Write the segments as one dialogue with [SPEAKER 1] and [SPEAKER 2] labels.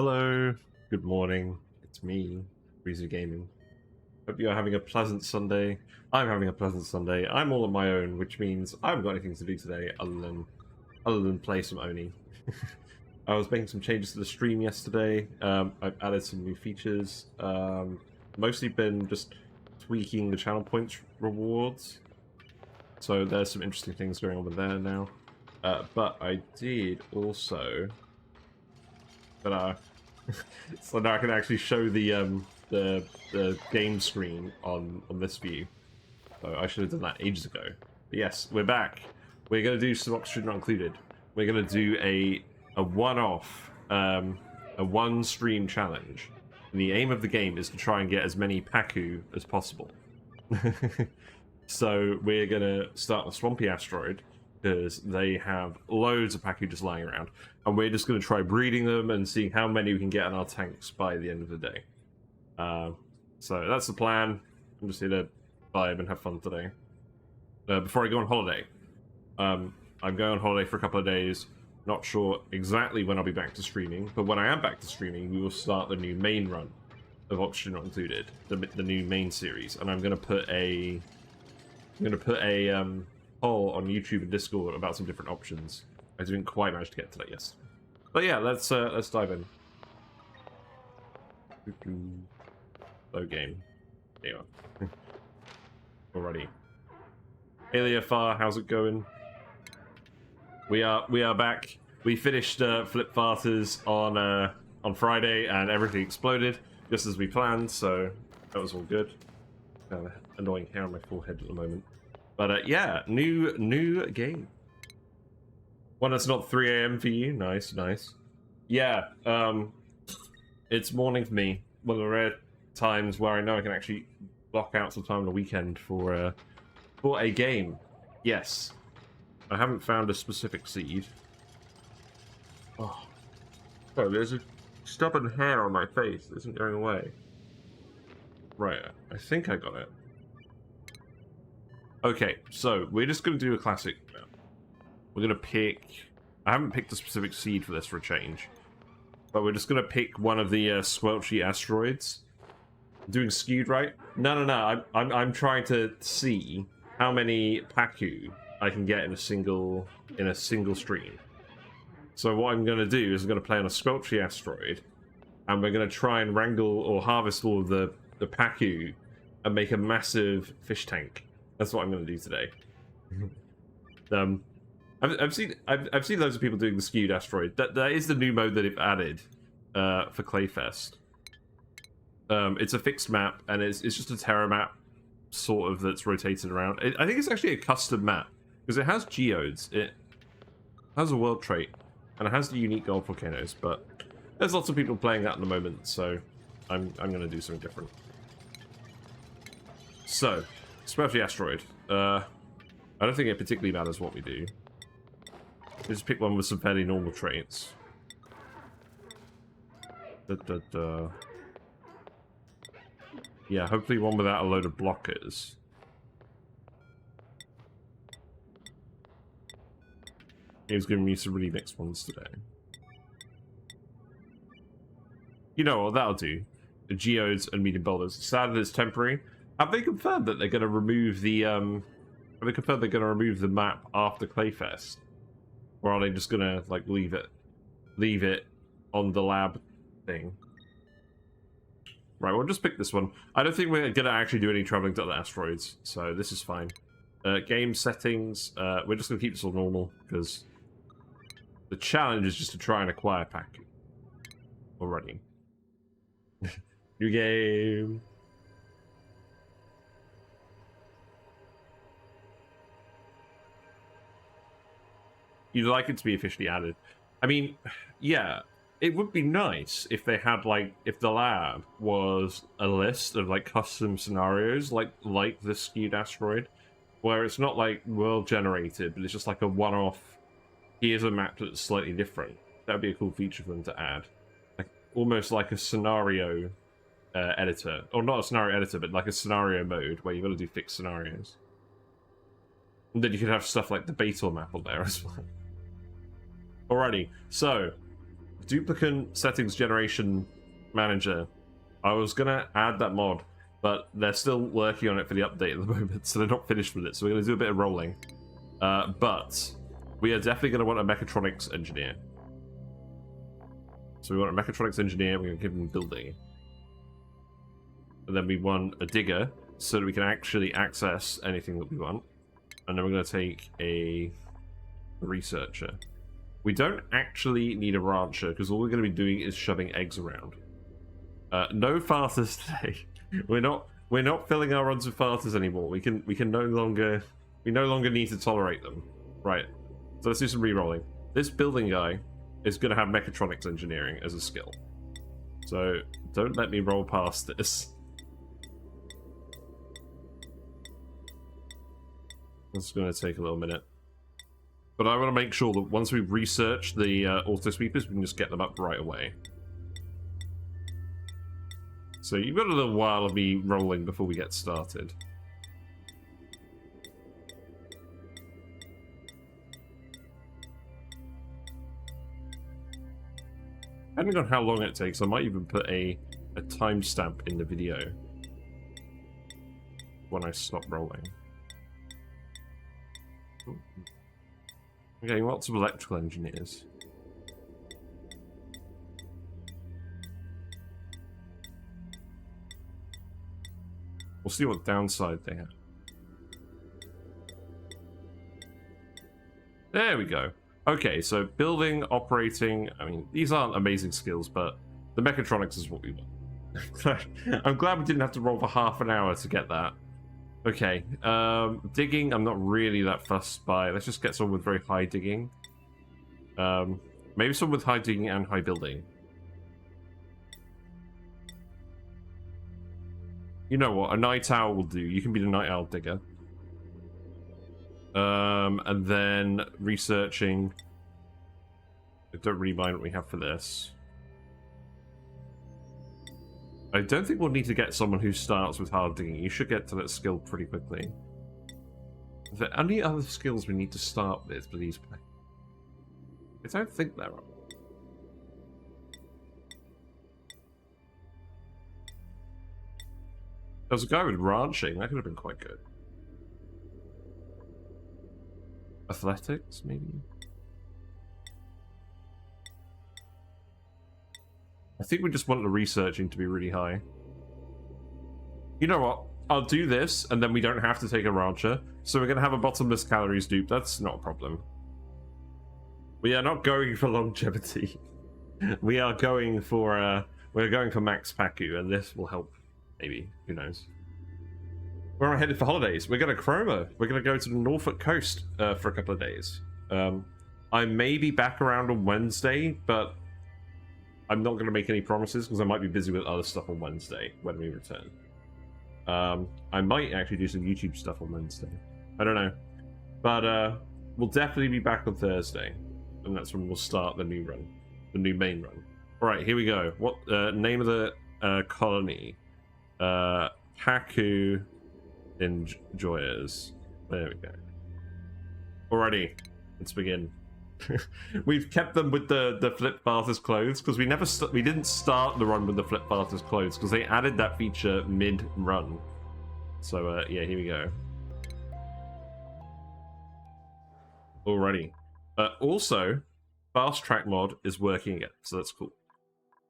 [SPEAKER 1] Hello, good morning. It's me, Breezy Gaming. Hope you're having a pleasant Sunday. I'm having a pleasant Sunday. I'm all on my own, which means I haven't got anything to do today other than play some ONI. I was making some changes to the stream yesterday. I've added some new features. Mostly been just tweaking the channel points rewards. So there's some interesting things going on with there now. But I did also. So now I can actually show the game screen on this view. So I should have done that ages ago. But yes, we're back. We're gonna do some Oxygen Not Included. We're gonna do a one-off, a one-stream challenge. And the aim of the game is to try and get as many Pacu as possible. So we're gonna start with Swampy Asteroid, because they have loads of Pacu just lying around. And we're just going to try breeding them and seeing how many we can get in our tanks by the end of the day. So that's the plan. I'm just here to vibe and have fun today. Before I go on holiday. I'm going on holiday for a couple of days. Not sure exactly when I'll be back to streaming, but when I am back to streaming, we will start the new main run of Oxygen Not Included, the new main series. And I'm going to put a poll on YouTube and Discord about some different options. I didn't quite manage to get to that yet. But yeah, let's dive in. Low game. There you are. Alrighty. Aliafar, how's it going? We are back. We finished Flip Farters on Friday, and everything exploded just as we planned. So that was all good. Annoying hair on my forehead at the moment. But yeah, new game. One that's not 3 AM for you. Nice, nice. Yeah, it's morning for me. One of the rare times where I know I can actually block out some time on the weekend for a game. Yes. I haven't found a specific seed. Oh, there's a stubborn hair on my face. It isn't going away. Right, I think I got it. Okay, so we're just going to do a classic now. We're going to pick... I haven't picked a specific seed for this for a change. But we're just going to pick one of the squelchy asteroids. Doing skewed right? No. I'm trying to see how many Pacu I can get in a single stream. So what I'm going to do is I'm going to play on a squelchy asteroid. And we're going to try and wrangle or harvest all of the Pacu and make a massive fish tank. That's what I'm going to do today. I've seen loads of people doing the skewed asteroid. That is the new mode that they've added for Clayfest. It's a fixed map, and it's just a Terra map, sort of, that's rotated around. I think it's actually a custom map because it has geodes, it has a world trait, and it has the unique gold volcanoes. But there's lots of people playing that at the moment, so I'm going to do something different. So. Squelchy asteroid. I don't think it particularly matters what we do. Just pick one with some fairly normal traits. Yeah, hopefully one without a load of blockers. Game's giving me some really mixed ones today. You know what, that'll do. The geodes and medium boulders. Sad that it's temporary. Have they confirmed that they're going to remove the map after Clayfest, or are they just going to like leave it on the lab thing? Right, we'll just pick this one. I don't think we're going to actually do any traveling to other asteroids, so this is fine. Game settings. We're just going to keep this all normal because the challenge is just to try and acquire Pacu. Already. New game. You'd like it to be officially added. I mean, yeah, it would be nice if they had, like, if the lab was a list of, like, custom scenarios, like the skewed asteroid, where it's not, like, world-generated, but it's just, like, a one-off, here's a map that's slightly different. That would be a cool feature for them to add. Like, almost like a scenario editor. Or not a scenario editor, but, like, a scenario mode, where you've got to do fixed scenarios. And then you could have stuff like the Beetle map on there as well. Alrighty, so duplicate settings generation manager. I was gonna add that mod, but they're still working on it for the update at the moment, so they're not finished with it. So we're gonna do a bit of rolling. But we are definitely gonna want a mechatronics engineer. So we want a mechatronics engineer. We're gonna give him building, and then we want a digger so that we can actually access anything that we want. And then we're gonna take a researcher. We don't actually need a rancher because all we're going to be doing is shoving eggs around. No farters today. We're not filling our runs with farters anymore. We no longer need to tolerate them. Right. So let's do some re-rolling. This building guy is going to have mechatronics engineering as a skill. So don't let me roll past this. This is going to take a little minute. But I want to make sure that once we research the auto sweepers, we can just get them up right away. So you've got a little while of me rolling before we get started. Depending on how long it takes, I might even put a timestamp in the video when I stop rolling. We're getting lots of electrical engineers. We'll see what downside they have. There we go. Okay, so building, operating, I mean, these aren't amazing skills, but the mechatronics is what we want. I'm glad we didn't have to roll for half an hour to get that. Okay, digging, I'm not really that fussed by. Let's just get someone with very high digging. Maybe someone with high digging and high building. You know what, a night owl will do. You can be the night owl digger. And then researching. I don't really mind what we have for this. I don't think we'll need to get someone who starts with hard digging. You should get to that skill pretty quickly. Are there any other skills we need to start with for these players? I don't think there are. There was a guy with ranching. That could have been quite good. Athletics, maybe? I think we just want the researching to be really high. You know what? I'll do this, and then we don't have to take a rancher. So we're going to have a bottomless calories dupe. That's not a problem. We are not going for longevity. We are going for we're going for max Pacu, and this will help. Maybe. Who knows? Where am I headed for holidays? We're going to Chroma. We're going to go to the Norfolk coast for a couple of days. I may be back around on Wednesday, but I'm not going to make any promises because I might be busy with other stuff on Wednesday when we return. I might actually do some YouTube stuff on Wednesday. I don't know. But we'll definitely be back on Thursday. And that's when we'll start the new run. The new main run. Alright, here we go. What name of the colony? Pacu Enjoyers. There we go. Alrighty, let's begin. We've kept them with the flip farthers clothes because we didn't start the run with the flip farthers clothes because they added that feature mid-run. So yeah, here we go. Alrighty. Also, fast track mod is working again, so that's cool.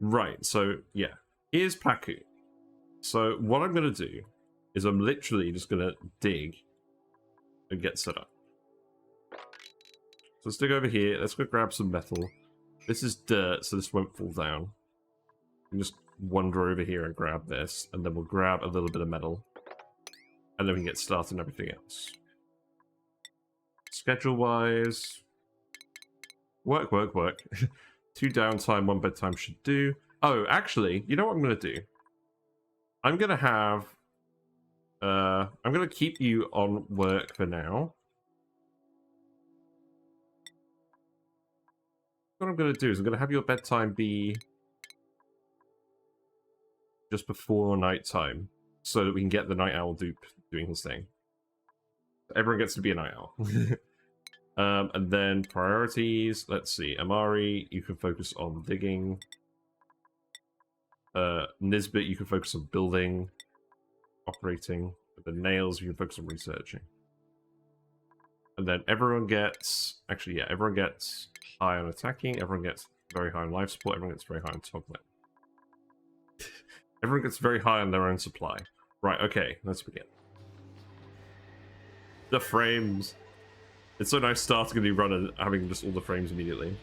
[SPEAKER 1] Right, so yeah, here's Pacu. So what I'm gonna do is I'm literally just gonna dig and get set up. So let's dig over here. Let's go grab some metal. This is dirt, so this won't fall down. We can just wander over here and grab this, and then we'll grab a little bit of metal. And then we can get started on everything else. Schedule-wise... Work. 2 downtime, 1 bedtime should do. Oh, actually, you know what I'm going to do? I'm going to have... I'm going to keep you on work for now. What I'm going to do is I'm going to have your bedtime be just before nighttime so that we can get the night owl dupe doing his thing. Everyone gets to be a night owl. And then priorities, let's see. Amari, you can focus on digging. Nisbet, you can focus on building, operating. With the nails, you can focus on researching. And then everyone gets, actually, yeah, everyone gets high on attacking, everyone gets very high on life support, everyone gets very high on toggling. Everyone gets very high on their own supply. Right, okay, let's begin. The frames. It's so nice starting a new run and having just all the frames immediately.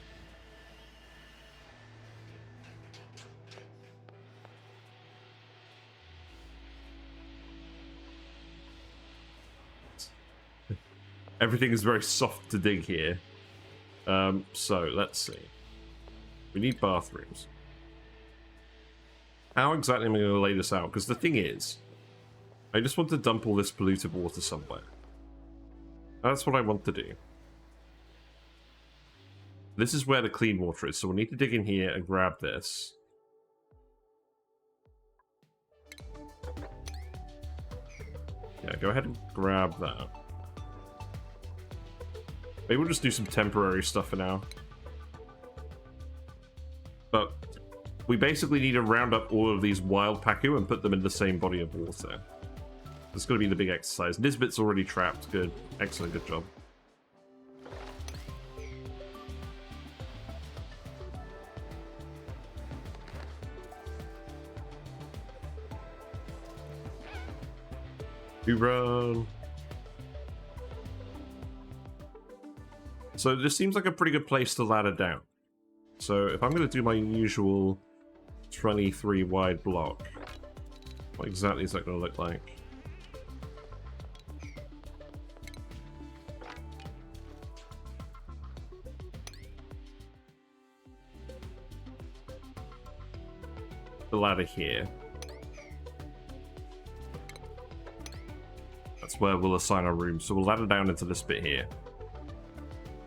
[SPEAKER 1] Everything is very soft to dig here. So, let's see. We need bathrooms. How exactly am I going to lay this out? Because the thing is, I just want to dump all this polluted water somewhere. That's what I want to do. This is where the clean water is, so we'll need to dig in here and grab this. Yeah, go ahead and grab that. Maybe we'll just do some temporary stuff for now. But we basically need to round up all of these wild Pacu and put them in the same body of water. That's going to be the big exercise. Nisbet's already trapped. Good. Excellent. Good job. We run. So this seems like a pretty good place to ladder down. So if I'm going to do my usual 23 wide block, what exactly is that going to look like? The ladder here. That's where we'll assign our rooms. So we'll ladder down into this bit here.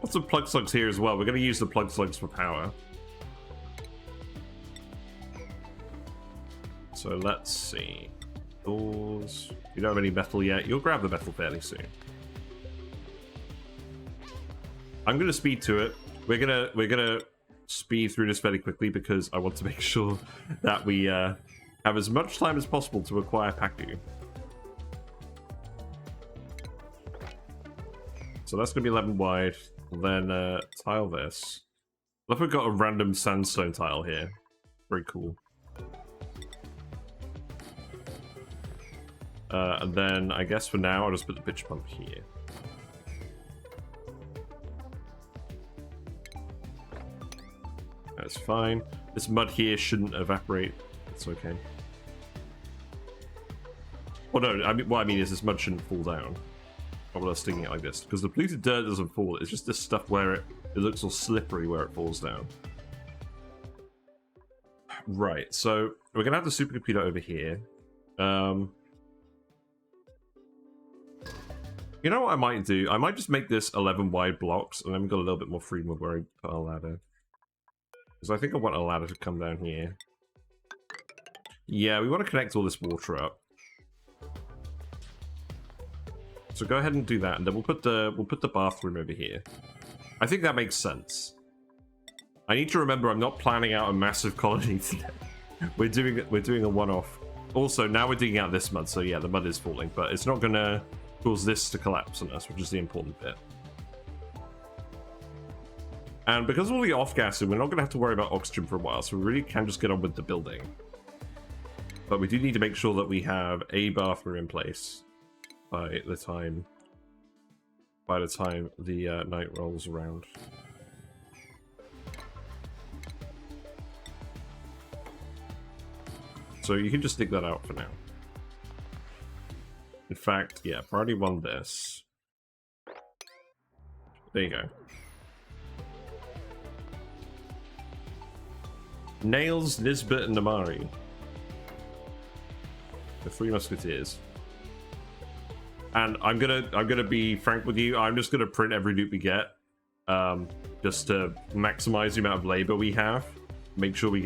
[SPEAKER 1] Lots of plug slugs here as well. We're going to use the plug slugs for power. So let's see. Doors. You don't have any metal yet. You'll grab the metal fairly soon. I'm going to speed to it. We're gonna speed through this fairly quickly because I want to make sure that we have as much time as possible to acquire Pacu. So that's going to be 11 wide. Then tile this. Look, we've got a random sandstone tile here. Very cool. And then I guess for now I'll just put the pitch pump here. That's fine. This mud here shouldn't evaporate. It's okay. Well, no, I mean, what I mean is this mud shouldn't fall down. While we're sticking it like this, because the polluted dirt doesn't fall. It's just this stuff where it looks all slippery where it falls down. Right, so we're gonna have the supercomputer over here. You know what I might do? I might just make this 11 wide blocks, and then we've got a little bit more freedom with where I put our ladder. Because I think I want a ladder to come down here. Yeah, we want to connect all this water up. So go ahead and do that, and then we'll put the bathroom over here. I think that makes sense. I need to remember I'm not planning out a massive colony today. We're doing a one-off. Also, now we're digging out this mud, so yeah, the mud is falling, but it's not gonna cause this to collapse on us, which is the important bit. And because of all the off-gassing, we're not gonna have to worry about oxygen for a while, so we really can just get on with the building. But we do need to make sure that we have a bathroom in place by the time the night rolls around. So you can just dig that out for now. In fact, yeah, priority 1 this. There you go. Nails, Nisbet, and Namari. The 3 musketeers. And I'm gonna be frank with you. I'm just gonna print every loot we get, just to maximize the amount of labor we have. Make sure we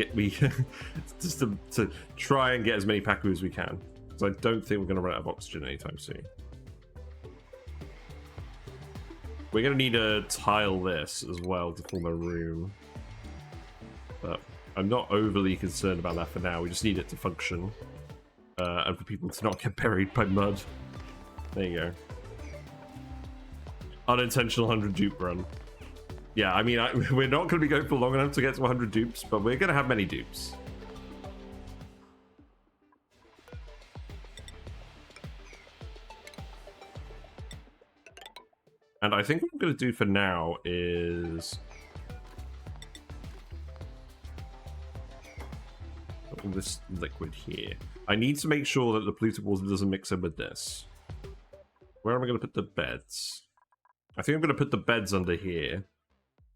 [SPEAKER 1] just to try and get as many Pacu as we can. Because I don't think we're gonna run out of oxygen anytime soon. We're going to need to tile this as well to form a room. But I'm not overly concerned about that for now. We just need it to function. And for people to not get buried by mud. There you go. Unintentional 100 dupe run. Yeah, I mean, we're not going to be going for long enough to get to 100 dupes, but we're going to have many dupes. And I think what I'm going to do for now is... this liquid here. I need to make sure that the polluted water doesn't mix in with this. Where am I going to put the beds? I think I'm going to put the beds under here.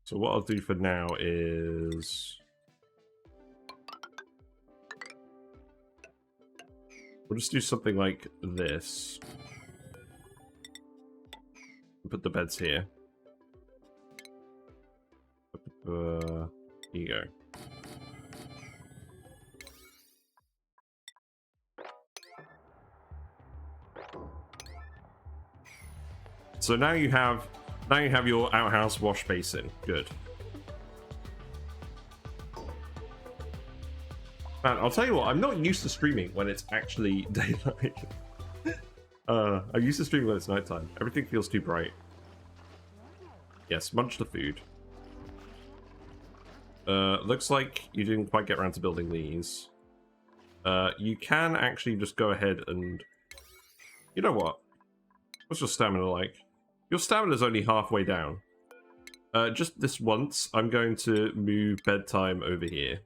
[SPEAKER 1] So what I'll do for now is... we'll just do something like this. Put the beds here. Here you go. So now you have your outhouse wash basin. Good. Man, I'll tell you what, I'm not used to streaming when it's actually daylight. I'm used to streaming when it's nighttime. Everything feels too bright. Yes, munch the food. Looks like you didn't quite get around to building these. You can actually just go ahead and... you know what? What's your stamina like? Your stamina is only halfway down. Just this once, I'm going to move bedtime over here.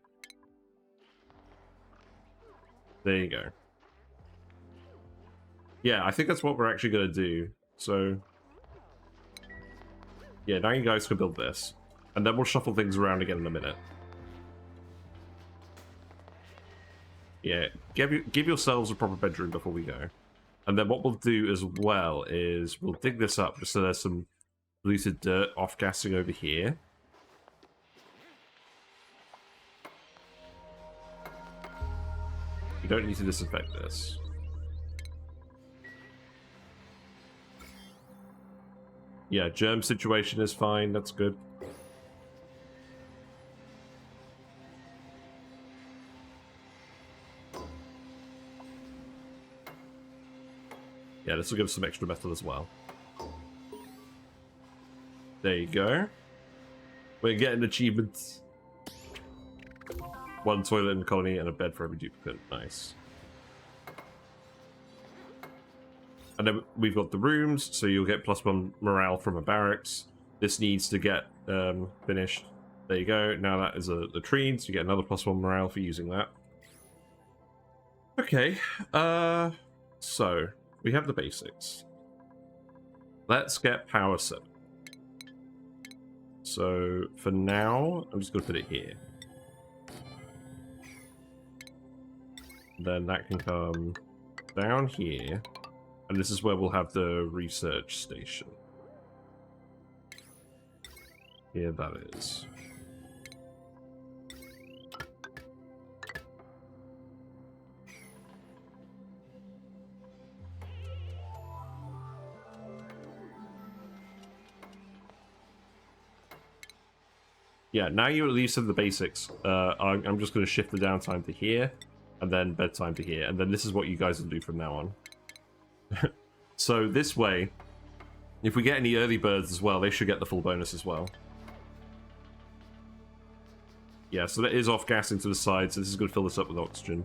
[SPEAKER 1] There you go. Yeah, I think that's what we're actually going to do. So, yeah, now you guys can build this. And then we'll shuffle things around again in a minute. Yeah, give yourselves a proper bedroom before we go. And then what we'll do as well is we'll dig this up just so there's some polluted dirt off-gassing over here. You don't need to disinfect this. Yeah, germ situation is fine. That's good. Yeah, this will give us some extra metal as well. There you go. We're getting achievements. 1 toilet in the colony and a bed for every duplicate. Nice. And then we've got the rooms, so you'll get +1 morale from a barracks. This needs to get finished. There you go. Now that is a latrine, so you get another +1 morale for using that. Okay. So we have the basics. Let's get power set. So for now, I'm just going to put it here. Then that can come down here. And this is where we'll have the research station. Here that is. Yeah, now you at least have the basics. I'm just going to shift the downtime to here, and then bedtime to here, and then this is what you guys will do from now on. So this way, if we get any early birds as well, they should get the full bonus as well. Yeah, so that is off-gassing to the side, so this is going to fill this up with oxygen.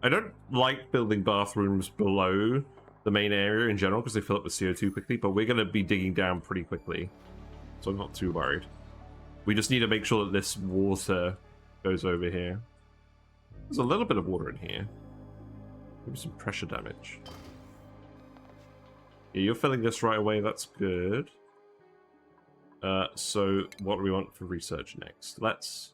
[SPEAKER 1] I don't like building bathrooms below the main area in general, because they fill up with CO2 quickly, but we're going to be digging down pretty quickly, so I'm not too worried. We just need to make sure that this water goes over here. There's a little bit of water in here. Maybe some pressure damage. Yeah, you're filling this right away. That's good. So what do we want for research next? Let's...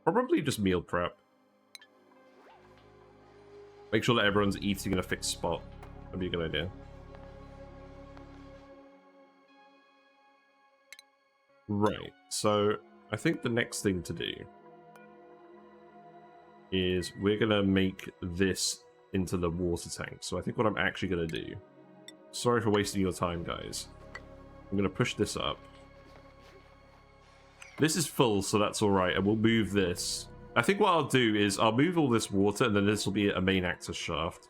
[SPEAKER 1] Probably just meal prep. Make sure that everyone's eating in a fixed spot. That'd be a good idea. Right, so I think the next thing to do... is we're going to make this into the water tank. So I think what I'm actually going to do... Sorry for wasting your time, guys. I'm going to push this up. This is full, so that's alright, and we'll move this. I think what I'll do is I'll move all this water, and then this will be a main access shaft.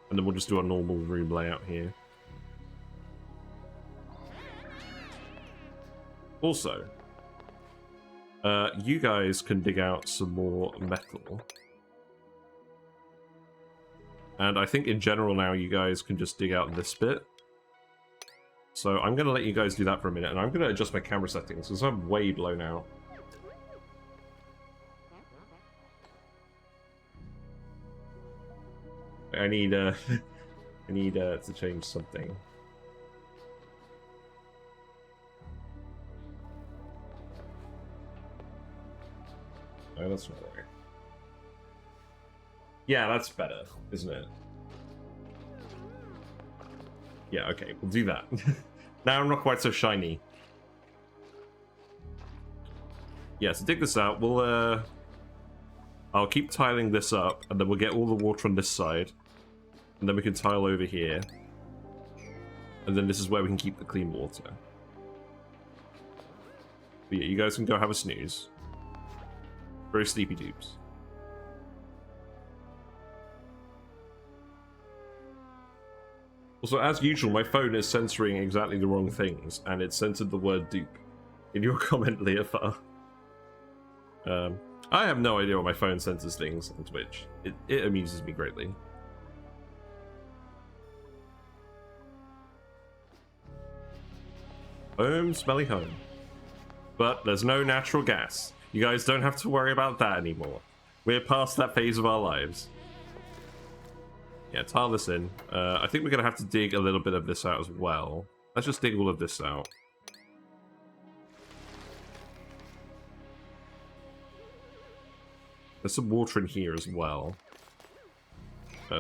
[SPEAKER 1] And then we'll just do a normal room layout here. Also, you guys can dig out some more metal. And I think in general now you guys can just dig out this bit. So I'm going to let you guys do that for a minute, and I'm going to adjust my camera settings because I'm way below now. I need to change something. Oh, that's not right. Yeah, that's better, isn't it? Yeah, okay, we'll do that. Now I'm not quite so shiny. Yeah, so dig this out. We'll I'll keep tiling this up, and then we'll get all the water on this side. And then we can tile over here. And then this is where we can keep the clean water. But yeah, you guys can go have a snooze. Very sleepy dupes. Also, as usual, my phone is censoring exactly the wrong things, and it censored the word dupe in your comment, Leofar. I have no idea why my phone censors things on Twitch. It amuses me greatly. Home, smelly home. But there's no natural gas. You guys don't have to worry about that anymore. We're past that phase of our lives. Yeah, tile this in. I think we're going to have to dig a little bit of this out as well. Let's just dig all of this out. There's some water in here as well.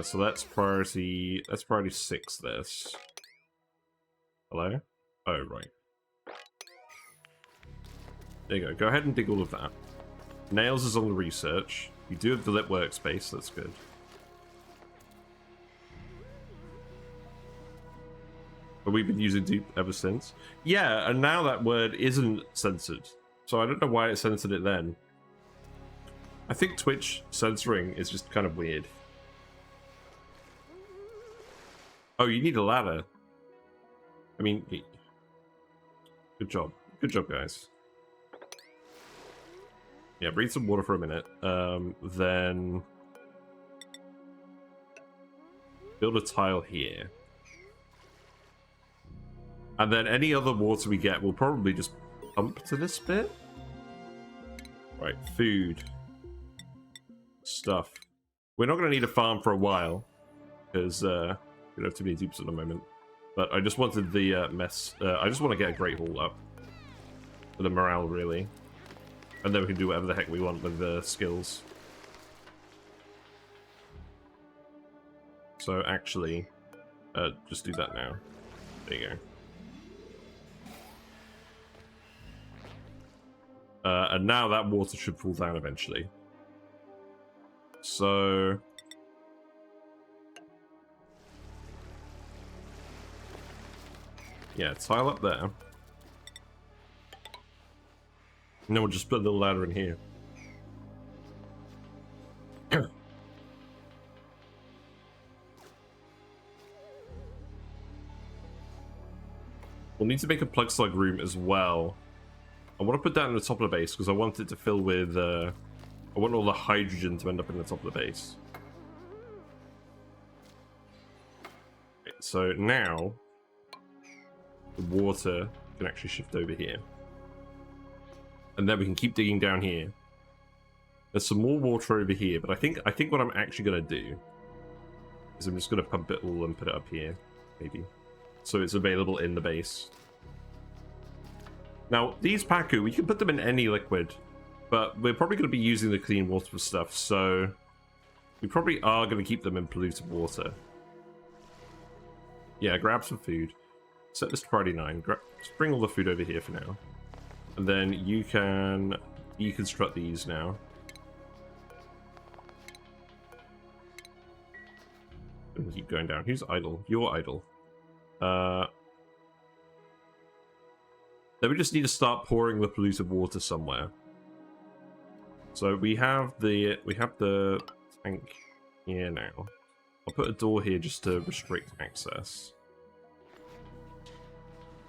[SPEAKER 1] So that's priority 6 this. Hello? Oh, right. There you go. Go ahead and dig all of that. Nails is on the research. You do have the lit workspace, that's good. But we've been using dupe ever since. Yeah, and now that word isn't censored. So I don't know why it censored it then. I think Twitch censoring is just kind of weird. Oh, you need a ladder. I mean, good job. Good job, guys. Yeah, breathe some water for a minute. Then build a tile here. And then any other water we get, we'll probably just pump to this bit. Right, food. Stuff. We're not going to need a farm for a while, because we don't have too many dupes at the moment. But I just wanted the I just want to get a Great Hall up. For the morale, really. And then we can do whatever the heck we want with the skills. So actually, just do that now. There you go. And now that water should fall down eventually. So... yeah, tile up there. And then we'll just put a little ladder in here. We'll need to make a plug slug room as well. I want to put that in the top of the base because I want it to fill with... I want all the hydrogen to end up in the top of the base. Okay, so now... the water can actually shift over here. And then we can keep digging down here. There's some more water over here, but I think what I'm actually going to do is I'm just going to pump it all and put it up here, maybe. So it's available in the base. Now, these Pacu, we can put them in any liquid, but we're probably going to be using the clean water for stuff, so we probably are going to keep them in polluted water. Yeah, grab some food. Set this to priority 9. Just bring all the food over here for now. And then you can deconstruct these now. We can keep going down. Who's idle? You're idle. Then we just need to start pouring the polluted water somewhere. So we have the tank here now. I'll put a door here just to restrict access.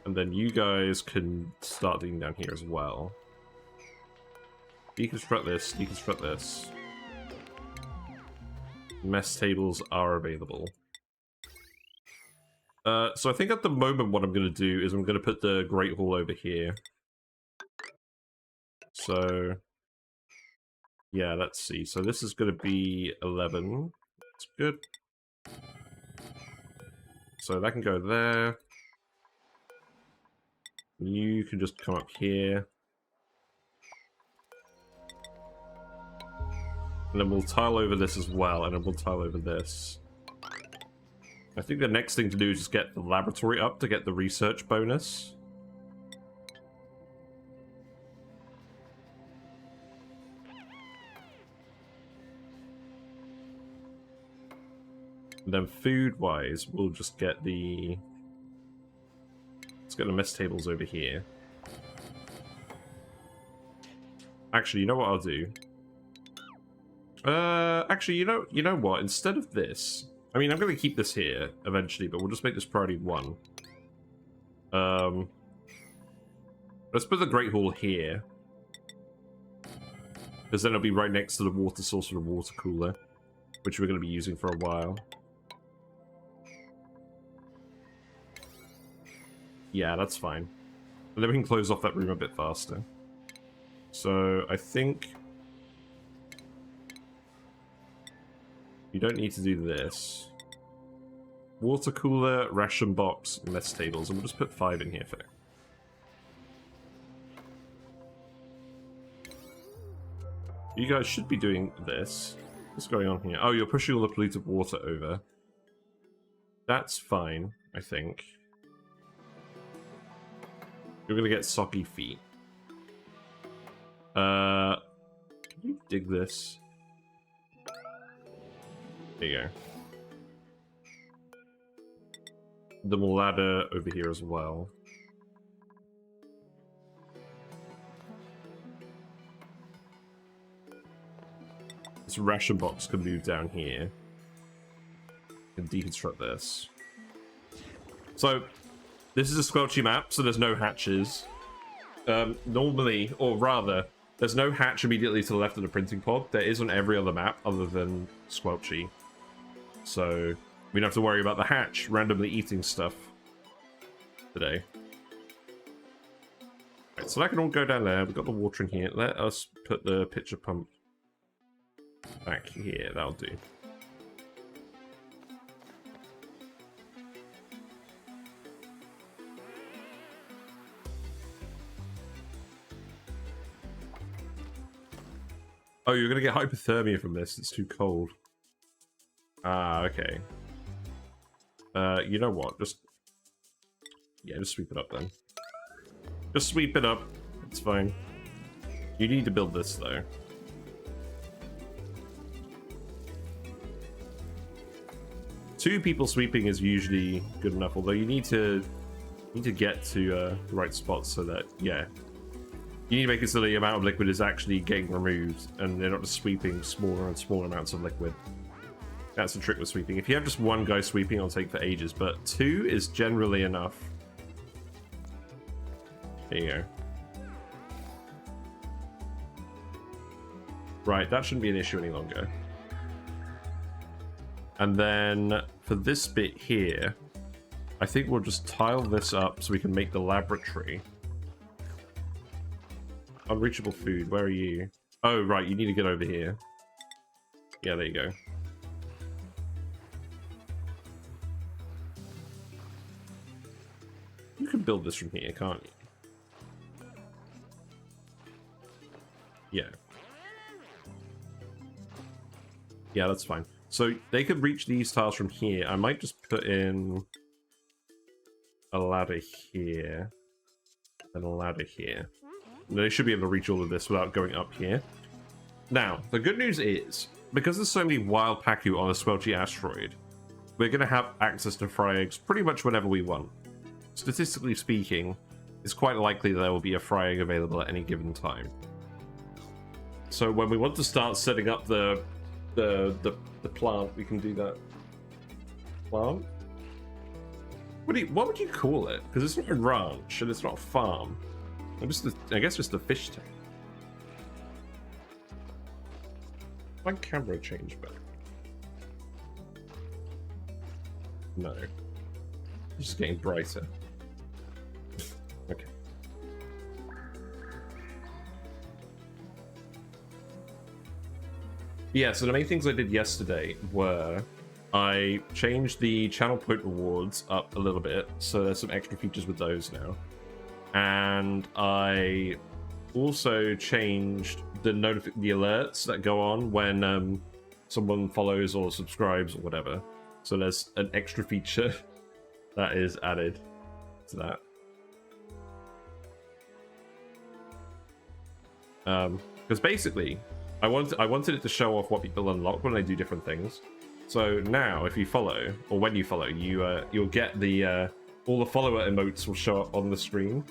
[SPEAKER 1] And then you guys can start digging down here as well. Deconstruct this, deconstruct this. Mess tables are available. So I think at the moment what I'm going to do is I'm going to put the Great Hall over here. So, yeah, let's see. So this is going to be 11. That's good. So that can go there. You can just come up here. And then we'll tile over this as well, and then we'll tile over this. I think the next thing to do is just get the laboratory up to get the research bonus. And then food-wise, we'll just get the... Let's get the mess tables over here. Actually, you know what I'll do? Actually, you know what? Instead of this... I mean, I'm going to keep this here eventually, but we'll just make this priority 1. Let's put the Great Hall here. Because then it'll be right next to the water source and the water cooler, which we're going to be using for a while. Yeah, that's fine. And then we can close off that room a bit faster. So, I think... You don't need to do this. Water cooler, ration box, mess tables, and we'll just put 5 in here for now. You guys should be doing this. What's going on here? Oh, you're pushing all the polluted water over. That's fine, I think. You're gonna get soggy feet. Can you dig this? There you go. The ladder over here as well. This ration box can move down here. And deconstruct this. So, this is a squelchy map, so there's no hatches. Normally, or rather, there's no hatch immediately to the left of the printing pod. There is on every other map other than Squelchy. So, we don't have to worry about the hatch randomly eating stuff today. Right, so that can all go down there. We've got the water in here. Let us put the pitcher pump back here. That'll do. Oh, you're gonna get hypothermia from this. It's too cold. Ah, okay. You know what? Just sweep it up then. Just sweep it up. It's fine. You need to build this though. Two people sweeping is usually good enough, although you need to get to the right spots so that, yeah. You need to make it so the amount of liquid is actually getting removed, and they're not just sweeping smaller and smaller amounts of liquid. That's the trick with sweeping. If you have just one guy sweeping, it'll take for ages, but 2 is generally enough. There you go. Right, that shouldn't be an issue any longer. And then for this bit here, I think we'll just tile this up so we can make the laboratory. Unreachable food, where are you? Oh, right, you need to get over here. Yeah, there you go. You can build this from here, can't you? Yeah. Yeah, that's fine. So they could reach these tiles from here. I might just put in a ladder here and a ladder here. They should be able to reach all of this without going up here. Now, the good news is, because there's so many wild Pacu on a Squelchy asteroid, we're going to have access to fry eggs pretty much whenever we want. Statistically speaking, it's quite likely that there will be a fry egg available at any given time. So when we want to start setting up the plant, we can do that. Plant? What would you call it? Because it's not a ranch and it's not a farm. I guess just a fish tank. My camera changed back. No. It's just getting brighter. Okay. Yeah, so the main things I did yesterday were I changed the channel point rewards up a little bit, so there's some extra features with those now. And I also changed the alerts that go on when someone follows or subscribes or whatever. So there's an extra feature that is added to that. Because basically, I wanted it to show off what people unlock when they do different things. So now, if you follow, or when you follow, you'll get the all the follower emotes will show up on the screen,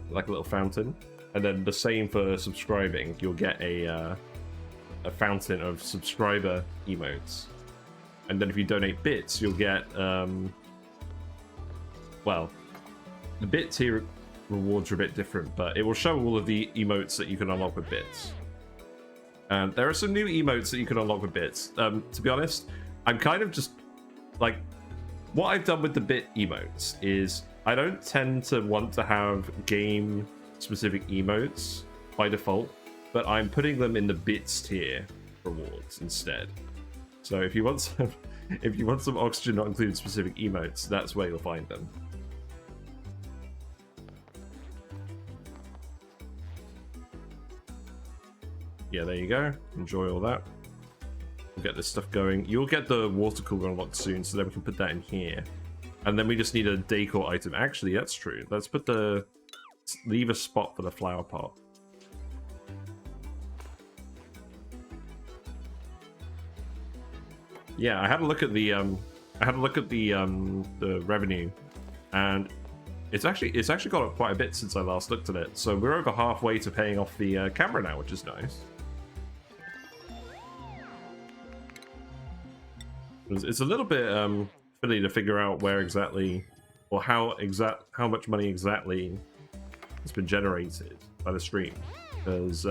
[SPEAKER 1] like a little fountain. And then the same for subscribing. You'll get a fountain of subscriber emotes. And then if you donate bits, you'll get well, the bit tier rewards are a bit different, but it will show all of the emotes that you can unlock with bits. And there are some new emotes that you can unlock with bits. To be honest, I'm kind of just like, what I've done with the bit emotes is I don't tend to want to have game specific emotes by default, but I'm putting them in the bits tier rewards instead. So if you want some oxygen not included specific emotes, that's where you'll find them. Yeah, there you go. Enjoy all that. We'll get this stuff going. You'll get the water cooler unlocked soon, so then we can put that in here. And then we just need a decor item. Actually, that's true. Let's leave a spot for the flower pot. Yeah, I had a look at the revenue, and it's actually gone up quite a bit since I last looked at it. So we're over halfway to paying off the camera now, which is nice. It's a little bit fiddly to figure out where exactly, or how much money exactly has been generated by the stream, because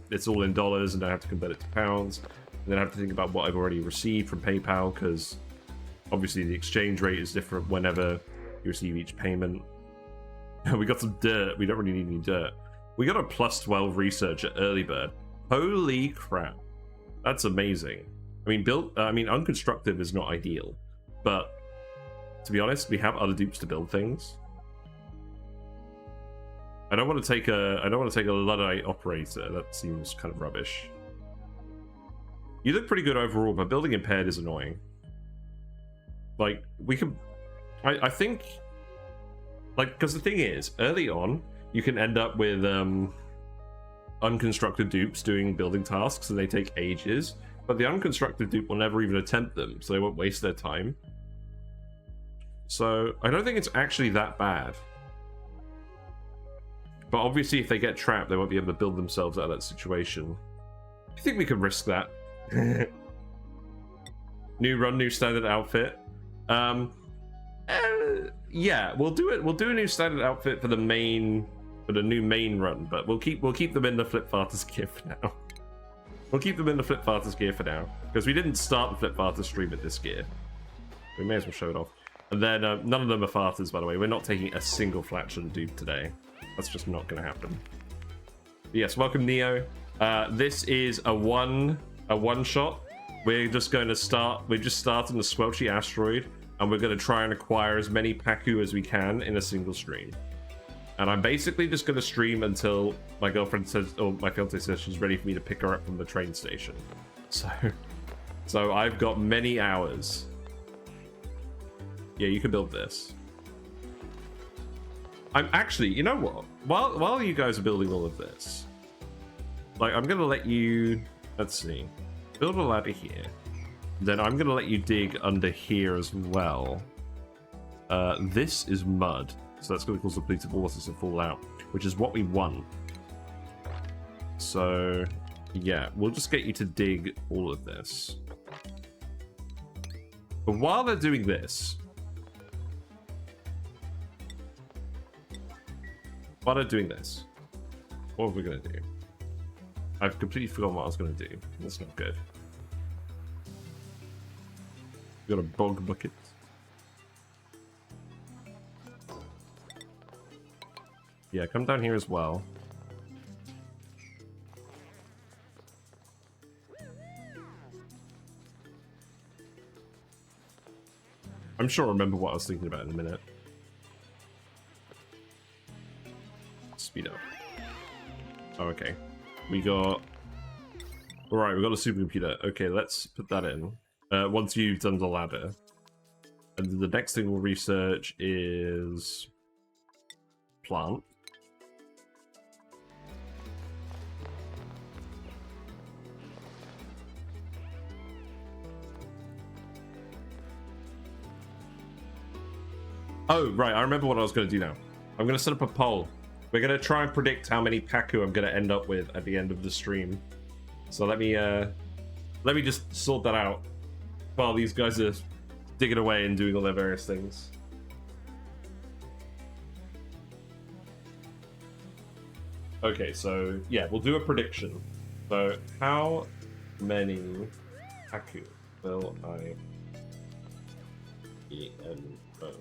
[SPEAKER 1] it's all in dollars, and I have to convert it to pounds. And then I have to think about what I've already received from PayPal, because obviously the exchange rate is different whenever you receive each payment. We got some dirt. We don't really need any dirt. We got a +12 research at early bird. Holy crap. That's amazing. I mean, unconstructive is not ideal, but to be honest, we have other dupes to build things. I don't want to take a Luddite operator. That seems kind of rubbish. You look pretty good overall, but building impaired is annoying. Like, we can... I think... Like, because the thing is, early on, you can end up with unconstructed dupes doing building tasks, and they take ages, but the unconstructed dupe will never even attempt them, so they won't waste their time. So, I don't think it's actually that bad. But obviously, if they get trapped, they won't be able to build themselves out of that situation. I think we could risk that. New run, new standard outfit. Yeah, we'll do it. We'll do a new standard outfit for the new main run, but we'll keep them in the Flip Farters gear for now. We'll keep them in the Flip Farters gear for now, because we didn't start the Flip Farters stream with this gear. We may as well show it off. And then none of them are farters, by the way. We're not taking a single flatulent dupe today. That's just not going to happen. But yes, welcome Neo. This is a one shot. We're just going to start. We're just starting the Squelchy asteroid, and we're going to try and acquire as many Pacu as we can in a single stream. And I'm basically just going to stream until my girlfriend says, or my fiance says she's ready for me to pick her up from the train station. So I've got many hours. Yeah, you can build this. I'm actually, you know what? While you guys are building all of this, like, I'm going to let you, let's see, build a ladder here. Then I'm going to let you dig under here as well. This is mud, so that's going to cause the polluted waters to fall out, which is what we want. So, yeah, we'll just get you to dig all of this. But while they're doing this... While they're doing this, what are we going to do? I've completely forgotten what I was going to do. That's not good. We got a bog bucket. Yeah, come down here as well. I'm sure I'll remember what I was thinking about in a minute. Speed up. Oh, okay. We got... Alright, we got a supercomputer. Okay, let's put that in. Once you've done the ladder. And the next thing we'll research is... plant. Oh, right, I remember what I was going to do now. I'm going to set up a poll. We're going to try and predict how many Pacu I'm going to end up with at the end of the stream. So let me just sort that out while these guys are digging away and doing all their various things. Okay, so yeah, we'll do a prediction. So how many Pacu will I end of?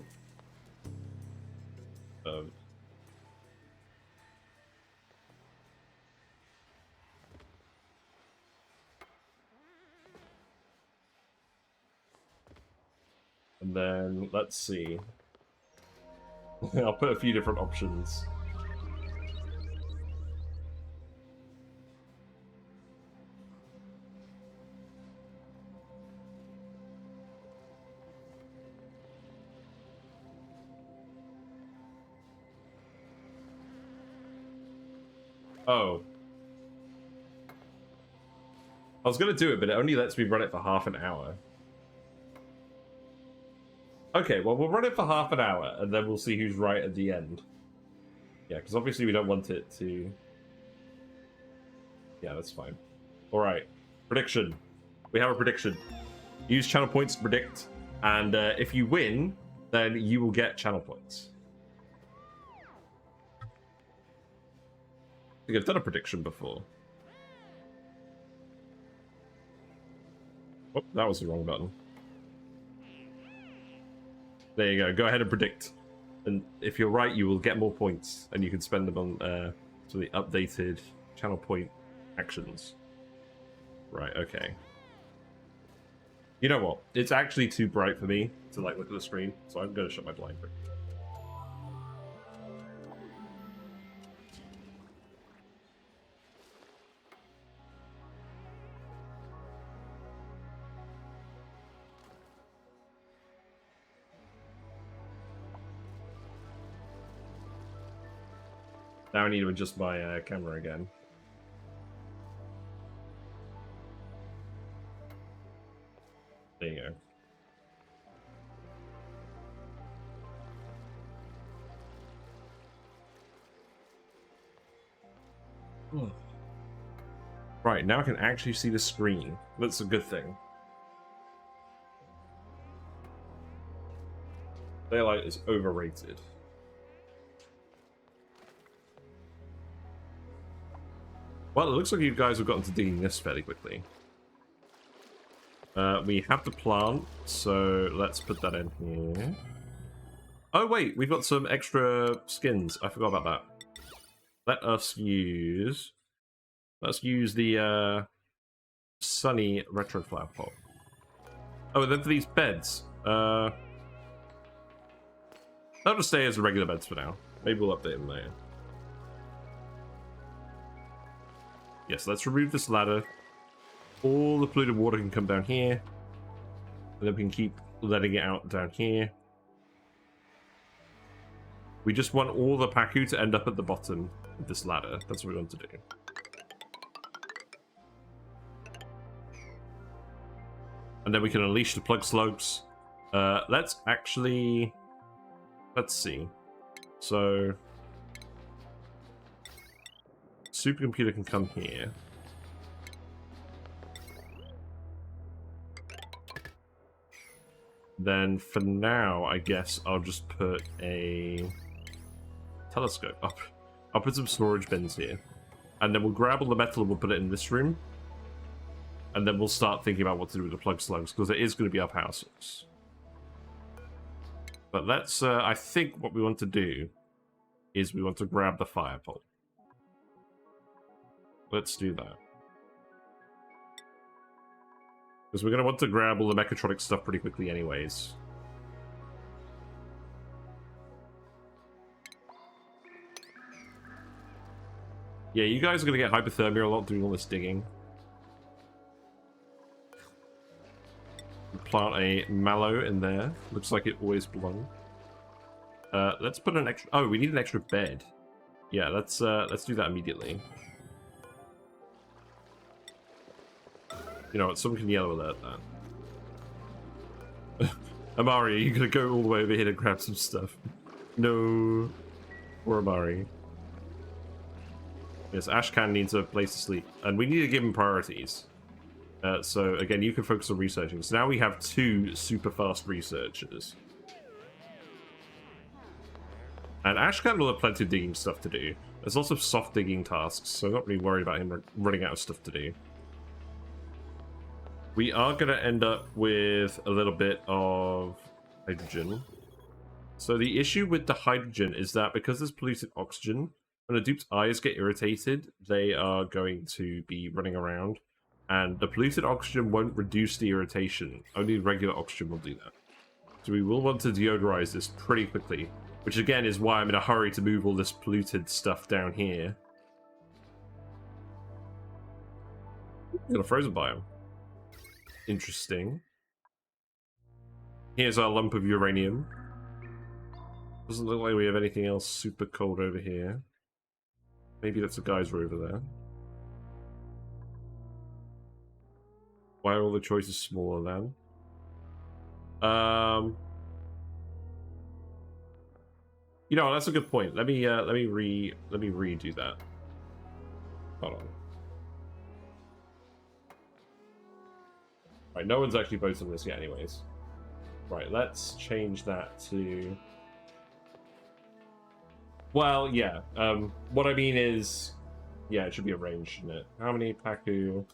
[SPEAKER 1] And then let's see. I'll put a few different options. Oh. I was going to do it, but it only lets me run it for half an hour. Okay, well, we'll run it for half an hour, and then we'll see who's right at the end. Yeah, because obviously we don't want it to... Yeah, that's fine. Alright, prediction. We have a prediction. Use channel points to predict, and if you win, then you will get channel points. I think I've done a prediction before. Oh, that was the wrong button. There you go. Go ahead and predict. And if you're right, you will get more points, and you can spend them on some of the updated channel point actions. Right, okay. You know what? It's actually too bright for me to like look at the screen, so I'm going to shut my blind. Now I need to adjust my camera again. There you go. Right, now I can actually see the screen. That's a good thing. Daylight is overrated. Well, it looks like you guys have gotten to digging this fairly quickly. We have the plant, so let's put that in here. Oh wait, we've got some extra skins. I forgot about that. Let's use the sunny retro flower pot. Oh, and then for these beds, they'll just stay as regular beds for now. Maybe we'll update them later. Yes, let's remove this ladder. All the polluted water can come down here. And then we can keep letting it out down here. We just want all the Pacu to end up at the bottom of this ladder. That's what we want to do. And and then we can unleash the plug slugs. Let's see. So supercomputer can come here. Then for now, I guess I'll just put a telescope up. I'll put some storage bins here. And then we'll grab all the metal and we'll put it in this room. And then we'll start thinking about what to do with the plug slugs, because it is going to be up houses. But let's, I think what we want to do is we want to grab the fire pole. Let's do that. Because we're going to want to grab all the mechatronic stuff pretty quickly anyways. Yeah, you guys are going to get hypothermia a lot doing all this digging. Plant a mallow in there. Looks like it always belonged. Let's put an extra... Oh, we need an extra bed. Yeah, let's do that immediately. You know what, someone can yellow alert that. Amari, are you gonna go all the way over here to grab some stuff? No. Poor Amari. Yes, Ashcan needs a place to sleep. And we need to give him priorities. So, again, you can focus on researching. So now we have 2 super fast researchers. And Ashcan will have plenty of digging stuff to do. There's lots of soft digging tasks, so I'm not really worried about him running out of stuff to do. We are going to end up with a little bit of hydrogen. So the issue with the hydrogen is that because there's polluted oxygen, when the dupe's eyes get irritated, they are going to be running around. And the polluted oxygen won't reduce the irritation. Only regular oxygen will do that. So we will want to deodorize this pretty quickly. Which again is why I'm in a hurry to move all this polluted stuff down here. Got a frozen biome. Interesting. Here's our lump of uranium. Doesn't look like we have anything else super cold over here. Maybe that's a geyser over there. Why are all the choices smaller then? You know, that's a good point. Let me redo that. Hold on. Right, no one's actually voted on this yet anyways. Right, let's change that to... Well, yeah. What I mean is... Yeah, it should be a range, shouldn't it? How many Pacu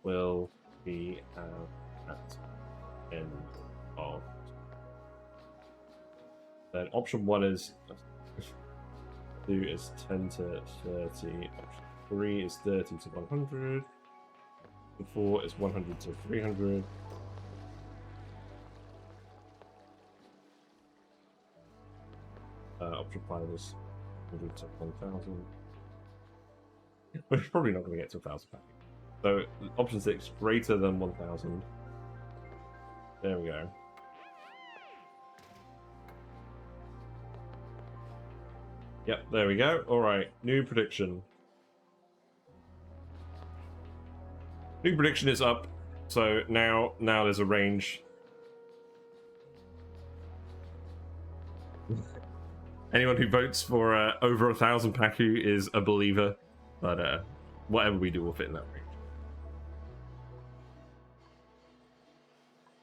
[SPEAKER 1] will we have at end of... Then option 1 is... 2 is 10 to 30. Option 3 is 30 to 100. 4 is 100 to 300. Option 5 is 100 to 1,000. We're probably not going to get to 1,000 back. So option 6, greater than 1,000. There we go. Yep, there we go. Alright, new prediction. New prediction is up, so now there's a range. Anyone who votes for over 1,000 Pacu is a believer, but whatever we do will fit in that range.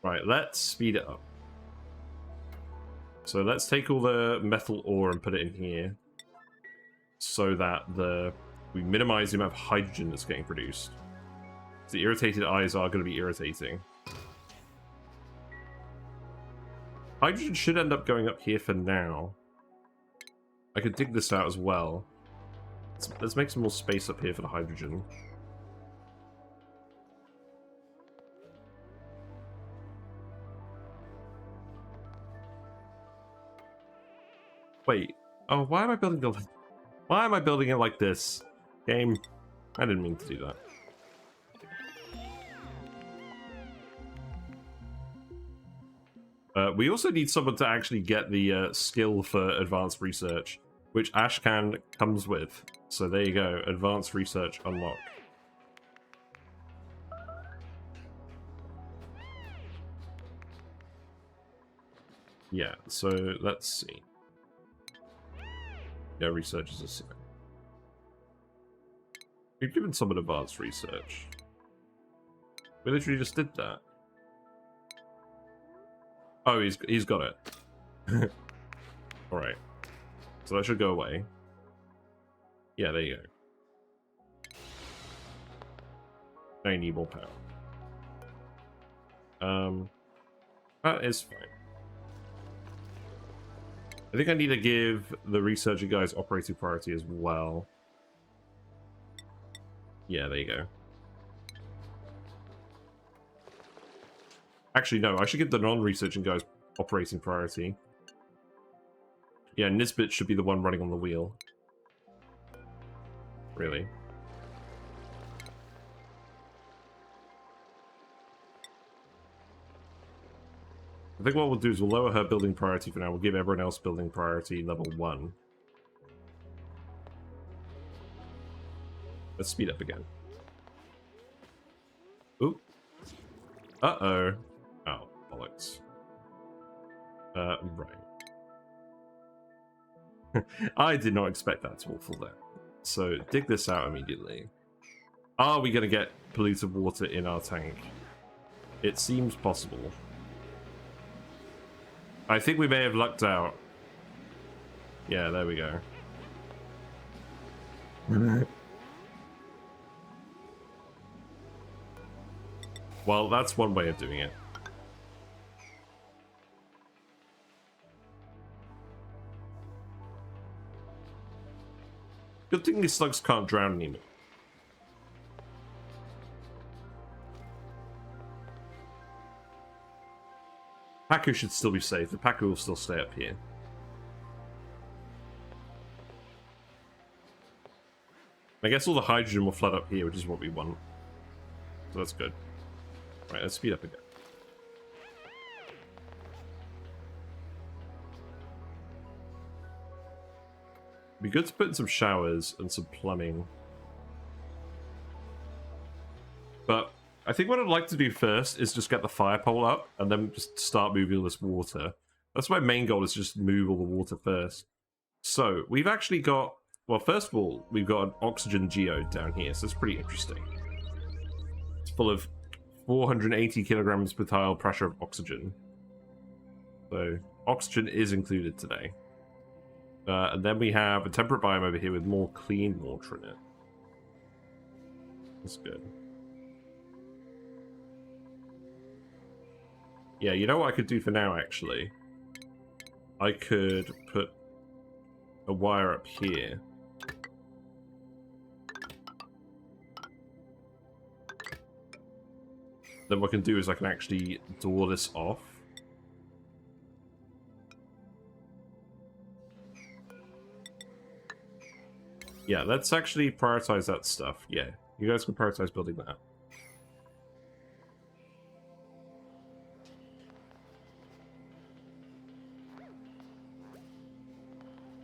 [SPEAKER 1] Right, let's speed it up. So let's take all the metal ore and put it in here, so that we minimize the amount of hydrogen that's getting produced. The irritated eyes are going to be irritating. Hydrogen should end up going up here for now. I could dig this out as well. Let's make some more space up here for the hydrogen. Wait. Oh, why am I building it? Why am I building it like this? Game. I didn't mean to do that. We also need someone to actually get the skill for advanced research, which Ashcan comes with. So there you go, advanced research unlock. Yeah, so let's see. Yeah, research is a secret. We've given someone advanced research. We literally just did that. Oh, he's got it. Alright. So that should go away. Yeah, there you go. Now you need more power. That is fine. I think I need to give the researcher guys operating priority as well. Yeah, there you go. Actually, no, I should give the non-researching guys operating priority. Yeah, Nisbet should be the one running on the wheel. Really. I think what we'll do is we'll lower her building priority for now. We'll give everyone else building priority level 1. Let's speed up again. Oop. Uh-oh. Oh, bollocks. Right. I did not expect that to all fall down. So, dig this out immediately. Are we going to get polluted water in our tank? It seems possible. I think we may have lucked out. Yeah, there we go. Well, that's one way of doing it. Good thing these slugs can't drown anymore. Pacu should still be safe. The Pacu will still stay up here. I guess all the hydrogen will flood up here, which is what we want. So that's good. Right, let's speed up again. It'd be good to put in some showers and some plumbing. But I think what I'd like to do first is just get the fire pole up and then just start moving all this water. That's my main goal, is just move all the water first. So, we've actually got... Well, first of all, we've got an oxygen geode down here, so it's pretty interesting. It's full of 480 kilograms per tile pressure of oxygen. So, oxygen is included today. And then we have a temperate biome over here with more clean water in it. That's good. Yeah, you know what I could do for now, actually? I could put a wire up here. Then what I can do is I can actually door this off. Yeah, let's actually prioritize that stuff. Yeah, you guys can prioritize building that.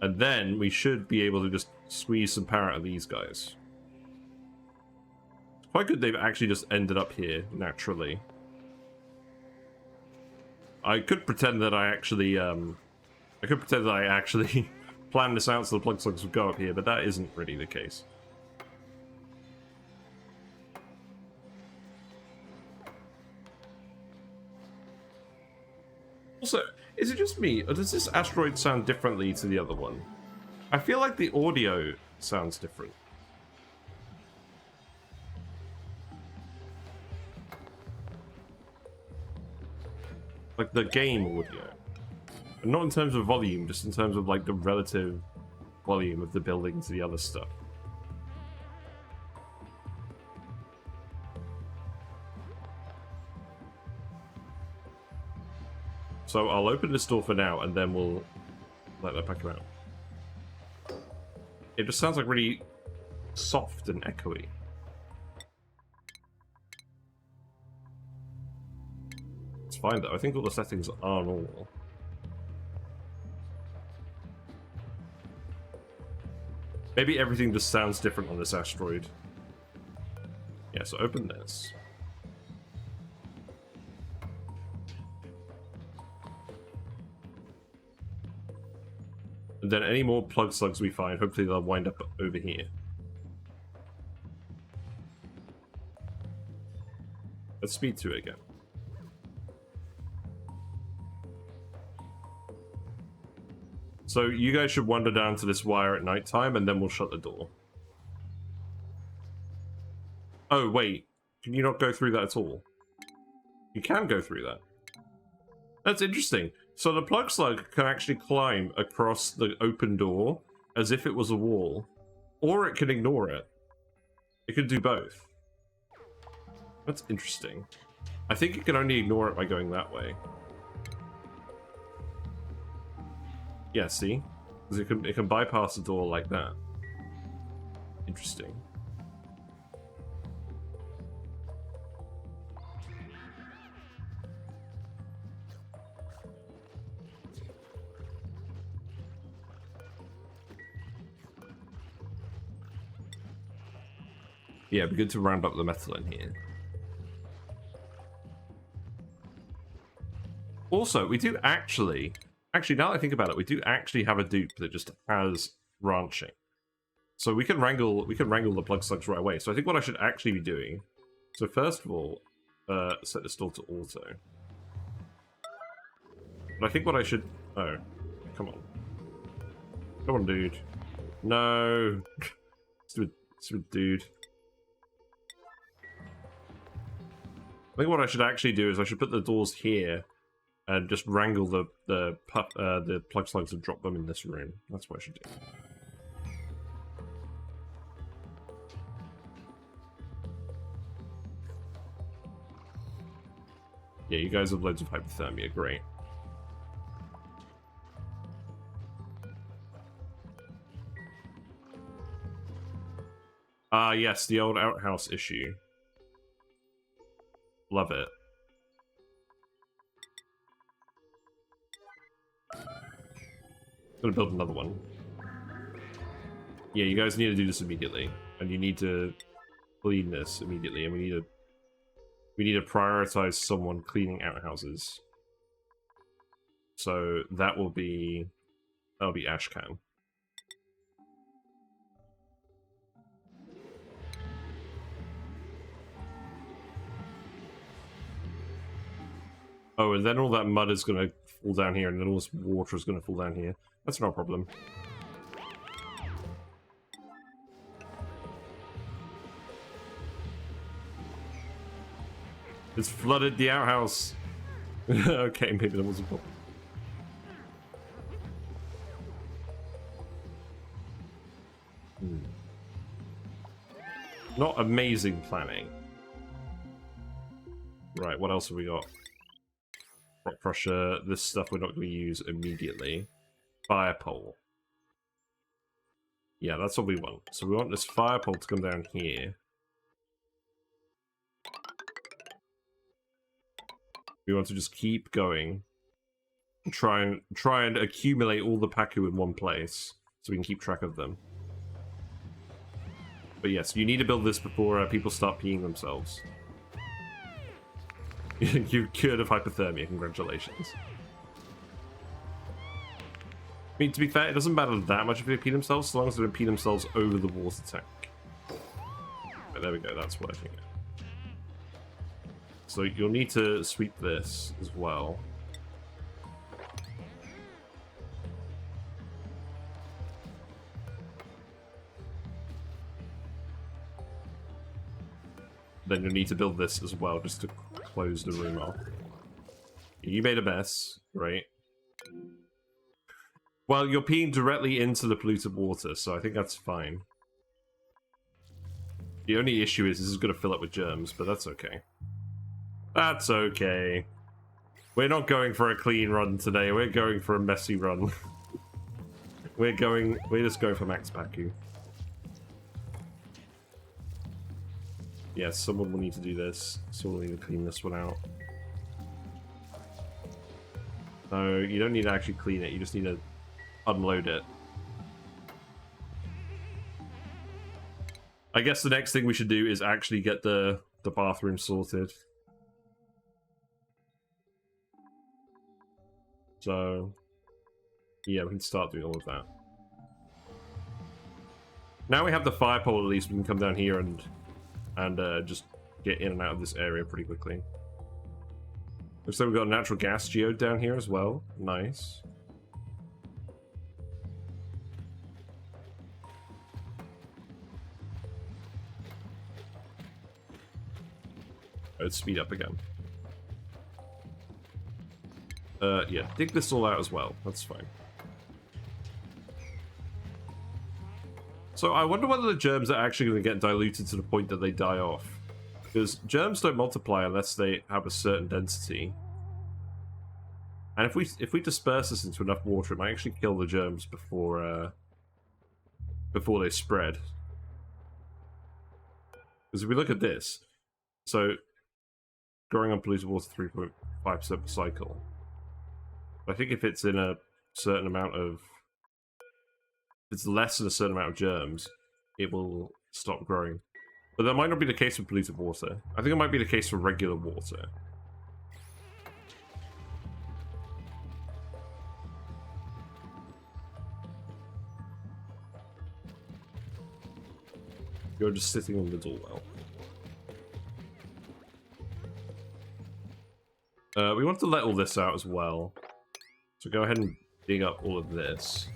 [SPEAKER 1] And then we should be able to just squeeze some power out of these guys. It's quite good they've actually just ended up here naturally. I could pretend that I actually planned this out so the plug slugs would go up here, but that isn't really the case. Also, is it just me, or does this asteroid sound differently to the other one? I feel like the audio sounds different. Like the game audio. And not in terms of volume, just in terms of like the relative volume of the building to the other stuff. So I'll open this door for now, and then we'll let that back out. It just sounds like really soft and echoey. It's fine though, I think all the settings are normal. Maybe everything just sounds different on this asteroid. Yeah, so open this. then any more plug slugs we find, hopefully they'll wind up over here. Let's speed to it again. So you guys should wander down to this wire at night time, and then we'll shut the door. Oh, wait. Can you not go through that at all? You can go through that. That's interesting. So the plug slug can actually climb across the open door as if it was a wall, or it can ignore it. It can do both. That's interesting. I think it can only ignore it by going that way. Yeah, see? Because it can bypass the door like that. Interesting. Yeah, it'd be good to round up the metal in here. Also, we do actually, now that I think about it, we do actually have a dupe that just has ranching. So we can wrangle the plug slugs right away. So I think what I should actually be doing, so first of all, set this door to auto. But I think what I should, oh, come on. Come on, dude. No. Stupid dude. I think what I should actually do is I should put the doors here and just wrangle the plug slugs and drop them in this room. That's what I should do. Yeah, you guys have loads of hypothermia. Great. Ah, yes, the old outhouse issue. Love it. Gonna build another one. Yeah, you guys need to do this immediately, and you need to clean this immediately, and we need to prioritize someone cleaning outhouses. So that'll be Ashcan. Oh, and then all that mud is going to fall down here, and then all this water is going to fall down here. That's no problem. It's flooded the outhouse. Okay, maybe that was a problem. Not amazing planning. Right, what else have we got? Rock crusher, this stuff we're not going to use immediately. Fire pole. Yeah, that's what we want. So we want this fire pole to come down here. We want to just keep going. Try and accumulate all the Pacu in one place so we can keep track of them. But yes, you need to build this before people start peeing themselves. You're cured of hypothermia, congratulations. I mean, to be fair, it doesn't matter that much if they pee themselves, as long as they don't pee themselves over the water tank. Right, there we go, that's working. So you'll need to sweep this as well. Then you'll need to build this as well, just to close the room off. You made a mess, right? Well, you're peeing directly into the polluted water, so I think that's fine. The only issue is this is going to fill up with germs, but that's okay. That's okay. We're not going for a clean run today, we're going for a messy run. We're just going for max Pacu. Yes, someone will need to do this. Someone will need to clean this one out. No, you don't need to actually clean it, you just need to unload it. I guess the next thing we should do is actually get the bathroom sorted. So, yeah, we can start doing all of that. Now we have the fire pole, at least we can come down here and just get in and out of this area pretty quickly. Looks like we've got a natural gas geode down here as well. Nice. Let's speed up again. Yeah, dig this all out as well. That's fine. So I wonder whether the germs are actually going to get diluted to the point that they die off. Because germs don't multiply unless they have a certain density. And if we disperse this into enough water, it might actually kill the germs before they spread. Because if we look at this, so growing unpolluted water 3.5% per cycle. I think if it's in a certain amount of, if it's less than a certain amount of germs, it will stop growing. But that might not be the case for polluted water. I think it might be the case for regular water. You're just sitting in the middle well. We want to let all this out as well. So go ahead and dig up all of this.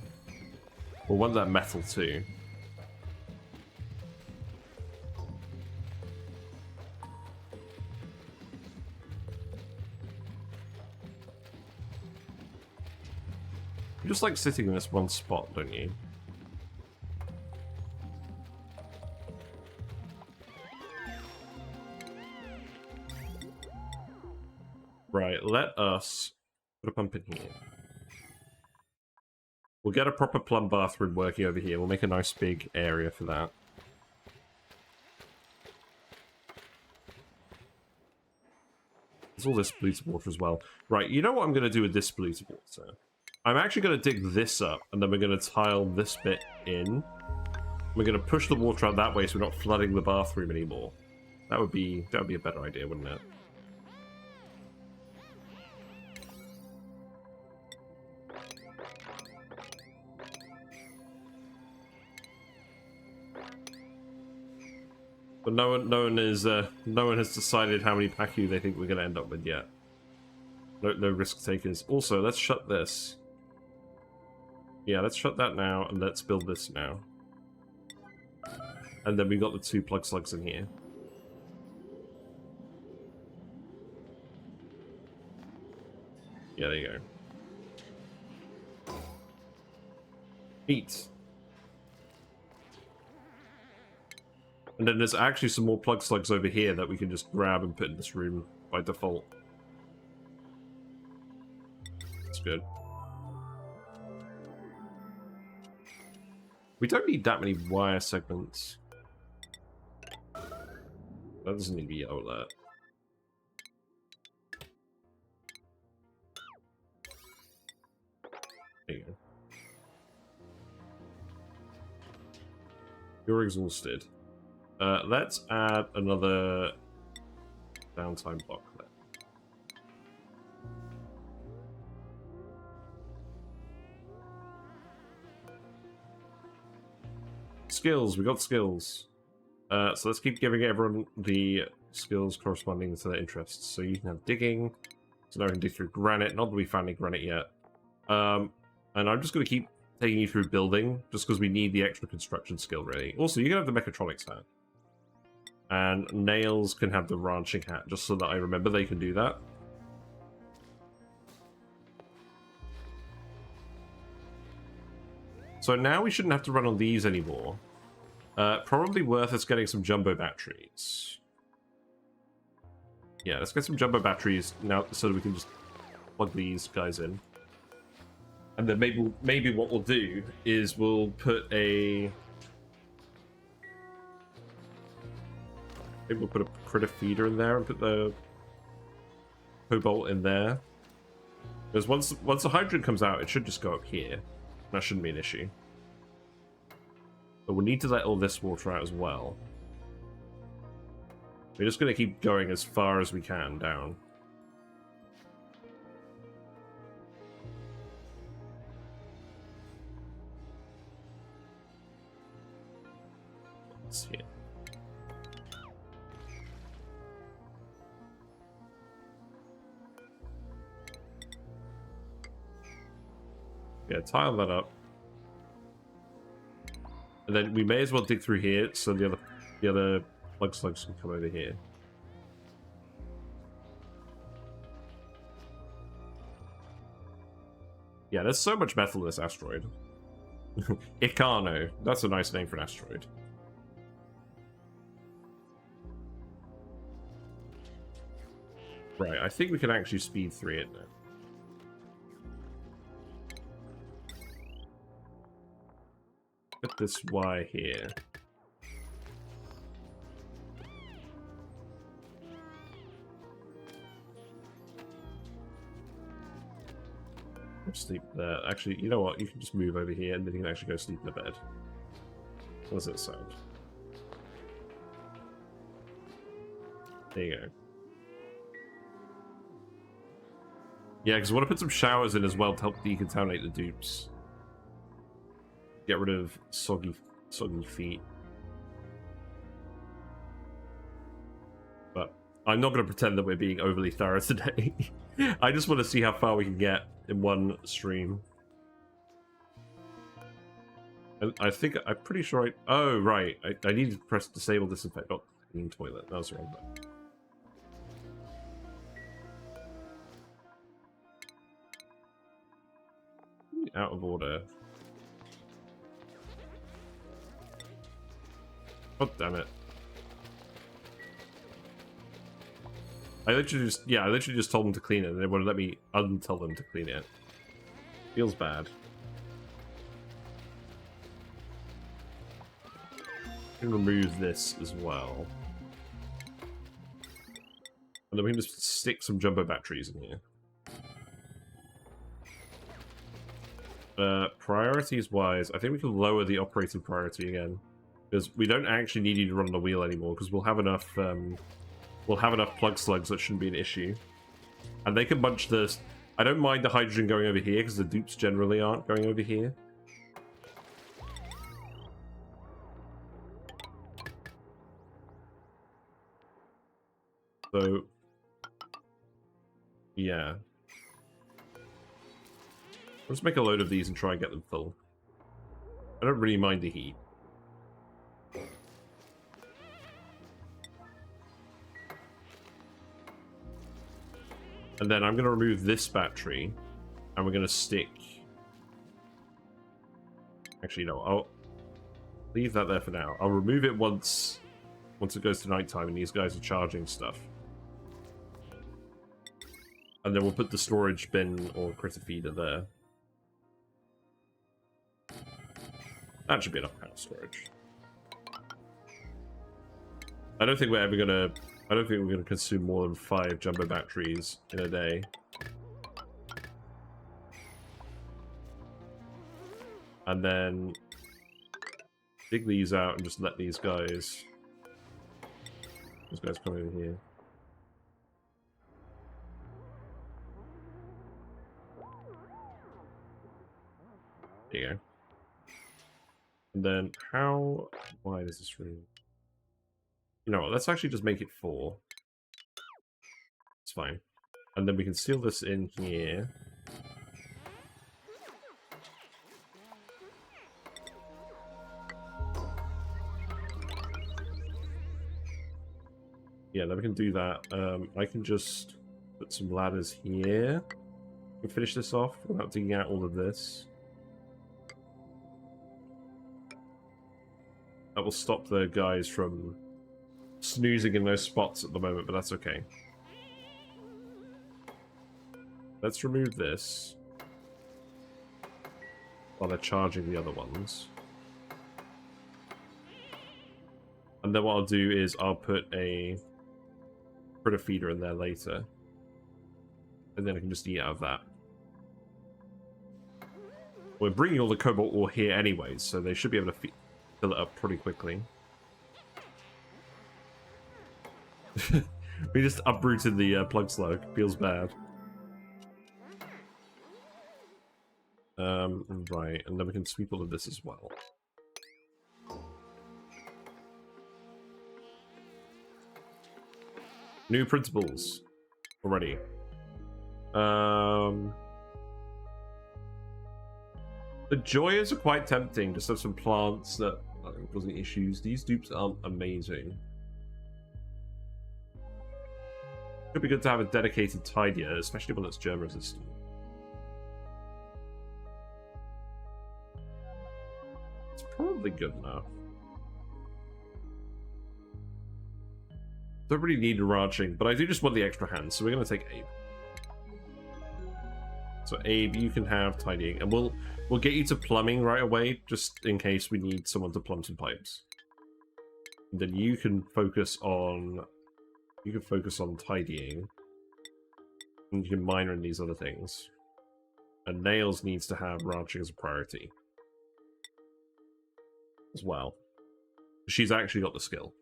[SPEAKER 1] We'll want that metal too. You just like sitting in this one spot, don't you? Right, let us put a pump in here. We'll get a proper plumb bathroom working over here. We'll make a nice big area for that. There's all this polluted water as well. Right, you know what I'm going to do with this polluted water? I'm actually going to dig this up, and then we're going to tile this bit in. We're going to push the water out that way so we're not flooding the bathroom anymore. That would be a better idea, wouldn't it? But no one has decided how many Pacu they think we're going to end up with yet. No risk takers. Also, let's shut this. Yeah, let's shut that now, and let's build this now. And then we've got the 2 plug slugs in here. Yeah, there you go. Eat. And then there's actually some more plug slugs over here that we can just grab and put in this room by default. That's good. We don't need that many wire segments. That doesn't need to be yellow alert. There you go. You're exhausted. Let's add another downtime block there. Skills, we got skills. So let's keep giving everyone the skills corresponding to their interests. So you can have digging. So now we can dig through granite. Not that we found any granite yet. And I'm just going to keep taking you through building, just because we need the extra construction skill, really. Also, you can have the mechatronics hat. And Nails can have the ranching hat, just so that I remember they can do that. So now we shouldn't have to run on these anymore. Probably worth us getting some jumbo batteries. Yeah, let's get some jumbo batteries now so that we can just plug these guys in. And then maybe what we'll do is we'll put a... Maybe we'll put a critter feeder in there and put the cobalt in there. Because once the hydrogen comes out, it should just go up here. That shouldn't be an issue. But we need to let all this water out as well. We're just going to keep going as far as we can down. It's here. Yeah, tile that up. And then we may as well dig through here so the other plug slugs can come over here. Yeah, there's so much metal in this asteroid. Icano. That's a nice name for an asteroid. Right, I think we can actually speed 3 it now. Put this Y here. Sleep there. Actually, you know what? You can just move over here and then you can actually go sleep in the bed. What does that sound? There you go. Yeah, because I want to put some showers in as well to help decontaminate the dupes. Get rid of soggy feet. But I'm not going to pretend that we're being overly thorough today. I just want to see how far we can get in one stream. And I'm pretty sure oh, right. I need to press disable disinfect, not clean toilet. That was wrong. Out of order. Oh, damn it. I literally just told them to clean it, and they wouldn't let me untell them to clean it. Feels bad. I can remove this as well. And then we can just stick some jumbo batteries in here. Priorities wise, I think we can lower the operating priority again. Because we don't actually need you to run the wheel anymore, because we'll have enough plug slugs that shouldn't be an issue. And they can bunch this. I don't mind the hydrogen going over here, because the dupes generally aren't going over here. So, yeah. Let's make a load of these and try and get them full. I don't really mind the heat. And then I'm going to remove this battery, and we're going to stick... Actually, no, I'll leave that there for now. I'll remove it once it goes to nighttime and these guys are charging stuff. And then we'll put the storage bin or critter feeder there. That should be enough power storage. I don't think we're gonna consume more than 5 jumbo batteries in a day. And then dig these out and just let these guys come over here. There you go. And then how wide is this room? You know what, let's actually just make it 4. It's fine. And then we can seal this in here. Yeah, then we can do that. I can just put some ladders here. We finish this off without digging out all of this. That will stop the guys from snoozing in those spots at the moment, but that's okay. Let's remove this while they're charging the other ones. And then what I'll do is I'll put a critter feeder in there later. And then I can just eat out of that. We're bringing all the cobalt ore here anyways, so they should be able to fill it up pretty quickly. We just uprooted the plug slug. Feels bad. Right, and then we can sweep all of this as well. New principles already. The joyas are quite tempting. Just have some plants that aren't causing issues. These dupes aren't amazing. Could be good to have a dedicated tidier, especially one that's germ resistant. It's probably good enough. Don't really need ranching, but I do just want the extra hands, so we're going to take Abe. So Abe, you can have tidying, and we'll get you to plumbing right away, just in case we need someone to plumb some pipes. And then you can focus on tidying, and you can minor in these other things. And Nails needs to have ranching as a priority as well. She's actually got the skill.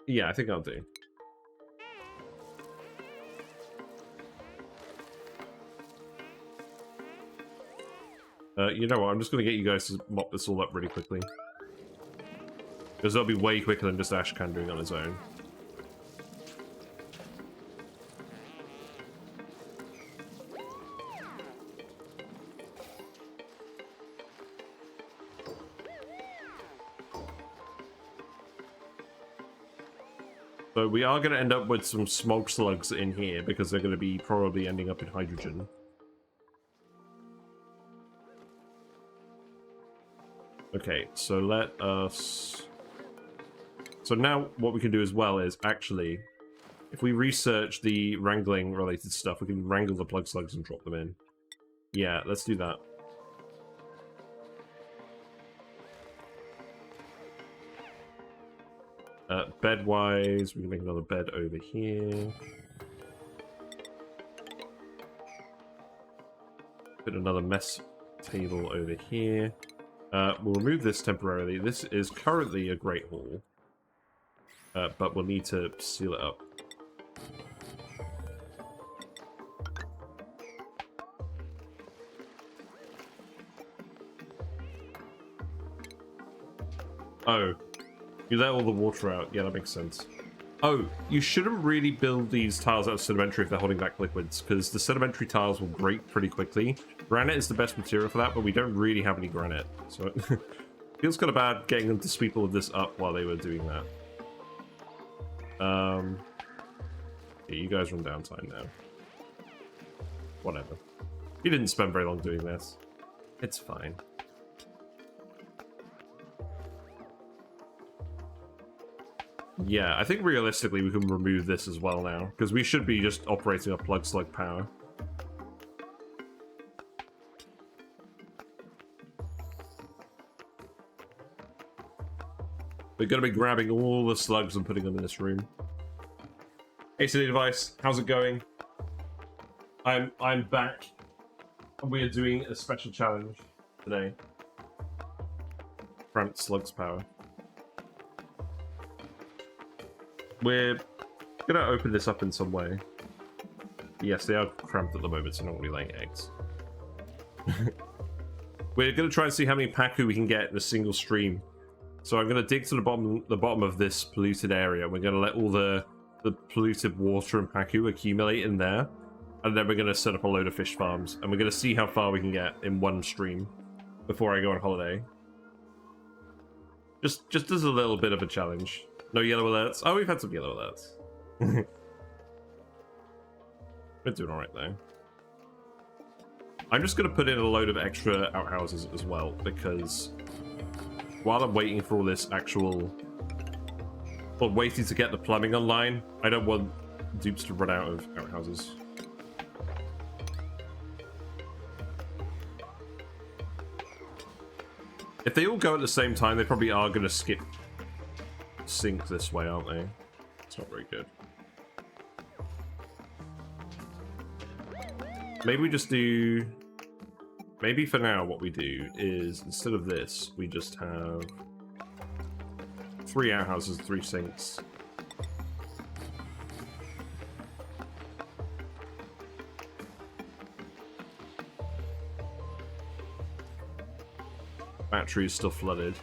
[SPEAKER 1] Yeah, I think I'll do. You know what, I'm just going to get you guys to mop this all up really quickly. Because that'll be way quicker than just Ashcan doing on his own. So we are going to end up with some smog slugs in here because they're going to be probably ending up in hydrogen. Okay, so let us... So now what we can do as well is actually, if we research the wrangling related stuff, we can wrangle the plug slugs and drop them in. Yeah, let's do that. Bed-wise, we can make another bed over here. Put another mess table over here. We'll remove this temporarily. This is currently a Great Hall. But we'll need to seal it up. Oh. You let all the water out. Yeah, that makes sense. Oh, you shouldn't really build these tiles out of sedimentary if they're holding back liquids, because the sedimentary tiles will break pretty quickly. Granite is the best material for that, but we don't really have any granite. So it feels kind of bad getting them to sweep all of this up while they were doing that. Yeah, you guys are on downtime now. Whatever. You didn't spend very long doing this. It's fine. Yeah, I think realistically we can remove this as well now, because we should be just operating a Plug Slug power. We're going to be grabbing all the slugs and putting them in this room. Hey, City Device, how's it going? I'm back. We are doing a special challenge today. Cramped slugs power. We're gonna open this up in some way. Yes, they are cramped at the moment, so they're not really laying eggs. We're gonna try and see how many Pacu we can get in a single stream. So I'm gonna dig to the bottom of this polluted area. We're gonna let all the polluted water and Pacu accumulate in there, and then we're gonna set up a load of fish farms, and we're gonna see how far we can get in one stream before I go on holiday. Just as a little bit of a challenge. No yellow alerts. Oh, we've had some yellow alerts. We're doing alright though. I'm just going to put in a load of extra outhouses as well, because while I'm waiting for all this actual... Well, waiting to get the plumbing online, I don't want dupes to run out of outhouses. If they all go at the same time, they probably are going to skip sink this way, aren't they? It's not very good. Maybe we just do... Maybe for now what we do is, instead of this, we just have 3 outhouses, 3 sinks. Battery is still flooded.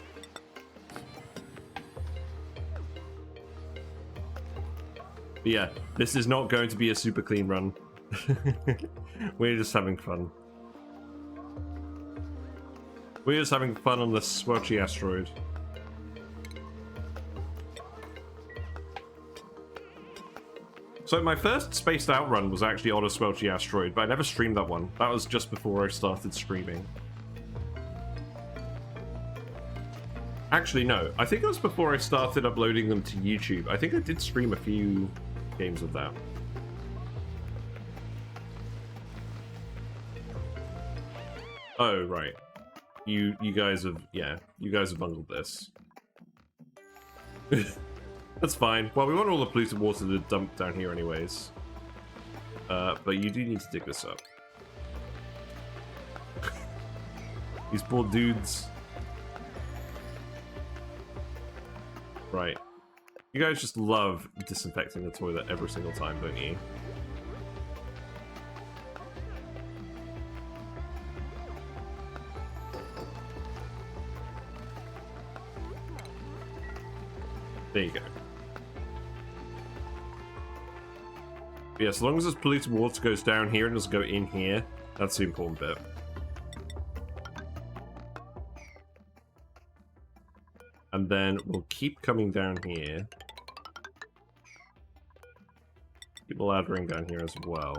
[SPEAKER 1] But yeah, this is not going to be a super clean run. We're just having fun. We're just having fun on the squelchy asteroid. So my first spaced out run was actually on a squelchy asteroid, but I never streamed that one. That was just before I started streaming. Actually, no. I think it was before I started uploading them to YouTube. I think I did stream a few games of that. Oh, right. You guys have, yeah, you guys have bungled this. That's fine. Well, we want all the polluted water to dump down here anyways. But you do need to dig this up. These poor dudes. Right. You guys just love disinfecting the toilet every single time, don't you? There you go. But yeah, as long as this polluted water goes down here and doesn't go in here, that's the important bit. And then we'll keep coming down here. Keep laddering down here as well.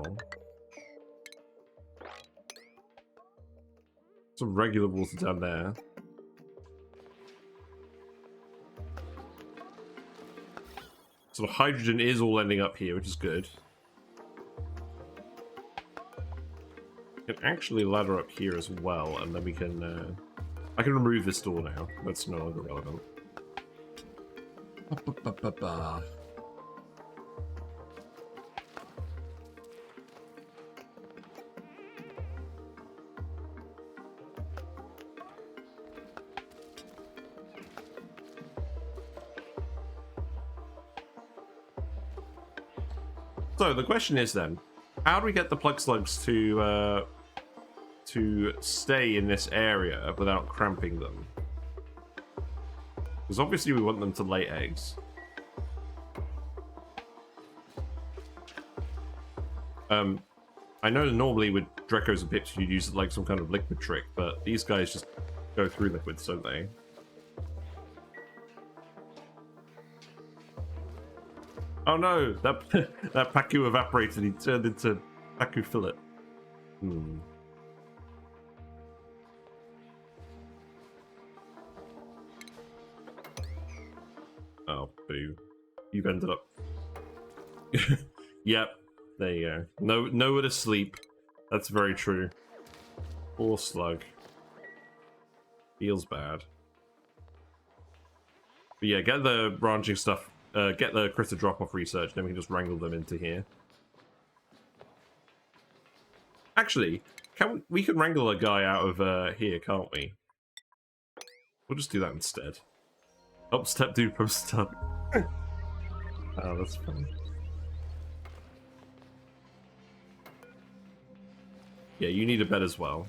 [SPEAKER 1] Some regular water down there. So the hydrogen is all ending up here, which is good. We can actually ladder up here as well, and then we can... I can remove this door now. That's no longer relevant. So the question is then, how do we get the plug slugs to stay in this area without cramping them? Because obviously we want them to lay eggs. I know normally with Drecos and Pips you'd use like some kind of liquid trick, but these guys just go through liquids, don't they? Oh no, that that Pacu evaporated, he turned into Pacu fillet. Hmm. Oh, boo. You've ended up... Yep, there you go. Nowhere to sleep. That's very true. Poor slug. Feels bad. But yeah, get the branching stuff. Get the critter drop-off research, then we can just wrangle them into here. Actually, we can wrangle a guy out of here, can't we? We'll just do that instead. Oh, step dude from start. Oh, that's funny. Yeah, you need a bed as well.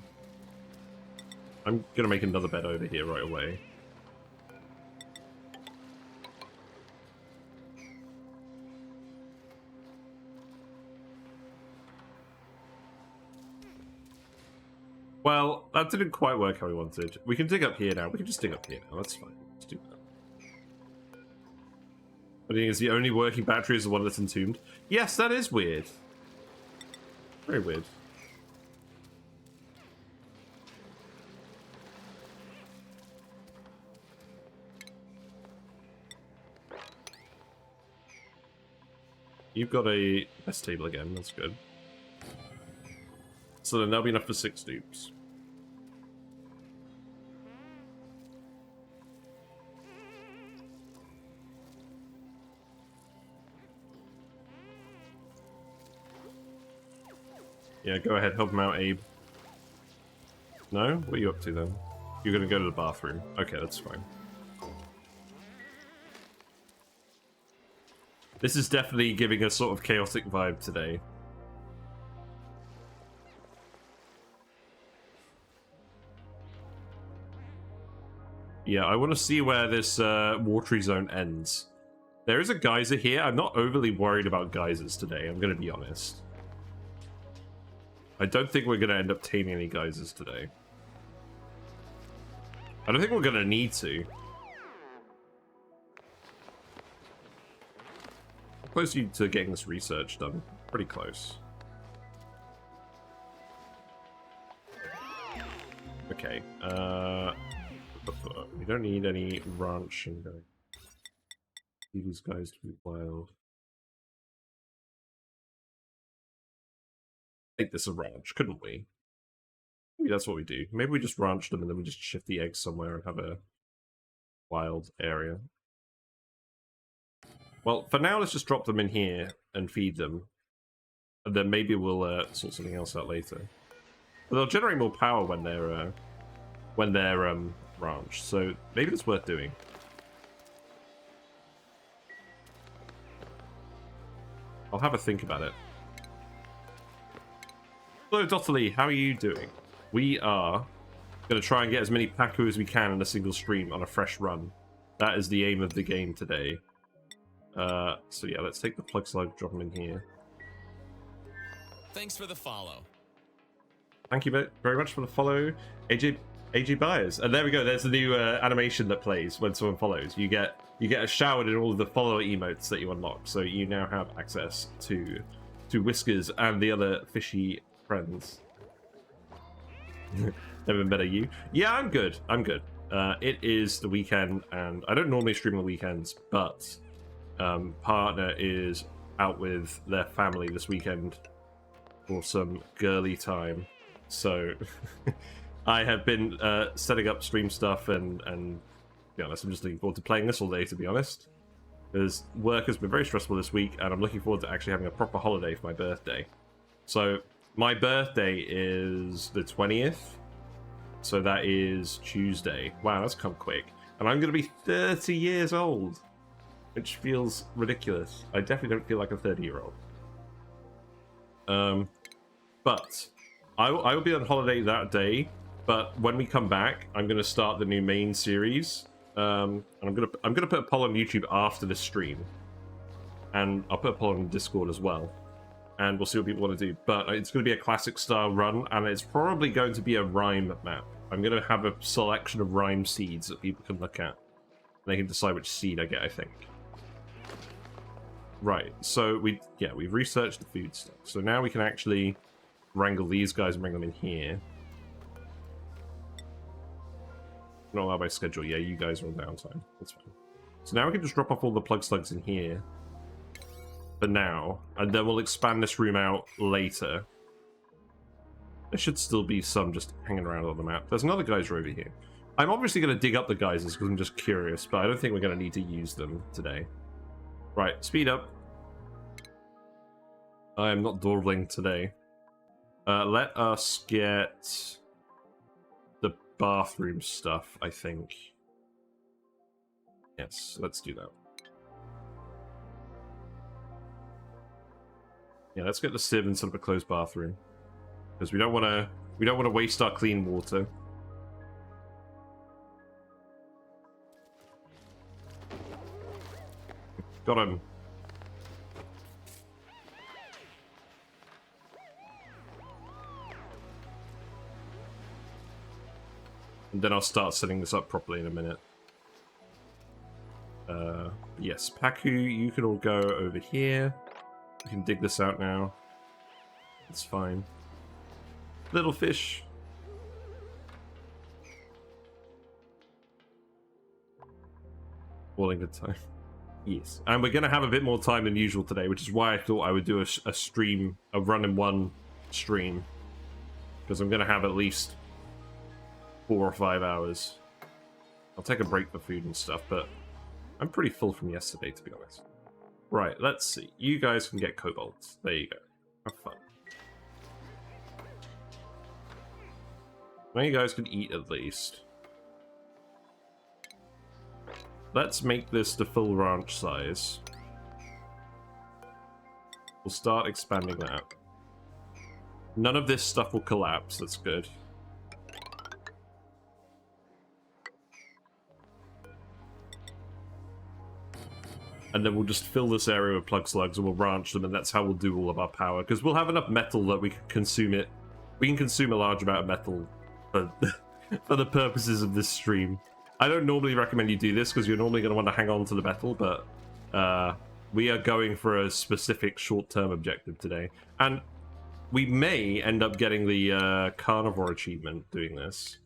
[SPEAKER 1] I'm gonna make another bed over here right away. Well, that didn't quite work how we wanted. We can dig up here now. We can just dig up here now. That's fine. Let's do that. I think is the only working battery is the one that's entombed. Yes, that is weird. Very weird. You've got a mess table again. That's good. So then that'll be enough for 6 dupes. Yeah, go ahead, help him out, Abe. No? What are you up to then? You're gonna go to the bathroom. Okay, that's fine. This is definitely giving a sort of chaotic vibe today. Yeah, I want to see where this watery zone ends. There is a geyser here. I'm not overly worried about geysers today, I'm going to be honest. I don't think we're going to end up taming any geysers today. I don't think we're going to need to. How close are you to getting this research done? Pretty close. Okay. We don't need any ranching going. Need these guys to be wild. Make this a ranch, couldn't we? Maybe that's what we do. Maybe we just ranch them and then we just shift the eggs somewhere and have a wild area. Well, for now, let's just drop them in here and feed them. And then maybe we'll sort something else out later. But they'll generate more power when they're ranched, so maybe it's worth doing. I'll have a think about it. Hello, Dotterly, how are you doing? We are going to try and get as many Pacu as we can in a single stream on a fresh run. That is the aim of the game today. So yeah, let's take the Plug Slug, drop them in here.
[SPEAKER 2] Thanks for the follow.
[SPEAKER 1] Thank you very much for the follow, AJ Byers. And there we go. There's the new animation that plays when someone follows. You get showered in all of the follow emotes that you unlock. So you now have access to Whiskers and the other fishy friends. Never met you. Yeah, I'm good. I'm good. It is the weekend, and I don't normally stream on the weekends, but partner is out with their family this weekend for some girly time. So I have been setting up stream stuff, and to be honest, I'm just looking forward to playing this all day, to be honest. Because work has been very stressful this week, and I'm looking forward to actually having a proper holiday for my birthday. So my birthday is the 20th, so that is Tuesday. Wow, that's come quick. And I'm going to be 30 years old, which feels ridiculous. I definitely don't feel like a 30-year-old. But I will be on holiday that day, but when we come back, I'm going to start the new main series. And I'm gonna put a poll on YouTube after this stream, and I'll put a poll on Discord as well, and we'll see what people want to do. But it's going to be a classic style run, and it's probably going to be a rhyme map. I'm going to have a selection of rhyme seeds that people can look at. They can decide which seed I get, I think. Right, so we've researched the food stuff. So now we can actually wrangle these guys and bring them in here. Not allowed by schedule. Yeah, you guys are on downtime. That's fine. So now we can just drop off all the Plug Slugs in here for now, and then we'll expand this room out later. There should still be some just hanging around on the map. There's another geyser over here. I'm obviously going to dig up the geysers because I'm just curious, but I don't think we're going to need to use them today. Right, speed up. I am not dawdling today. Let us get the bathroom stuff, I think. Yes, let's do that. Yeah, let's get the sieve instead of a closed bathroom, because we don't want to waste our clean water. Got him. And then I'll start setting this up properly in a minute. Yes, Pacu, you can all go over here. You can dig this out now. It's fine. Little fish. All in good time. Yes. And we're going to have a bit more time than usual today, which is why I thought I would do a stream, a run-in-one stream. Because I'm going to have at least 4 or 5 hours. I'll take a break for food and stuff, but I'm pretty full from yesterday, to be honest. Right, let's see. You guys can get kobolds. There you go. Have fun. Now you guys can eat at least. Let's make this the full ranch size. We'll start expanding that. None of this stuff will collapse, that's good. and then we'll just fill this area with plug slugs and we'll ranch them, and that's how we'll do all of our power, because we'll have enough metal that we can consume it. We can consume a large amount of metal for, for the purposes of this stream. I don't normally recommend you do this because you're normally going to want to hang on to the metal, but we are going for a specific short-term objective today, and we may end up getting the carnivore achievement doing this.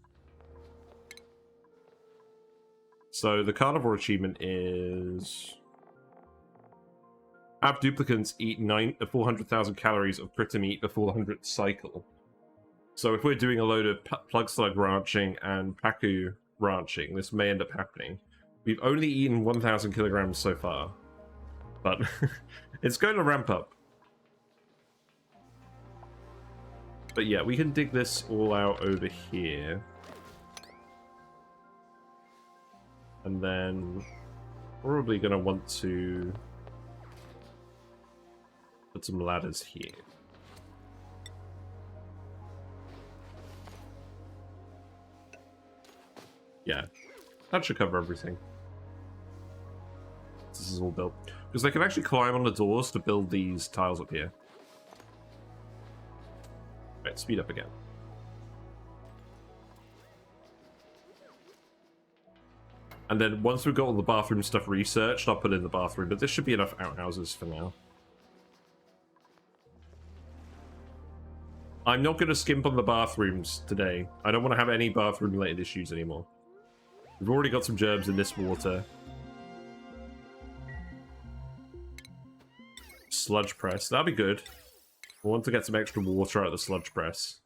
[SPEAKER 1] So the carnivore achievement is have duplicants eat 400,000 calories of critter meat before the 100th cycle. So if we're doing a load of plug slug ranching and Pacu ranching, this may end up happening. We've only eaten 1,000 kilograms so far, but it's going to ramp up. But yeah, we can dig this all out over here. And then probably going to want to put some ladders here. Yeah, that should cover everything. This is all built. Because they can actually climb on the doors to build these tiles up here. Right, speed up again. And then once we've got all the bathroom stuff researched, I'll put in the bathroom. But this should be enough outhouses for now. I'm not going to skimp on the bathrooms today. I don't want to have any bathroom-related issues anymore. We've already got some gerbs in this water. Sludge press. That'll be good. I want to get some extra water out of the sludge press.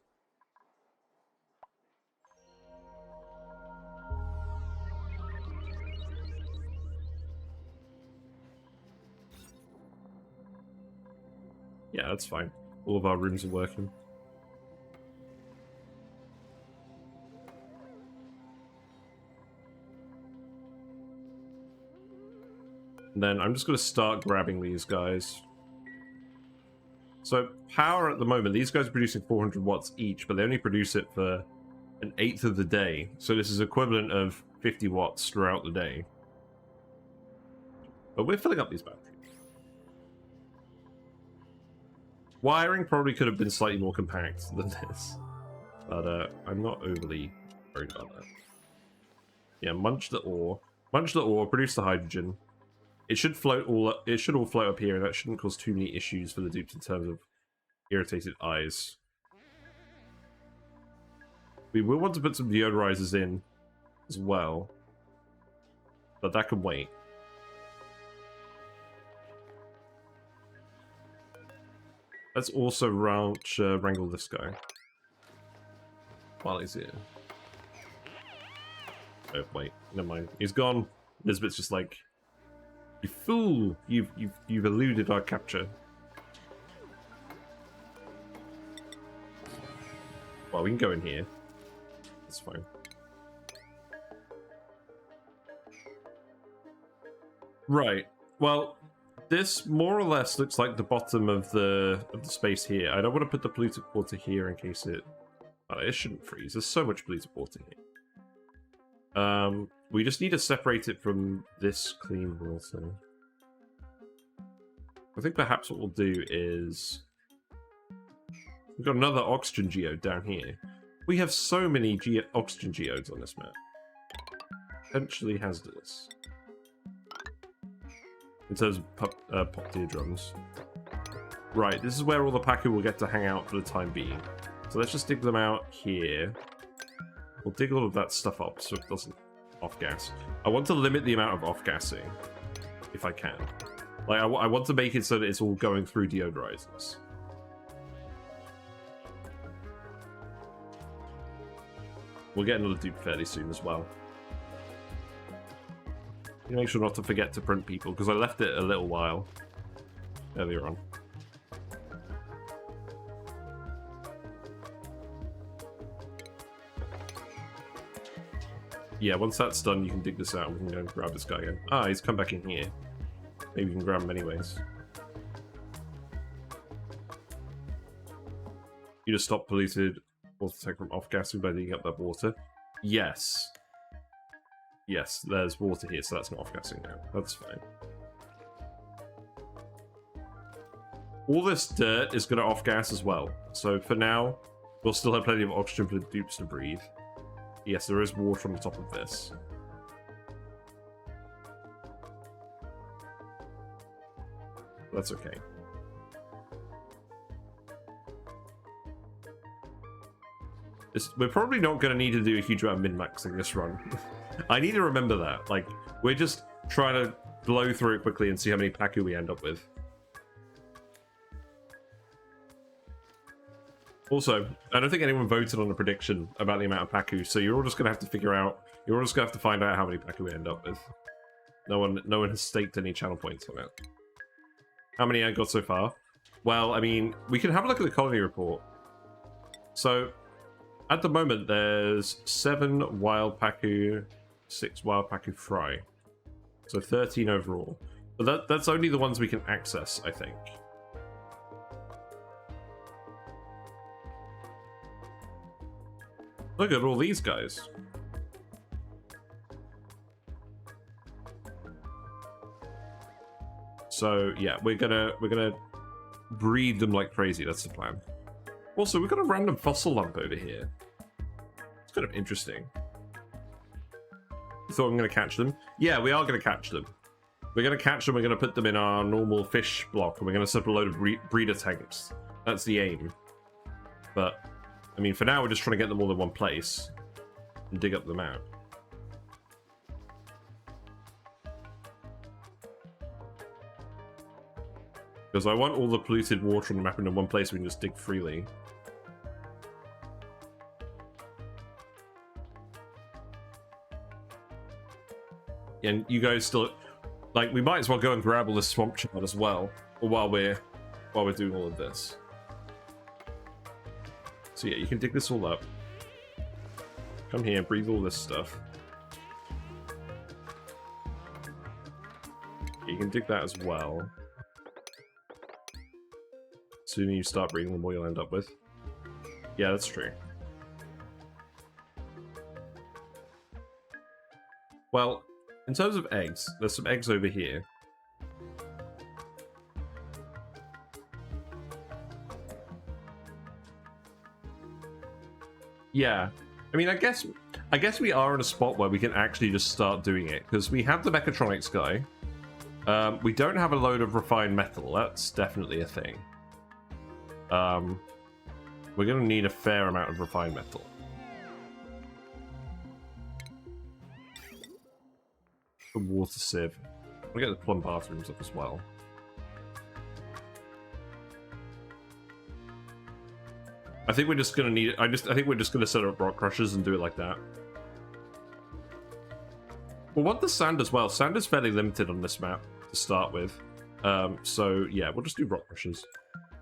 [SPEAKER 1] Yeah, that's fine. All of our rooms are working. And then I'm just going to start grabbing these guys. So power at the moment, these guys are producing 400 watts each, but they only produce it for an eighth of the day. So this is equivalent of 50 watts throughout the day. But we're filling up these batteries. Wiring probably could have been slightly more compact than this. But I'm not overly worried about that. Yeah, munch the ore. Munch the ore, produce the hydrogen. It should float all. It should all float up here, and that shouldn't cause too many issues for the dupes in terms of irritated eyes. We will want to put some deodorizers in as well, but that can wait. Let's also wrangle this guy while he's here. Oh wait, never mind. He's gone. Lisbeth's just like, you fool! You've eluded our capture. Well, we can go in here. That's fine. Right. Well, this more or less looks like the bottom of the space here. I don't want to put the polluted water here in case it. Oh, it shouldn't freeze. There's so much polluted water here. We just need to separate it from this clean water. I think perhaps what we'll do is we've got another oxygen geode down here. We have so many oxygen geodes on this map. Potentially hazardous. In terms of pop teardrums. Right, this is where all the Pacu will get to hang out for the time being. So let's just dig them out here. We'll dig all of that stuff up so it doesn't off-gas. I want to limit the amount of off-gassing, if I can. Like, I want to make it so that it's all going through deodorizers. We'll get another dupe fairly soon as well. Make sure not to forget to print people, because I left it a little while earlier on. Yeah, once that's done, you can dig this out and we can go and grab this guy again. Ah, he's come back in here. Maybe we can grab him anyways. You just stop polluted water tank from off-gassing by digging up that water. Yes. Yes, there's water here, so that's not off-gassing now. That's fine. All this dirt is going to off-gas as well. So for now, we'll still have plenty of oxygen for the dupes to breathe. Yes, there is water on the top of this. That's okay. We're probably not going to need to do a huge amount of min-maxing this run. I need to remember that. Like, we're just trying to blow through it quickly and see how many Pacu we end up with. Also, I don't think anyone voted on a prediction about the amount of Pacu, so you're all just going to have to figure out... You're all just going to have to find out how many Pacu we end up with. No one has staked any channel points on it. How many I got so far? Well, I mean, we can have a look at the colony report. So, at the moment, there's 7 wild Pacu, 6 wild Pacu fry. So 13 overall. But that's only the ones we can access, I think. Look at all these guys. So yeah, we're gonna breed them like crazy. That's the plan. Also, we've got a random fossil lump over here. It's kind of interesting. You thought I'm gonna catch them? Yeah, we are gonna catch them. We're gonna catch them. We're gonna put them in our normal fish block, and we're gonna set up a load of breeder tanks. That's the aim. But I mean, for now, we're just trying to get them all in one place and dig up them out. Because I want all the polluted water on the map in one place we can just dig freely. And you guys still... Like, we might as well go and grab all this swamp chard as well, while we're doing all of this. So yeah, you can dig this all up. Come here, breathe all this stuff. You can dig that as well. The sooner you start breathing, the more you'll end up with. Yeah, that's true. Well, in terms of eggs, there's some eggs over here. Yeah, I mean, I guess we are in a spot where we can actually just start doing it, because we have the mechatronics guy. We don't have a load of refined metal. That's definitely a thing. We're going to need a fair amount of refined metal. The water sieve. We'll get the plumb bathrooms up as well. I think we're just gonna need. I think we're just gonna set up rock crushers and do it like that. We'll want the sand as well. Sand is fairly limited on this map to start with. So yeah, we'll just do rock crushers.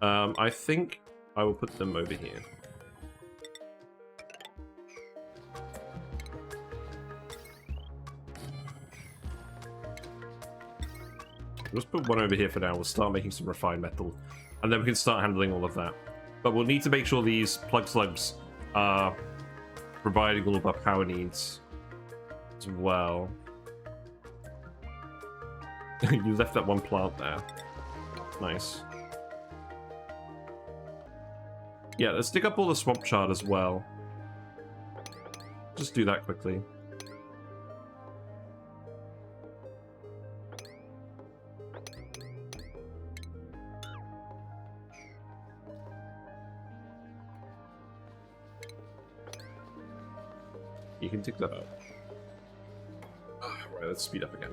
[SPEAKER 1] I think I will put them over here. Let's put one over here for now. We'll start making some refined metal, and then we can start handling all of that. But we'll need to make sure these plug slugs are providing all of our power needs as well. You left that one plant there. Nice. Yeah, let's dig up all the swamp chard as well. Just do that quickly. You can dig that up. Right, let's speed up again.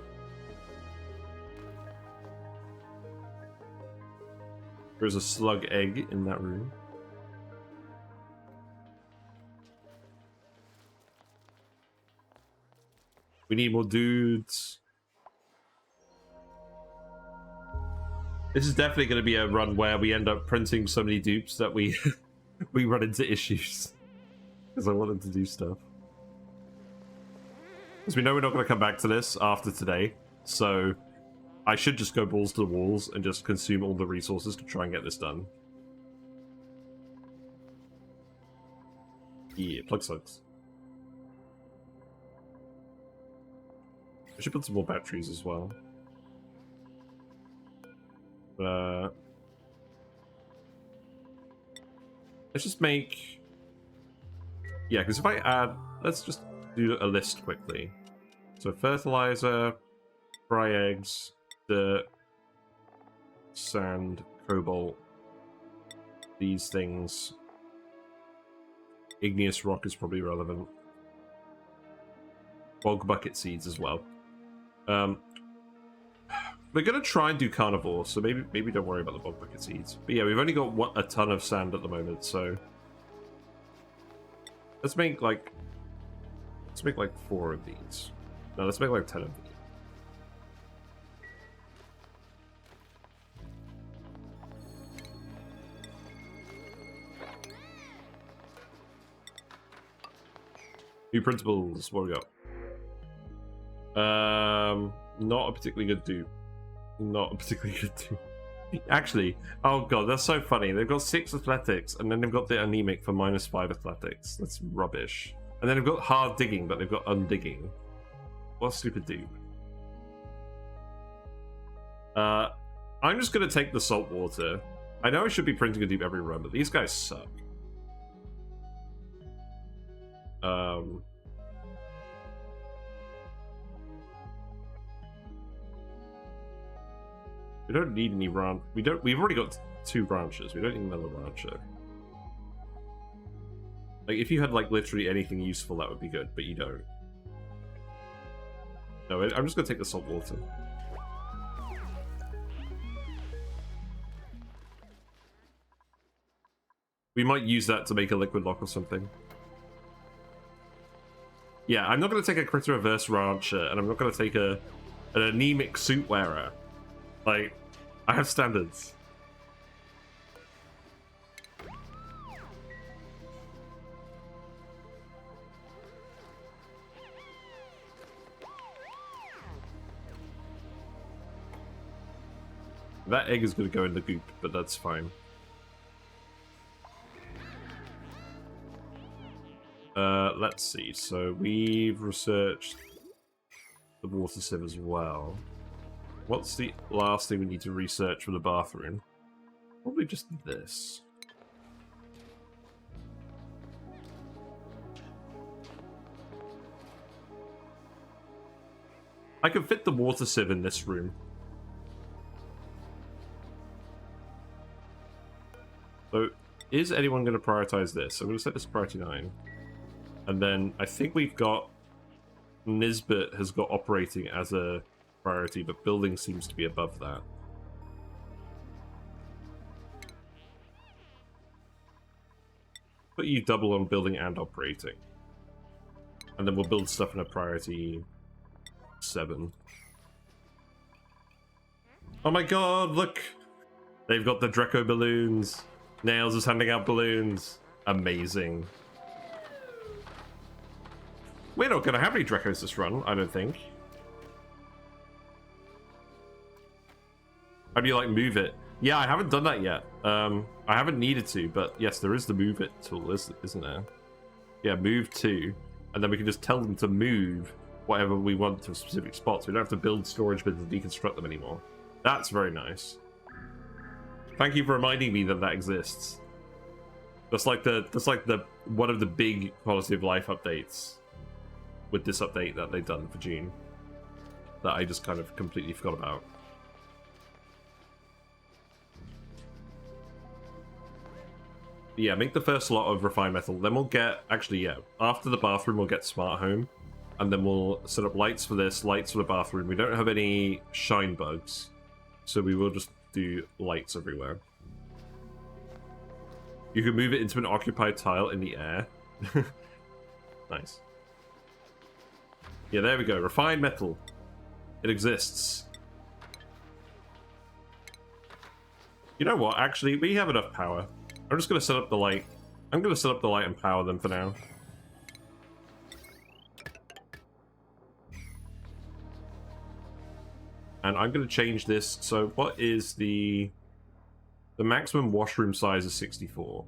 [SPEAKER 1] There's a slug egg in that room. We need more dudes. This is definitely going to be a run where we end up printing so many dupes that we we run into issues. Because I wanted to do stuff. Because we know we're not going to come back to this after today, so I should just go balls to the walls and just consume all the resources to try and get this done. Yeah, plug slugs. I should put some more batteries as well. Let's just make... Yeah, because if I add... Let's just do a list quickly. So fertilizer, fry eggs, dirt, sand, cobalt, these things. Igneous rock is probably relevant. Bog bucket seeds as well. We're gonna try and do carnivore, so maybe don't worry about the bog bucket seeds. But yeah, we've only got a ton of sand at the moment, so let's make like 4 of these. No, let's make like 10 of these. New principles. What we got? Not a particularly good do. Not a particularly good do. Actually, oh god, that's so funny. They've got 6 athletics, and then they've got the anemic for -5 athletics. That's rubbish. And then they've got hard digging, but they've got undigging. What a stupid dude. I'm just gonna take the salt water. I know I should be printing a dupe every run, but these guys suck. We don't need any ranch. We've already got 2 ranchers. We don't need another rancher. Like, if you had, like, literally anything useful, that would be good, but you don't. No, I'm just gonna take the salt water. We might use that to make a liquid lock or something. Yeah, I'm not gonna take a critter reverse rancher, and I'm not gonna take an anemic suit wearer. Like, I have standards. That egg is going to go in the goop, but that's fine. Let's see. So we've researched the water sieve as well. What's the last thing we need to research for the bathroom? Probably just this. I can fit the water sieve in this room. So, is anyone going to prioritize this? I'm going to set this priority 9. And then I think we've got... Nisbet has got operating as a priority, but building seems to be above that. Put you double on building and operating. And then we'll build stuff in a priority 7. Oh my god, look! They've got the Dreco balloons. Nails is handing out balloons. Amazing. We're not going to have any Drecos this run, I don't think. How do you, like, move it? Yeah, I haven't done that yet. I haven't needed to, but yes, there is the move it tool, isn't there? Yeah, move to. And then we can just tell them to move whatever we want to specific spots. We don't have to build storage bins and deconstruct them anymore. That's very nice. Thank you for reminding me that that exists. That's like the one of the big quality of life updates with this update that they've done for June that I just kind of completely forgot about. Yeah, make the first lot of refined metal. Then we'll get, actually, yeah, after the bathroom, we'll get smart home. And then we'll set up lights for this, lights for the bathroom. We don't have any shine bugs, so we will just do lights everywhere. You can move it into an occupied tile in the air. Nice. Yeah, there we go. Refined metal. It exists. You know what? Actually, we have enough power. I'm just going to set up the light. I'm going to set up the light and power them for now. And I'm going to change this. So what is the maximum washroom size is 64.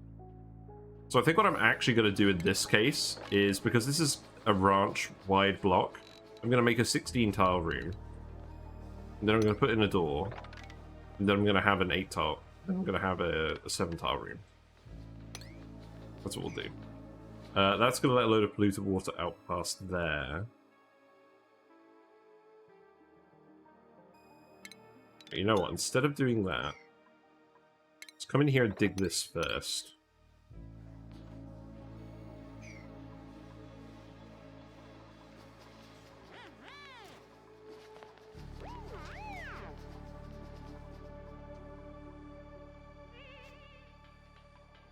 [SPEAKER 1] So I think what I'm actually going to do in this case is, because this is a ranch wide block, I'm going to make a 16 tile room. And then I'm going to put in a door. And then I'm going to have an 8 tile. Then I'm going to have a 7 tile room. That's what we'll do. That's going to let a load of polluted water out past there. You know what? Instead of doing that, let's come in here and dig this first.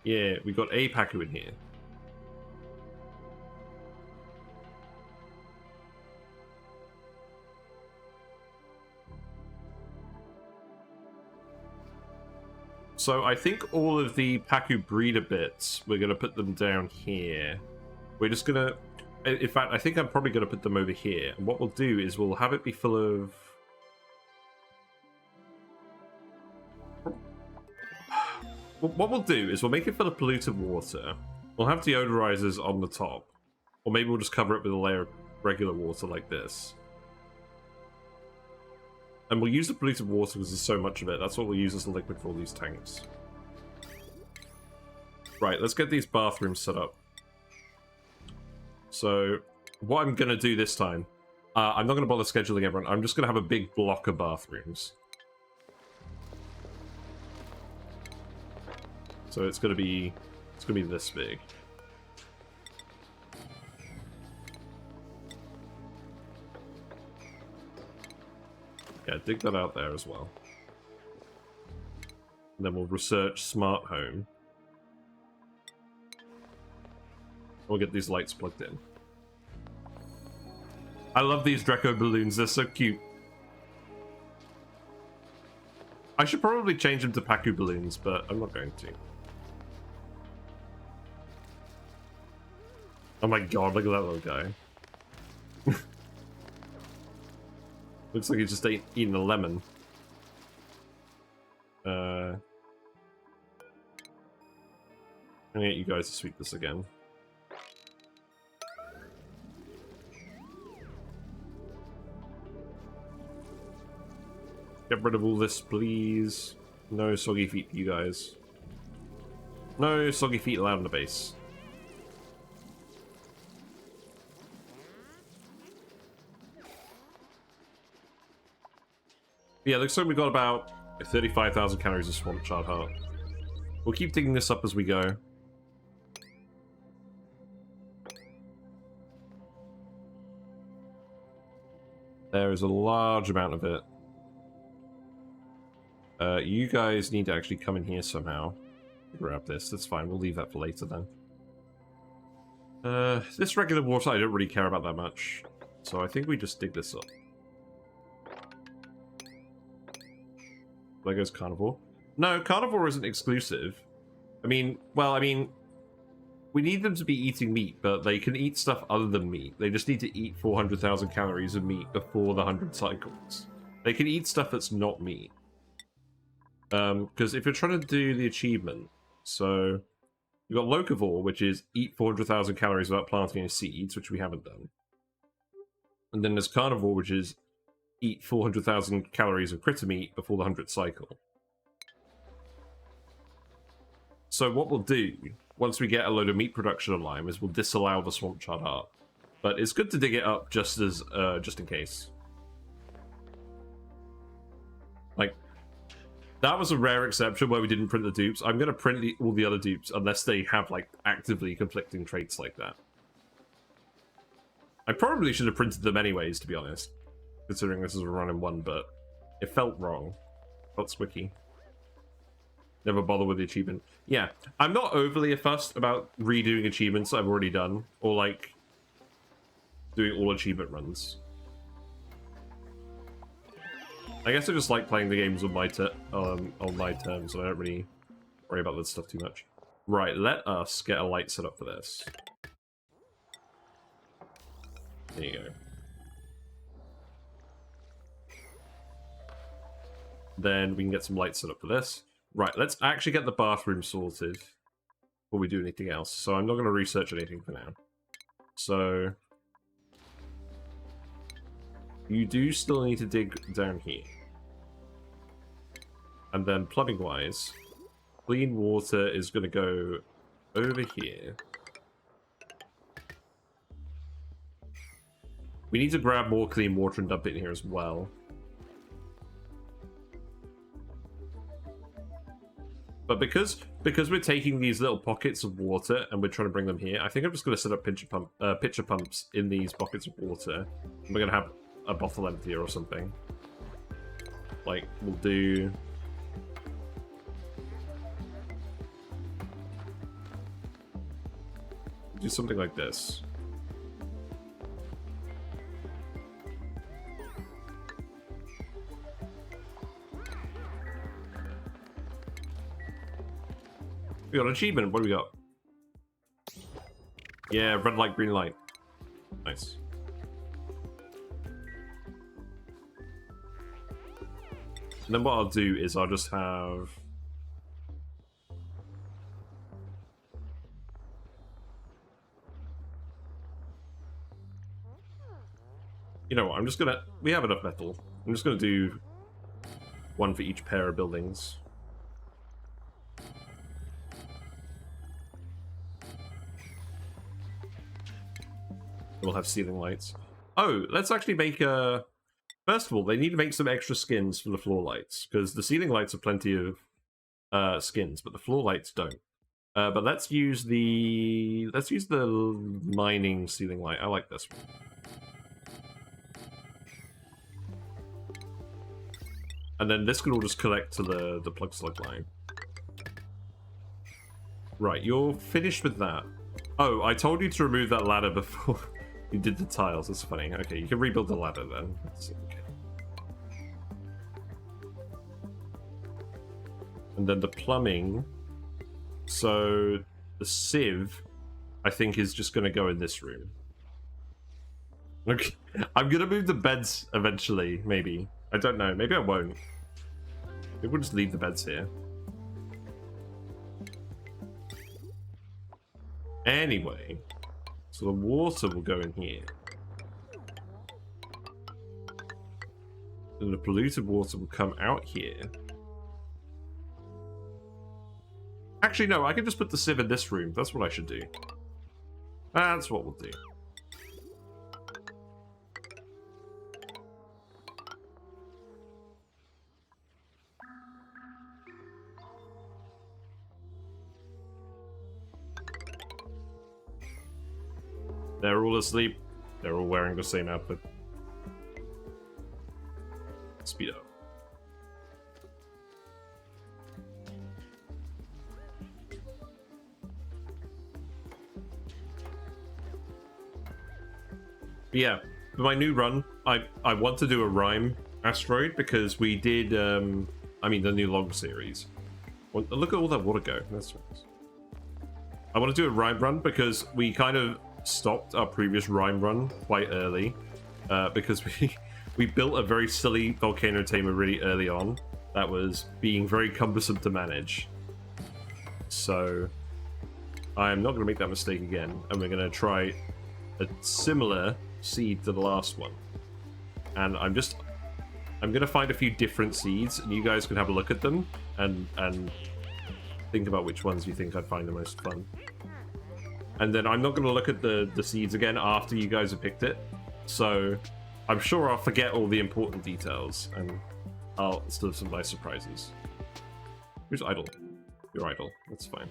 [SPEAKER 1] Yeah, we got a Pacu in here. So I think all of the Pacu breeder bits, we're going to put them down here. We're just going to... In fact, I think I'm probably going to put them over here. And what we'll do is we'll have it be full of... What we'll do is we'll make it full of polluted water. We'll have deodorizers on the top. Or maybe we'll just cover it with a layer of regular water like this. And we'll use the polluted water because there's so much of it. That's what we'll use as the liquid for all these tanks. Right, let's get these bathrooms set up. So, what I'm going to do this time... I'm not going to bother scheduling everyone. I'm just going to have a big block of bathrooms. So it's going to be this big. Yeah, dig that out there as well. And then we'll research smart home. We'll get these lights plugged in. I love these Dreco balloons, they're so cute. I should probably change them to Pacu balloons, but I'm not going to. Oh my god, look at that little guy. Looks like he just eating a lemon. I'm gonna get you guys to sweep this again. Get rid of all this, please. No soggy feet for you guys. No soggy feet allowed in the base. Yeah, looks like we got about 35,000 calories of Swamp Chard Heart. We'll keep digging this up as we go. There is a large amount of it. You guys need to actually come in here somehow. Grab this, that's fine, we'll leave that for later then. This regular water I don't really care about that much. So I think we just dig this up. There goes Carnivore. No, Carnivore isn't exclusive. I mean, well, we need them to be eating meat, but they can eat stuff other than meat. They just need to eat 400,000 calories of meat before the 100 cycles. They can eat stuff that's not meat. Because if you're trying to do the achievement, so you've got Locavore, which is eat 400,000 calories without planting any seeds, which we haven't done. And then there's Carnivore, which is eat 400,000 calories of critter meat before the 100th cycle. So what we'll do, once we get a load of meat production online, is we'll disallow the Swamp Chard Heart. But it's good to dig it up just in case. Like, that was a rare exception where we didn't print the dupes. I'm going to print all the other dupes unless they have, like, actively conflicting traits like that. I probably should have printed them anyways, to be honest. Considering this is a run in one, but it felt wrong. Felt squicky. Never bother with the achievement. Yeah, I'm not overly fussed about redoing achievements I've already done, or like doing all achievement runs. I guess I just like playing the games on my terms, and I don't really worry about this stuff too much. Right, let us get a light set up for this. There you go. Then we can get some lights set up for this. Right, let's actually get the bathroom sorted before we do anything else. So I'm not going to research anything for now. So you do still need to dig down here. And then plumbing-wise, clean water is going to go over here. We need to grab more clean water and dump it in here as well. But because we're taking these little pockets of water and we're trying to bring them here, I think I'm just going to set up pitcher pumps in these pockets of water. And we're going to have a bottle emptier or something. Like, we'll do... do something like this. We got an achievement. What do we got? Yeah, red light, green light. Nice. And then what I'll do is I'll just have... You know what, I'm just gonna... We have enough metal. I'm just gonna do one for each pair of buildings. We'll have ceiling lights. Oh, let's actually make a... First of all, they need to make some extra skins for the floor lights, because the ceiling lights have plenty of skins, but the floor lights don't. But let's use the mining ceiling light. I like this one. And then this can all just collect to the Plug Slug line. Right, you're finished with that. Oh, I told you to remove that ladder before you did the tiles. That's funny. Okay, you can rebuild the ladder then. Okay. And then the plumbing. So the sieve, I think, is just going to go in this room. Okay, I'm going to move the beds eventually, maybe. I don't know. Maybe I won't. Maybe we'll just leave the beds here. Anyway, so the water will go in here. And the polluted water will come out here. Actually, no, I can just put the sieve in this room. That's what I should do. That's what we'll do. They're all asleep. They're all wearing the same outfit. Speedo. Yeah, for my new run, I want to do a rhyme asteroid because we did, I mean, the new log series. Well, look at all that water go. That's nice. I want to do a rhyme run because we kind of stopped our previous rhyme run quite early because we built a very silly volcano tamer really early on that was being very cumbersome to manage. So I'm not going to make that mistake again, and we're going to try a similar seed to the last one. And I'm going to find a few different seeds, and you guys can have a look at them and think about which ones you think I'd find the most fun. And then I'm not going to look at the seeds again after you guys have picked it. So I'm sure I'll forget all the important details, and I'll still have some nice surprises. Who's idle? You're idle. That's fine.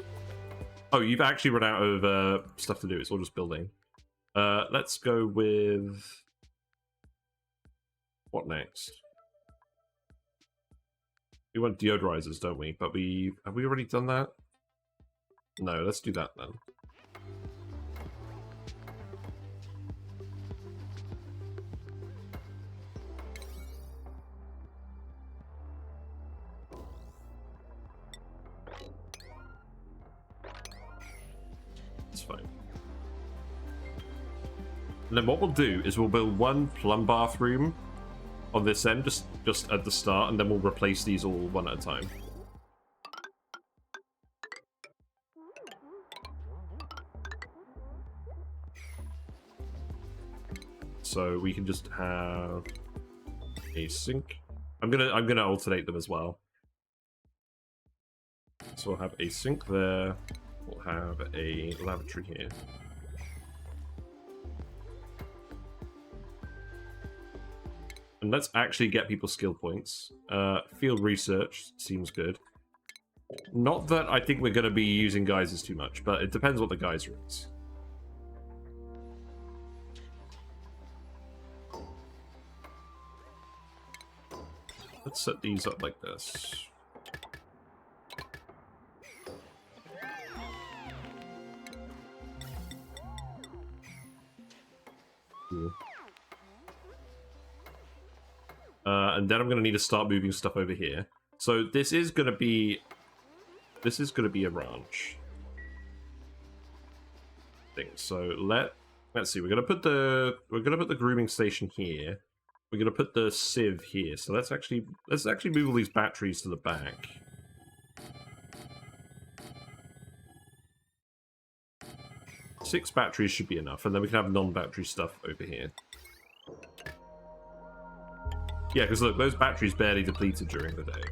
[SPEAKER 1] Oh, you've actually run out of stuff to do. It's all just building. Let's go with... What next? We want deodorizers, don't we? But have we already done that? No, let's do that then. It's fine. And then what we'll do is we'll build one plum bathroom on this end, just at the start, and then we'll replace these all one at a time. So we can just have a sink. I'm gonna alternate them as well. So we'll have a sink there. We'll have a lavatory here. And let's actually get people skill points. Field research seems good. Not that I think we're going to be using geysers too much, but it depends what the geyser is. Let's set these up like this. Cool. And then I'm going to need to start moving stuff over here. So this is going to be a ranch thing. So let's see. We're going to put the grooming station here. We're going to put the sieve here. So let's actually move all these batteries to the back. Six batteries should be enough, and then we can have non-battery stuff over here. Yeah, because look, those batteries barely depleted during the day.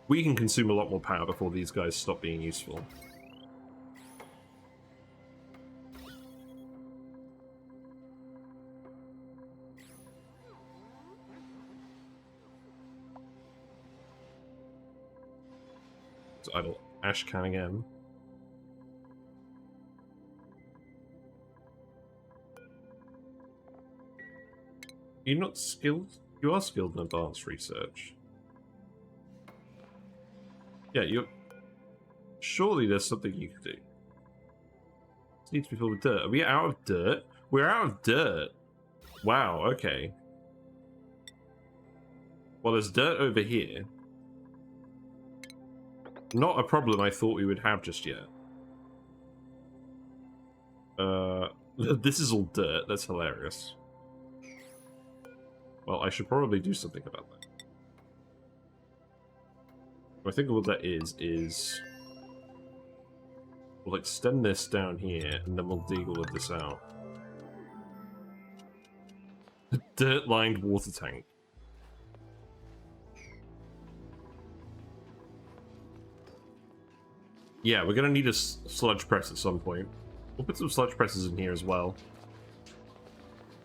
[SPEAKER 1] We can consume a lot more power before these guys stop being useful. It's idle. Ash can again. You're not skilled? You are skilled in advanced research. Yeah, you're... Surely there's something you could do. This needs to be filled with dirt. Are we out of dirt? We're out of dirt. Wow, okay. Well, there's dirt over here. Not a problem I thought we would have just yet. This is all dirt. That's hilarious. Well, I should probably do something about that. I think what that is... We'll extend this down here, and then we'll dig all of this out. A dirt-lined water tank. Yeah, we're gonna need a sludge press at some point. We'll put some sludge presses in here as well.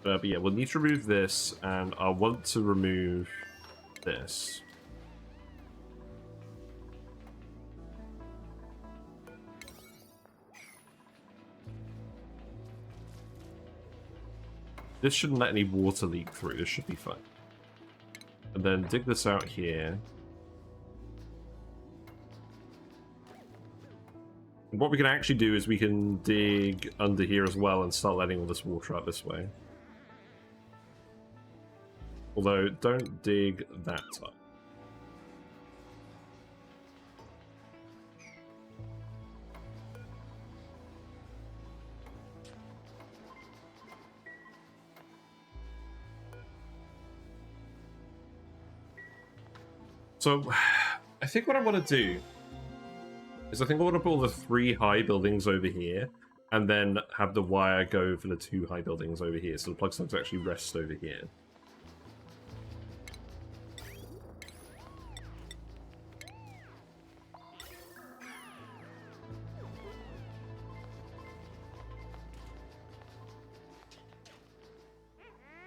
[SPEAKER 1] But yeah, we'll need to remove this, and I want to remove this. This shouldn't let any water leak through. This should be fine. And then dig this out here. What we can actually do is we can dig under here as well and start letting all this water out this way. Although, don't dig that time. So, I think what I want to do is I think I want to put all the 3 high buildings over here, and then have the wire go for the 2 high buildings over here, so the plug slugs actually rest over here.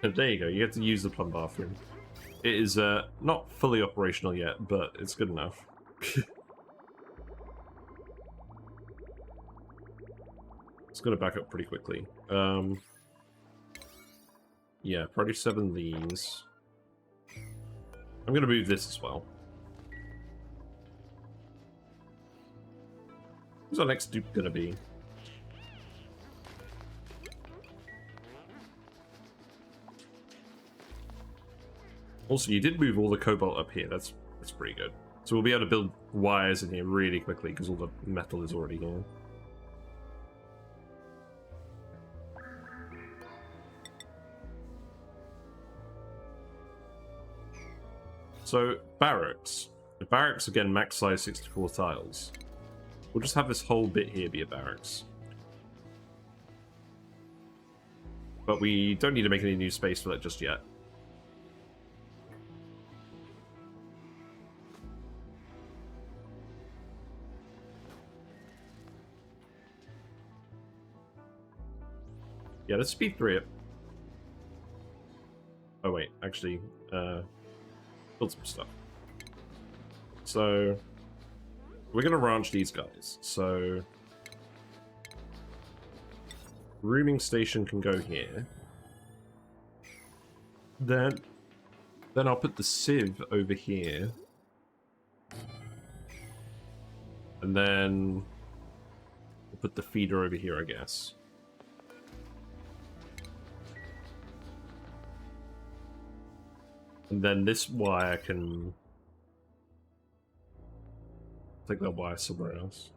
[SPEAKER 1] And there you go, you get to use the plum bathroom. It is not fully operational yet, but it's good enough. It's going to back up pretty quickly. Yeah, probably 7 these. I'm going to move this as well. Who's our next dupe going to be? Also, you did move all the cobalt up here. That's pretty good. So we'll be able to build wires in here really quickly because all the metal is already here. So, barracks. The barracks, again, max size 64 tiles. We'll just have this whole bit here be a barracks. But we don't need to make any new space for that just yet. Yeah, let's speed through it. Oh wait, actually, build some stuff. So we're gonna ranch these guys. So rooming station can go here. Then I'll put the sieve over here. And then we'll put the feeder over here, I guess. And then this wire can take that wire somewhere else.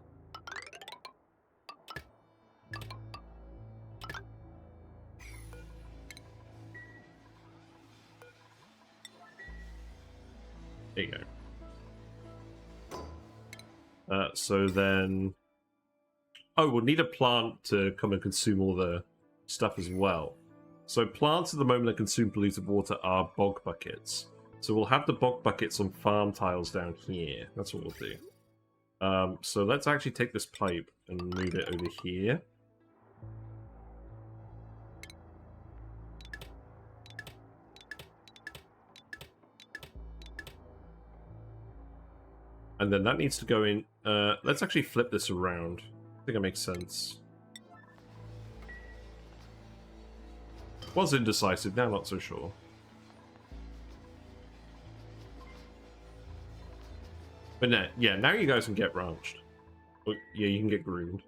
[SPEAKER 1] There you go. So then... Oh, we'll need a plant to come and consume all the stuff as well. So plants at the moment that consume polluted water are bog buckets. So we'll have the bog buckets on farm tiles down here. That's what we'll do. So let's actually take this pipe and move it over here. And then that needs to go in. Let's actually flip this around. I think it makes sense. Was indecisive, now not so sure. But no, yeah, now you guys can get ranched. Well, yeah, you can get groomed.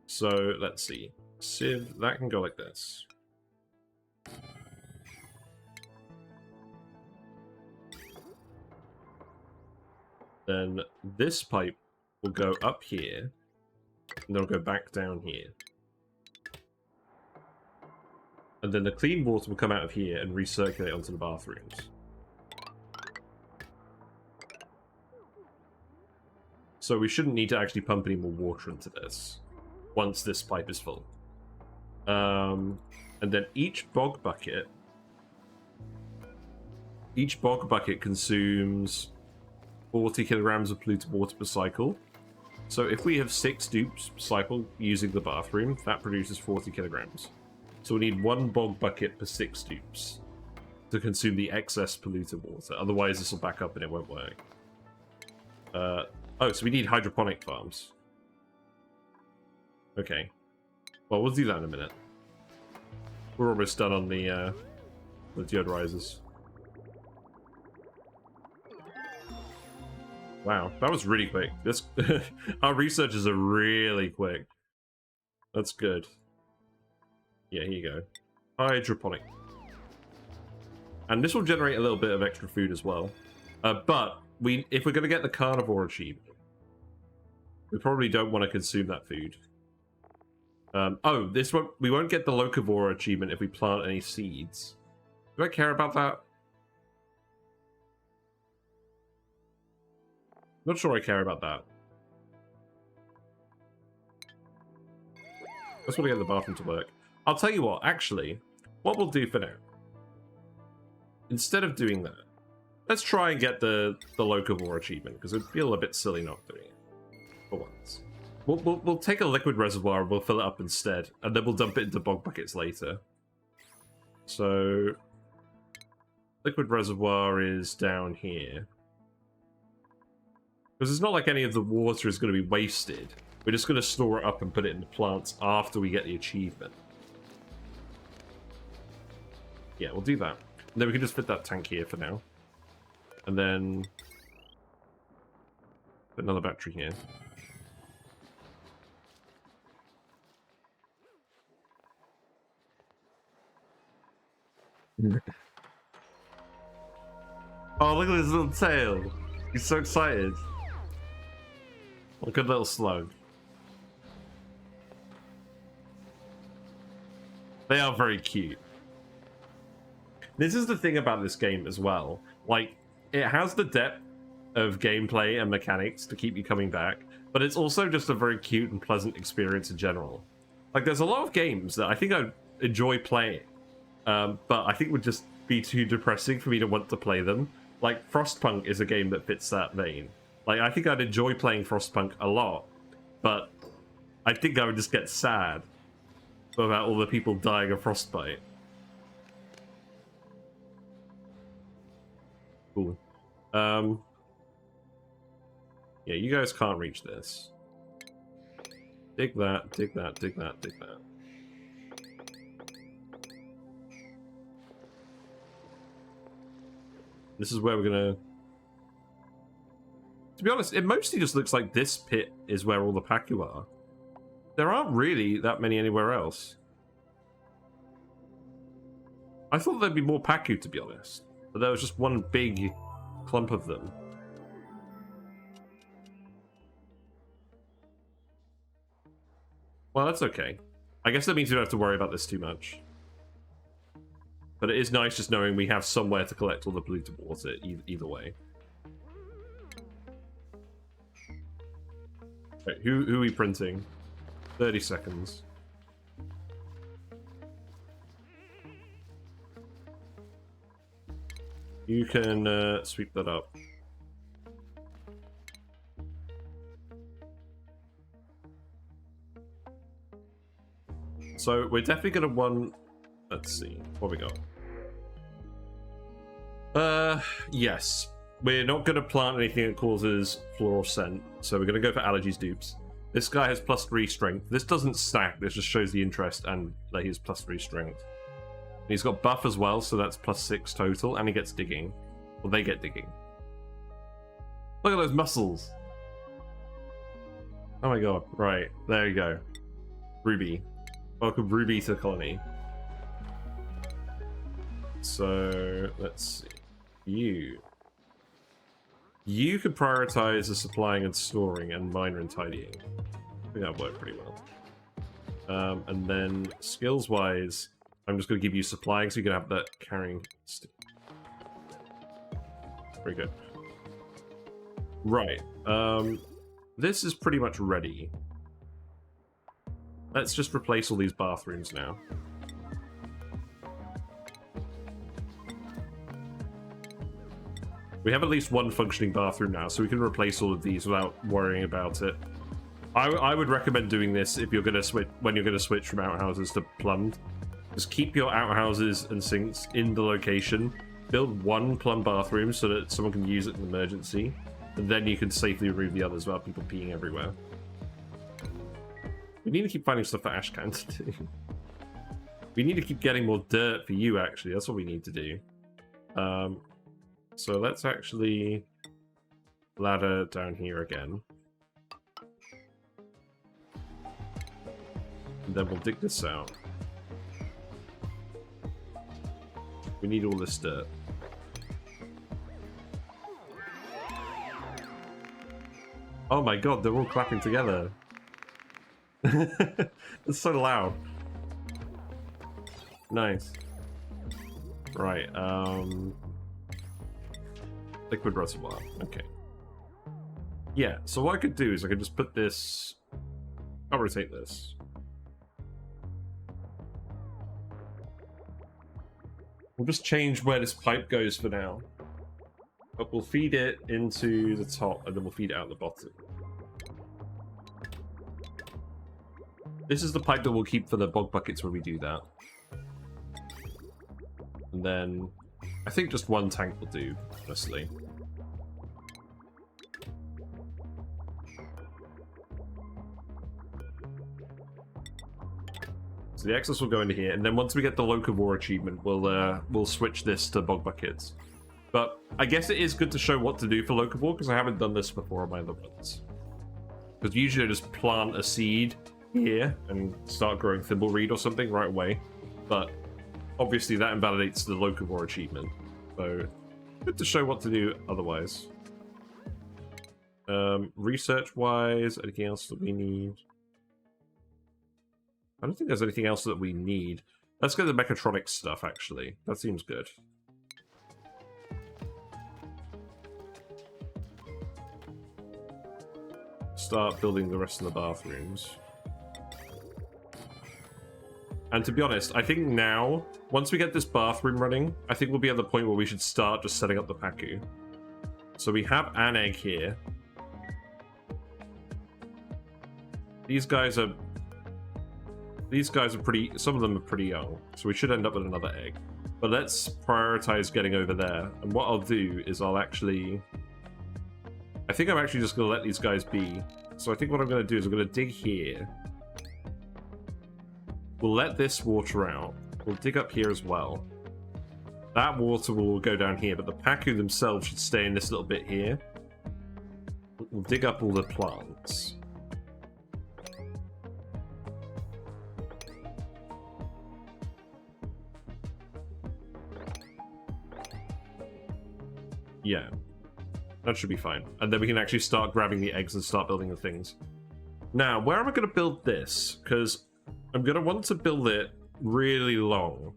[SPEAKER 1] So let's see. Sieve, that can go like this. Then this pipe will go up here, and then it'll go back down here. And then the clean water will come out of here and recirculate onto the bathrooms. So we shouldn't need to actually pump any more water into this once this pipe is full. And then each bog bucket consumes 40 kilograms of polluted water per cycle. So if we have 6 dupes per cycle using the bathroom, that produces 40 kilograms. So we need 1 bog bucket per 6 dupes to consume the excess polluted water. Otherwise, this will back up and it won't work. Oh, so we need hydroponic farms. Okay. Well, we'll do that in a minute. We're almost done on the deodorizers. Wow, that was really quick. This our researchers are really quick. That's good. Yeah, here you go. Hydroponic. And this will generate a little bit of extra food as well. But if we're going to get the carnivore achievement, we probably don't want to consume that food. Oh, we won't get the locavore achievement if we plant any seeds. Do I care about that? Not sure I care about that. I just want to get the bathroom to work. I'll tell you what, actually, what we'll do for now, instead of doing that, let's try and get the locavore achievement, because it'd feel a bit silly not doing it for once. We'll take a liquid reservoir and we'll fill it up instead, and then we'll dump it into bog buckets later. So, liquid reservoir is down here. Because it's not like any of the water is going to be wasted. We're just going to store it up and put it in the plants after we get the achievement. Yeah, we'll do that. And then we can just fit that tank here for now. And then put another battery here. Oh, look at his little tail. He's so excited. Look at little slug. They are very cute. This is the thing about this game as well. Like, it has the depth of gameplay and mechanics to keep you coming back, but it's also just a very cute and pleasant experience in general. Like, there's a lot of games that I think I'd enjoy playing, but I think would just be too depressing for me to want to play them. Like, Frostpunk is a game that fits that vein. Like, I think I'd enjoy playing Frostpunk a lot, but I think I would just get sad. about all the people dying of frostbite. Cool. Yeah, you guys can't reach this. Dig that, dig that, dig that, dig that. This is where we're gonna... To be honest, it mostly just looks like this pit is where all the Pacu are. There aren't really that many anywhere else. I thought there'd be more Pacu, to be honest. But there was just one big clump of them. Well, that's okay. I guess that means we don't have to worry about this too much. But it is nice just knowing we have somewhere to collect all the polluted water, either way. Right, who are we printing? 30 seconds. You can sweep that up. So we're definitely going to want... Let's see. What we got? Yes. We're not going to plant anything that causes floral scent. So we're going to go for allergies dupes. This guy has +3 strength. This doesn't stack. This just shows the interest and that he has +3 strength. He's got buff as well, so that's +6 total. And he gets digging. Well, they get digging. Look at those muscles. Oh my god. Right. There you go. Ruby. Welcome Ruby to the colony. So, let's see. You could prioritize the supplying and storing and miner and tidying. I think that worked pretty well. And then, skills-wise, I'm just going to give you supplying so you can have that carrying. Very good. Right. This is pretty much ready. Let's just replace all these bathrooms now. We have at least one functioning bathroom now, so we can replace all of these without worrying about it. I would recommend doing this if you're going to switch when you're going to switch from outhouses to plumbed. Just keep your outhouses and sinks in the location. Build one plumbed bathroom so that someone can use it in emergency, and then you can safely remove the others without people peeing everywhere. We need to keep finding stuff for Ashcan to do. We need to keep getting more dirt for you, actually. That's what we need to do. So let's actually ladder down here again. And then we'll dig this out. We need all this dirt. Oh my god, they're all clapping together. It's so loud. Nice. Right, liquid reservoir. Okay. Yeah, so what I could do is I could just put this... I'll rotate this. We'll just change where this pipe goes for now. But we'll feed it into the top and then we'll feed it out the bottom. This is the pipe that we'll keep for the bog buckets when we do that. And then I think just one tank will do, honestly. So the excess will go into here, and then once we get the locavore achievement, we'll switch this to bog buckets. But I guess it is good to show what to do for locavore, because I haven't done this before on my other ones. Because usually I just plant a seed here and start growing thimbleweed or something right away. But obviously that invalidates the locavore achievement. So good to show what to do otherwise. Research-wise, anything else that we need? I don't think there's anything else that we need. Let's get the mechatronics stuff, actually. That seems good. Start building the rest of the bathrooms. And to be honest, I think now, once we get this bathroom running, I think we'll be at the point where we should start just setting up the Pacu. So we have an egg here. These guys are These guys are some of them are pretty young, so we should end up with another egg. But let's prioritize getting over there. And what I'll do is I think I'm actually just going to let these guys be. So I think what I'm going to do is I'm going to dig here. We'll let this water out. We'll dig up here as well. That water will go down here, but the Pacu themselves should stay in this little bit here. We'll dig up all the plants. Yeah. That should be fine. And then we can actually start grabbing the eggs and start building the things. Now, where am I going to build this? Because I'm going to want to build it really long.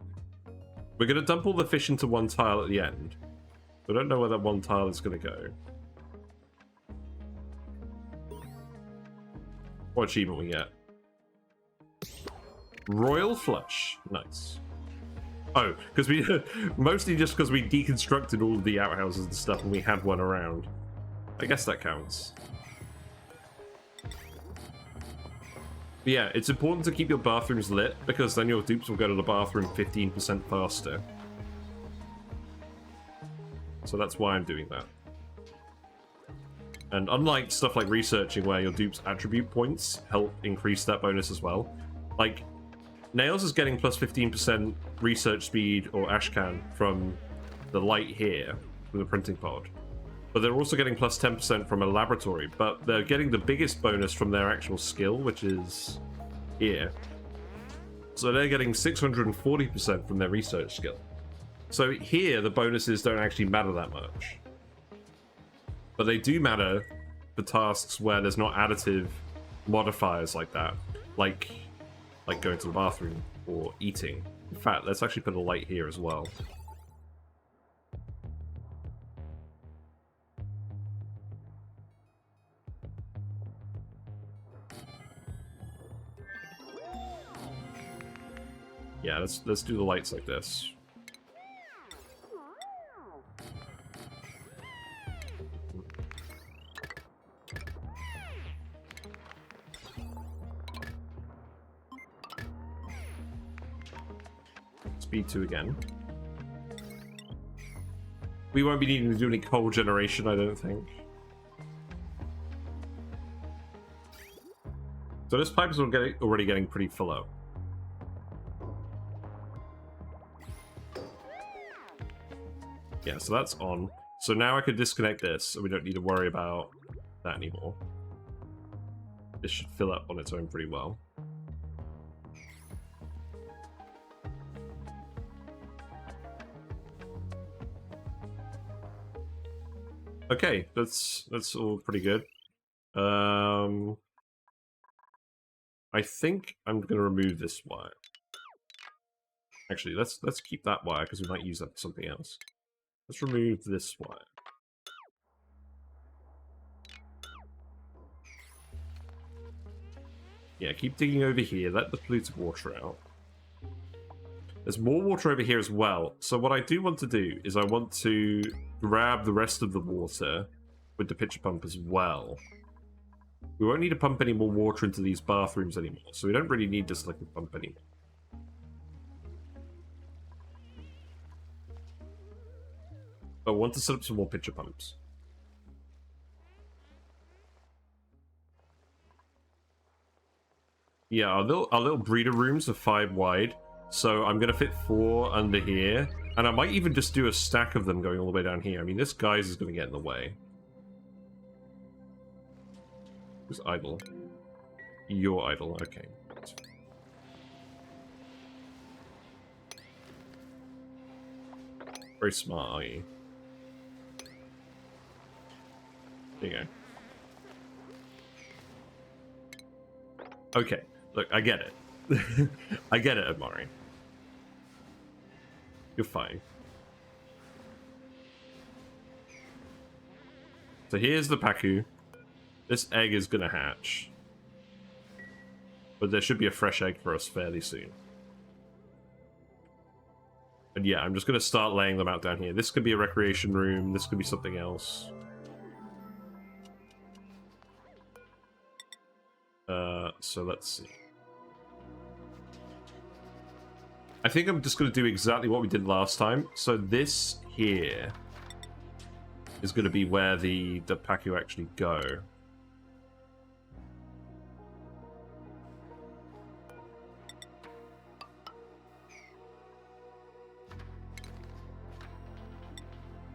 [SPEAKER 1] We're going to dump all the fish into one tile at the end. I don't know where that one tile is going to go. What achievement we get? Royal Flush. Nice. Oh, because we mostly just because we deconstructed all of the outhouses and stuff and we had one around. I guess that counts. But yeah, it's important to keep your bathrooms lit because then your dupes will go to the bathroom 15% faster. So that's why I'm doing that. And unlike stuff like researching where your dupe's attribute points help increase that bonus as well, like Nails is getting plus 15% research speed or ashcan from the light here, from the printing pod. But they're also getting plus 10% from a laboratory, but they're getting the biggest bonus from their actual skill, which is here. So they're getting 640% from their research skill. So here, the bonuses don't actually matter that much. But they do matter for tasks where there's not additive modifiers like that. Like going to the bathroom or eating. In fact, let's actually put a light here as well. Yeah, let's do the lights like this. Speed 2 again. We won't be needing to do any coal generation, I don't think. So this pipe is already getting pretty full up. Yeah, so that's on. So now I could disconnect this, so we don't need to worry about that anymore. This should fill up on its own pretty well. Okay, that's all pretty good. I think I'm gonna remove this wire. Actually, let's keep that wire because we might use that for something else. Let's remove this wire. Yeah, keep digging over here. Let the polluted water out. There's more water over here as well. So what I do want to do is I want to grab the rest of the water with the pitcher pump as well. We won't need to pump any more water into these bathrooms anymore, so we don't really need this liquid pump anymore. But I want to set up some more pitcher pumps. Yeah, our little breeder rooms are 5 wide. So I'm going to fit 4 under here. And I might even just do a stack of them going all the way down here. I mean, this guy's is going to get in the way. Who's idle? You're idle, okay. Very smart, are you? There you go. Okay, look, I get it. I get it, Amari. You're fine. So here's the Pacu. This egg is gonna hatch. But there should be a fresh egg for us fairly soon. And yeah, I'm just gonna start laying them out down here. This could be a recreation room, this could be something else. So let's see. I think I'm just going to do exactly what we did last time. So this here is going to be where the Pacu actually go.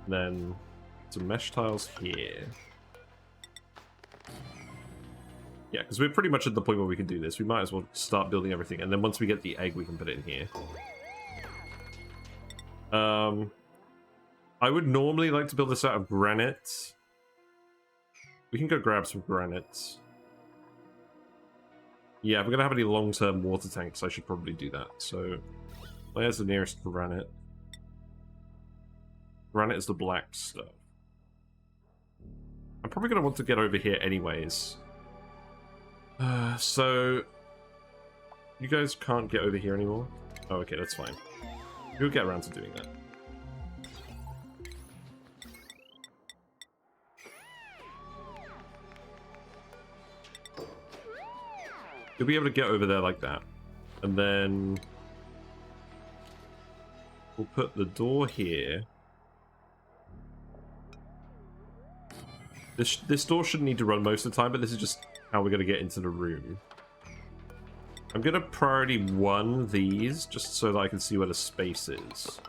[SPEAKER 1] Then some mesh tiles here. Yeah, because we're pretty much at the point where we can do this. We might as well start building everything, and then once we get the egg, we can put it in here. I would normally like to build this out of granite. We can go grab some granite. Yeah, if we're going to have any long-term water tanks, I should probably do that. So, where's the nearest granite? Granite is the black stuff. I'm probably going to want to get over here anyways. So... You guys can't get over here anymore? Oh, okay, that's fine. We'll get around to doing that. You'll be able to get over there like that. And then... We'll put the door here. This door shouldn't need to run most of the time, but this is just how we're going to get into the room. I'm going to priority 1 these, just so that I can see where the space is.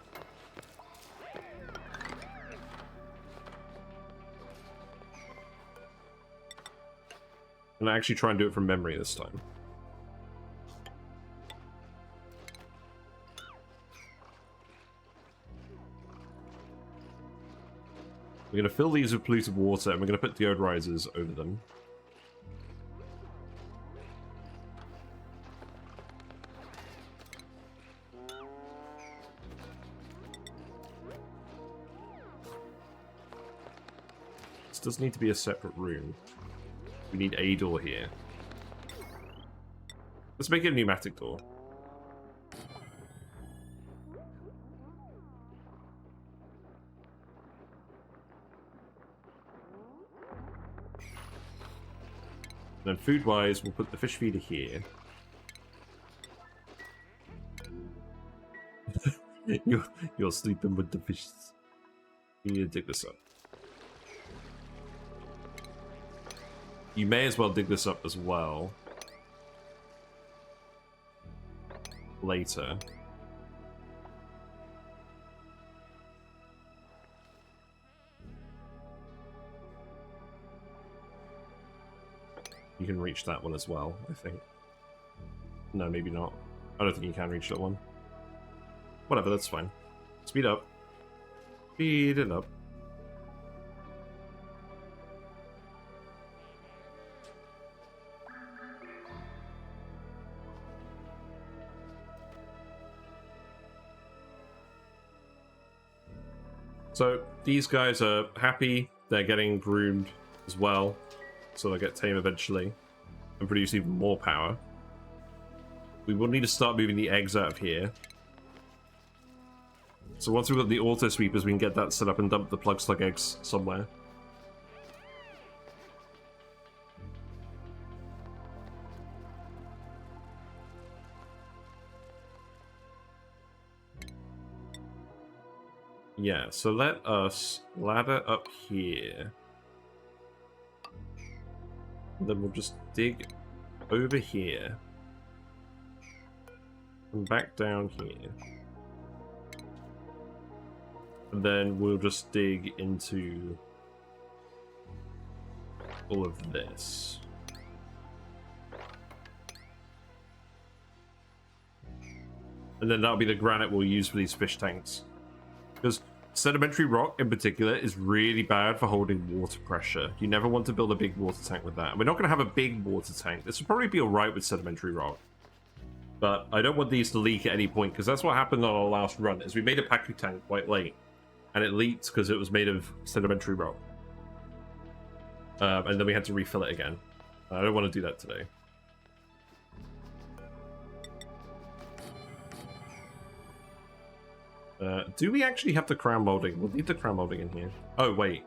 [SPEAKER 1] And I actually try and do it from memory this time. We're going to fill these with polluted water, and we're going to put deodorizers over them. This does need to be a separate room. We need a door here. Let's make it a pneumatic door. Then food-wise, we'll put the fish feeder here. You're sleeping with the fishes. You need to dig this up. You may as well dig this up as well. Later. You can reach that one as well, I think. No, maybe not. I don't think you can reach that one. Whatever, that's fine. Speed up. Speed it up. So, these guys are happy. They're getting groomed as well. So they'll get tame eventually. And produce even more power. We will need to start moving the eggs out of here. So once we've got the auto sweepers, we can get that set up and dump the plug slug eggs somewhere. Yeah, so let us ladder up here. And then we'll just dig over here. And back down here. And then we'll just dig into all of this. And then that'll be the granite we'll use for these fish tanks. Because sedimentary rock in particular is really bad for holding water pressure. You never want to build a big water tank with that. And we're not going to have a big water tank. This will probably be alright with sedimentary rock. But I don't want these to leak at any point, because that's what happened on our last run, is we made a Pacu tank quite late. And it leaked because it was made of sedimentary rock. And then we had to refill it again. I don't want to do that today. Do we actually have the crown molding? We'll need the crown molding in here. Oh, wait.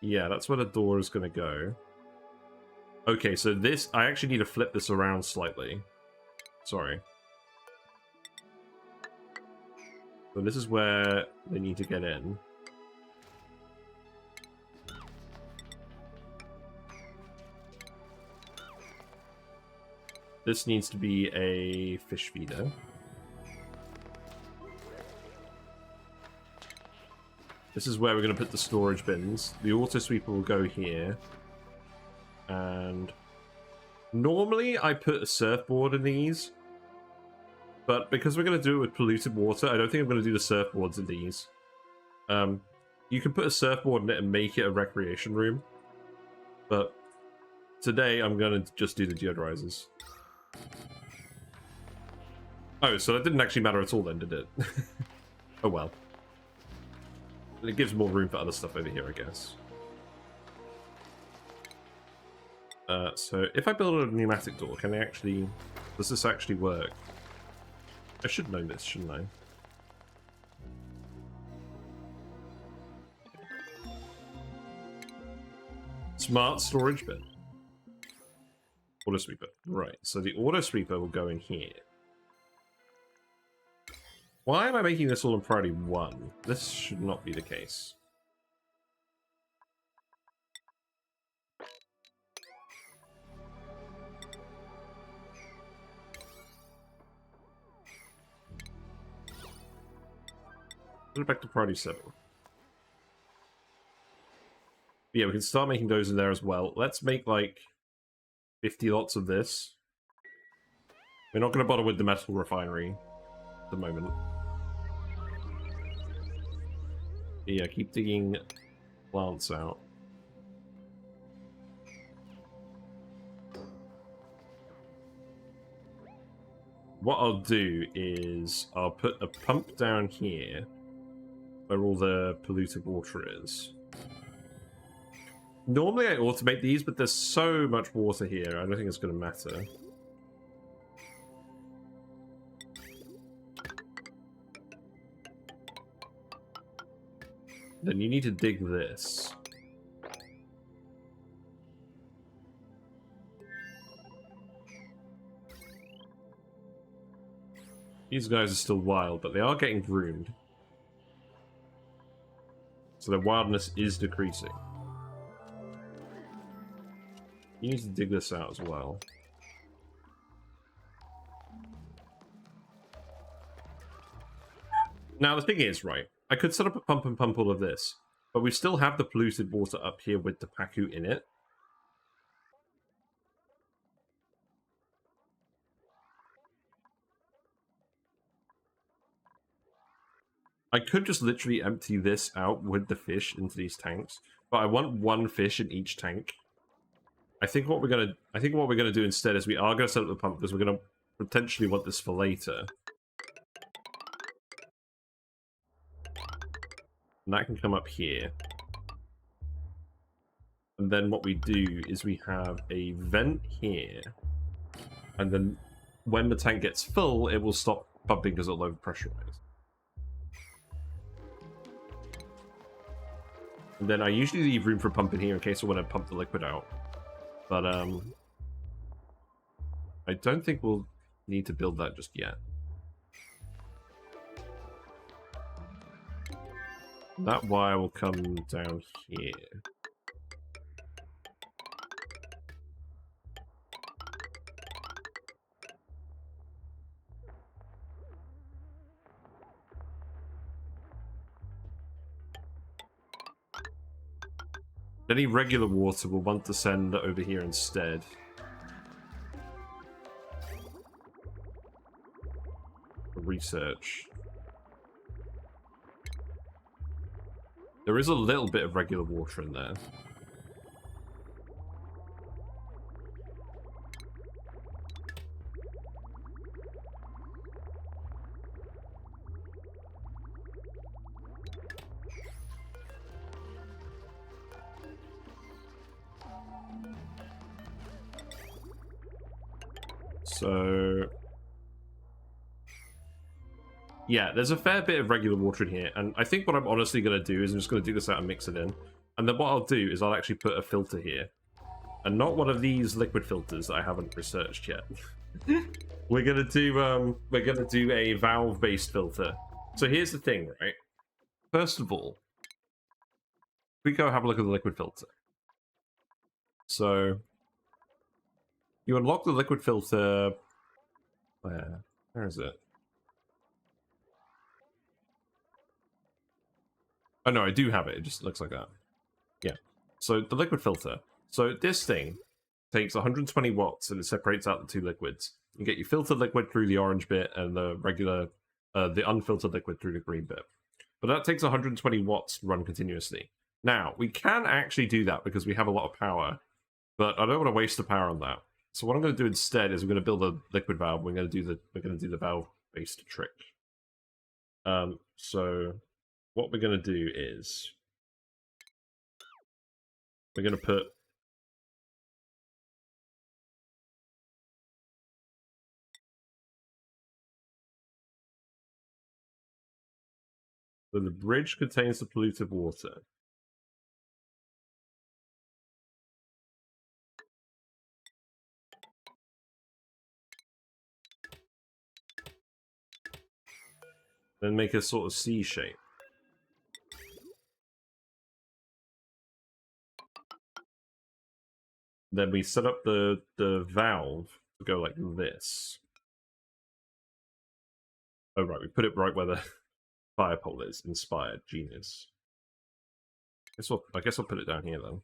[SPEAKER 1] Yeah, that's where the door is going to go. Okay, so this, I actually need to flip this around slightly. Sorry. So this is where they need to get in. This needs to be a fish feeder. This is where we're going to put the storage bins. The auto sweeper will go here. And normally I put a surfboard in these. But because we're going to do it with polluted water, I don't think I'm going to do the surfboards in these. You can put a surfboard in it and make it a recreation room. But today I'm going to just do the deodorizers. Oh, so that didn't actually matter at all then, did it? Oh well. It gives more room for other stuff over here, I guess. So if I build a pneumatic door, can I actually... Does this actually work? I should know this, shouldn't I? Smart storage bin. Auto sweeper. Right, so the auto sweeper will go in here. Why am I making this all on priority 1? This should not be the case. Put it back to priority 7. Yeah, we can start making those in there as well. Let's make like 50 lots of this. We're not going to bother with the metal refinery at the moment. Yeah, keep digging plants out. What I'll do is I'll put a pump down here where all the polluted water is. Normally I automate these, but there's so much water here, I don't think it's going to matter. Then you need to dig this. These guys are still wild, but they are getting groomed. So their wildness is decreasing. You need to dig this out as well. Now the thing is, right, I could set up a pump and pump all of this, but we still have the polluted water up here with the Pacu in it. I could just literally empty this out with the fish into these tanks, but I want one fish in each tank. I think what we're gonna do instead is we are gonna set up the pump because we're gonna potentially want this for later. And that can come up here. And then what we do is we have a vent here. And then when the tank gets full, it will stop pumping because it'll overpressurize. And then I usually leave room for pumping here in case I want to pump the liquid out. But I don't think we'll need to build that just yet. That wire will come down here. Any regular water will want to send over here instead. For research. There is a little bit of regular water in there. So, yeah, there's a fair bit of regular water in here, and I think what I'm honestly going to do is I'm just going to dig this out and mix it in. And then what I'll do is I'll actually put a filter here. and not one of these liquid filters that I haven't researched yet. we're gonna do a valve-based filter. So here's the thing, right? First of all, we go have a look at the liquid filter. So you unlock the liquid filter. Where is it? Oh no, I do have it. It just looks like that. Yeah. So the liquid filter. So this thing takes 120 watts and it separates out the two liquids. You get your filtered liquid through the orange bit and the regular, the unfiltered liquid through the green bit. But that takes 120 watts to run continuously. Now, we can actually do that because we have a lot of power, but I don't want to waste the power on that. So what I'm going to do instead is we're going to build a liquid valve. We're going to do the valve-based trick. So what we're going to do is we're going to put so the bridge contains the polluted water. Then make a sort of C shape. Then we set up the valve to go like this. Oh right, we put it right where the fire pole is. Inspired, genius. I guess I'll put it down here then.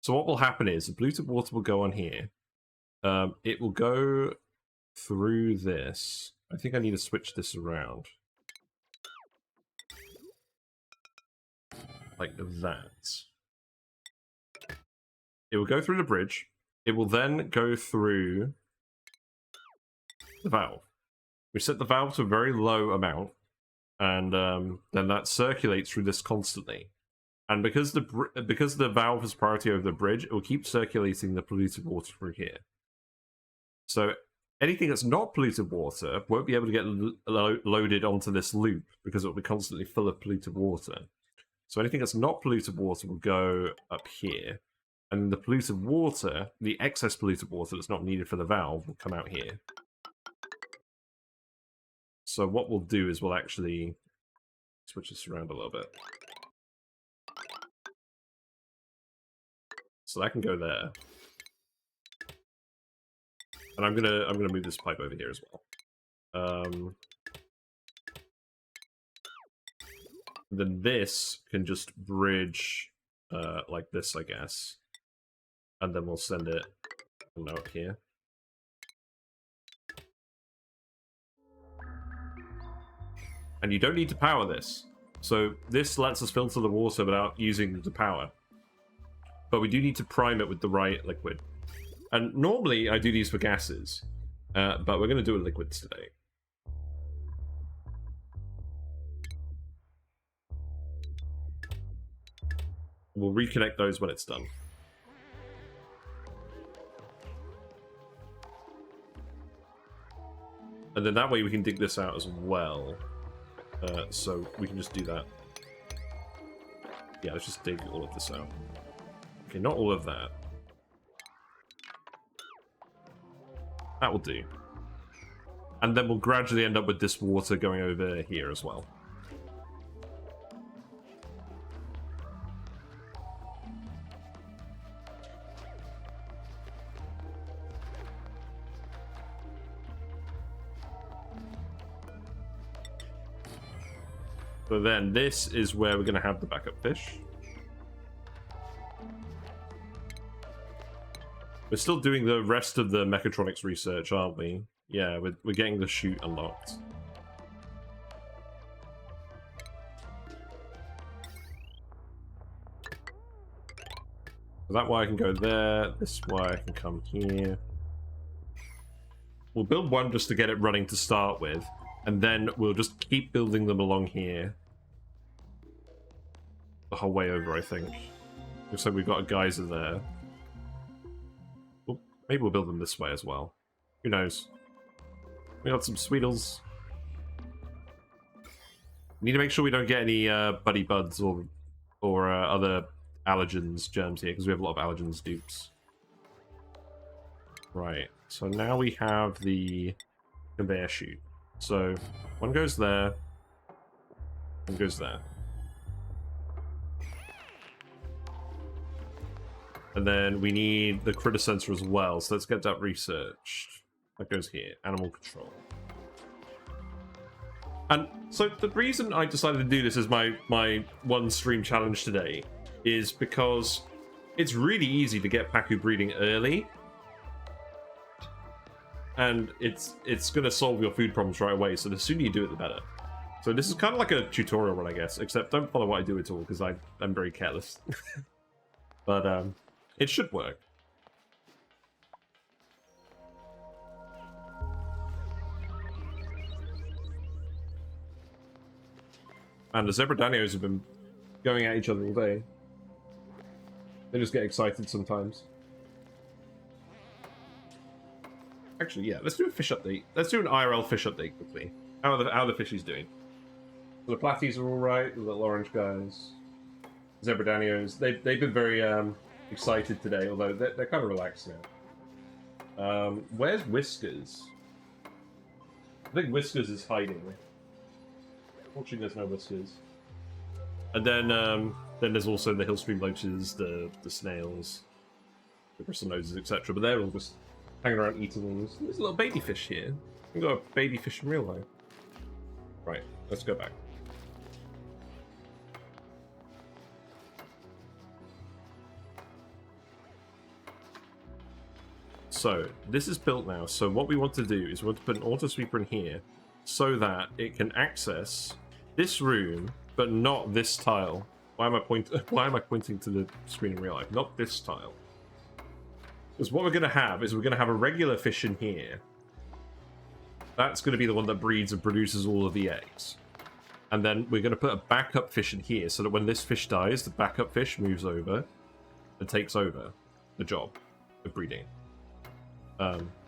[SPEAKER 1] So what will happen is the polluted water will go on here. It will go through this. I think I need to switch this around. Like that. It will go through the bridge. It will then go through the valve. We set the valve to a very low amount, and then that circulates through this constantly. And because the valve has priority over the bridge, it will keep circulating the polluted water through here. So anything that's not polluted water won't be able to get loaded onto this loop because it will be constantly full of polluted water. So anything that's not polluted water will go up here. And the polluted water, the excess polluted water that's not needed for the valve, will come out here. So what we'll do is we'll actually switch this around a little bit. So that can go there. And I'm gonna move this pipe over here as well. Then this can just bridge like this, I guess. And then we'll send it out here. And you don't need to power this. So this lets us filter the water without using the power. But we do need to prime it with the right liquid. And normally I do these for gases, but we're going to do it liquids today. We'll reconnect those when it's done. And then that way we can dig this out as well. So we can just do that. Yeah, let's just dig all of this out. Okay, not all of that. That will do. And then we'll gradually end up with this water going over here as well. So then this is where we're going to have the backup fish. We're still doing the rest of the mechatronics research, aren't we? Yeah, we're getting the chute unlocked. So that wire can go there, this wire can come here. We'll build one just to get it running to start with, and then we'll just keep building them along here. The whole way over, I think. Looks like we've got a geyser there. Maybe we'll build them this way as well. Who knows? We got some Sweetles. We need to make sure we don't get any buddy buds or other allergens germs here, because we have a lot of allergens dupes. Right, so now we have the conveyor chute. So one goes there, one goes there. And then we need the critter sensor as well, so let's get that researched. That goes here, animal control. And so the reason I decided to do this as my one stream challenge today is because it's really easy to get Pacu breeding early. And it's going to solve your food problems right away, so the sooner you do it, the better. So this is kind of like a tutorial run, I guess, except don't follow what I do at all, because I'm very careless. But it should work. And the zebra danios have been going at each other all day. They just get excited sometimes. Actually, yeah, let's do a fish update. Let's do an IRL fish update quickly. How are the fishies doing? The platies are alright, the little orange guys. Zebra danios, they've been very excited today, although they're kind of relaxed now. Where's Whiskers? I think Whiskers is hiding. Fortunately, there's no Whiskers. And then there's also the hillstream loaches, the snails, the bristlenoses, etc. But they're all just hanging around eating things. There's a little baby fish here. We've got a baby fish in real life. Right, let's go back. So, this is built now, so what we want to do is we want to put an auto sweeper in here so that it can access this room, but not this tile. Why am I pointing to the screen in real life? Not this tile. Because what we're going to have is we're going to have a regular fish in here. That's going to be the one that breeds and produces all of the eggs. And then we're going to put a backup fish in here so that when this fish dies, the backup fish moves over and takes over the job of breeding.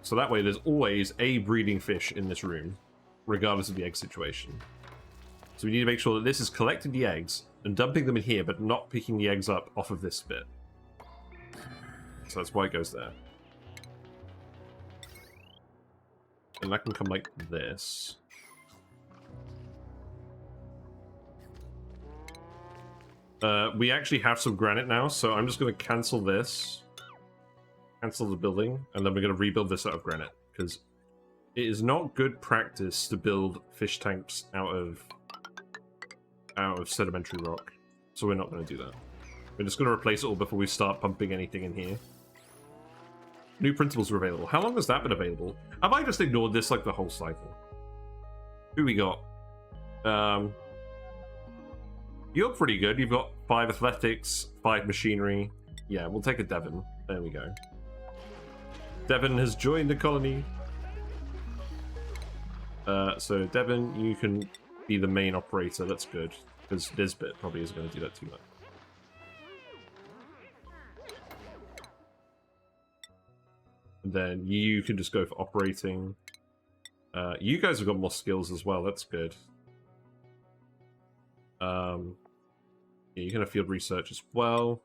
[SPEAKER 1] So that way there's always a breeding fish in this room, regardless of the egg situation. So we need to make sure that this is collecting the eggs and dumping them in here, but not picking the eggs up off of this bit. So that's why it goes there. And that can come like this. We actually have some granite now, so I'm just going to cancel this. Cancel the building, and then we're going to rebuild this out of granite, because it is not good practice to build fish tanks out of sedimentary rock. So we're not going to do that. We're just going to replace it all before we start pumping anything in here. New printables are available. How long has that been available? Have I just ignored this like the whole cycle? Who we got? You're pretty good. You've got 5 athletics, 5 machinery. Yeah, we'll take a Devon. There we go. Devon has joined the colony. So Devon, you can be the main operator. That's good, because this bit probably isn't going to do that too much. And then you can just go for operating. You guys have got more skills as well. That's good. Yeah, you can have field research as well.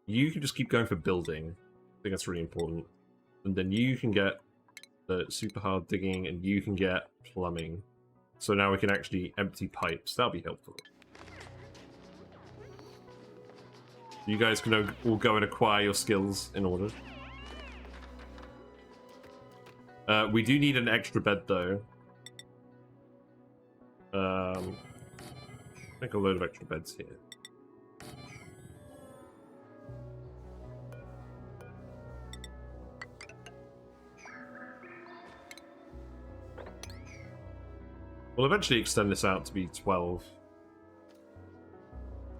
[SPEAKER 1] You can just keep going for building. I think that's really important. And then you can get the super hard digging, and you can get plumbing. So now we can actually empty pipes. That'll be helpful. You guys can all go and acquire your skills in order. We do need an extra bed, though. Make a load of extra beds here. We'll eventually extend this out to be 12.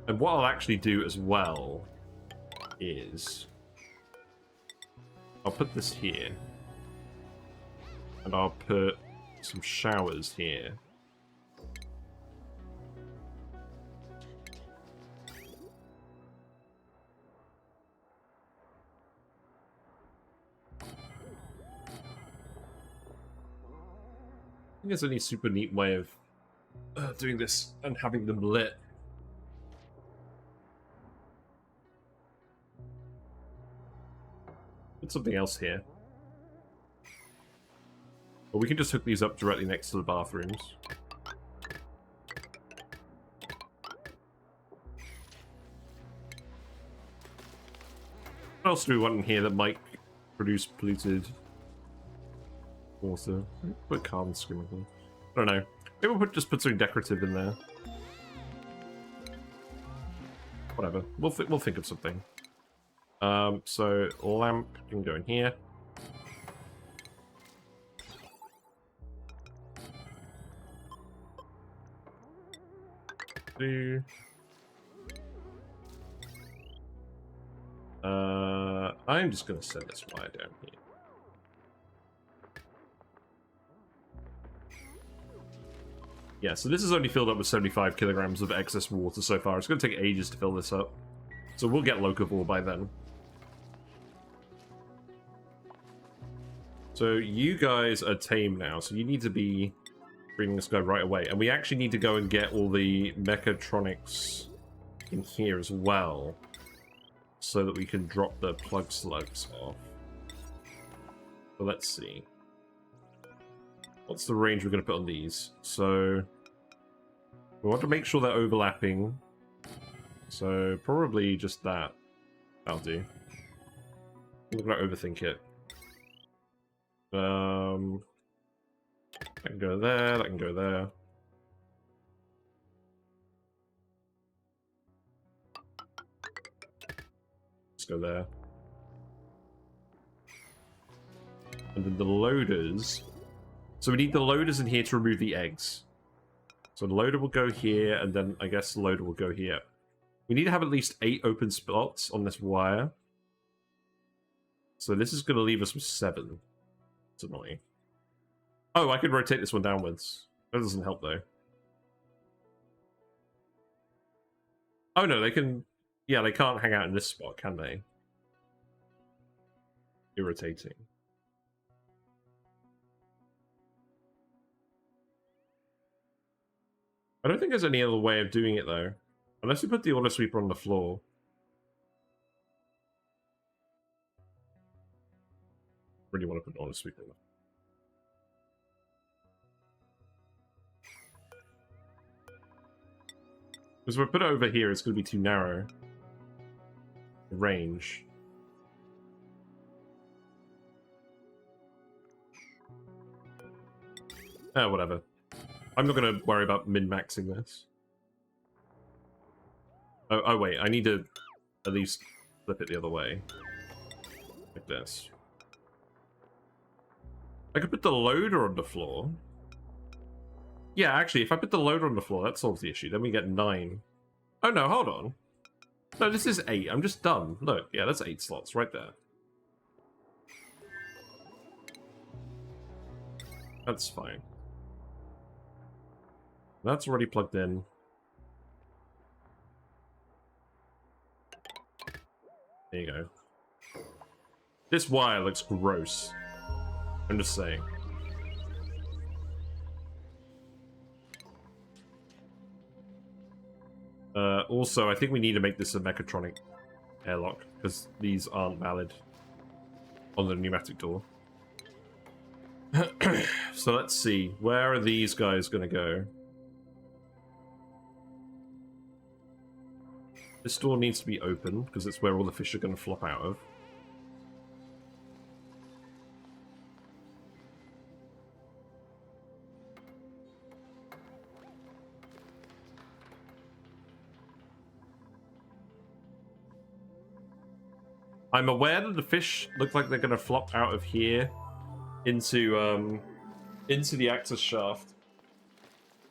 [SPEAKER 1] And what I'll actually do as well is I'll put this here. And I'll put some showers here. I think there's any super neat way of doing this and having them lit. Put something else here. Or we can just hook these up directly next to the bathrooms. What else do we want in here that might produce polluted water? Put carbon screen. I don't know. Maybe we'll just put something decorative in there. Whatever. We'll think of something. So lamp can go in here. I'm just gonna send this wire down here. Yeah, so this is only filled up with 75 kilograms of excess water so far. It's gonna take ages to fill this up. So we'll get locavore by then. So you guys are tame now, so you need to be bringing this guy right away. And we actually need to go and get all the mechatronics in here as well, so that we can drop the plug slugs off. So let's see. What's the range we're going to put on these? So we want to make sure they're overlapping. So probably just that. That'll do. I'm going to overthink it. That can go there, that can go there. Let's go there. And then the loaders. So we need the loaders in here to remove the eggs. So the loader will go here, and then I guess the loader will go here. We need to have at least 8 open spots on this wire. So this is going to leave us with 7. It's annoying. Oh, I could rotate this one downwards. That doesn't help, though. Oh, no, they can... Yeah, they can't hang out in this spot, can they? Irritating. I don't think there's any other way of doing it, though. Unless we put the auto sweeper on the floor. Really want to put an auto sweeper on the floor. Because if we put it over here, it's going to be too narrow. The range. Oh, whatever. I'm not going to worry about min-maxing this. Oh, wait. I need to at least flip it the other way. Like this. I could put the loader on the floor. Yeah, actually, if I put the loader on the floor, that solves the issue. Then we get 9. Oh, no, hold on. No, this is 8. I'm just dumb. Look, yeah, that's 8 slots right there. That's fine. That's already plugged in. There you go. This wire looks gross. I'm just saying. Also, I think we need to make this a mechatronic airlock, because these aren't valid on the pneumatic door. So let's see. Where are these guys going to go? This door needs to be open, because it's where all the fish are going to flop out of. I'm aware that the fish look like they're going to flop out of here into the access shaft.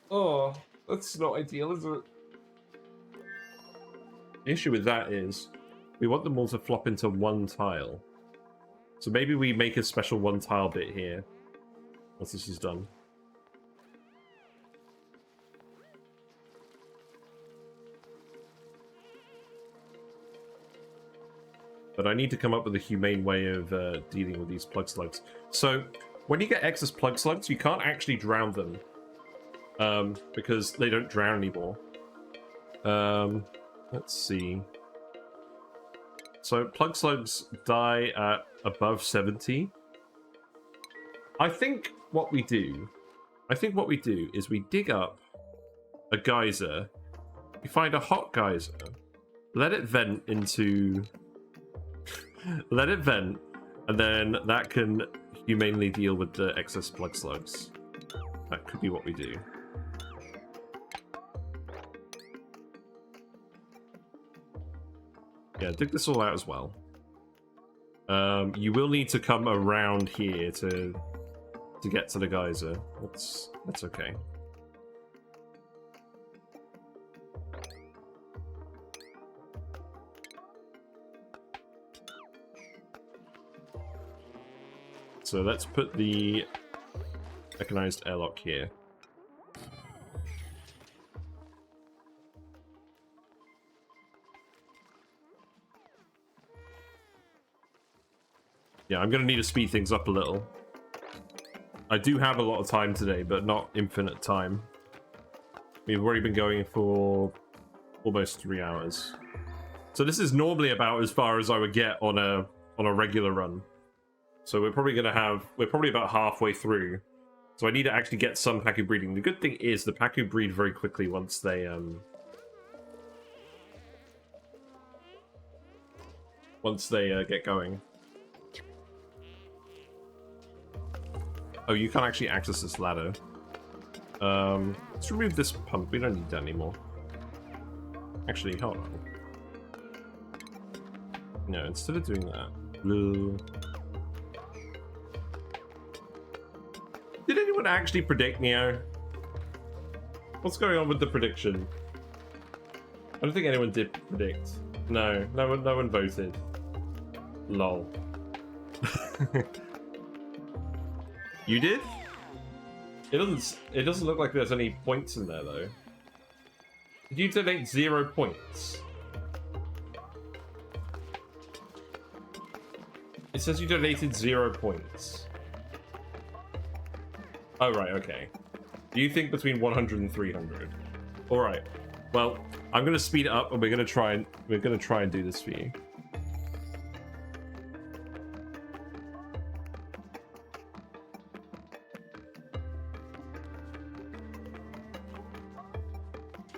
[SPEAKER 1] Oh, that's not ideal, is it? The issue with that is we want them all to flop into one tile. So maybe we make a special one tile bit here once this is done. But I need to come up with a humane way of dealing with these plug slugs. So, when you get excess plug slugs, you can't actually drown them. because they don't drown anymore. Let's see. So plug slugs die at above 70. I think what we do is we dig up a geyser, we find a hot geyser, let it vent into let it vent, and then that can humanely deal with the excess plug slugs. That could be what we do. Yeah, dig this all out as well. You will need to come around here to get to the geyser. That's okay. So let's put the mechanized airlock here. Yeah, I'm going to need to speed things up a little. I do have a lot of time today, but not infinite time. We've already been going for almost 3 hours. So this is normally about as far as I would get on a regular run. So we're probably about halfway through. So I need to actually get some Pacu breeding. The good thing is the Pacu breed very quickly once they get going. Oh, you can't actually access this ladder. Let's remove this pump. We don't need that anymore. Actually, hold on. No, instead of doing that, blue. Did anyone actually predict Neo? What's going on with the prediction? I don't think anyone did predict. No one voted. Lol. You did? It doesn't look like there's any points in there though. Did you donate 0 points? It says you donated 0 points. Oh right, okay. Do you think between 100 and 300? All right. Well, I'm gonna speed it up, and we're gonna try and do this for you.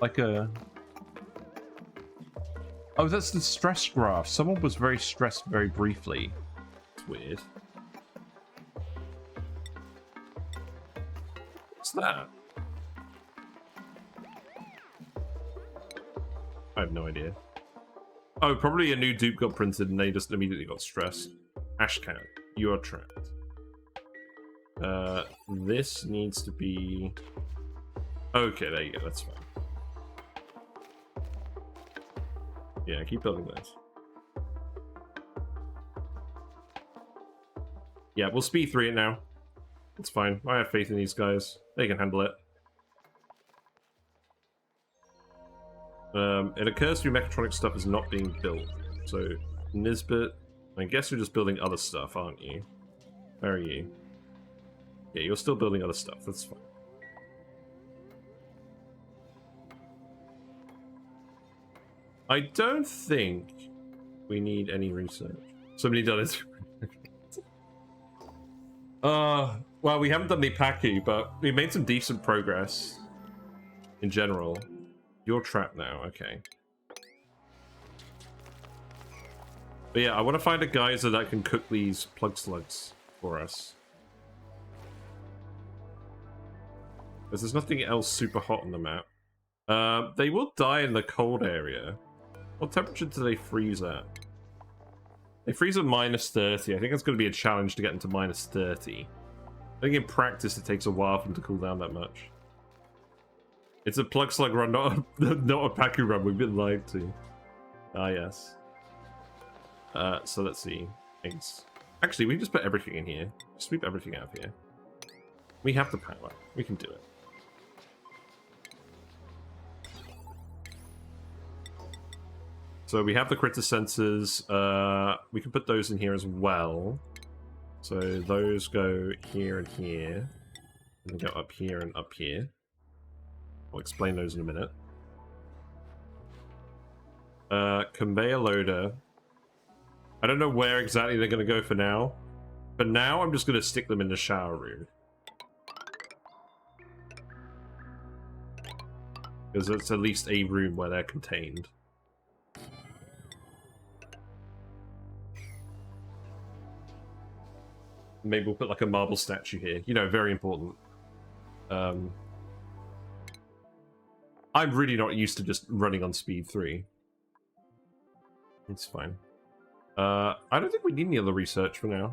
[SPEAKER 1] Like a... Oh, that's the stress graph. Someone was very stressed very briefly. It's weird. What's that? I have no idea. Oh, probably a new dupe got printed and they just immediately got stressed. Ashcan, you are trapped. This needs to be... Okay, there you go, that's fine. Yeah, keep building those. Yeah, we'll speed 3 it now. It's fine. I have faith in these guys. They can handle it. It occurs to me mechatronic stuff is not being built. So, Nisbet, I guess you're just building other stuff, aren't you? Where are you? Yeah, you're still building other stuff. That's fine. I don't think we need any research. Somebody done it. Well, we haven't done the Pacu, but we made some decent progress in general. You're trapped now, okay. But yeah, I want to find a geyser that can cook these plug slugs for us. Because there's nothing else super hot on the map. They will die in the cold area. What temperature do they freeze at? They freeze at -30. I think it's going to be a challenge to get into -30. I think in practice it takes a while for them to cool down that much. It's a plug slug run, not a Pacu run. We've been lied to. Ah, yes. So let's see. Eggs. Actually, we just put everything in here. Sweep everything out of here. We have the power. We can do it. So we have the critter sensors. We can put those in here as well. So those go here and here. And they go up here and up here. I'll explain those in a minute. Conveyor loader. I don't know where exactly they're going to go for now. But now I'm just going to stick them in the shower room. Because it's at least a room where they're contained. Maybe we'll put like a marble statue here. You know, very important. I'm really not used to just running on speed 3. It's fine. I don't think we need any other research for now.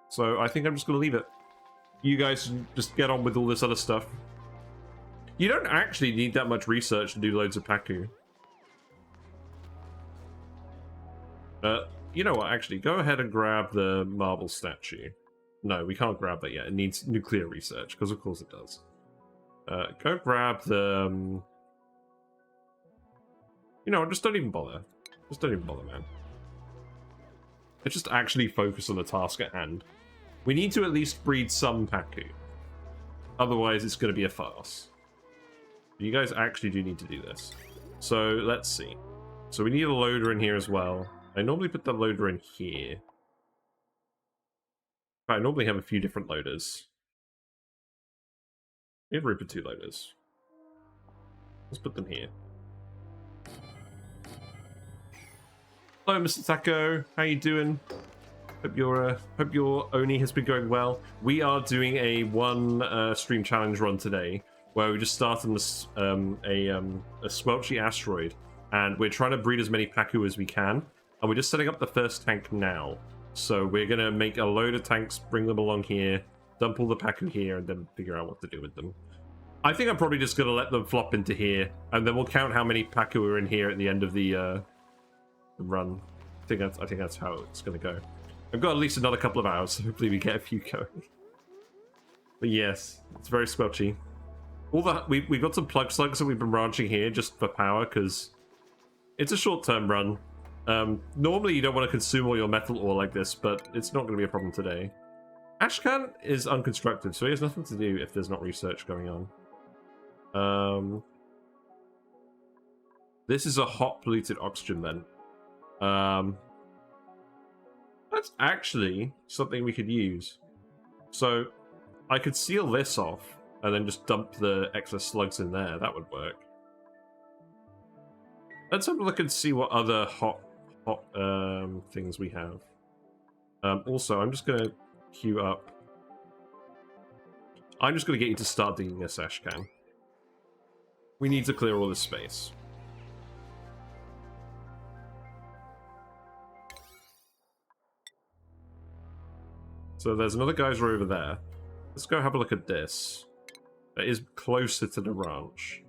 [SPEAKER 1] So I think I'm just going to leave it. You guys just get on with all this other stuff. You don't actually need that much research to do loads of Pacu. You know what, actually, go ahead and grab the marble statue. No, we can't grab that yet. It needs nuclear research, because of course it does. Go grab the... You know, just don't even bother. Just don't even bother, man. Let's just actually focus on the task at hand. We need to at least breed some Pacu. Otherwise, it's going to be a farce. You guys actually do need to do this. So, let's see. So we need a loader in here as well. I normally put the loader in here. I normally have a few different loaders. We have room for 2 loaders. Let's put them here. Hello, Mr. Taco. How you doing? Hope your ONI has been going well. We are doing a one stream challenge run today, where we just started this a squelchy asteroid, and we're trying to breed as many Pacu as we can, and we're just setting up the first tank now. So we're gonna make a load of tanks, bring them along here, dump all the Pacu here, and then figure out what to do with them. I think I'm probably just gonna let them flop into here, and then we'll count how many Pacu are in here at the end of the run. I think that's how it's gonna go. I've got at least another couple of hours, so hopefully we get a few going. But yes, it's very squelchy. We've got some plug slugs that we've been ranching here just for power, because it's a short-term run. Normally you don't want to consume all your metal ore like this, but it's not going to be a problem today. Ashcan is unconstructed, so he has nothing to do if there's not research going on. This is a hot polluted oxygen vent. That's actually something we could use. So I could seal this off and then just dump the excess slugs in there. That would work. Let's have a look and see what other hot things we have. Also, I'm just going to queue up. I'm just going to get you to start digging this ashcan. We need to clear all this space. So there's another geyser over there. Let's go have a look at this. That is closer to the ranch.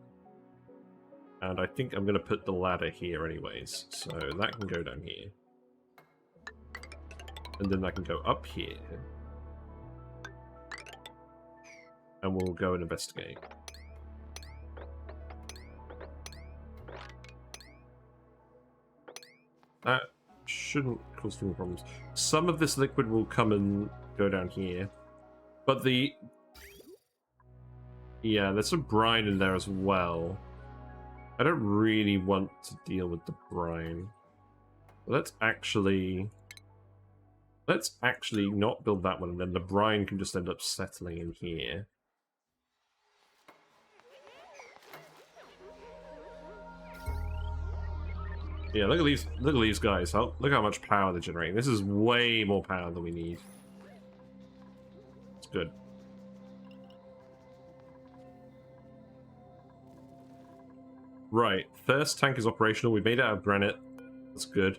[SPEAKER 1] And I think I'm going to put the ladder here anyways. So that can go down here. And then that can go up here. And we'll go and investigate. That shouldn't cause too many problems. Some of this liquid will come and go down here. But yeah, there's some brine in there as well. I don't really want to deal with the brine. Let's actually not build that one, and then the brine can just end up settling in here. Yeah, look at these guys. Look how much power they're generating. This is way more power than we need. It's good. Right, first tank is operational. We made it out of granite. That's good.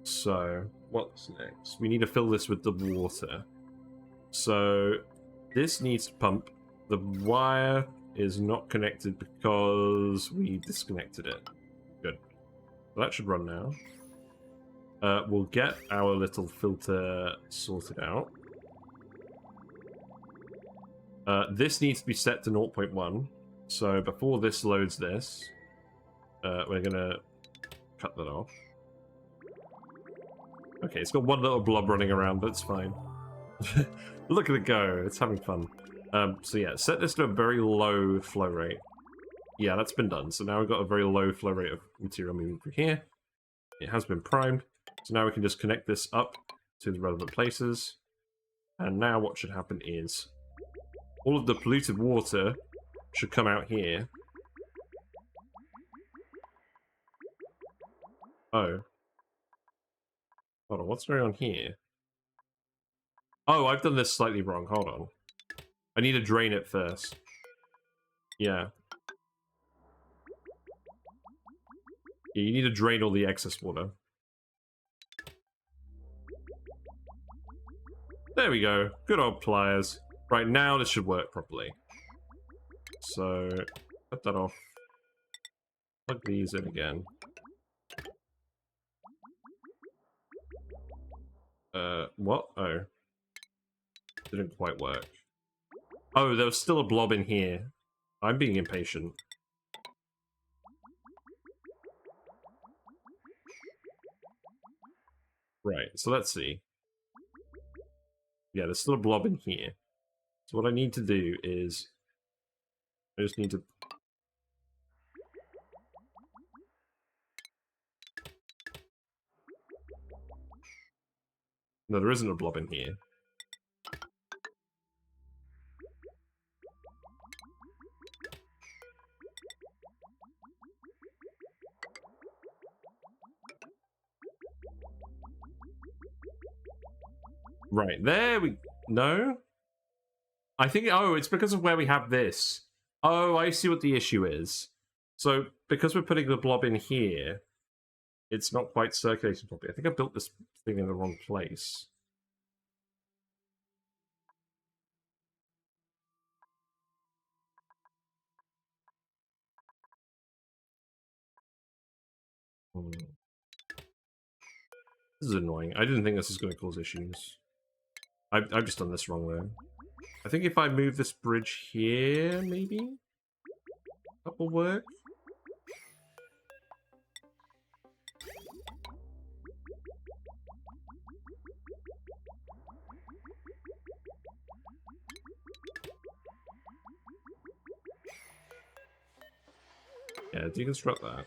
[SPEAKER 1] So what's next? We need to fill this with the water. So this needs to pump. The wire is not connected because we disconnected it. Good. Well, that should run now. We'll get our little filter sorted out. This needs to be set to 0.1. So before this loads this, we're gonna cut that off. Okay, it's got one little blob running around, but it's fine. Look at it go, it's having fun. So yeah, set this to a very low flow rate. Yeah, that's been done. So now we've got a very low flow rate of material moving through here. It has been primed. So now we can just connect this up to the relevant places. And now what should happen is all of the polluted water should come out here. Oh. Hold on, what's going on here? Oh, I've done this slightly wrong. Hold on. I need to drain it first. Yeah. Yeah, you need to drain all the excess water. There we go. Good old pliers. Right, now this should work properly. So, cut that off. Plug these in again. What? Oh. Didn't quite work. Oh, there was still a blob in here. I'm being impatient. Right, so let's see. Yeah, there's still a blob in here. So what I need to do is... I just need to... No, there isn't a blob in here. Right, there we... No? I think... Oh, it's because of where we have this. Oh, I see what the issue is. So, because we're putting the blob in here, it's not quite circulating properly. I think I built this thing in the wrong place. This is annoying. I didn't think this was going to cause issues. I've just done this wrong, though. I think if I move this bridge here, maybe? That will work? Yeah, deconstruct that.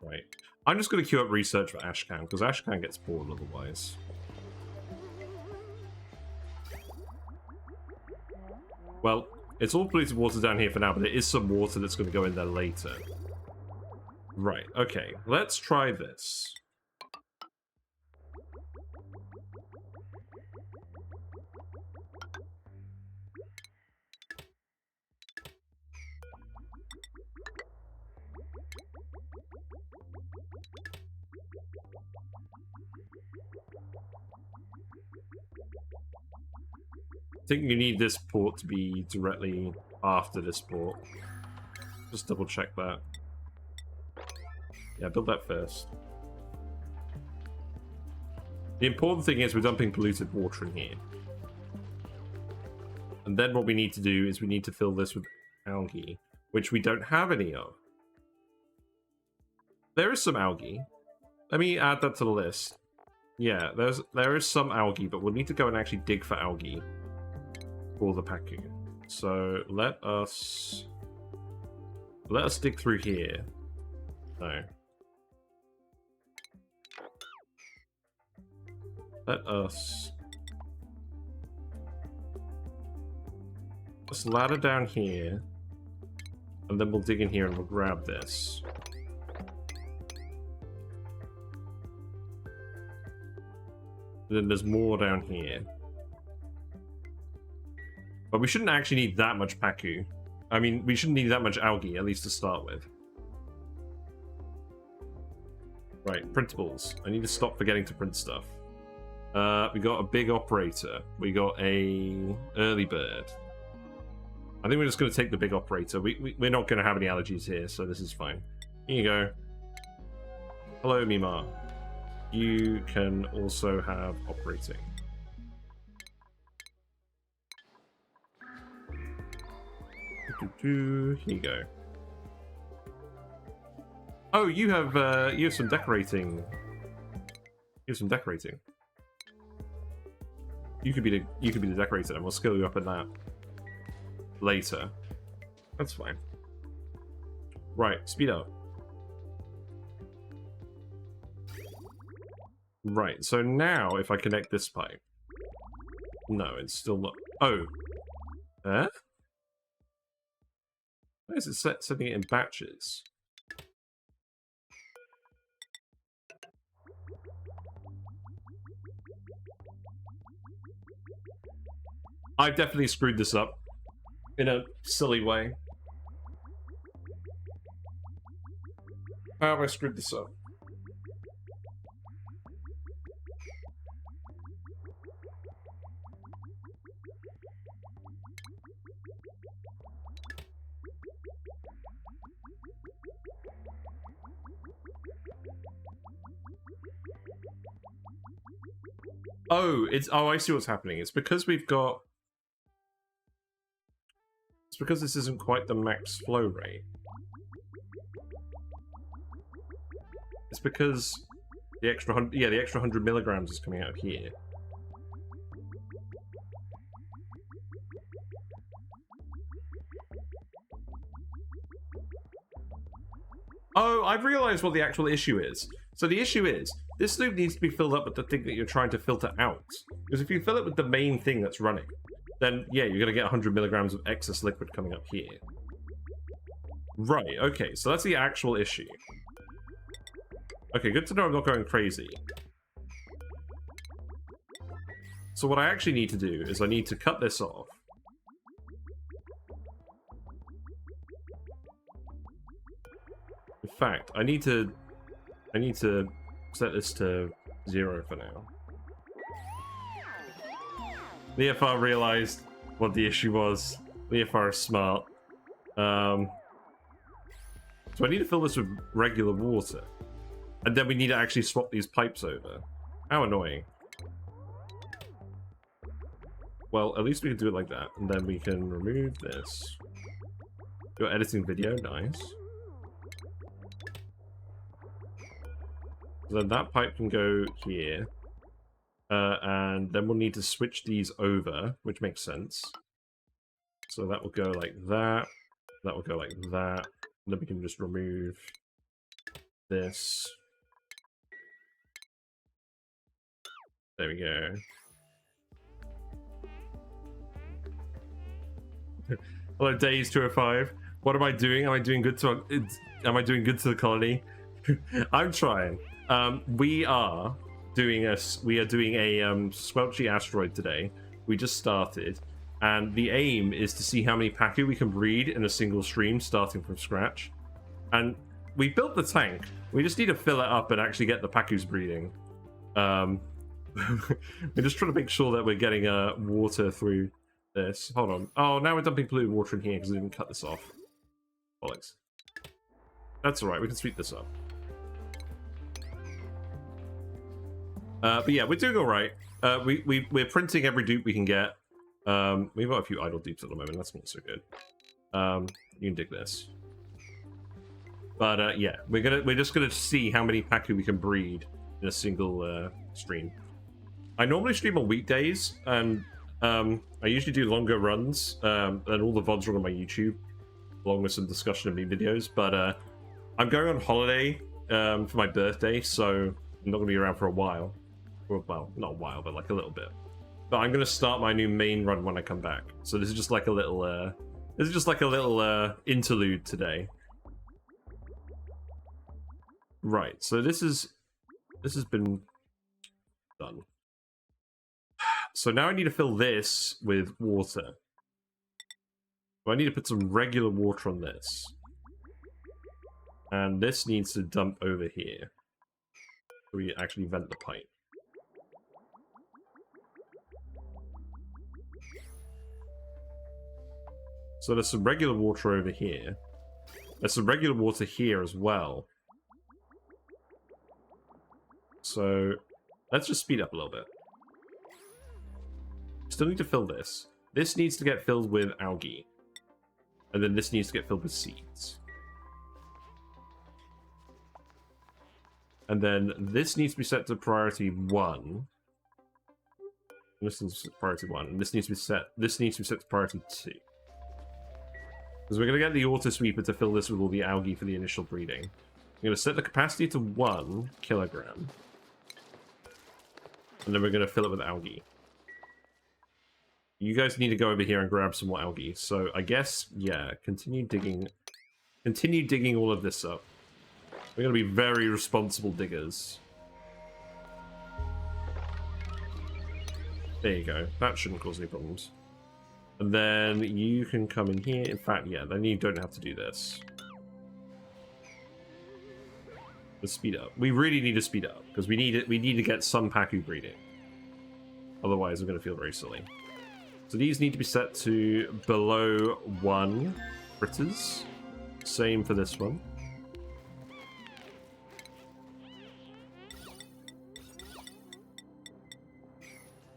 [SPEAKER 1] Right. I'm just going to queue up research for Ashcan, because Ashcan gets bored otherwise. Well, it's all polluted water down here for now, but there is some water that's going to go in there later. Right, okay. Let's try this. I think you need this port to be directly after this port. Just double check that. Yeah, build that first. The important thing is we're dumping polluted water in here. And then what we need to do is we need to fill this with algae, which we don't have any of. There is some algae. Let me add that to the list. Yeah, there is some algae, but we'll need to go and actually dig for algae for the Pacu. So let us dig through here. No. Let's ladder down here, and then we'll dig in here and we'll grab this. And then there's more down here. But we shouldn't actually need that much Pacu. I mean, we shouldn't need that much algae, at least to start with. Right, printables. I need to stop forgetting to print stuff. We got a big operator. We got a early bird. I think we're just going to take the big operator. We're not going to have any allergies here, so this is fine. Here you go. Hello, Mima. You can also have operating. Here you go. Oh, you have some decorating. You have some decorating. You could be the decorator, and we'll skill you up in that later. That's fine. Right, speed up. Right, so now if I connect this pipe. No, it's still not. Oh. Why is it setting it in batches? I've definitely screwed this up in a silly way. How have I screwed this up? Oh, I see what's happening. It's because we've got... It's because this isn't quite the max flow rate. It's because the extra 100 milligrams is coming out of here. Oh, I've realized what the actual issue is. So the issue is, this loop needs to be filled up with the thing that you're trying to filter out. Because if you fill it with the main thing that's running, then yeah, you're going to get 100 milligrams of excess liquid coming up here. Right, okay, so that's the actual issue. Okay, good to know I'm not going crazy. So what I actually need to do is I need to cut this off. In fact, I need to set this to 0 for now. Leofar realized what the issue was. Leofar is smart. So I need to fill this with regular water. And then we need to actually swap these pipes over. How annoying. Well, at least we can do it like that. And then we can remove this. You're editing video, nice. So then that pipe can go here. And then we'll need to switch these over, which makes sense. So that will go like that. That will go like that. And then we can just remove this. There we go. Hello, Days 205. What am I doing? Am I doing good to the colony? I'm trying. We are doing a squelchy asteroid today. We just started, and the aim is to see how many Pacu we can breed in a single stream, starting from scratch. And we built the tank. We just need to fill it up and actually get the Pacus breeding. We're just trying to make sure that we're getting water through this. Hold on. Oh, now we're dumping polluted water in here because we didn't cut this off. Bollocks. That's alright, we can sweep this up. But yeah, we're doing alright. We're printing every dupe we can get. We've got a few idle dupes at the moment, that's not so good. You can dig this. But yeah, we're just gonna see how many Pacu we can breed in a single stream. I normally stream on weekdays, and I usually do longer runs, and all the VODs are on my YouTube, along with some discussion of new videos, but I'm going on holiday for my birthday, so I'm not going to be around for a while. Well, not a while, but like a little bit. But I'm going to start my new main run when I come back. So this is just like a little, interlude today. Right, so this has been done. So now I need to fill this with water. So I need to put some regular water on this. And this needs to dump over here. So we actually vent the pipe. So there's some regular water over here. There's some regular water here as well. So let's just speed up a little bit. Still need to fill this. This needs to get filled with algae. And then this needs to get filled with seeds. And then this needs to be set to priority 1. This is priority 1. And this needs to be set. This needs to be set to priority 2. Because we're going to get the auto sweeper to fill this with all the algae for the initial breeding. I'm going to set the capacity to 1 kilogram. And then we're going to fill it with algae. You guys need to go over here and grab some more algae. So I guess, yeah, continue digging all of this up. We're going to be very responsible diggers. There you go. That shouldn't cause any problems. And then you can come in here. In fact, yeah, then you don't have to do this. Let's speed up. We really need to speed up because we need to get some Pacu breeding. Otherwise, we're going to feel very silly. So these need to be set to below 1 fritters. Same for this one.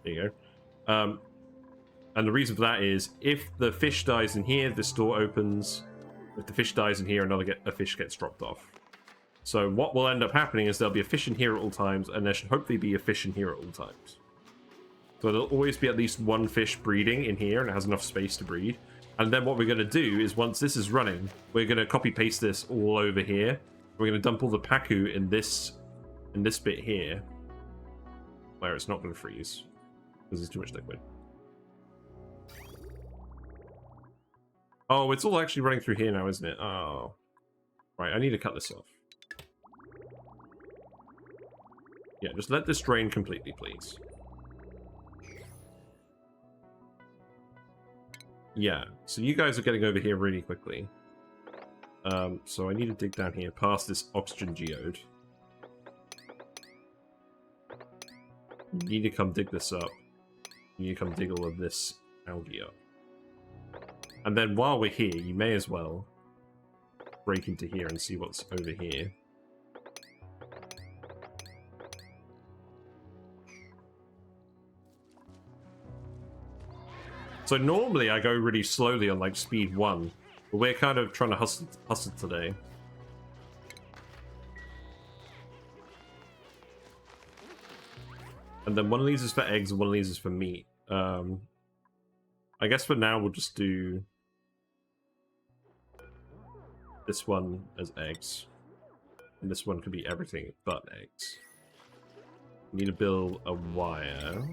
[SPEAKER 1] There you go. And the reason for that is if the fish dies in here, this door opens. If the fish dies in here, a fish gets dropped off. So what will end up happening is there'll be a fish in here at all times, and there should hopefully be a fish in here at all times. So there'll always be at least 1 fish breeding in here, and it has enough space to breed. And then what we're going to do is once this is running, we're going to copy paste this all over here. We're going to dump all the Pacu in this bit here, where it's not going to freeze because there's too much liquid. Oh, it's all actually running through here now, isn't it? Oh, right. I need to cut this off. Yeah, just let this drain completely, please. Yeah, so you guys are getting over here really quickly. So I need to dig down here past this oxygen geode. You need to come dig this up. You need to come dig all of this algae up. And then while we're here, you may as well break into here and see what's over here. So normally I go really slowly on like speed 1, but we're kind of trying to hustle today. And then one of these is for eggs and one of these is for meat. I guess for now we'll just do this one as eggs. And this one could be everything but eggs. We need to build a wire.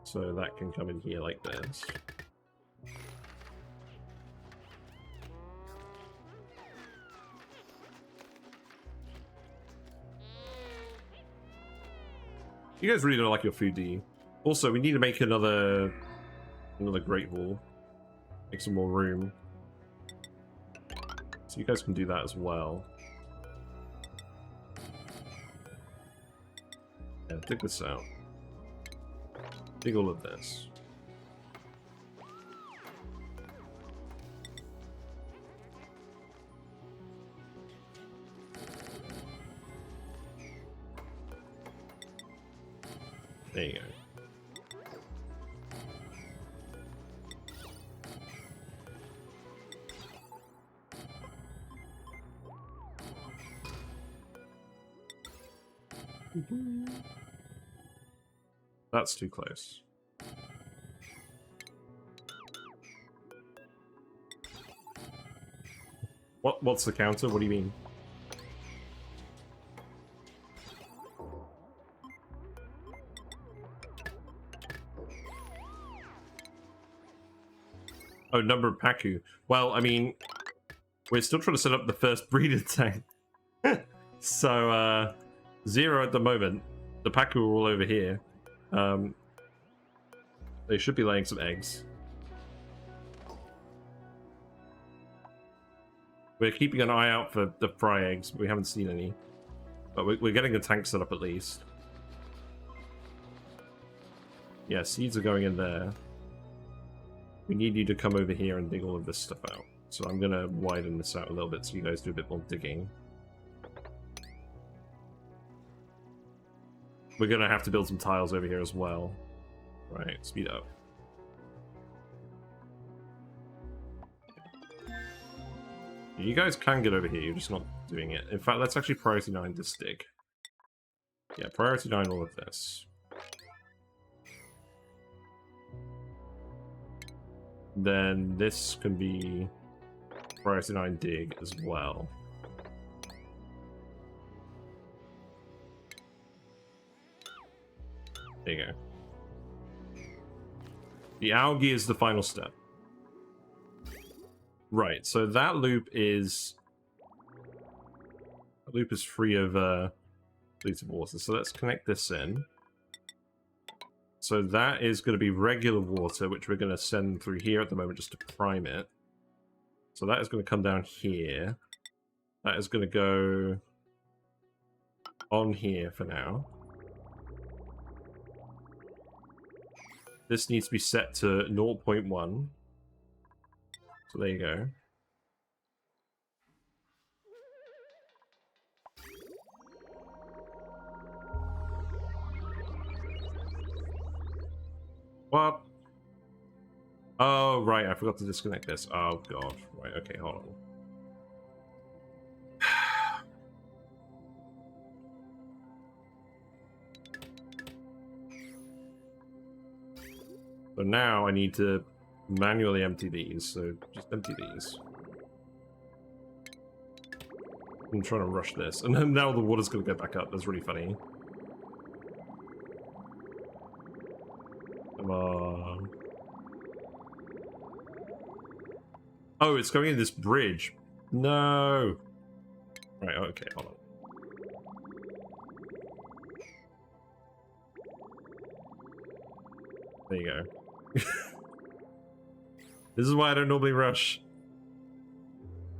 [SPEAKER 1] So that can come in here like this. You guys really don't like your food, do you? Also, we need to make another Great Hall. Make some more room. So you guys can do that as well. Yeah, dig this out. Dig all of this. There you go. That's too close. What's the counter? What do you mean? Oh, number of Pacu. Well, I mean, we're still trying to set up the first breeder tank. So, 0 at the moment. The Pacu are all over here. They should be laying some eggs. We're keeping an eye out for the fry eggs, but we haven't seen any. But we're getting a tank set up at least. Yeah, seeds are going in there. We need you to come over here and dig all of this stuff out. So I'm going to widen this out a little bit so you guys do a bit more digging. We're going to have to build some tiles over here as well. Right, speed up. You guys can get over here, you're just not doing it. In fact, let's actually priority 9 this dig. Yeah, priority 9 all of this. Then this can be priority 9 dig as well. There you go. The algae is the final step. Right, so that loop is free of polluted water. So let's connect this in. So that is going to be regular water, which we're going to send through here at the moment just to prime it. So that is going to come down here. That is going to go on here for now. This needs to be set to 0.1. So there you go. What? Oh, right, I forgot to disconnect this. Oh, God. Right, okay, hold on. So now I need to manually empty these, so just empty these. I'm trying to rush this, and then now the water's gonna go back up. That's really funny. Come on. Oh, it's going in this bridge. No. Right, okay, hold on. There you go. This is why I don't normally rush.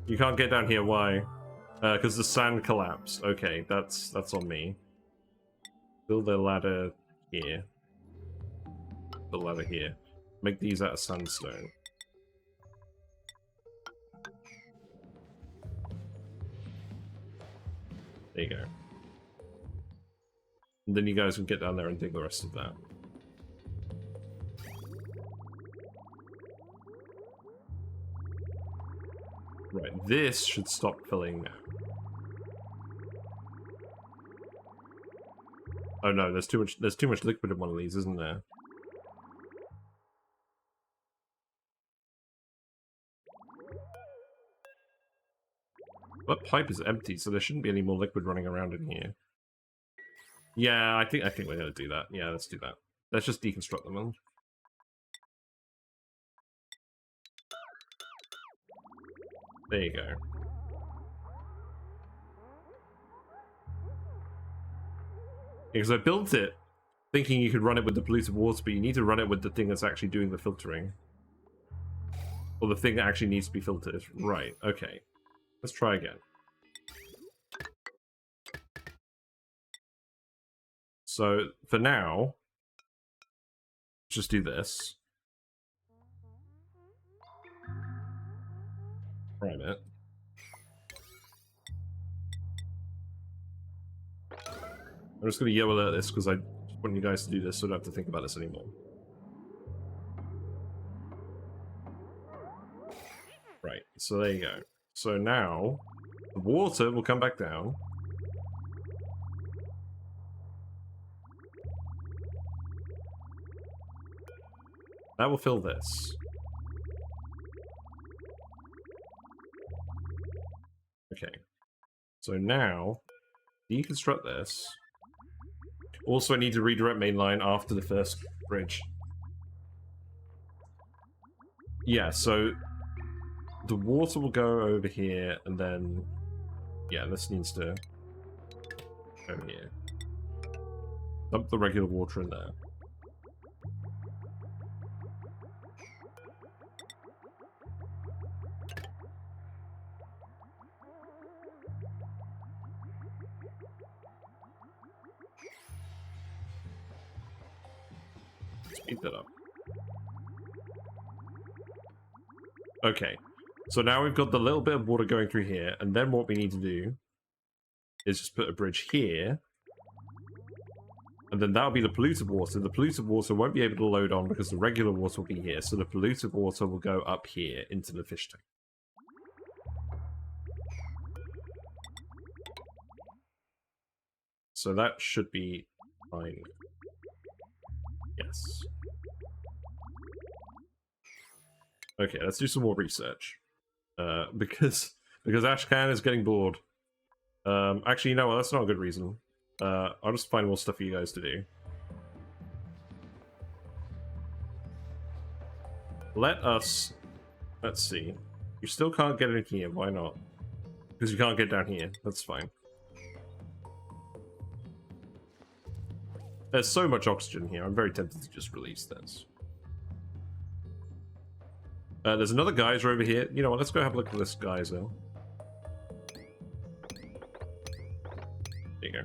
[SPEAKER 1] You can't get down here, why? Because the sand collapsed. Okay, that's on me. Build a ladder here. Build a ladder here. Make these out of sandstone. There you go. And then you guys can get down there and dig the rest of that. Right, this should stop filling now. Oh no, there's too much liquid in one of these, isn't there? That pipe is empty, so there shouldn't be any more liquid running around in here. Yeah, I think we're gonna do that. Yeah, let's do that. Let's just deconstruct them all. There you go. Because I built it thinking you could run it with the polluted water, but you need to run it with the thing that's actually doing the filtering. Or the thing that actually needs to be filtered. Right, okay. Let's try again. So, for now, just do this. Prime it. I'm just going to yell at this because I want you guys to do this so I don't have to think about this anymore. Right, so there you go. So now, the water will come back down. That will fill this. Okay. So now, deconstruct this. Also, I need to redirect mainline after the first bridge. Yeah, so the water will go over here, and then... Yeah, this needs to go here. Dump the regular water in there. Speed that up. Okay, so now we've got the little bit of water going through here, and then what we need to do is just put a bridge here, and then that'll be the polluted water. The polluted water won't be able to load on because the regular water will be here, so the polluted water will go up here into the fish tank. So that should be fine. Yes. Okay, let's do some more research. Because Ashcan is getting bored. Actually, you know what? That's not a good reason. I'll just find more stuff for you guys to do. Let's see. You still can't get in here. Why not? Because you can't get down here. That's fine. There's so much oxygen here. I'm very tempted to just release this. There's another geyser over here. You know what? Let's go have a look at this geyser. There you go.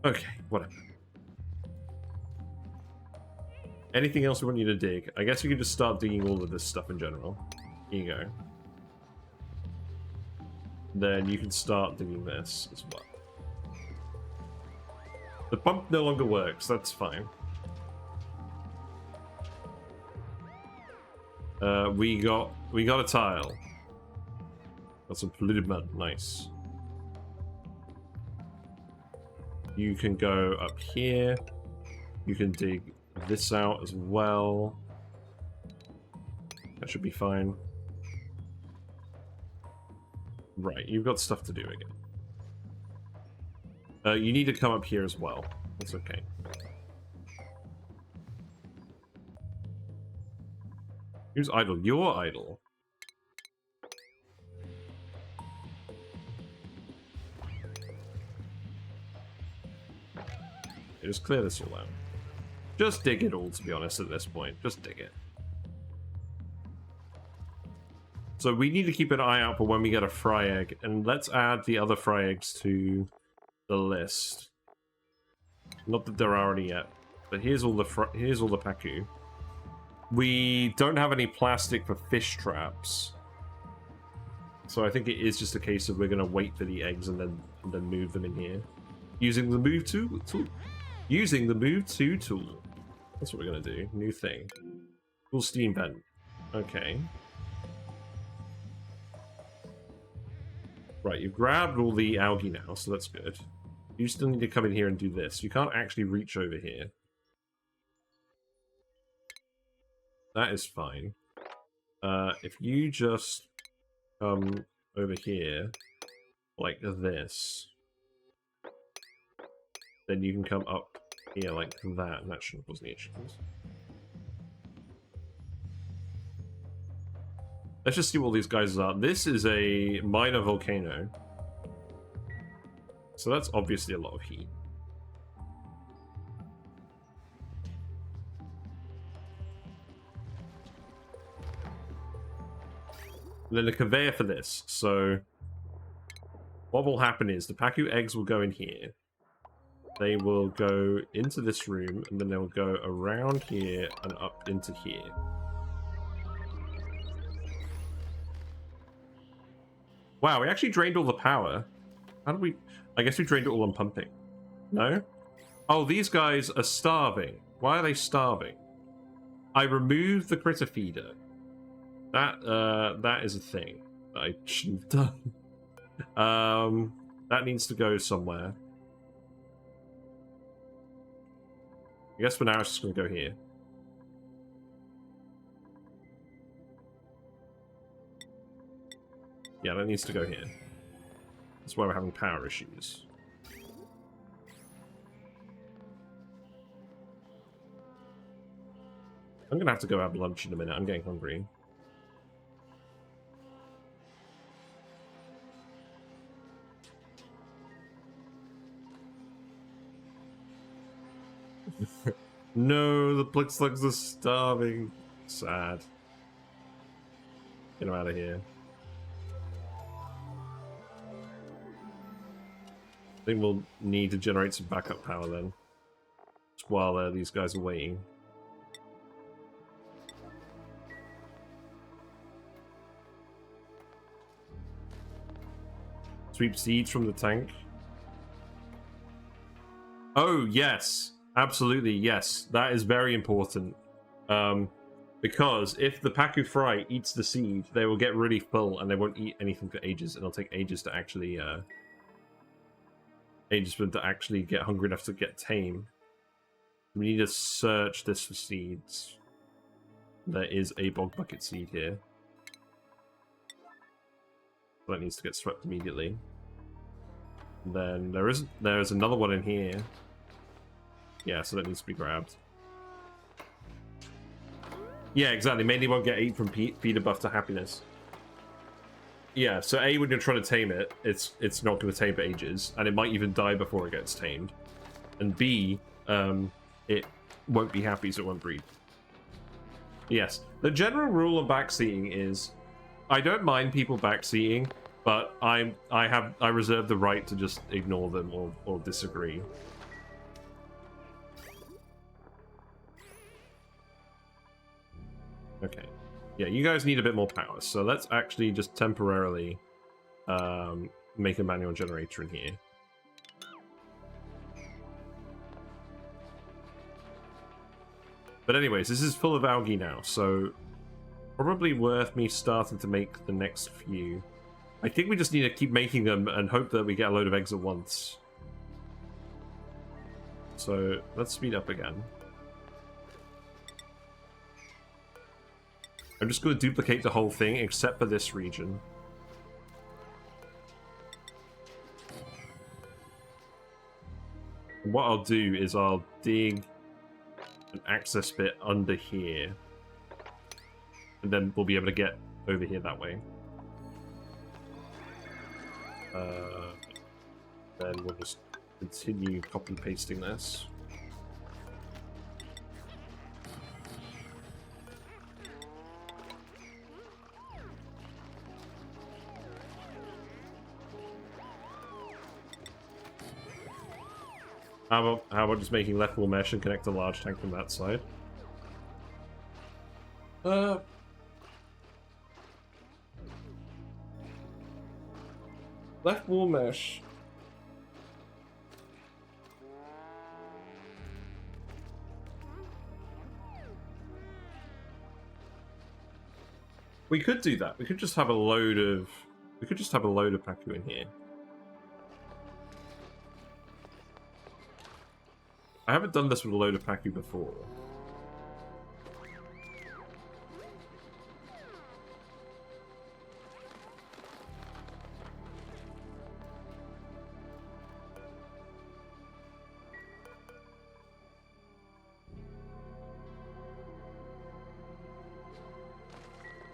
[SPEAKER 1] Okay, whatever. Anything else we want you to dig? I guess you can just start digging all of this stuff in general. Here you go. Then you can start digging this as well. The pump no longer works, that's fine. We got a tile. Got some polluted mud, nice. You can go up here. You can dig this out as well. That should be fine. Right, you've got stuff to do again. You need to come up here as well. That's okay. Who's idle? You're idle. Okay, just clear this all out. Just dig it all, to be honest, at this point. Just dig it. So we need to keep an eye out for when we get a fry egg, and let's add the other fry eggs to the list. Not that there are any yet, but here's all the Pacu. We don't have any plastic for fish traps, so I think it is just a case of we're gonna wait for the eggs and then move them in here using the move to tool. Using the move to tool. That's what we're gonna do. New thing. Full steam vent. Okay. Right, you've grabbed all the algae now, so that's good. You still need to come in here and do this. You can't actually reach over here. That is fine. If you just come over here, like this, then you can come up here like that, and that shouldn't cause any issues. Let's just see what these guys are. This is a minor volcano. So that's obviously a lot of heat. And then a conveyor for this. So what will happen is the Pacu eggs will go in here. They will go into this room, and then they'll go around here and up into here. Wow, we actually drained all the power. How did we... I guess we drained it all on pumping. No? Oh, these guys are starving. Why are they starving? I removed the critter feeder. That is a thing that I shouldn't have done. That needs to go somewhere. I guess for now it's just going to go here. Yeah, that needs to go here. That's why we're having power issues. I'm going to have to go have lunch in a minute. I'm getting hungry. No, the Plug Slugs are starving. Sad. Get them out of here. I think we'll need to generate some backup power then. Just while these guys are waiting. Sweep seeds from the tank. Oh, yes. Absolutely, yes. That is very important. Because if the Pacu fry eats the seed, they will get really full and they won't eat anything for ages, and it'll take ages to actually ages for them to actually get hungry enough to get tame. We need to search this for seeds. There is a bog bucket seed here. That needs to get swept immediately. Then there's another one in here. Yeah, so that needs to be grabbed. Yeah, exactly. Mainly won't get 8 from feeder buff to happiness. Yeah, so A, when you're trying to tame it, it's not going to tame for ages, and it might even die before it gets tamed. And B, it won't be happy, so it won't breed. Yes, the general rule of backseating is, I don't mind people backseating, but I reserve the right to just ignore them or disagree. Okay. Yeah, you guys need a bit more power, so let's actually just temporarily make a manual generator in here. But anyways, this is full of algae now, so probably worth me starting to make the next few. I think we just need to keep making them and hope that we get a load of eggs at once. So let's speed up again. I'm just going to duplicate the whole thing except for this region. And what I'll do is I'll dig an access bit under here. And then we'll be able to get over here that way. Then we'll just continue copy pasting this. How about just making left wall mesh and connect a large tank from that side? Left wall mesh. We could do that. We could just have a load of Pacu in here. I haven't done this with a load of Pacu before.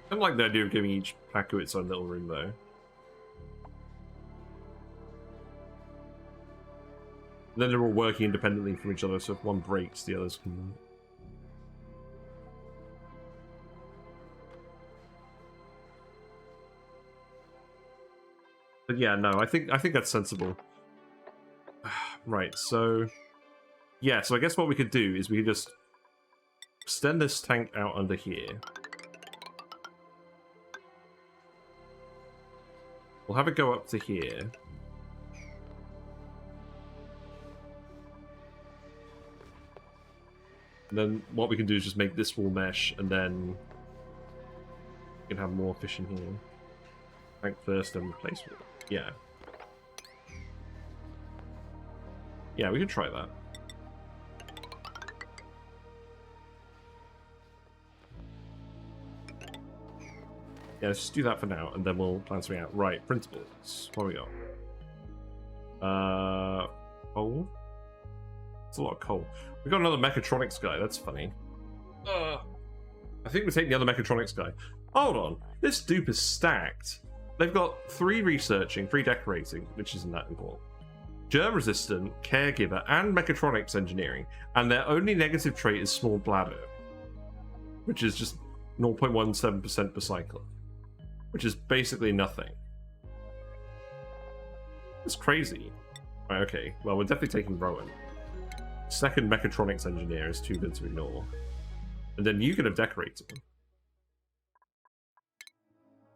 [SPEAKER 1] I don't like the idea of giving each Pacu its own little room, though. Then they're all working independently from each other, so if one breaks, the others can... But yeah, no, I think that's sensible. Right, so... Yeah, so I guess what we could do is we could just extend this tank out under here. We'll have it go up to here. And then what we can do is just make this wall mesh, and then we can have more fish in here. Tank first, then replace it. Yeah. Yeah, we can try that. Yeah, let's just do that for now, and then we'll plan something out. Right, printables. What do we got? Coal? It's a lot of coal. We got another mechatronics guy. That's funny. I think we're taking the other mechatronics guy. Hold on. This dupe is stacked. They've got 3 researching, 3 decorating, which isn't that important. Germ resistant, caregiver, and mechatronics engineering. And their only negative trait is small bladder, which is just 0.17% per cycle, which is basically nothing. That's crazy. Right, okay. Well, we're definitely taking Rowan. Second mechatronics engineer is too good to ignore. And then you could have decorated.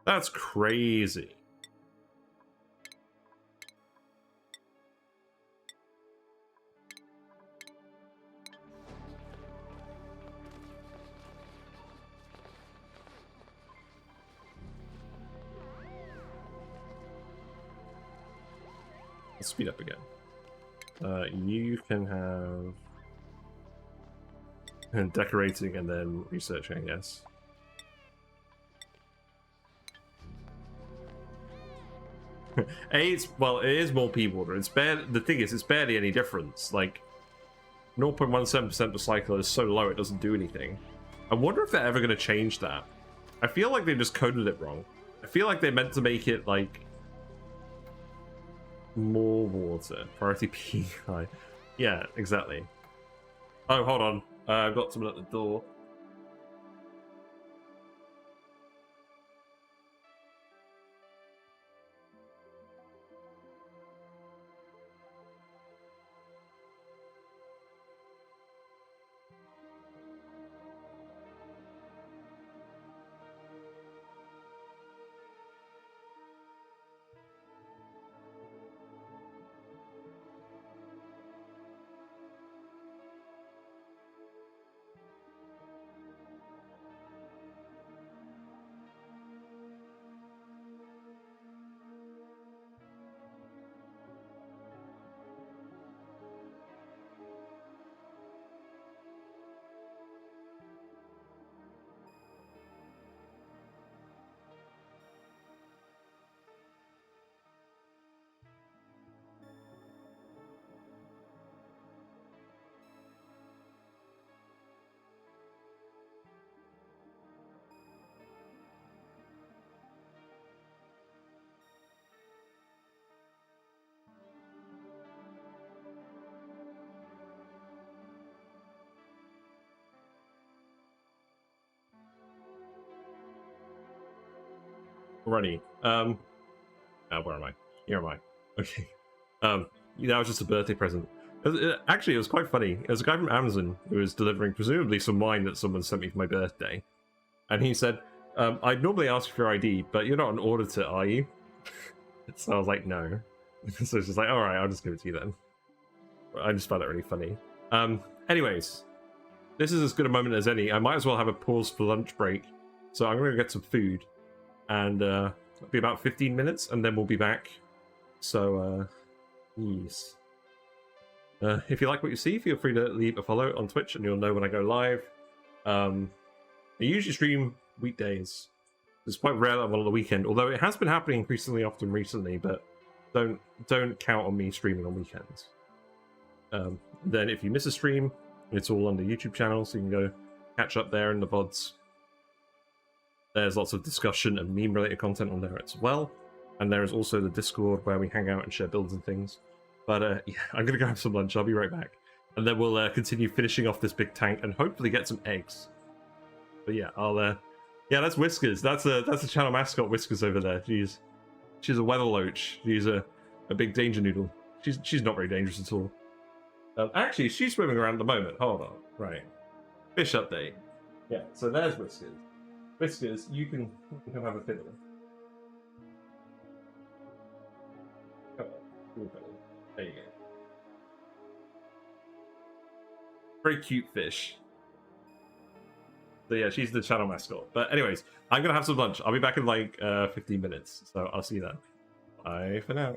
[SPEAKER 1] That's crazy. Let's speed up again. You can have decorating and then researching, I guess. Well, it is more pea water. It's the thing is, it's barely any difference. Like 0.17% per cycle is so low it doesn't do anything. I wonder if they're ever going to change that. I feel like they just coded it wrong. I feel like they meant to make it like more water. Priority P high. Yeah, exactly. Oh, hold on. I've got someone at the door. Alrighty. Where am I? Here am I. Okay. That was just a birthday present. Actually, it was quite funny. It was a guy from Amazon who was delivering presumably some wine that someone sent me for my birthday, and he said, "I'd normally ask for your ID, but you're not an auditor, are you?" So I was like, "No." So it's just like, "All right, I'll just give it to you then." I just found it really funny. Anyways, this is as good a moment as any. I might as well have a pause for lunch break, so I'm gonna get some food, and it'll be about 15 minutes, and then we'll be back. So, yes. If you like what you see, feel free to leave a follow on Twitch, and you'll know when I go live. I usually stream weekdays. It's quite rare that I'm on the weekend, although it has been happening increasingly often recently. But don't count on me streaming on weekends. Then, if you miss a stream, it's all on the YouTube channel, so you can go catch up there in the VODs. There's lots of discussion and meme-related content on there as well. And there is also the Discord where we hang out and share builds and things. But yeah, I'm going to go have some lunch. I'll be right back. And then we'll continue finishing off this big tank and hopefully get some eggs. But yeah, yeah, that's Whiskers. That's a channel mascot, Whiskers, over there. She's a weather loach. She's a big danger noodle. She's not very dangerous at all. Actually, she's swimming around at the moment. Hold on. Right. Fish update. Yeah, so there's Whiskers. Whiskers, you can have a fiddle. There you go. Very cute fish. So yeah, she's the channel mascot. But anyways, I'm gonna have some lunch. I'll be back in like 15 minutes. So I'll see you then. Bye for now.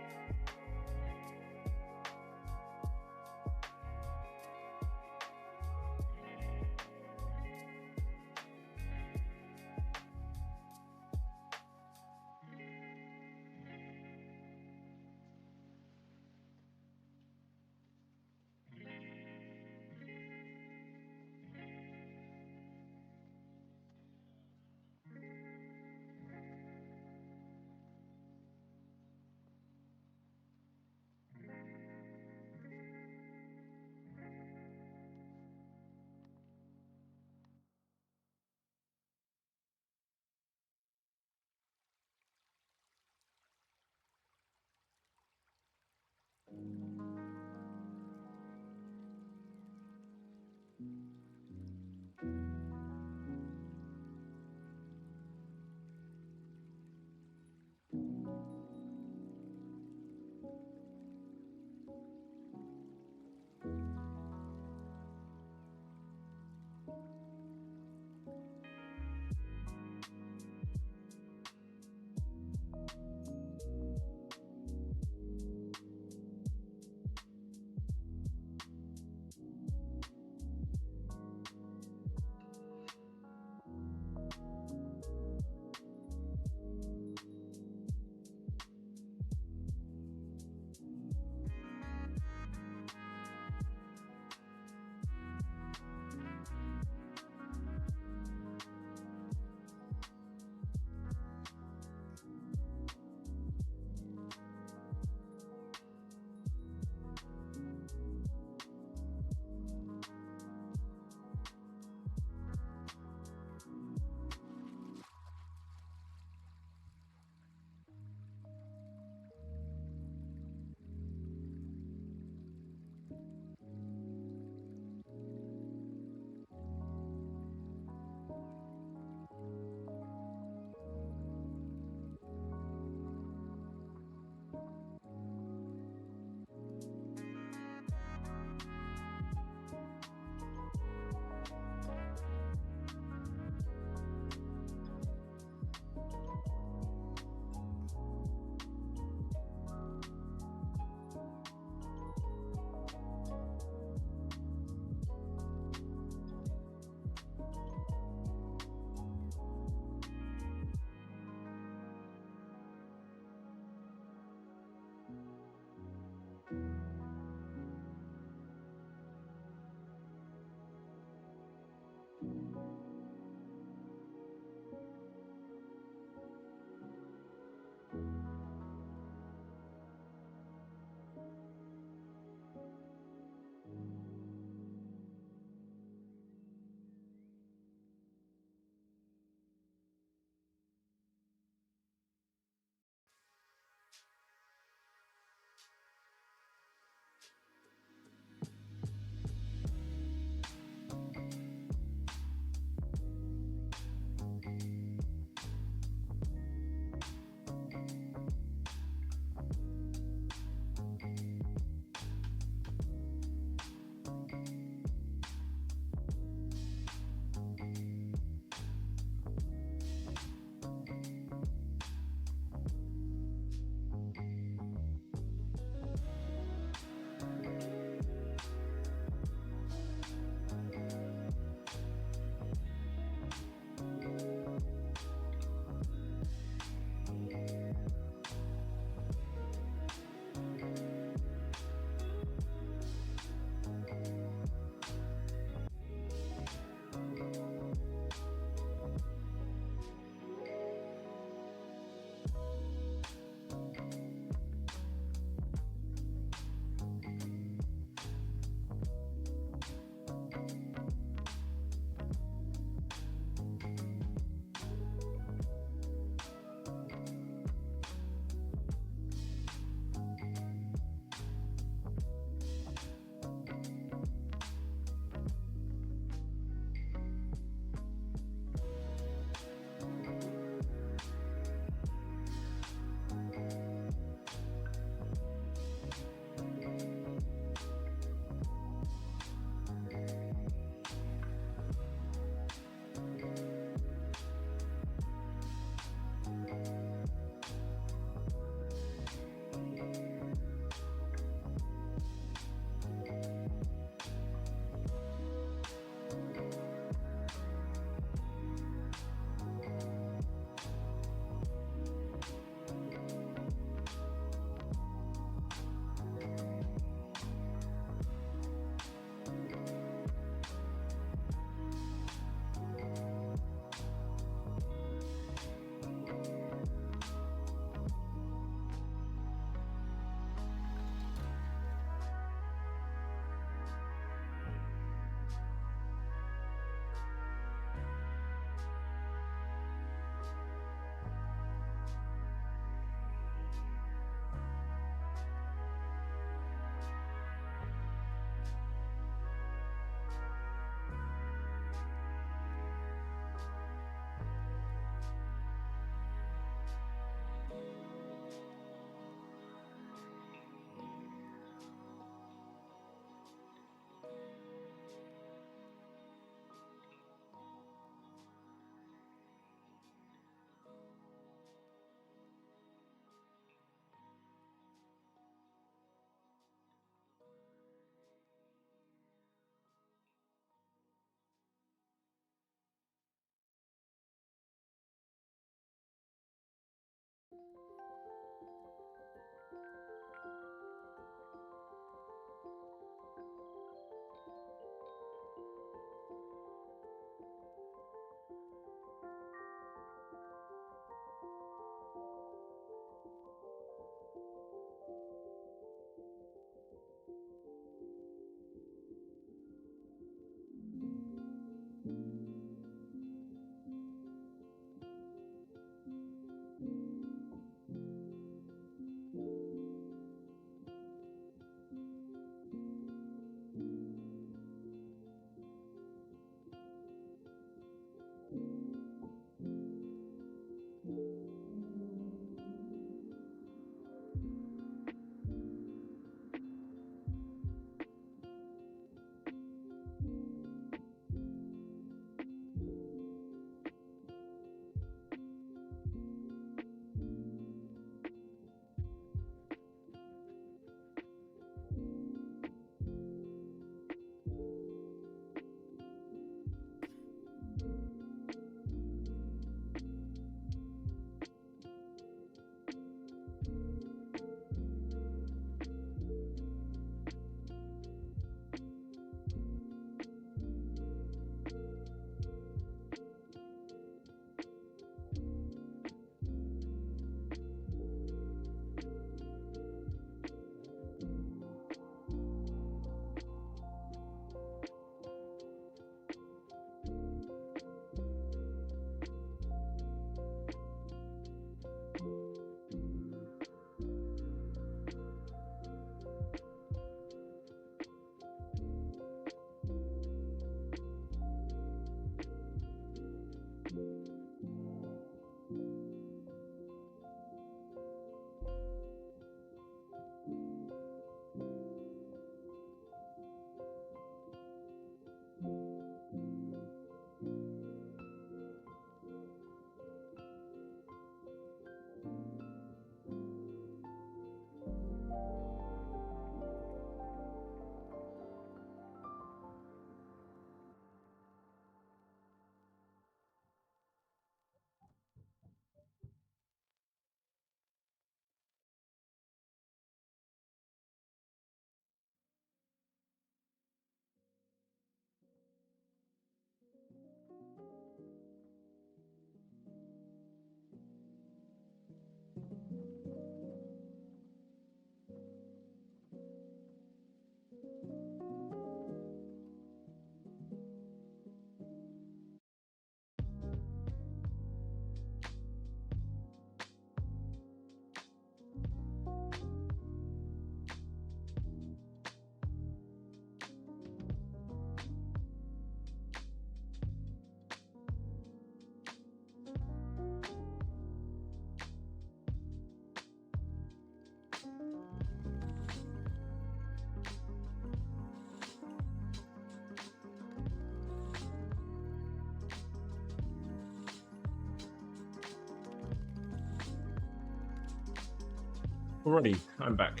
[SPEAKER 1] Alrighty, I'm back.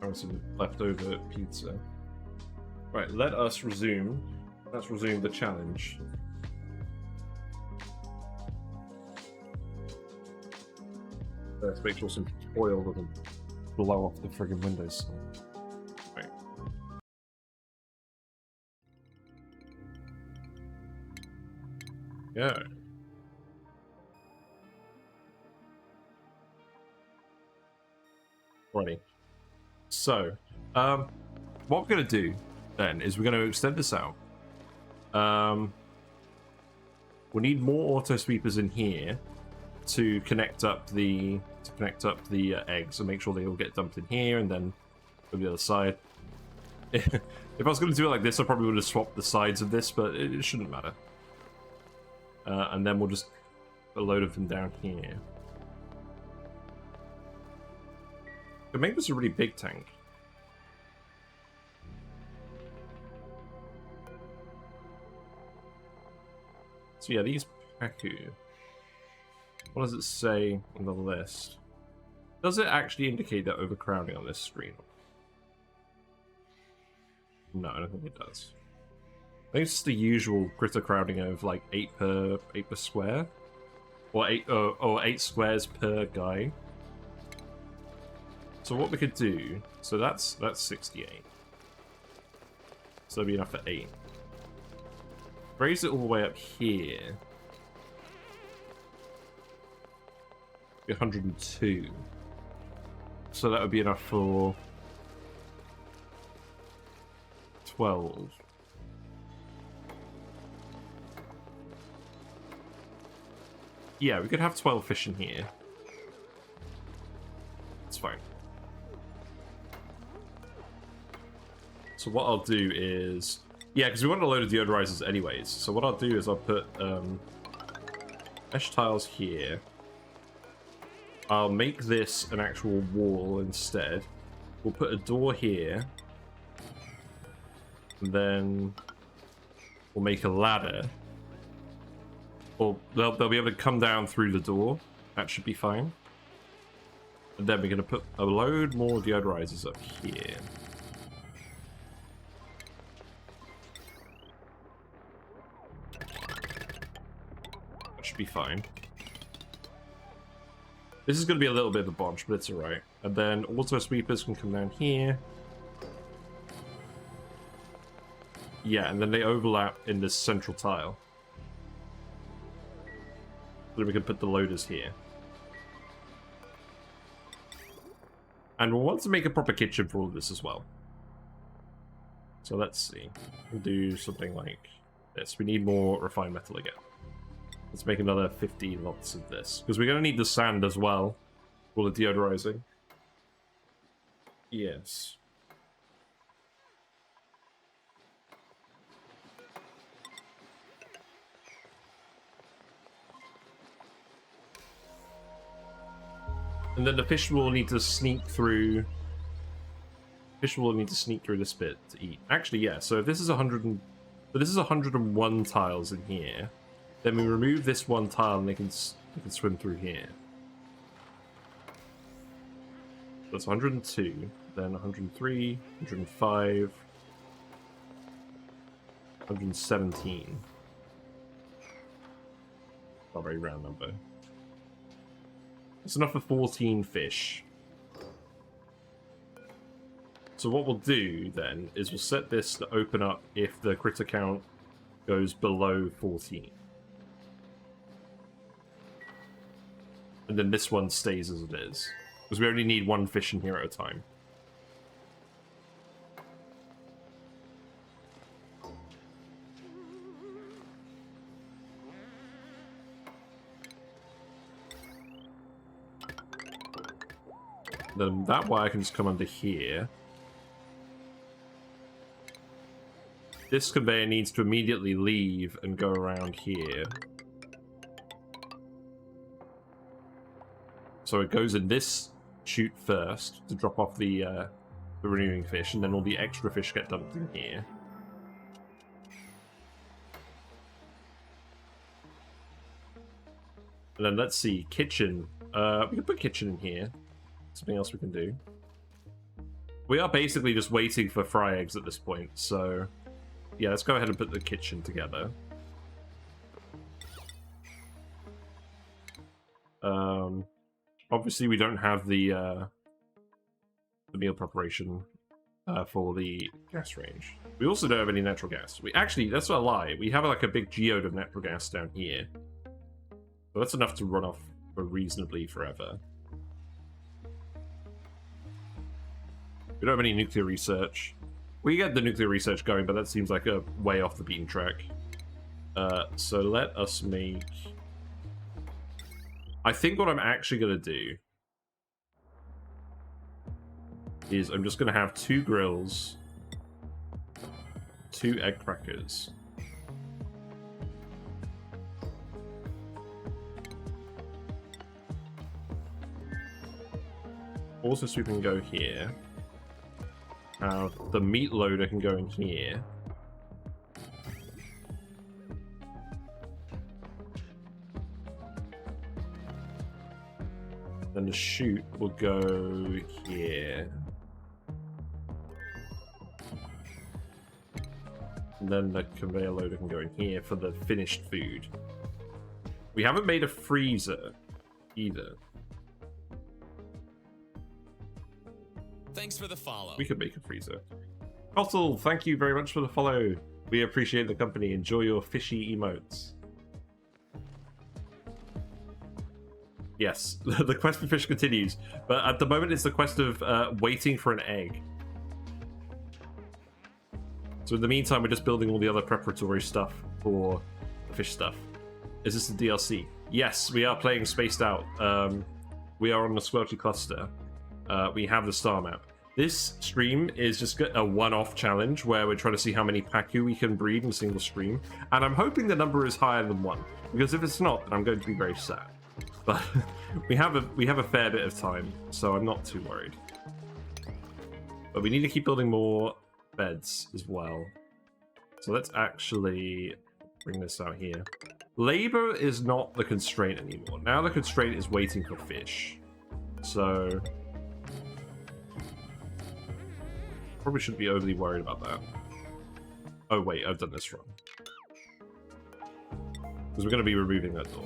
[SPEAKER 1] I have some leftover pizza. Right, let us resume. Let's resume the challenge. Let's make sure some oil doesn't blow off the friggin' windows. Right. Yeah. Alrighty. So, what we're gonna do then is we're gonna extend this out. We need more auto sweepers in here to connect up the eggs and make sure they all get dumped in here and then from the other side. If I was going to do it like this, I probably would have swapped the sides of this, but it shouldn't matter. And then we'll just put a load of them down here. Could make this a really big tank. So yeah, these Pacu. What does it say on the list? Does it actually indicate that overcrowding on this screen? No, I don't think it does. I think it's just the usual critter crowding of like 8 per square, or 8 squares per guy. So what we could do? So that's 68. So that'd be enough for 8. Raise it all the way up here. 102. So that would be enough for 12. Yeah, we could have 12 fish in here. It's fine. So what I'll do is... Yeah, because we want a load of deodorizers anyways. So what I'll do is I'll put mesh tiles here. I'll make this an actual wall instead. We'll put a door here. And then we'll make a ladder. Or they'll be able to come down through the door. That should be fine. And then we're going to put a load more deodorizers up here. That should be fine. This is going to be a little bit of a bunch, but it's alright. And then auto sweepers can come down here. Yeah, and then they overlap in this central tile. Then we can put the loaders here. And we'll want to make a proper kitchen for all of this as well. So let's see. We'll do something like this. We need more refined metal again. Let's make another 15 lots of this. Because we're going to need the sand as well. For the deodorizing. Yes. And then the fish will need to sneak through... Fish will need to sneak through this bit to eat. Actually, yeah, so if this is 101 tiles in here, then we remove this one tile and they can swim through here. That's 102, then 103, 105, 117. Not a very round number. It's enough for 14 fish. So what we'll do then is we'll set this to open up if the critter count goes below 14. And then this one stays as it is. Because we only need 1 fish in here at a time. Then that wire can just come under here. This conveyor needs to immediately leave and go around here. So it goes in this chute first to drop off the renewing fish, and then all the extra fish get dumped in here. And then let's see, kitchen. We can put kitchen in here. something else we can do. We are basically just waiting for fry eggs at this point, so yeah, let's go ahead and put the kitchen together. Obviously we don't have the meal preparation for the gas range. We also don't have any natural gas. We actually, that's not a lie. We have like a big geode of natural gas down here. So that's enough to run off for reasonably forever. We don't have any nuclear research. We get the nuclear research going, but that seems like a way off the beaten track. So let us make... I think what I'm actually going to do is I'm just going to have 2 grills, 2 egg crackers. Also sweep can go here. The meat loader can go in here. Then the chute will go here. And then the conveyor loader can go in here for the finished food. We haven't made a freezer either.
[SPEAKER 2] Thanks for the follow.
[SPEAKER 1] We could make a freezer. Cottle, thank you very much for the follow. We appreciate the company. Enjoy your fishy emotes. Yes, the quest for fish continues, but at the moment it's the quest of waiting for an egg. So in the meantime, we're just building all the other preparatory stuff for the fish stuff. Is this the DLC? Yes, we are playing Spaced Out. We are on the Squelchy cluster. We have the star map. This stream is just a one-off challenge where we're trying to see how many Pacu we can breed in a single stream, and I'm hoping the number is higher than 1, because if it's not, then I'm going to be very sad. But we have a fair bit of time, so I'm not too worried. But we need to keep building more beds as well. So let's actually bring this out here. Labor is not the constraint anymore. Now the constraint is waiting for fish. So probably shouldn't be overly worried about that. Oh wait, I've done this wrong. Because we're going to be removing that door.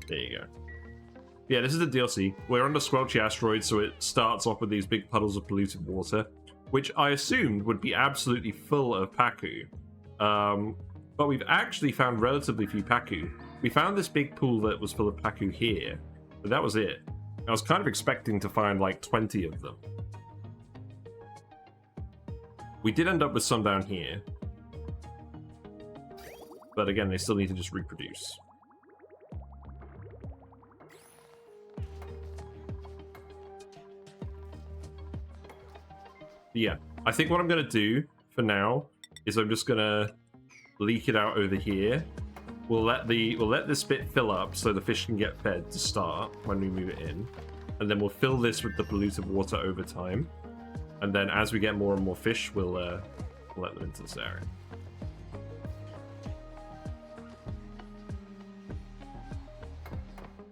[SPEAKER 1] There you go. Yeah, this is the DLC. We're on the Squelchy asteroid, so it starts off with these big puddles of polluted water, which I assumed would be absolutely full of Pacu. But we've actually found relatively few Pacu. We found this big pool that was full of Pacu here, but that was it. I was kind of expecting to find like 20 of them. We did end up with some down here. But again, they still need to just reproduce. Yeah, I think what I'm going to do for now is I'm just going to leak it out over here. We'll let this bit fill up so the fish can get fed to start when we move it in. And then we'll fill this with the polluted water over time. And then as we get more and more fish, we'll let them into this area.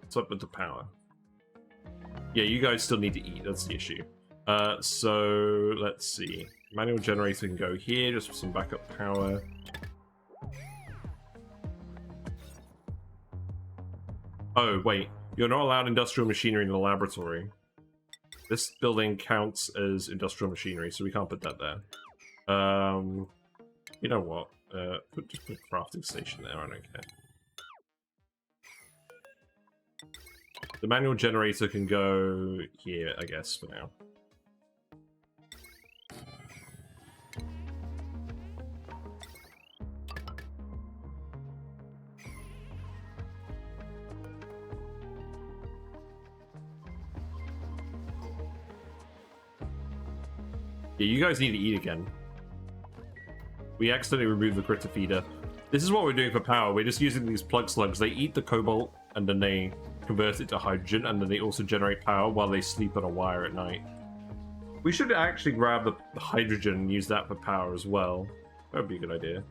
[SPEAKER 1] What's up with the power? Yeah, you guys still need to eat, that's the issue. So let's see. Manual generator can go here just for some backup power. Oh, wait. You're not allowed industrial machinery in the laboratory. This building counts as industrial machinery, so we can't put that there. You know what? Just put a crafting station there, I don't care. The manual generator can go here, I guess, for now. Yeah, you guys need to eat again. We accidentally removed the critter feeder. This is what we're doing for power. We're just using these plug slugs. They eat the cobalt, and then they convert it to hydrogen, and then they also generate power while they sleep on a wire at night. We should actually grab the hydrogen and use that for power as well. That would be a good idea.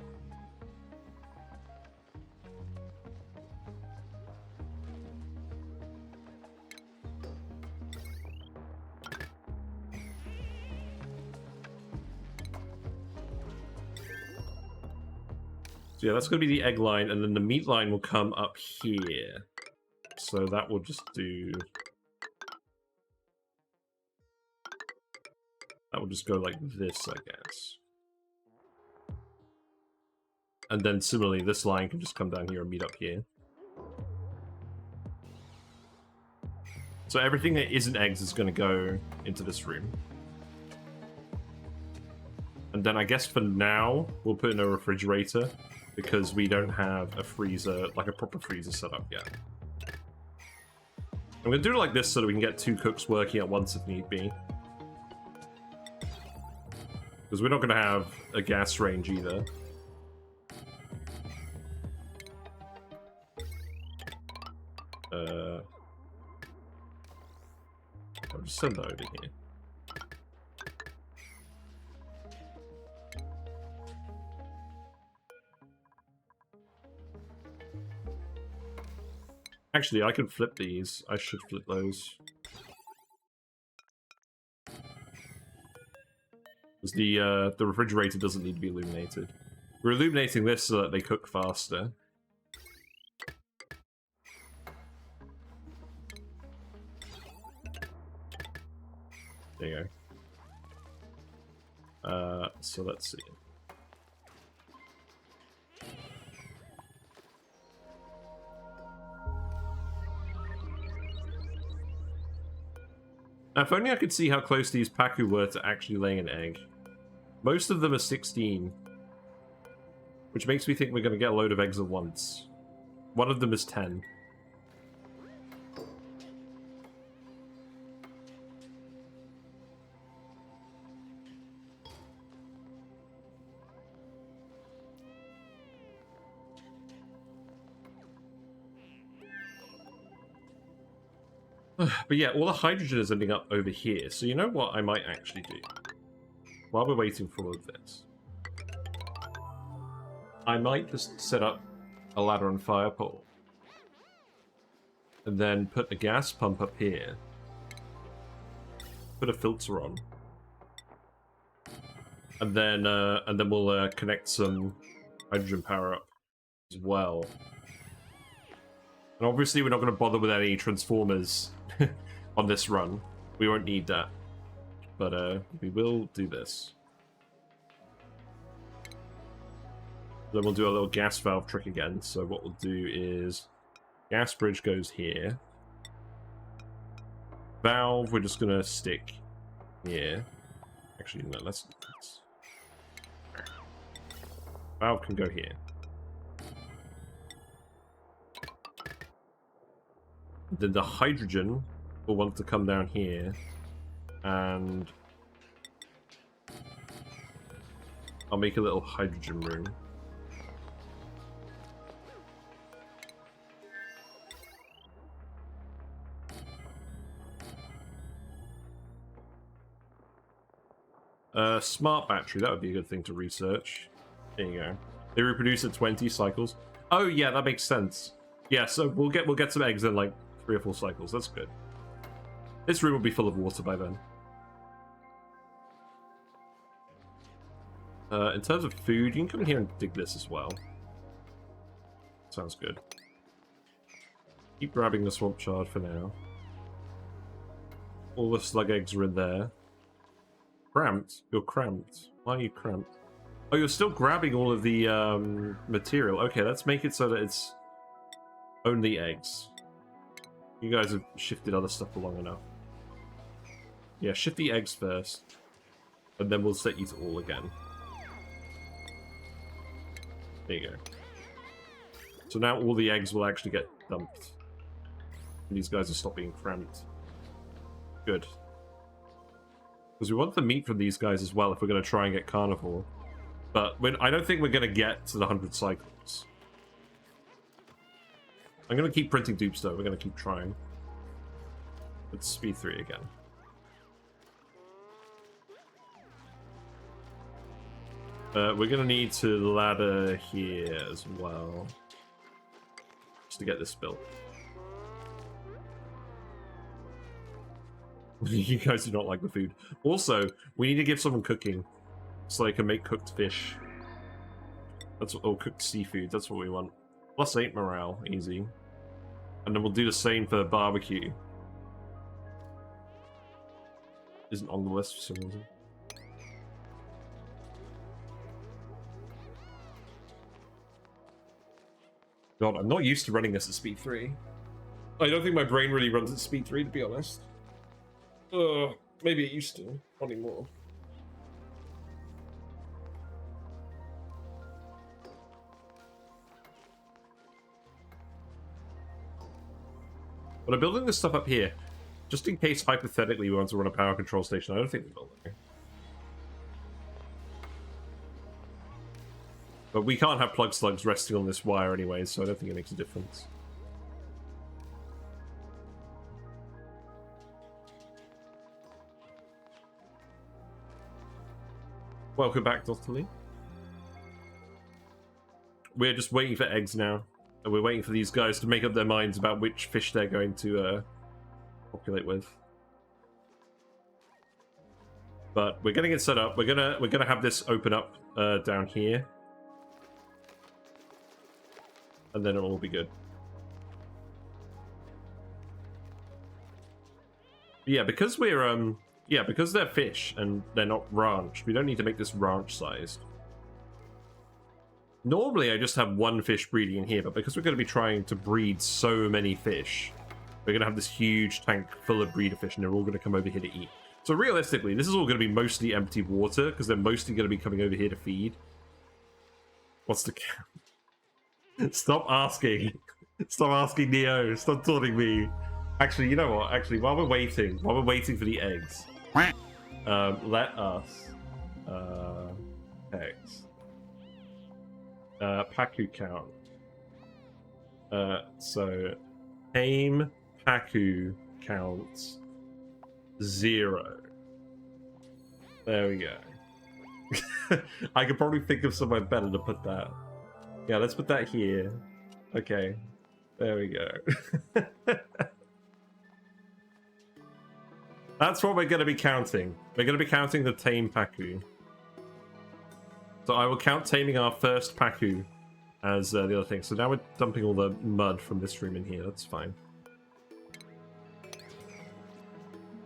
[SPEAKER 1] So yeah, that's going to be the egg line, and then the meat line will come up here. So that will just do... That will just go like this, I guess. And then similarly, this line can just come down here and meet up here. So everything that isn't eggs is going to go into this room. And then I guess for now, we'll put in a refrigerator because we don't have a freezer, like a proper freezer set up yet. I'm going to do it like this so that we can get 2 cooks working at once if need be. Because we're not going to have a gas range either. I'll just send that over here. Actually, I can flip these. I should flip those. Because the refrigerator doesn't need to be illuminated. We're illuminating this so that they cook faster. There you go. So let's see. Now, if only I could see how close these Pacu were to actually laying an egg. Most of them are 16. Which makes me think we're going to get a load of eggs at once. One of them is 10. But yeah, all the hydrogen is ending up over here. So you know what I might actually do? While we're waiting for all of this. I might just set up a ladder and fire pole. And then put a gas pump up here. Put a filter on. And then we'll connect some hydrogen power up as well. And obviously we're not going to bother with any transformers on this run. We won't need that. But we will do this. Then we'll do a little gas valve trick again. So what we'll do is gas bridge goes here. Valve we're just going to stick here. Actually, no, let's do this. Valve can go here. Then the hydrogen will want to come down here, and I'll make a little hydrogen room. Smart battery, that would be a good thing to research. There you go. They reproduce at 20 cycles. Oh yeah, that makes sense. Yeah, so we'll get some eggs in like 3 or 4 cycles. That's good. This room will be full of water by then. In terms of food, you can come in here and dig this as well. Sounds good. Keep grabbing the swamp chard for now. All the slug eggs are in there. Cramped? You're cramped. Why are you cramped? Oh, you're still grabbing all of the material. Okay, let's make it so that it's only eggs. You guys have shifted other stuff for long enough. Yeah, shift the eggs first. And then we'll set you to all again. There you go. So now all the eggs will actually get dumped. And these guys will stop being cramped. Good. Because we want the meat from these guys as well if we're going to try and get carnivore. But I don't think we're going to get to the 100 cycles. I'm going to keep printing dupes though. We're going to keep trying. Let's speed 3 again. We're going to need to ladder here as well. Just to get this built. You guys do not like the food. Also, we need to give someone cooking. So they can make cooked fish. That's what, or cooked seafood. That's what we want. +8 morale, easy. And then we'll do the same for barbecue. Isn't on the list for some reason. God, I'm not used to running this at speed 3. I don't think my brain really runs at speed 3, to be honest. Maybe it used to. Not anymore. But I'm building this stuff up here, just in case, hypothetically, we want to run a power control station. I don't think we will. But we can't have plug slugs resting on this wire anyway, so I don't think it makes a difference. Welcome back, Dr. Lee. We're just waiting for eggs now. And we're waiting for these guys to make up their minds about which fish they're going to populate with. But we're getting it set up. We're gonna have this open up down here. And then it'll all be good. But yeah, because we're because they're fish and they're not ranch, we don't need to make this ranch sized. Normally I just have one fish breeding in here, but because we're going to be trying to breed so many fish, we're going to have this huge tank full of breeder fish and they're all going to come over here to eat. So realistically, this is all going to be mostly empty water because they're mostly going to be coming over here to feed. What's the count? Stop asking. Stop asking Neo. Stop taunting me. Actually, you know what? Actually, while we're waiting for the eggs, let us eggs. Pacu count. So tame Pacu counts 0. There we go. I could probably think of somewhere better to put that. Yeah, let's put that here. Okay. There we go. That's what we're going to be counting. We're going to be counting the tame Pacu. So I will count taming our first Pacu as the other thing. So now we're dumping all the mud from this room in here. That's fine.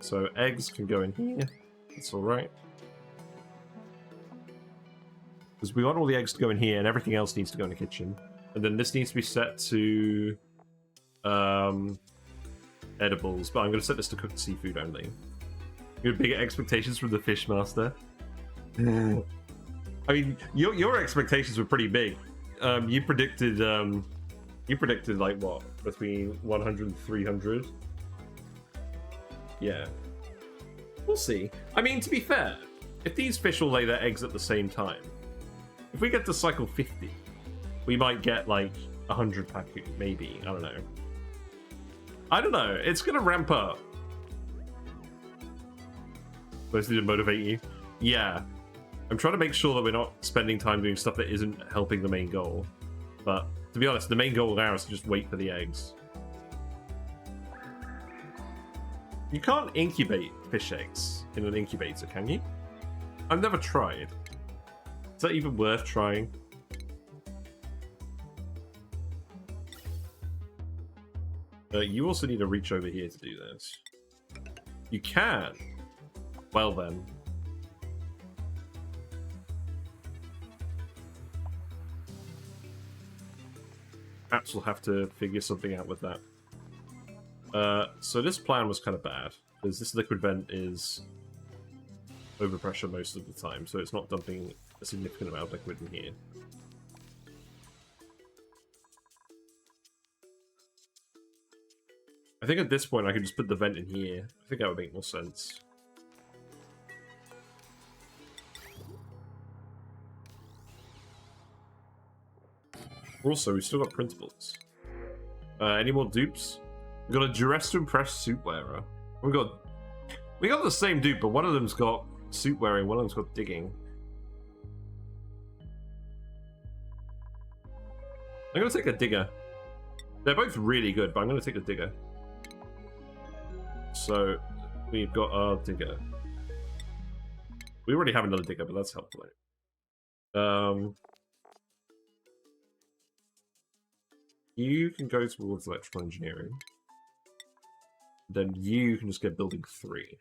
[SPEAKER 1] So eggs can go in here. That's alright. Because we want all the eggs to go in here and everything else needs to go in the kitchen. And then this needs to be set to edibles. But I'm going to set this to cooked seafood only. You have bigger expectations from the fish master. I mean, your expectations were pretty big. You predicted like what, between 100 and 300? Yeah, we'll see. I mean, to be fair, if these fish will lay their eggs at the same time, if we get to cycle 50, we might get like 100 Pacu, maybe. I don't know. It's gonna ramp up. Mostly to motivate you. Yeah. I'm trying to make sure that we're not spending time doing stuff that isn't helping the main goal. But, to be honest, the main goal now is to just wait for the eggs. You can't incubate fish eggs in an incubator, can you? I've never tried. Is that even worth trying? You also need to reach over here to do this. You can. Well then. Perhaps we'll have to figure something out with that. So this plan was kind of bad, because this liquid vent is overpressure most of the time, so it's not dumping a significant amount of liquid in here. I think at this point I could just put the vent in here. I think that would make more sense. Also, we've still got printables. Any more dupes? We've got a duress to impress suit wearer. We got the same dupe, but one of them's got suit wearing, one of them's got digging. I'm gonna take a digger. They're both really good, but I'm gonna take the digger. So we've got our digger. We already have another digger, but that's helpful. You can go towards electrical engineering. Then you can just get building 3.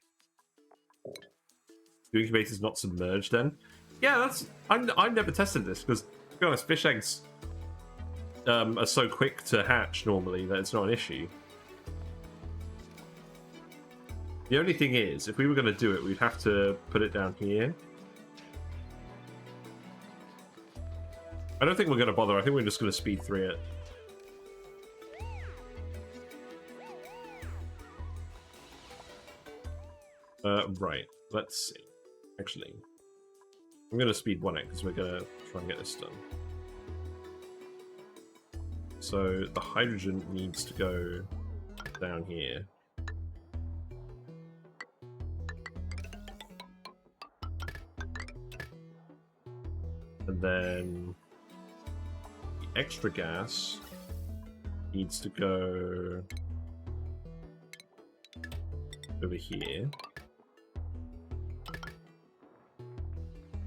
[SPEAKER 1] Do incubators not submerged then? Yeah, that's... I've never tested this, because, to be honest, fish eggs are so quick to hatch normally that it's not an issue. The only thing is, if we were going to do it, we'd have to put it down here. I don't think we're going to bother. I think we're just going to speed 3 it. Right. Let's see. Actually, I'm going to speed 1 it because we're going to try and get this done. So the hydrogen needs to go down here. And then the extra gas needs to go over here.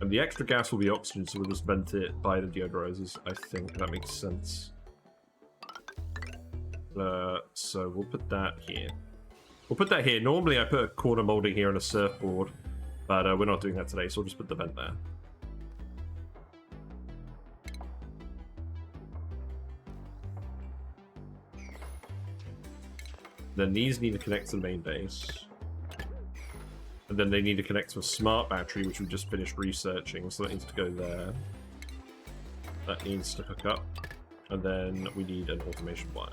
[SPEAKER 1] And the extra gas will be oxygen, so we'll just vent it by the deodorizers. I think that makes sense. So we'll put that here. We'll put that here. Normally I put a corner molding here and a surfboard, but we're not doing that today, so we'll just put the vent there. Then these need to connect to the main base. And then they need to connect to a smart battery, which we just finished researching, so that needs to go there. That needs to hook up. And then we need an automation wire.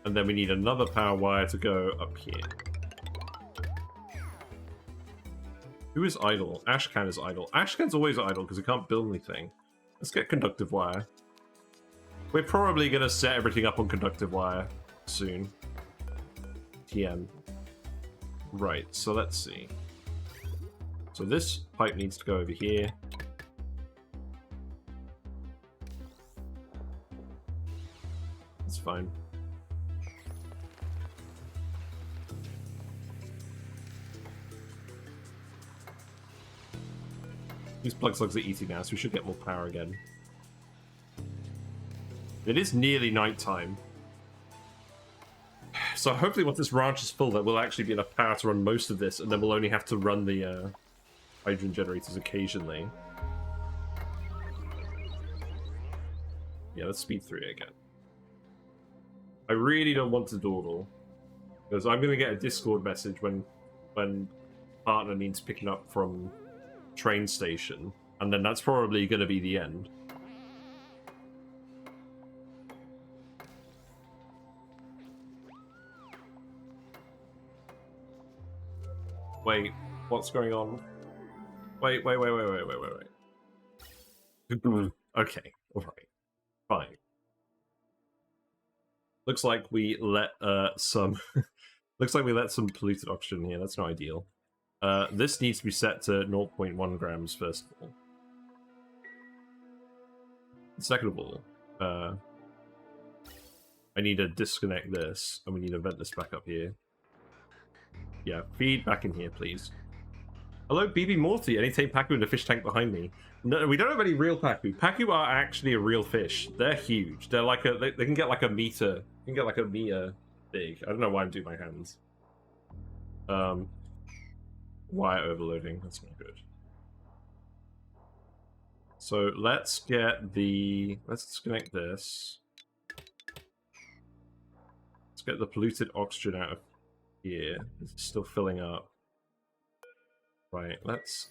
[SPEAKER 1] And then we need another power wire to go up here. Who is idle? Ashcan is idle. Ashcan's always idle because he can't build anything. Let's get conductive wire. We're probably going to set everything up on conductive wire soon. TM. Right, so let's see. So this pipe needs to go over here. That's fine. These plug slugs are eating now, so we should get more power again. It is nearly nighttime. So hopefully once this ranch is full, there will actually be enough power to run most of this, and then we'll only have to run the hydrogen generators occasionally. Yeah, let's speed 3 again. I really don't want to dawdle, because I'm going to get a Discord message when partner needs picking up from train station, and then that's probably going to be the end. Wait, what's going on? Wait. Okay, alright. Fine. Looks like we let some looks like we let some polluted oxygen here. That's not ideal. This needs to be set to 0.1 grams first of all. Second of all, I need to disconnect this, and we need to vent this back up here. Yeah, feed back in here, please. Hello, BB Morty. Any tame Pacu in the fish tank behind me? No, we don't have any real Pacu. Pacu are actually a real fish. They're huge. They're like they can get like a meter. They can get like a meter big. I don't know why I'm doing my hands. Wire overloading. That's not good. So let's get the... Let's disconnect this. Let's get the polluted oxygen out of here. It's still filling up. Right, let's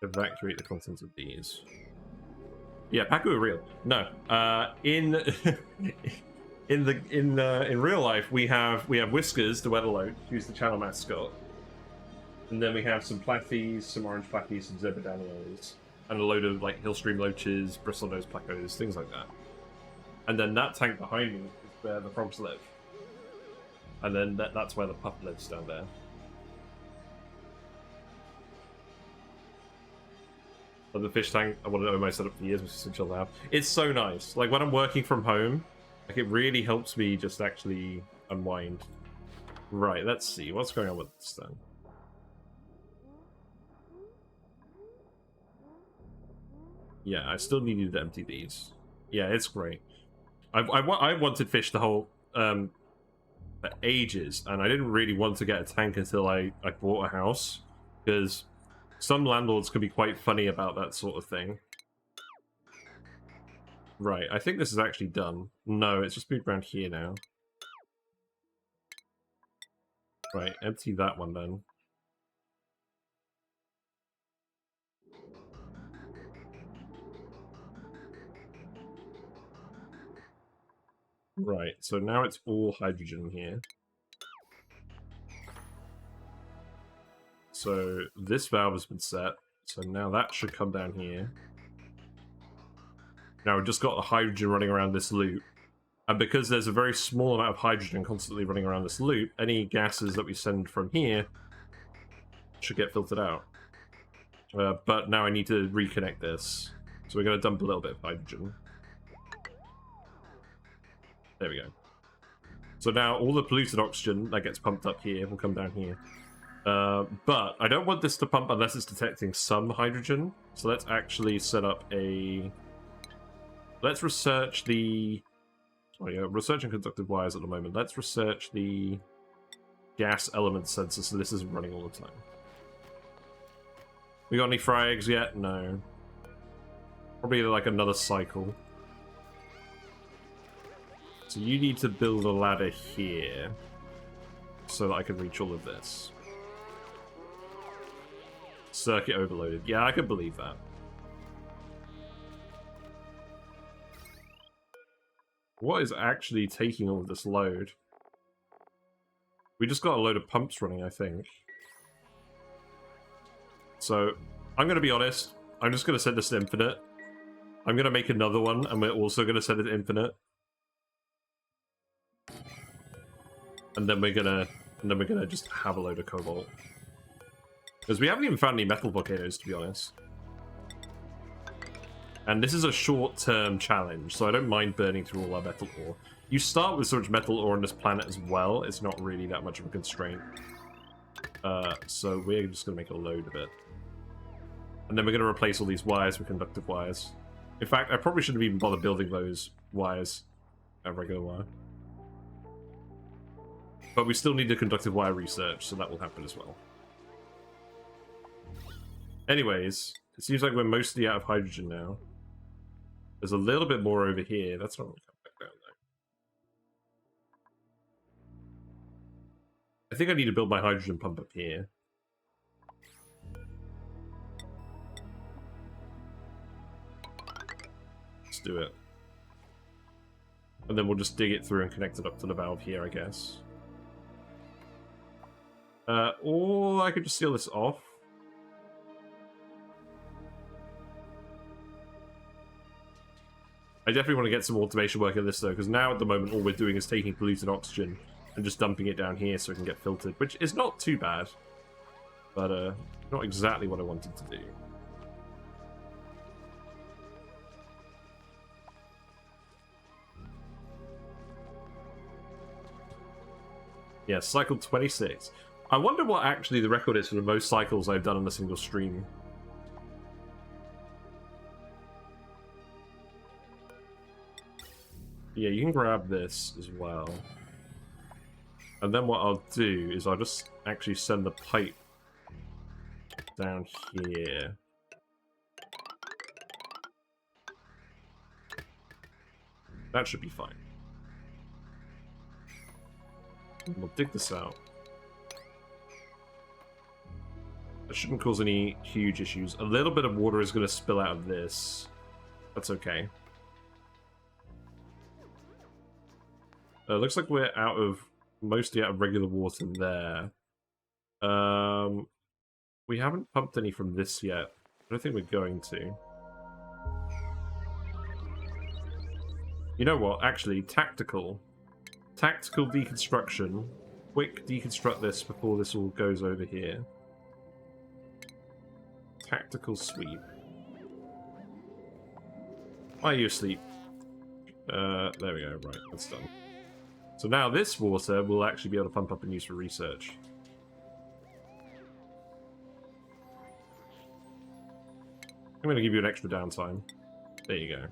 [SPEAKER 1] evacuate the contents of these. Yeah, Pacu are real. No, in real life we have Whiskers, the weatherload, who's the channel mascot, and then we have some platties, some orange platties, some zebedanios, and a load of like hillstream loaches, bristlenose placos, things like that. And then that tank behind me is where the frogs live. And then that's where the pup lives down there. But the fish tank, I wanted to own my setup for years, which is so chilled out. It's so nice. Like when I'm working from home, like it really helps me just actually unwind. Right, let's see. What's going on with this then? Yeah, I still need you to empty these. Yeah, it's great. I wanted fish the whole for ages, and I didn't really want to get a tank until I bought a house, because some landlords can be quite funny about that sort of thing. Right, I think this is actually done. No, it's just moved around here now. Right, empty that one then. Right, so now it's all hydrogen here. So this valve has been set, so now that should come down here. Now we've just got the hydrogen running around this loop. And because there's a very small amount of hydrogen constantly running around this loop, any gases that we send from here should get filtered out. But now I need to reconnect this. So we're going to dump a little bit of hydrogen. There we go. So now all the polluted oxygen that gets pumped up here will come down here. But I don't want this to pump unless it's detecting some hydrogen. So let's actually set up a... Let's research the... Oh yeah, researching conductive wires at the moment. Let's research the gas element sensor so this isn't running all the time. We got any fry eggs yet? No. Probably like another cycle. So you need to build a ladder here so that I can reach all of this. Circuit overloaded. Yeah, I could believe that. What is actually taking all of this load? We just got a load of pumps running, I think. So, I'm going to be honest. I'm just going to set this to infinite. I'm going to make another one, and we're also going to set it to infinite. And then we're gonna just have a load of cobalt. Because we haven't even found any metal volcanoes, to be honest. And this is a short-term challenge, so I don't mind burning through all our metal ore. You start with so much metal ore on this planet as well, it's not really that much of a constraint. So we're just going to make a load of it. And then we're going to replace all these wires with conductive wires. In fact, I probably shouldn't even bother building those wires. A regular wire. But we still need the conductive wire research, so that will happen as well. Anyways, it seems like we're mostly out of hydrogen now. There's a little bit more over here. That's not going to come back down though. I think I need to build my hydrogen pump up here. Let's do it. And then we'll just dig it through and connect it up to the valve here, I guess. Or I could just seal this off. I definitely want to get some automation work in this though, because now at the moment all we're doing is taking polluted oxygen and just dumping it down here so it can get filtered, which is not too bad, but not exactly what I wanted to do. Yeah, cycle 26. I wonder what actually the record is for the most cycles I've done on a single stream. Yeah, you can grab this as well. And then what I'll do is I'll just actually send the pipe down here. That should be fine. We'll dig this out. That shouldn't cause any huge issues. A little bit of water is going to spill out of this. That's okay. Looks like we're mostly out of regular water there. We haven't pumped any from this yet. I don't think we're going to. You know what? Actually, tactical deconstruction. Quick deconstruct this before this all goes over here. Tactical sweep. Why are you asleep? There we go. Right, that's done. So now this water will actually be able to pump up and use for research. I'm going to give you an extra downtime. There you go.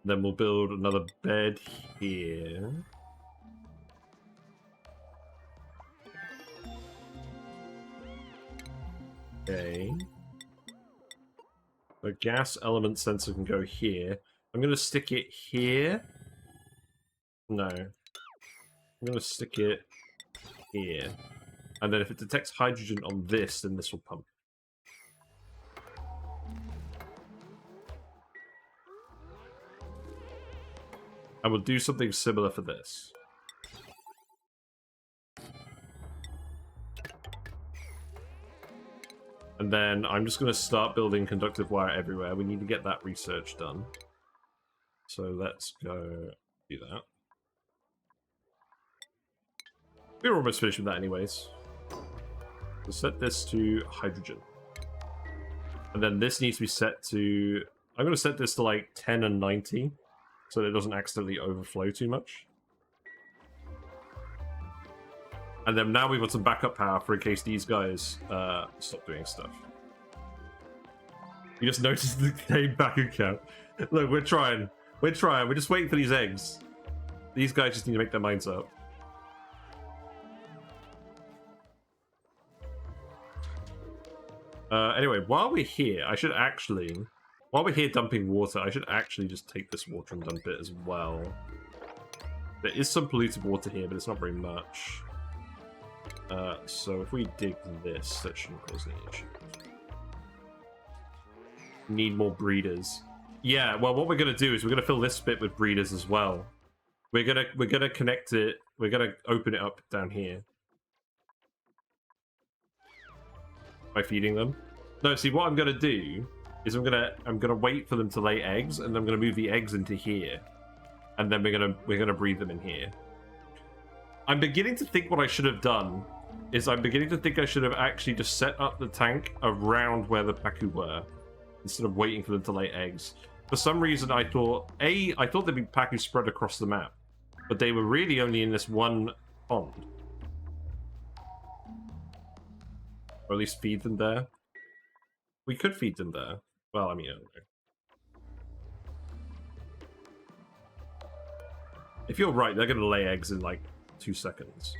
[SPEAKER 1] Then we'll build another bed here. Okay. The gas element sensor can go here. I'm going to stick it here. No. I'm going to stick it here. And then if it detects hydrogen on this, then this will pump. And we'll do something similar for this. And then I'm just going to start building conductive wire everywhere. We need to get that research done. So let's go do that. We were almost finished with that anyways. So set this to hydrogen. And then this needs to be set to... I'm going to set this to like 10 and 90. So that it doesn't accidentally overflow too much. And then now we've got some backup power for in case these guys stop doing stuff. You just noticed the same Pacu count. Look, we're trying. We're trying. We're just waiting for these eggs. These guys just need to make their minds up. Anyway, while we're here, I should actually... While we're here dumping water, I should actually just take this water and dump it as well. There is some polluted water here, but it's not very much. So if we dig this, that shouldn't cause any issues. Need more breeders. Yeah, well, what we're gonna do is we're gonna fill this bit with breeders as well. We're gonna connect it. We're gonna open it up down here by feeding them. No, see, what I'm gonna do is I'm gonna wait for them to lay eggs, and I'm gonna move the eggs into here, and then we're gonna breed them in here. I'm beginning to think what I should have done is I should have actually just set up the tank around where the Pacu were instead of waiting for them to lay eggs. For some reason, I thought there'd be Pacu spread across the map, but they were really only in this one pond, or at least feed them there. We could feed them there. Well, I mean, I don't know. If you're right, they're going to lay eggs in like 2 seconds.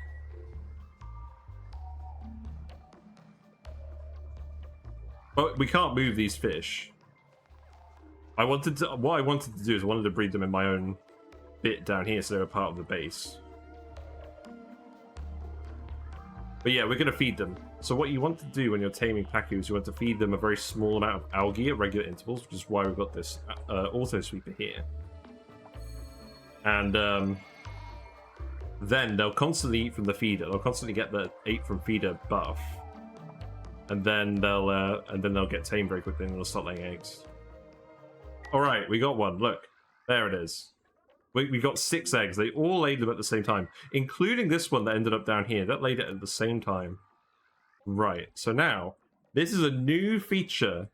[SPEAKER 1] But we can't move these fish. What I wanted to do is I wanted to breed them in my own bit down here so they were part of the base. But yeah, we're going to feed them. So what you want to do when you're taming Pacu is you want to feed them a very small amount of algae at regular intervals, which is why we've got this auto sweeper here. And then they'll constantly eat from the feeder. They'll constantly get the ate from feeder buff, and then they'll get tamed very quickly and they'll start laying eggs. All right, we got one. Look, there it is. We got 6 eggs. They all laid them at the same time, including this one that ended up down here. That laid it at the same time. Right, so now, this is a new feature.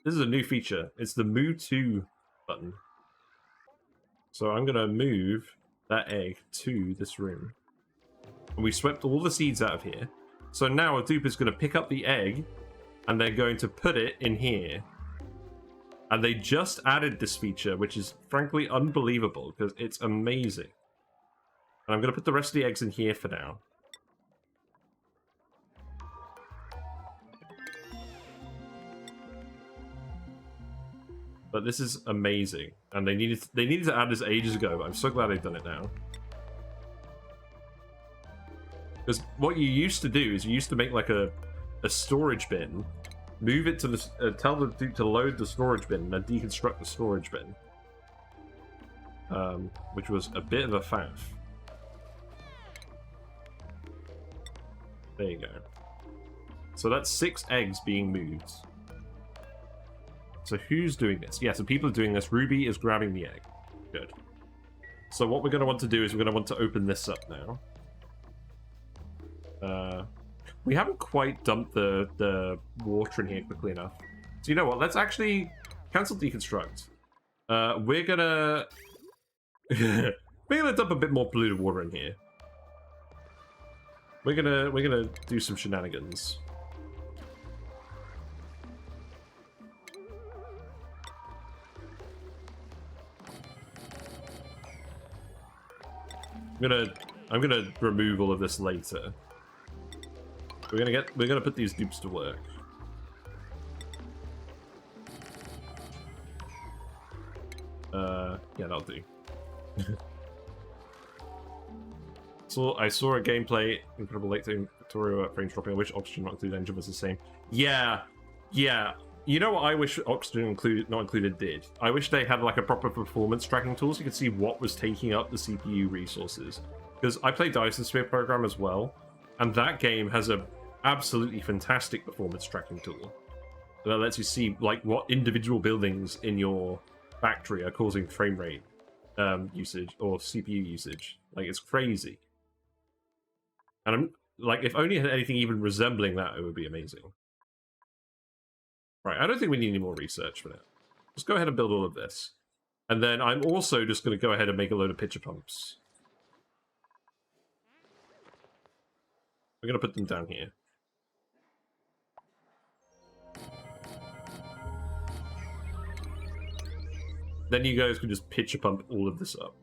[SPEAKER 1] This is a new feature. It's the Move To button. So I'm going to move that egg to this room. And we swept all the seeds out of here. So now a dupe is going to pick up the egg, and they're going to put it in here. And they just added this feature, which is frankly unbelievable, because it's amazing. And I'm going to put the rest of the eggs in here for now. But this is amazing, and they needed to add this ages ago, but I'm so glad they've done it now. Because what you used to do is you used to make like a storage bin, move it to the tell the dude to load the storage bin, and then deconstruct the storage bin, which was a bit of a faff. There you go. So that's 6 eggs being moved. So who's doing this? Yeah, so people are doing this. Ruby is grabbing the egg. Good. So what we're going to want to do is we're going to want to open this up now. We haven't quite dumped the water in here quickly enough. So you know what? Let's actually... cancel deconstruct. We're gonna we're gonna dump a bit more polluted water in here. We're gonna do some shenanigans. I'm gonna remove all of this later. We're gonna put these dupes to work. Yeah, that'll do. So I saw a gameplay, incredible late Victoria frames dropping. I wish Oxygen not included engine was the same. Yeah. You know what I wish Oxygen not included did? I wish they had like a proper performance tracking tool so you could see what was taking up the CPU resources. Because I play Dyson Sphere program as well, and that game has a absolutely fantastic performance tracking tool that lets you see like what individual buildings in your factory are causing frame rate usage or CPU usage. Like, it's crazy. And I'm like, if only it had anything even resembling that, it would be amazing. Right, I don't think we need any more research for that. Just go ahead and build all of this. And then I'm also just going to go ahead and make a load of pitcher pumps. We're going to put them down here. Then you guys can just pitcher pump all of this up.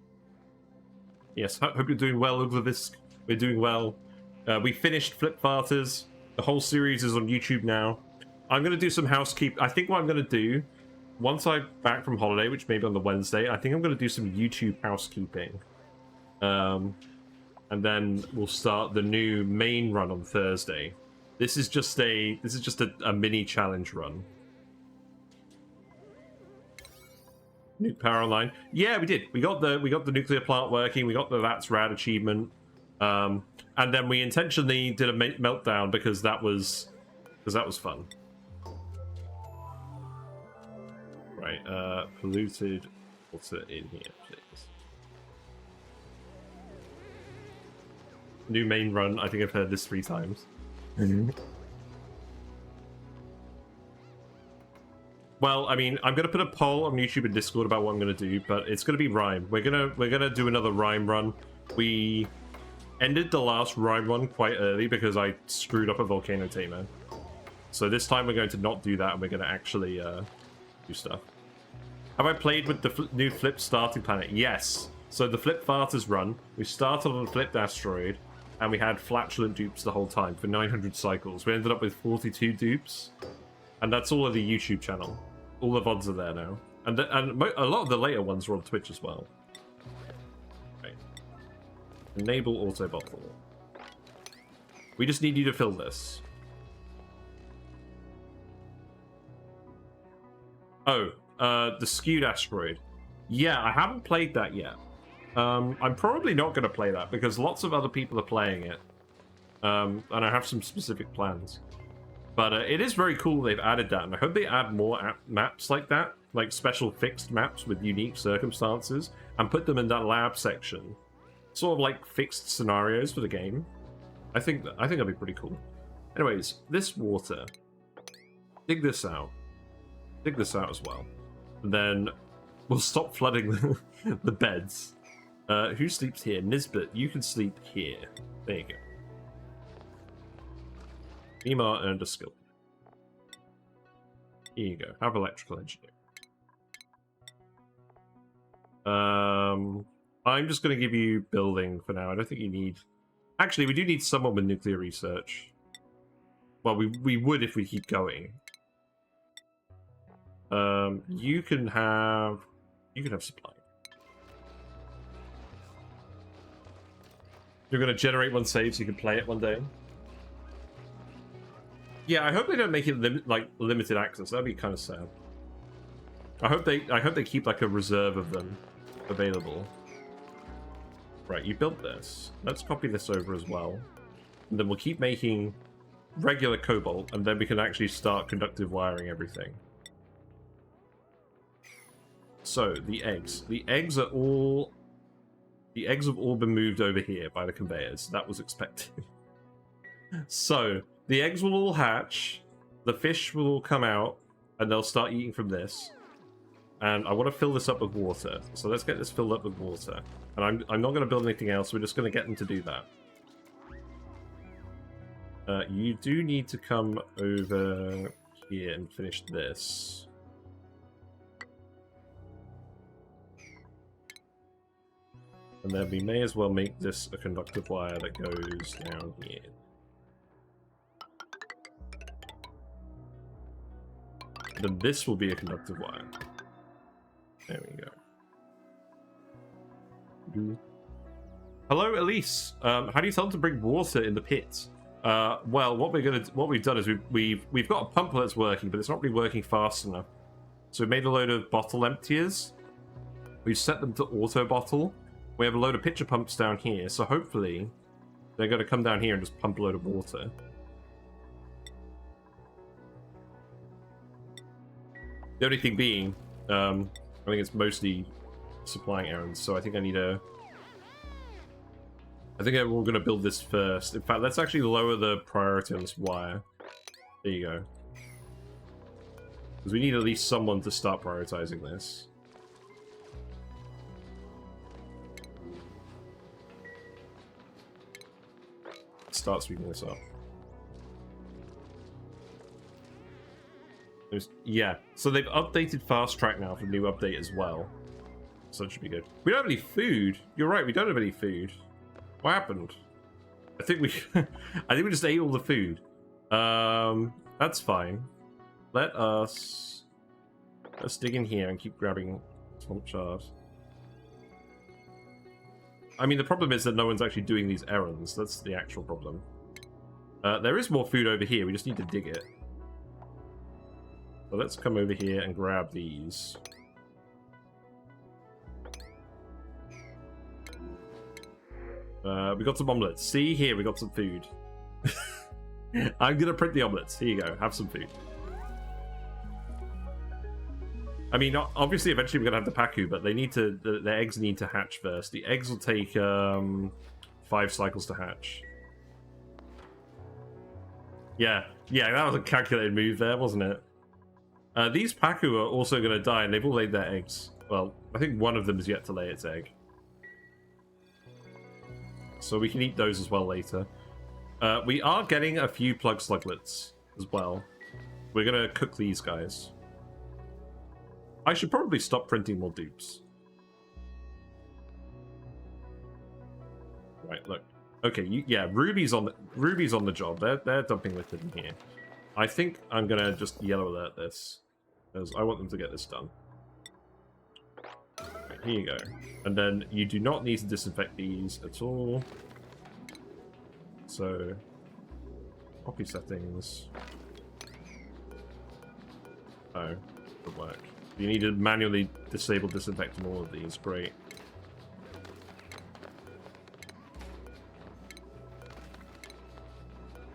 [SPEAKER 1] Yes, hope you're doing well, Uglavisk. We're doing well. We finished Flip Farters. The whole series is on YouTube now. I'm going to do some housekeeping. I think what I'm going to do, once I'm back from holiday, which may be on the Wednesday, I think I'm going to do some YouTube housekeeping. And then we'll start the new main run on Thursday. This is just a mini challenge run. Nuke power online. Yeah, we did. We got the nuclear plant working. We got the That's Rad achievement. And then we intentionally did a meltdown because that was fun. Right, polluted water in here, please. New main run. I think I've heard this 3 times. Well, I mean, I'm gonna put a poll on YouTube and Discord about what I'm gonna do, but it's gonna be Rime. We're gonna do another Rime run. We ended the last Rime run quite early because I screwed up a volcano tamer. So this time we're going to not do that, and we're gonna actually do stuff. Have I played with the new Flip starting planet? Yes. So the Flip Farters run, we started on a flipped asteroid, and we had flatulent dupes the whole time for 900 cycles. We ended up with 42 dupes, and that's all of the YouTube channel. All the VODs are there now, and a lot of the later ones are on Twitch as well. Okay. Enable auto bottle. We just need you to fill this. Oh, the skewed asteroid. Yeah, I haven't played that yet. I'm probably not going to play that because lots of other people are playing it. And I have some specific plans. But it is very cool they've added that, and I hope they add more maps like that, like special fixed maps with unique circumstances, and put them in that lab section. Sort of like fixed scenarios for the game. I think that'd be pretty cool. Anyways, this water. Dig this out. Dig this out as well. And then we'll stop flooding the beds. Who sleeps here? Nisbet, you can sleep here. There you go. Emar earned a skill. Here you go. Have electrical engineering. I'm just going to give you building for now. I don't think you need... Actually, we do need someone with nuclear research. Well, we would if we keep going. You can have supply. You're going to generate one save so you can play it one day. Yeah, I hope they don't make it limited access. That'd be kind of sad. I hope they keep like a reserve of them available. Right, you built this. Let's copy this over as well. And then we'll keep making regular cobalt, and then we can actually start conductive wiring everything. So, the eggs. The eggs have all been moved over here by the conveyors. That was expected. So, the eggs will all hatch, the fish will all come out, and they'll start eating from this. and I want to fill this up with water. So let's get this filled up with water. And I'm not going to build anything else. We're just going to get them to do that. You do need to come over here and finish this. And then we may as well make this a conductive wire that goes down here. Then this will be a conductive wire. There we go. Hello, Elise. How do you tell them to bring water in the pit? Well, what we've done is we've got a pump that's working, but it's not really working fast enough. So we made a load of bottle emptiers. We've set them to auto bottle. We have a load of pitcher pumps down here, so hopefully they're going to come down here and just pump a load of water. The only thing being, I think it's mostly supplying errands, so I think I need a... I think we're going to build this first. In fact, let's actually lower the priority on this wire. There you go. Because we need at least someone to start prioritizing this. Start speeding this up. Yeah, so they've updated Fast Track now for the new update as well. So it should be good. We don't have any food. You're right, we don't have any food. What happened? I think we I think we just ate all the food. That's fine. Let's dig in here and keep grabbing swamp shards. I mean, the problem is that no one's actually doing these errands. That's the actual problem. There is more food over here. We just need to dig it. So let's come over here and grab these. We got some omelets. See here, we got some food. I'm gonna print the omelets. Here you go. Have some food. I mean, obviously, eventually we're gonna have the Pacu, but they need to. The eggs need to hatch first. The eggs will take 5 cycles to hatch. Yeah, that was a calculated move there, wasn't it? These Pacu are also gonna die, and they've all laid their eggs. Well, I think one of them is yet to lay its egg, so we can eat those as well later. We are getting a few Plug Sluglets as well. We're gonna cook these guys. I should probably stop printing more dupes. Right, look. Okay, yeah, Ruby's on the job. They're dumping liquid in here. I think I'm gonna just yellow alert this, because I want them to get this done. Right, here you go. And then you do not need to disinfect these at all. So, copy settings. Oh, good work. You need to manually disable disinfect on all of these. Great.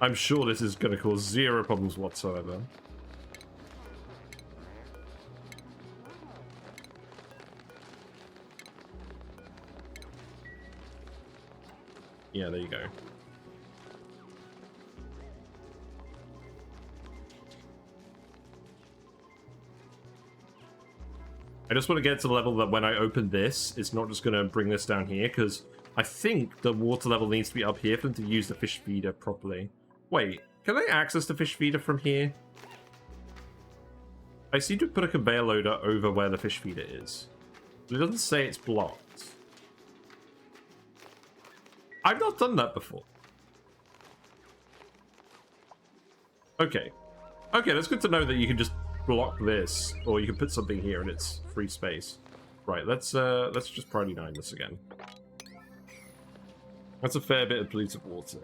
[SPEAKER 1] I'm sure this is going to cause 0 problems whatsoever. Yeah, there you go. I just want to get to the level that when I open this, it's not just going to bring this down here, because I think the water level needs to be up here for them to use the fish feeder properly. Wait, can they access the fish feeder from here? I seem to put a conveyor loader over where the fish feeder is, but it doesn't say it's blocked. I've not done that before. Okay. Okay, that's good to know that you can just block this, or you can put something here and it's free space. Right, let's just priority 9 this again. That's a fair bit of polluted water.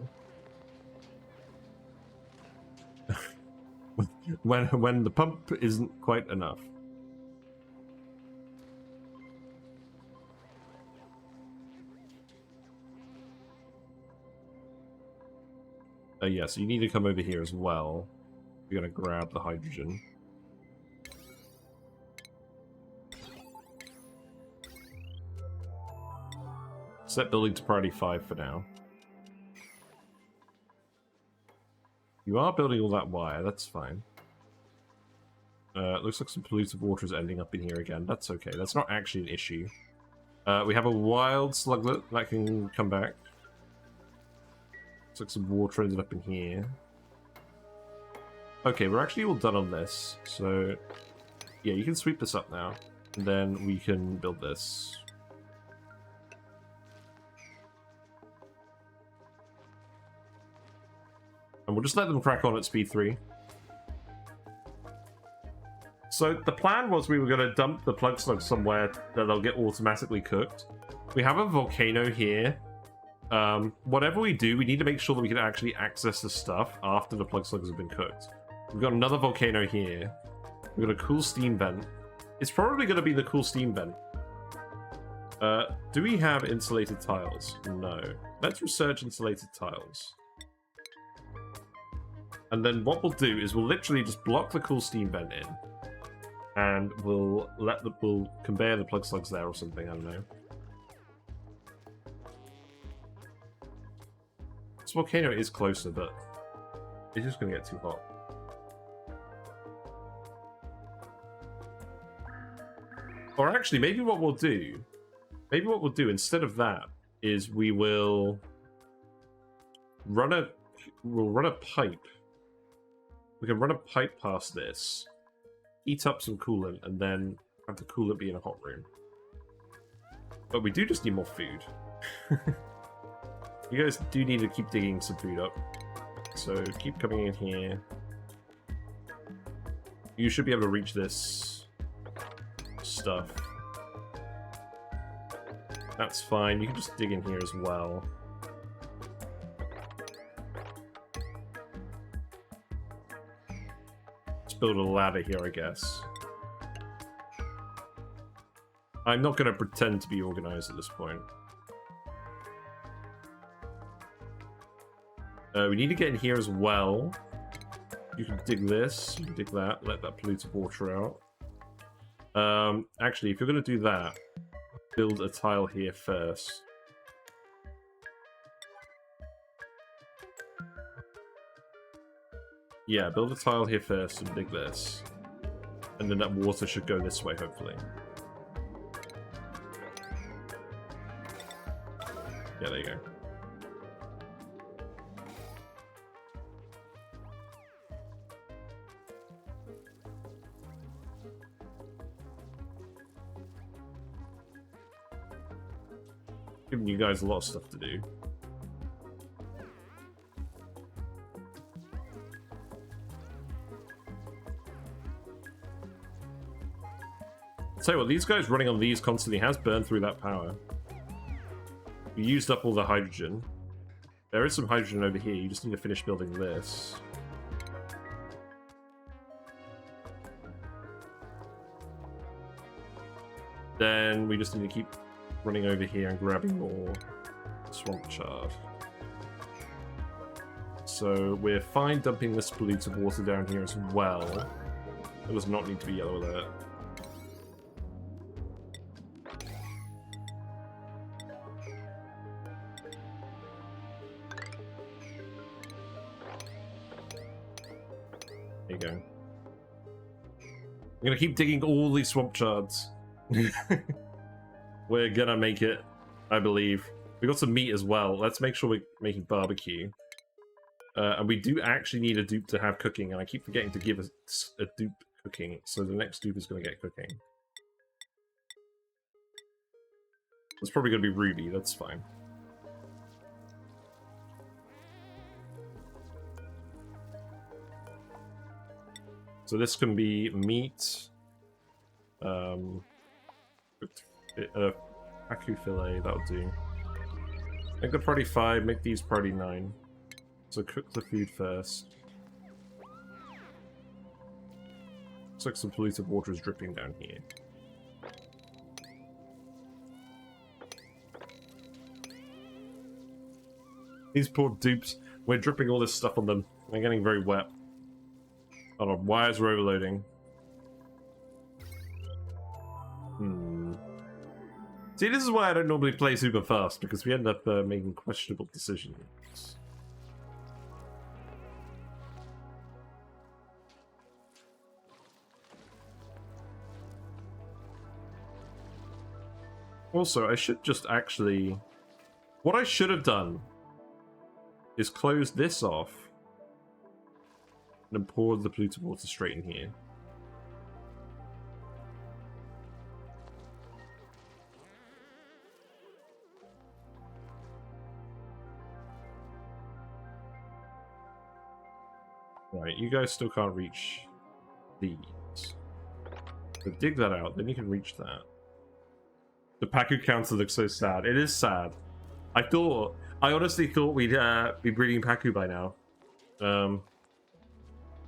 [SPEAKER 1] when the pump isn't quite enough. Yeah, so you need to come over here as well. You're gonna grab the hydrogen. Set building to priority 5 for now. You are building all that wire, that's fine. Looks like some polluted water is ending up in here again. That's okay. That's not actually an issue. We have a wild sluglet that can come back. Looks like some water ended up in here. Okay, we're actually all done on this. So, yeah, you can sweep this up now. And then we can build this. And we'll just let them crack on at speed 3. So the plan was we were going to dump the plug slug somewhere that they'll get automatically cooked. We have a volcano here. Whatever we do, we need to make sure that we can actually access the stuff after the plug slugs have been cooked. We've got another volcano here. We've got a cool steam vent. It's probably going to be the cool steam vent. Do we have insulated tiles? No. Let's research insulated tiles. And then what we'll do is we'll literally just block the cool steam vent in. And we'll conveyor the plug slugs there or something, I don't know. This volcano is closer, but it's just going to get too hot. Or actually, maybe what we'll do instead of that is we'll run a pipe. We can run a pipe past this, heat up some coolant, and then have the coolant be in a hot room. But we do just need more food. You guys do need to keep digging some food up. So keep coming in here. You should be able to reach this stuff. That's fine. You can just dig in here as well. Let's build a ladder here, I guess. I'm not going to pretend to be organized at this point. We need to get in here as well. You can dig this, you can dig that, let that polluted water out. Actually, if you're going to do that, build a tile here first. Yeah, build a tile here first and dig this. And then that water should go this way, hopefully. Yeah, there you go. Giving you guys a lot of stuff to do. Tell you what, these guys running on these constantly has burned through that power. We used up all the hydrogen. There is some hydrogen over here, you just need to finish building this. Then we just need to keep running over here and grabbing more swamp chard. So we're fine dumping this polluted water down here as well. It does not need to be yellow alert. There you go. I'm gonna keep digging all these swamp chards. We're gonna make it, I believe. We got some meat as well. Let's make sure we're making barbecue. And we do actually need a dupe to have cooking, and I keep forgetting to give us a dupe cooking, so the next dupe is going to get cooking. It's probably going to be Ruby, that's fine. So this can be meat, Pacu fillet, that'll do. Make the priority 5, make these priority 9. So cook the food first. Looks like some polluted water is dripping down here. These poor dupes, we're dripping all this stuff on them. They're getting very wet. Oh no, wires are overloading. See, this is why I don't normally play super fast, because we end up making questionable decisions. Also, I should just actually... What I should have done is close this off and then pour the polluted water straight in here. Right, you guys still can't reach these. So dig that out, then you can reach that. The Pacu counter looks so sad. It is sad. I honestly thought we'd be breeding Pacu by now.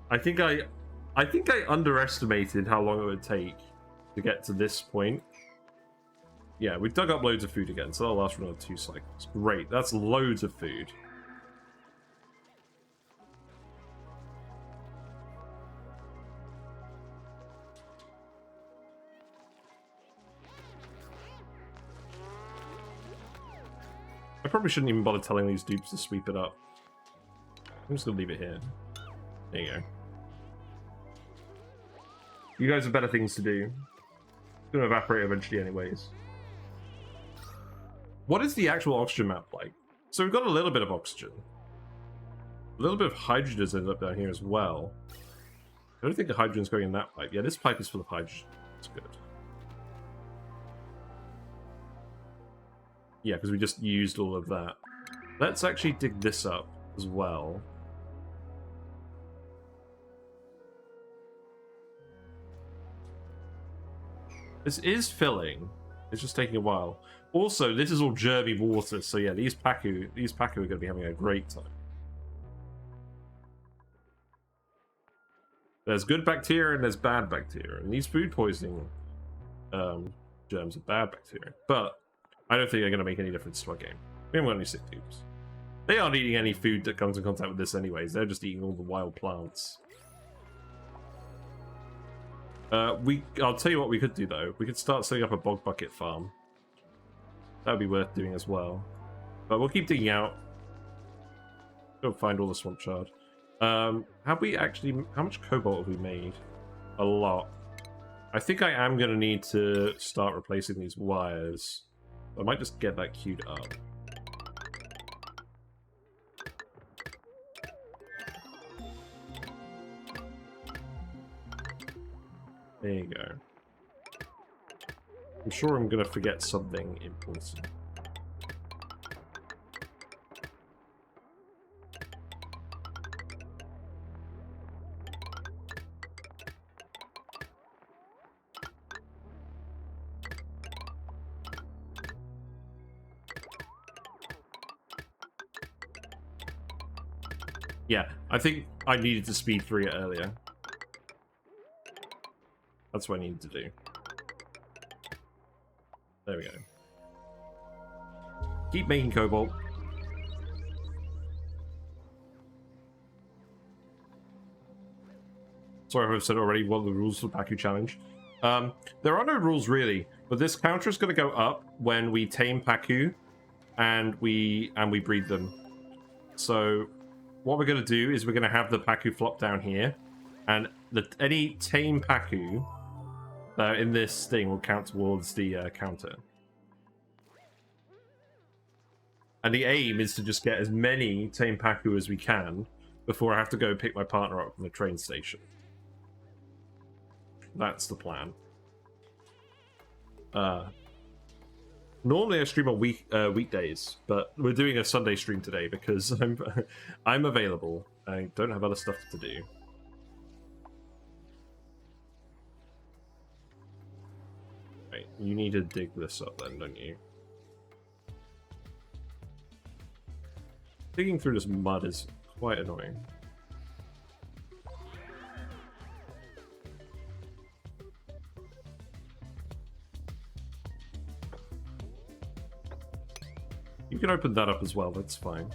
[SPEAKER 1] I think I underestimated how long it would take to get to this point. Yeah, we dug up loads of food again, so that'll last for another 2 cycles. Great, that's loads of food. I probably shouldn't even bother telling these dupes to sweep it up. I'm just gonna leave it here. There you go. You guys have better things to do. It's gonna evaporate eventually anyways. What is the actual oxygen map like? So we've got a little bit of oxygen. A little bit of hydrogen has ended up down here as well. I don't think the hydrogen's going in that pipe. Yeah, this pipe is full of hydrogen. That's good. Yeah, because we just used all of that. Let's actually dig this up as well. This is filling. It's just taking a while. Also, this is all germy water, so yeah, these Pacu are going to be having a great time. There's good bacteria and there's bad bacteria, and these food poisoning germs are bad bacteria. But I don't think they're going to make any difference to our game. We haven't got any sick tubes. They aren't eating any food that comes in contact with this anyways. They're just eating all the wild plants. I'll tell you what we could do though. We could start setting up a bog bucket farm. That would be worth doing as well. But we'll keep digging out. Go find all the swamp chard. How much cobalt have we made? A lot. I think I am going to need to start replacing these wires. I might just get that queued up. There you go. I'm sure I'm going to forget something important. Yeah, I think I needed to speed through it earlier. That's what I needed to do. There we go. Keep making cobalt. Sorry if I've said already what are the rules for the Pacu challenge. There are no rules really, but this counter is going to go up when we tame Pacu and we breed them. So what we're going to do is we're going to have the Pacu flop down here, and any tame Pacu in this thing will count towards the counter. And the aim is to just get as many tame Pacu as we can before I have to go pick my partner up from the train station. That's the plan. Normally I stream on weekdays, but we're doing a Sunday stream today because I'm available. I don't have other stuff to do. Right, you need to dig this up then, don't you? Digging through this mud is quite annoying. You can open that up as well, that's fine.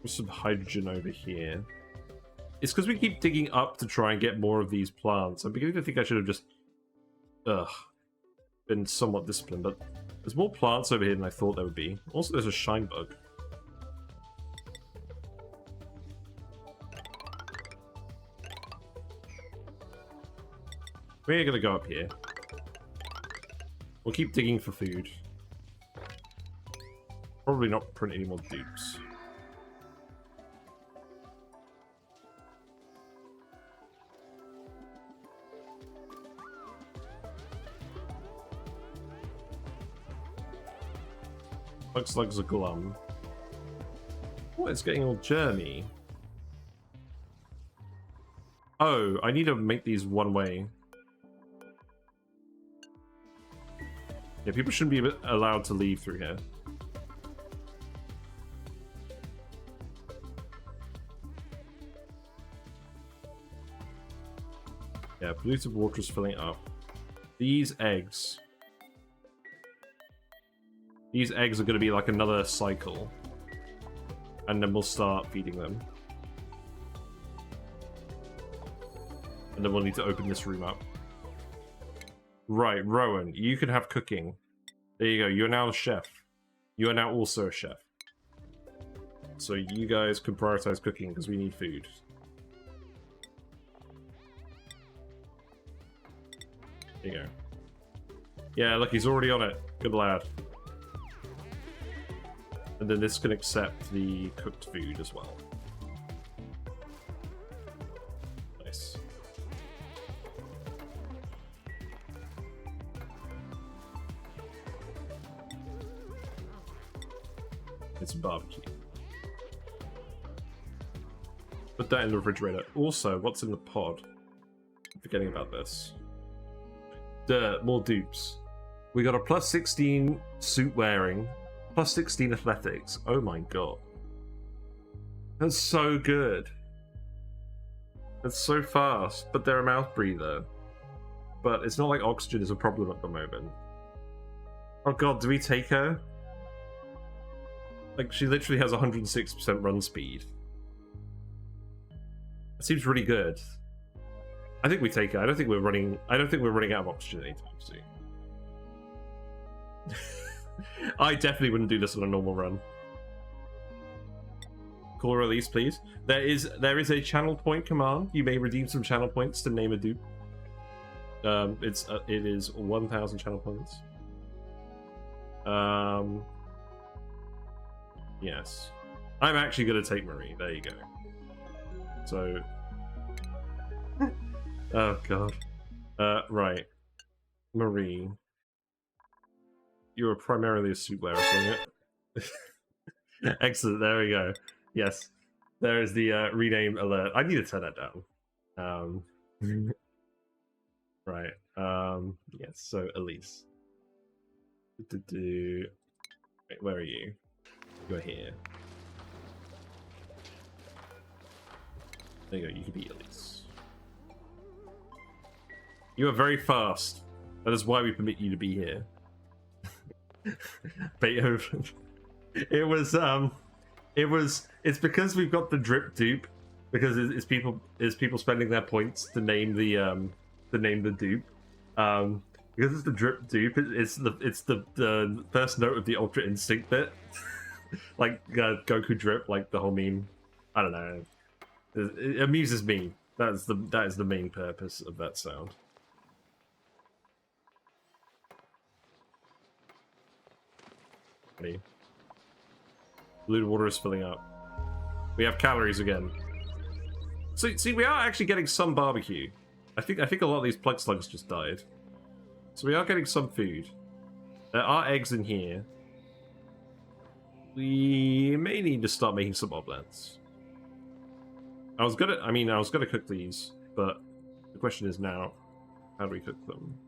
[SPEAKER 1] There's some hydrogen over here. It's because we keep digging up to try and get more of these plants. I'm beginning to think I should have just been somewhat disciplined, but there's more plants over here than I thought there would be. Also, there's a shine bug. We're gonna go up here. We'll keep digging for food. Probably not print any more dupes. Plug Slug's a glum. Oh, it's getting all germy. Oh, I need to make these one way. Yeah, people shouldn't be allowed to leave through here. Yeah, polluted water is filling up. These eggs. These eggs are going to be like another cycle. And then we'll start feeding them. And then we'll need to open this room up. Right, Rowan, you can have cooking. There you go, you're now a chef. You are now also a chef. So you guys can prioritize cooking because we need food. There you go. Yeah, look, he's already on it. Good lad. And then this can accept the cooked food as well. Nice. It's barbecue. Put that in the refrigerator. Also, what's in the pod? I'm forgetting about this. Dirt, more dupes. We got a plus 16 suit wearing, plus 16 athletics. Oh my god. That's so good. That's so fast, but they're a mouth breather. But it's not like oxygen is a problem at the moment. Oh god, do we take her? Like, she literally has 106% run speed. That seems really good. I think we take her. I don't think we're running out of oxygen anytime soon. I definitely wouldn't do this on a normal run. Call release, please. There is a channel point command. You may redeem some channel points to name a dupe. It is 1,000 channel points. Yes. I'm actually gonna take Marie. There you go. So oh god. Right. Marie. You are primarily a suit wearer, isn't it? Excellent, there we go. Yes. There is the rename alert. I need to turn that down. Right. Yes, so Elise. Wait, where are you? You're here. There you go, you can be Elise. You are very fast. That is why we permit you to be here. Beethoven. It's because we've got the drip dupe, because it's people spending their points to name the dupe. Because it's the drip dupe, it's the first note of the Ultra Instinct bit. Like Goku drip, like the whole meme. I don't know. It amuses me. That is the main purpose of that sound. Blue water is filling up. We have calories again. So see, we are actually getting some barbecue. I think a lot of these plug slugs just died. So we are getting some food. There are eggs in here. We may need to start making some omelets. I was gonna cook these, but the question is now, how do we cook them?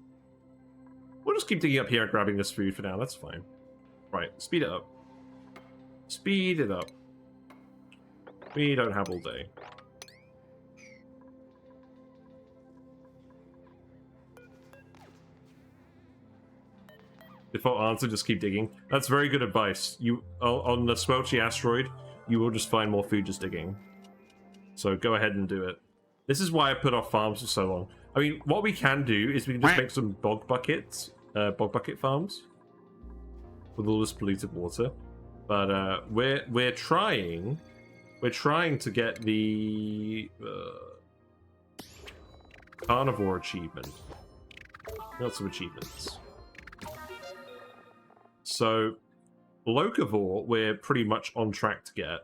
[SPEAKER 1] We'll just keep digging up here and grabbing this food for now. That's fine. Right, speed it up. Speed it up. We don't have all day. Default answer, just keep digging. That's very good advice. You on the Swelchy asteroid, you will just find more food just digging. So go ahead and do it. This is why I put off farms for so long. I mean, what we can do is we can just make some bog bucket farms with all this polluted water. But we're trying to get the carnivore achievement. Got some achievements. So, Locavore, we're pretty much on track to get.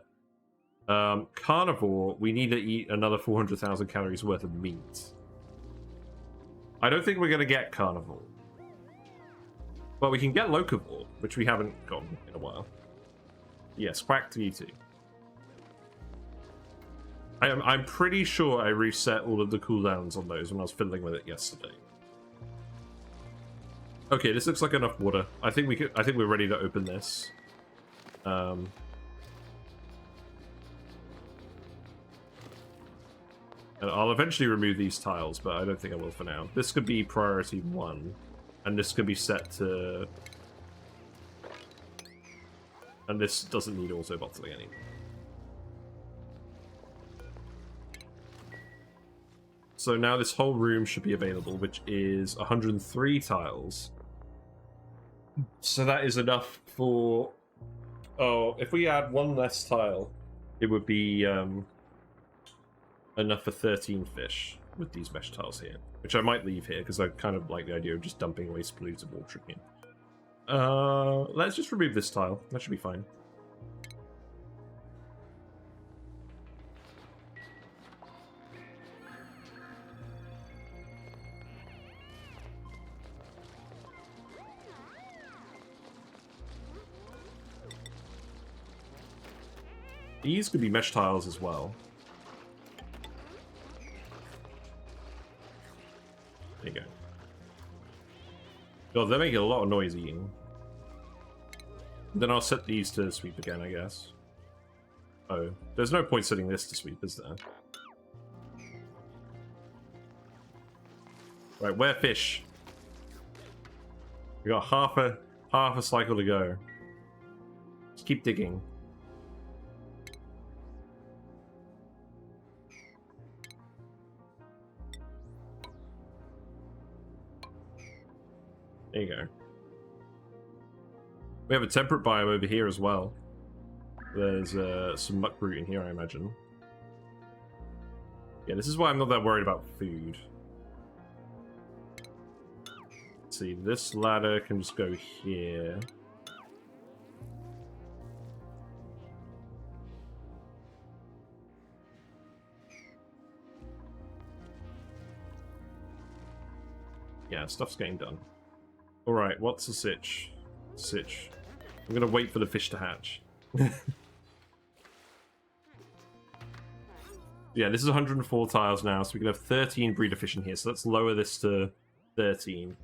[SPEAKER 1] Carnivore, we need to eat another 400,000 calories worth of meat. I don't think we're going to get Carnivore. But we can get Locavore, which we haven't gotten in a while. Yes, Quack to you too. I'm pretty sure I reset all of the cooldowns on those when I was fiddling with it yesterday. Okay, this looks like enough water. I think we're ready to open this. And I'll eventually remove these tiles, but I don't think I will for now. This could be priority 1, and this could be set to... And this doesn't need auto bottling anymore. So now this whole room should be available, which is 103 tiles. So that is enough for... Oh, if we add one less tile, it would be enough for 13 fish with these mesh tiles here. Which I might leave here, because I kind of like the idea of just dumping waste polluted water in. Let's just remove this tile. That should be fine. These could be mesh tiles as well. There you go. God, they're making a lot of noise eating. Then I'll set these to sweep again, I guess. Oh, there's no point setting this to sweep, is there? Right, where fish? We got half a cycle to go. Just keep digging. There you go. We have a temperate biome over here as well. There's some muckroot in here, I imagine. Yeah, this is why I'm not that worried about food. Let's see, this ladder can just go here. Yeah, stuff's getting done. Alright, what's the sitch? Sitch. I'm gonna wait for the fish to hatch. Yeah, this is 104 tiles now, so we can have 13 breeder fish in here, so let's lower this to 13.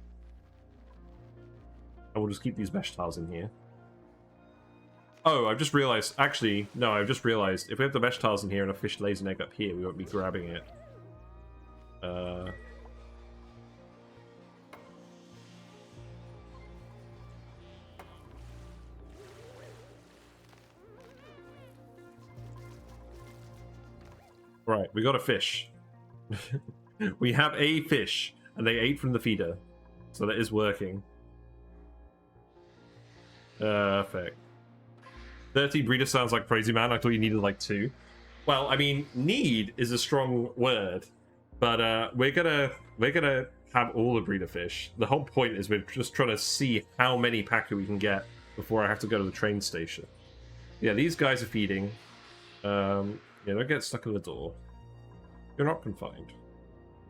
[SPEAKER 1] And we'll just keep these mesh tiles in here. Oh, I've just realized, actually, no, I've just realized, if we have the mesh tiles in here and a fish lays an egg up here, we won't be grabbing it. Right, we got a fish. We have a fish, and they ate from the feeder. So that is working. Perfect. 30 breeder sounds like crazy, man. I thought you needed like 2. Well, I mean, need is a strong word, but we're gonna have all the breeder fish. The whole point is we're just trying to see how many Pacu we can get before I have to go to the train station. Yeah, these guys are feeding. Yeah, don't get stuck in the door. You're not confined.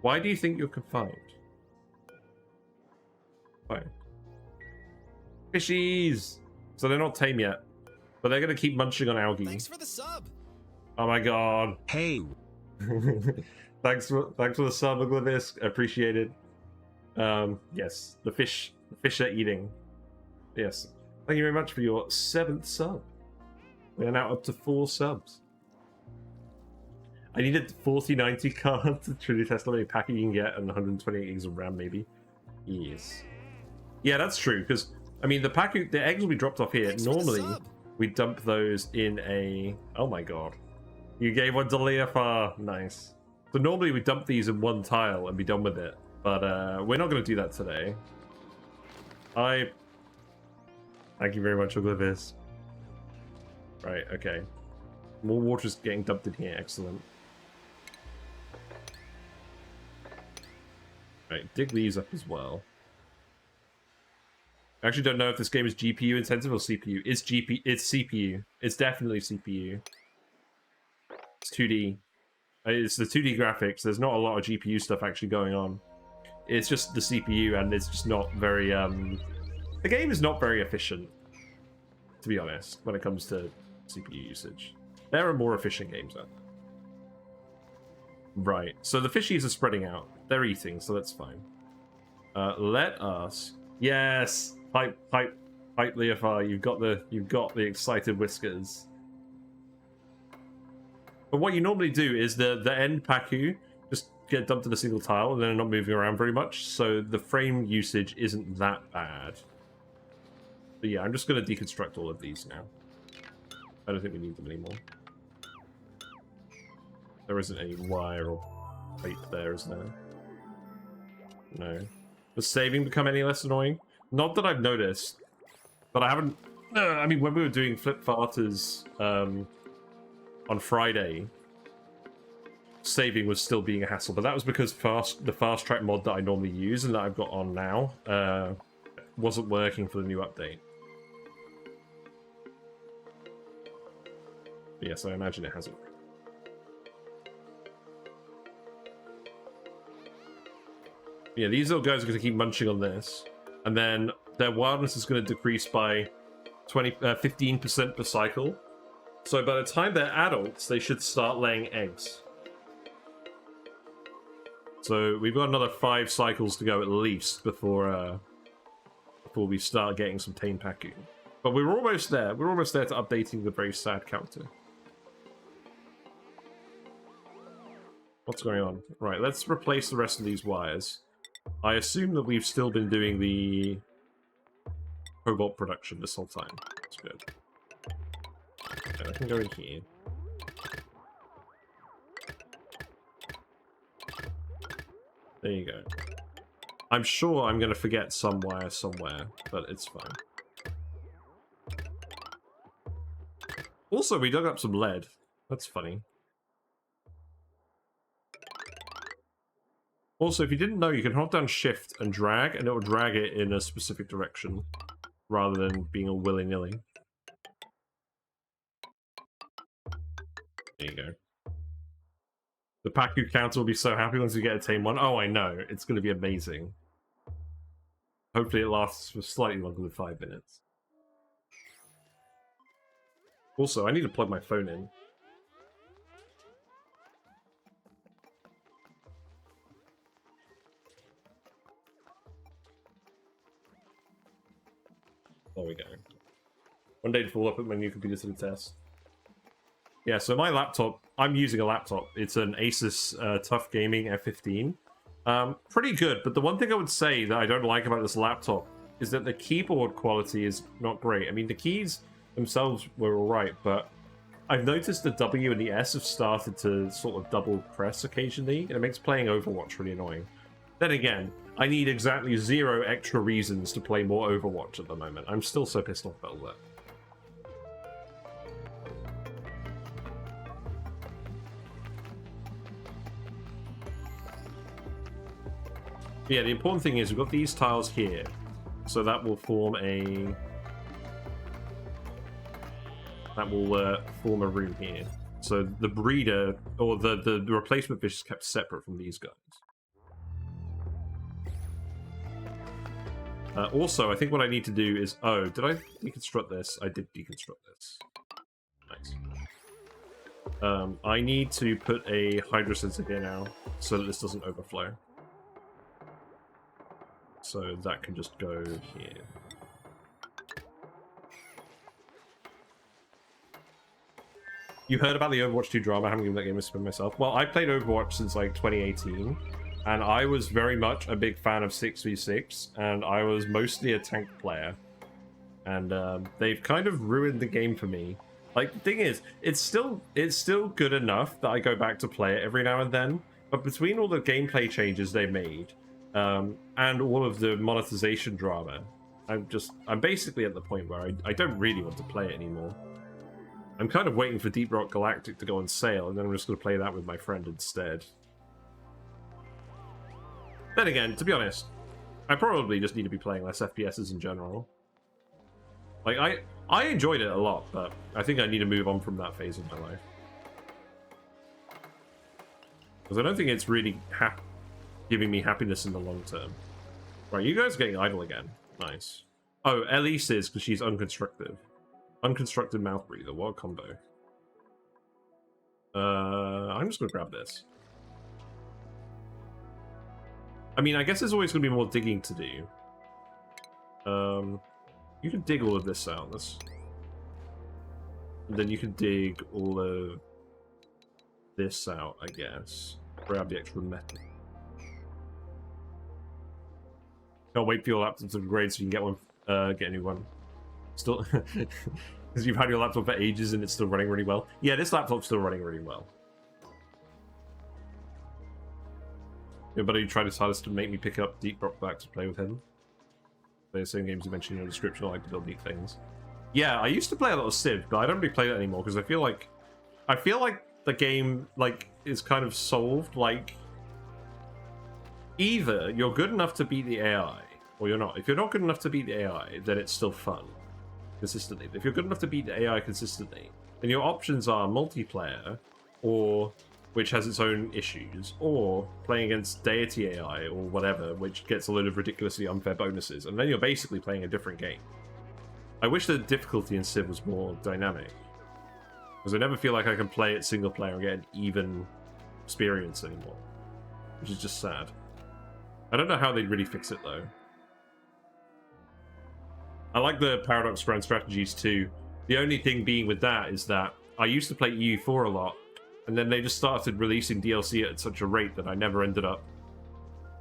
[SPEAKER 1] Why do you think you're confined? Fine. Fishies! So they're not tame yet. But they're going to keep munching on algae.
[SPEAKER 2] Thanks for the sub.
[SPEAKER 1] Oh my god.
[SPEAKER 3] Hey.
[SPEAKER 1] thanks for the sub, Oblivious. Appreciated. Yes, the fish are eating. Yes. Thank you very much for your 7th sub. We are now up to 4 subs. I needed 4090 card to truly test how many Pacu you can get and 128 gigs of RAM, maybe. Yes. Yeah, that's true, because, I mean, the eggs will be dropped off here.
[SPEAKER 2] Thanks
[SPEAKER 1] normally, we dump those in a... Oh my god. You gave one to Leofar. Nice. So normally we dump these in one tile and be done with it. But we're not going to do that today. Thank you very much, Oblivious. Right, okay. More water's getting dumped in here. Excellent. Right, dig these up as well. I actually don't know if this game is GPU intensive or CPU. It's CPU. It's definitely CPU. It's 2D. It's the 2D graphics. There's not a lot of GPU stuff actually going on. It's just the CPU, and it's just not very, the game is not very efficient, to be honest, when it comes to CPU usage. There are more efficient games out there. Right, so the fishies are spreading out. They're eating, so that's fine. Let us... Yes! Pipe, Leofar, you've got the excited whiskers. But what you normally do is the end Pacu just get dumped in a single tile, and then they're not moving around very much, so the frame usage isn't that bad. But yeah, I'm just going to deconstruct all of these now. I don't think we need them anymore. There isn't any wire or pipe there, is there? No. Does saving become any less annoying? Not that I've noticed, but I haven't... I mean, when we were doing Flip Farters on Friday, saving was still being a hassle, but that was because the fast track mod that I normally use and that I've got on now wasn't working for the new update. But yes, I imagine it hasn't. Yeah, these little guys are going to keep munching on this, and then their wildness is going to decrease by 15% per cycle. So by the time they're adults, they should start laying eggs. So we've got another 5 cycles to go at least before we start getting some tame Pacu. But we're almost there. We're almost there to updating the very sad counter. What's going on? Right, let's replace the rest of these wires. I assume that we've still been doing the cobalt production this whole time. That's good. Okay, I can go in here. There you go. I'm sure I'm going to forget some wire somewhere, but it's fine. Also, we dug up some lead. That's funny. Also, if you didn't know, you can hold down shift and drag, and it will drag it in a specific direction, rather than being a willy-nilly. There you go. The Pacu counter will be so happy once we get a tame one. Oh, I know. It's going to be amazing. Hopefully it lasts for slightly longer than 5 minutes. Also, I need to plug my phone in. There we go. One day before I put my new computer to the test. Yeah, so my laptop, I'm using a laptop. It's an Asus Tough Gaming F15. Pretty good, but the one thing I would say that I don't like about this laptop is that the keyboard quality is not great. I mean, the keys themselves were alright, but I've noticed the W and the S have started to sort of double press occasionally, and it makes playing Overwatch really annoying. Then again, I need exactly 0 extra reasons to play more Overwatch at the moment. I'm still so pissed off about all that. Yeah, the important thing is we've got these tiles here, so that will form a... that will form a room here. So the breeder, or the replacement fish is kept separate from these guys. Also, I think what I need to do is... Oh, did I deconstruct this? I did deconstruct this. Nice. I need to put a hydro sensor here now, so that this doesn't overflow. So that can just go here. You heard about the Overwatch 2 drama? I haven't given that game a spin myself. Well, I played Overwatch since like 2018, and I was very much a big fan of 6v6, and I was mostly a tank player. And they've kind of ruined the game for me. Like, the thing is, it's still good enough that I go back to play it every now and then, but between all the gameplay changes they made, and all of the monetization drama, I'm basically at the point where I don't really want to play it anymore. I'm kind of waiting for Deep Rock Galactic to go on sale, and then I'm just going to play that with my friend instead. Then again, to be honest, I probably just need to be playing less FPSs in general. Like, I enjoyed it a lot, but I think I need to move on from that phase of my life. Because I don't think it's really giving me happiness in the long term. Right, you guys are getting idle again. Nice. Oh, Elise is, because she's unconstructive. Unconstructed mouth breather. What a combo. I'm just going to grab this. I mean, I guess there's always going to be more digging to do. You can dig all of this out. And then you can dig all of this out, I guess. Grab the extra metal. Can't wait for your laptop to upgrade so you can get one. Get a new one. Still, because you've had your laptop for ages and it's still running really well. Yeah, this laptop's still running really well. Your buddy tried his hardest to make me pick up Deep Rock back to play with him. Play the same games you mentioned in your description. I like to build neat things. Yeah, I used to play a lot of Civ, but I don't really play that anymore because I feel like the game is kind of solved. Like, either you're good enough to beat the AI, or you're not. If you're not good enough to beat the AI, then it's still fun consistently. If you're good enough to beat the AI consistently, then your options are multiplayer, or which has its own issues, or playing against Deity AI or whatever, which gets a load of ridiculously unfair bonuses, and then you're basically playing a different game. I wish the difficulty in Civ was more dynamic, because I never feel like I can play it single player and get an even experience anymore, which is just sad. I don't know how they'd really fix it though. I like the Paradox Grand Strategies too. The only thing being with that is that I used to play EU4 a lot, and then they just started releasing DLC at such a rate that I never ended up...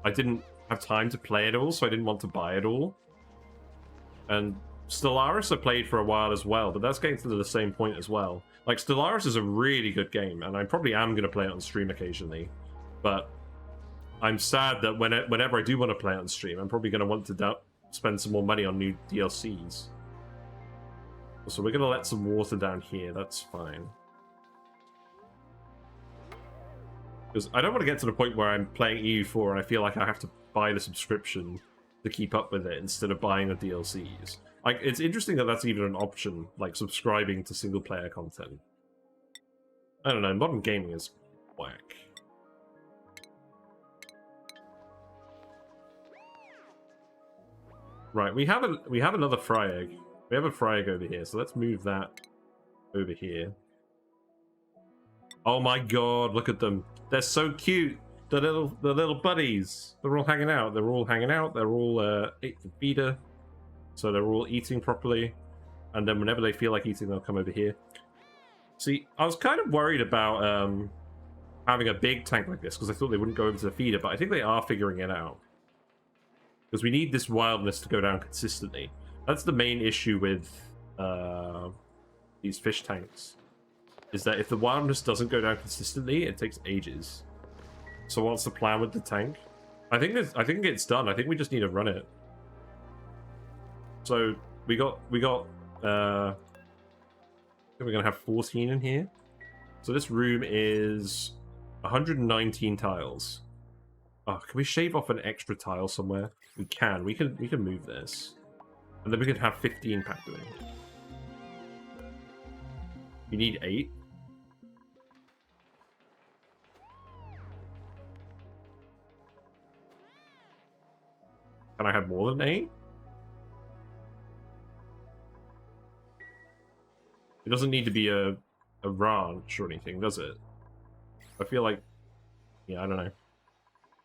[SPEAKER 1] I didn't have time to play it all, so I didn't want to buy it all. And Stellaris I played for a while as well, but that's getting to the same point as well. Like, Stellaris is a really good game, and I probably am going to play it on stream occasionally. But I'm sad that whenever I do want to play it on stream, I'm probably going to want to spend some more money on new DLCs. So we're going to let some water down here, that's fine. Because I don't want to get to the point where I'm playing EU4 and I feel like I have to buy the subscription to keep up with it instead of buying the DLCs. Like, it's interesting that that's even an option, like subscribing to single-player content. I don't know, modern gaming is whack. Right, we have another fry egg. We have a fry egg over here, so let's move that over here. Oh my god, look at them. They're so cute. The little buddies. They're all hanging out. They're all ate the feeder. So they're all eating properly. And then whenever they feel like eating, they'll come over here. See, I was kind of worried about having a big tank like this, because I thought they wouldn't go over to the feeder, but I think they are figuring it out. Because we need this wildness to go down consistently. That's the main issue with these fish tanks. Is that if the wildness doesn't go down consistently, it takes ages. So what's the plan with the tank? I think it's done. I think we just need to run it. So we got I think we're gonna have 14 in here. So this room is 119 tiles. Oh, can we shave off an extra tile somewhere? We can. We can move this. And then we can have 15 packed in. You need 8. Can I have more than 8? It doesn't need to be a ranch or anything, does it? I feel like... Yeah, I don't know.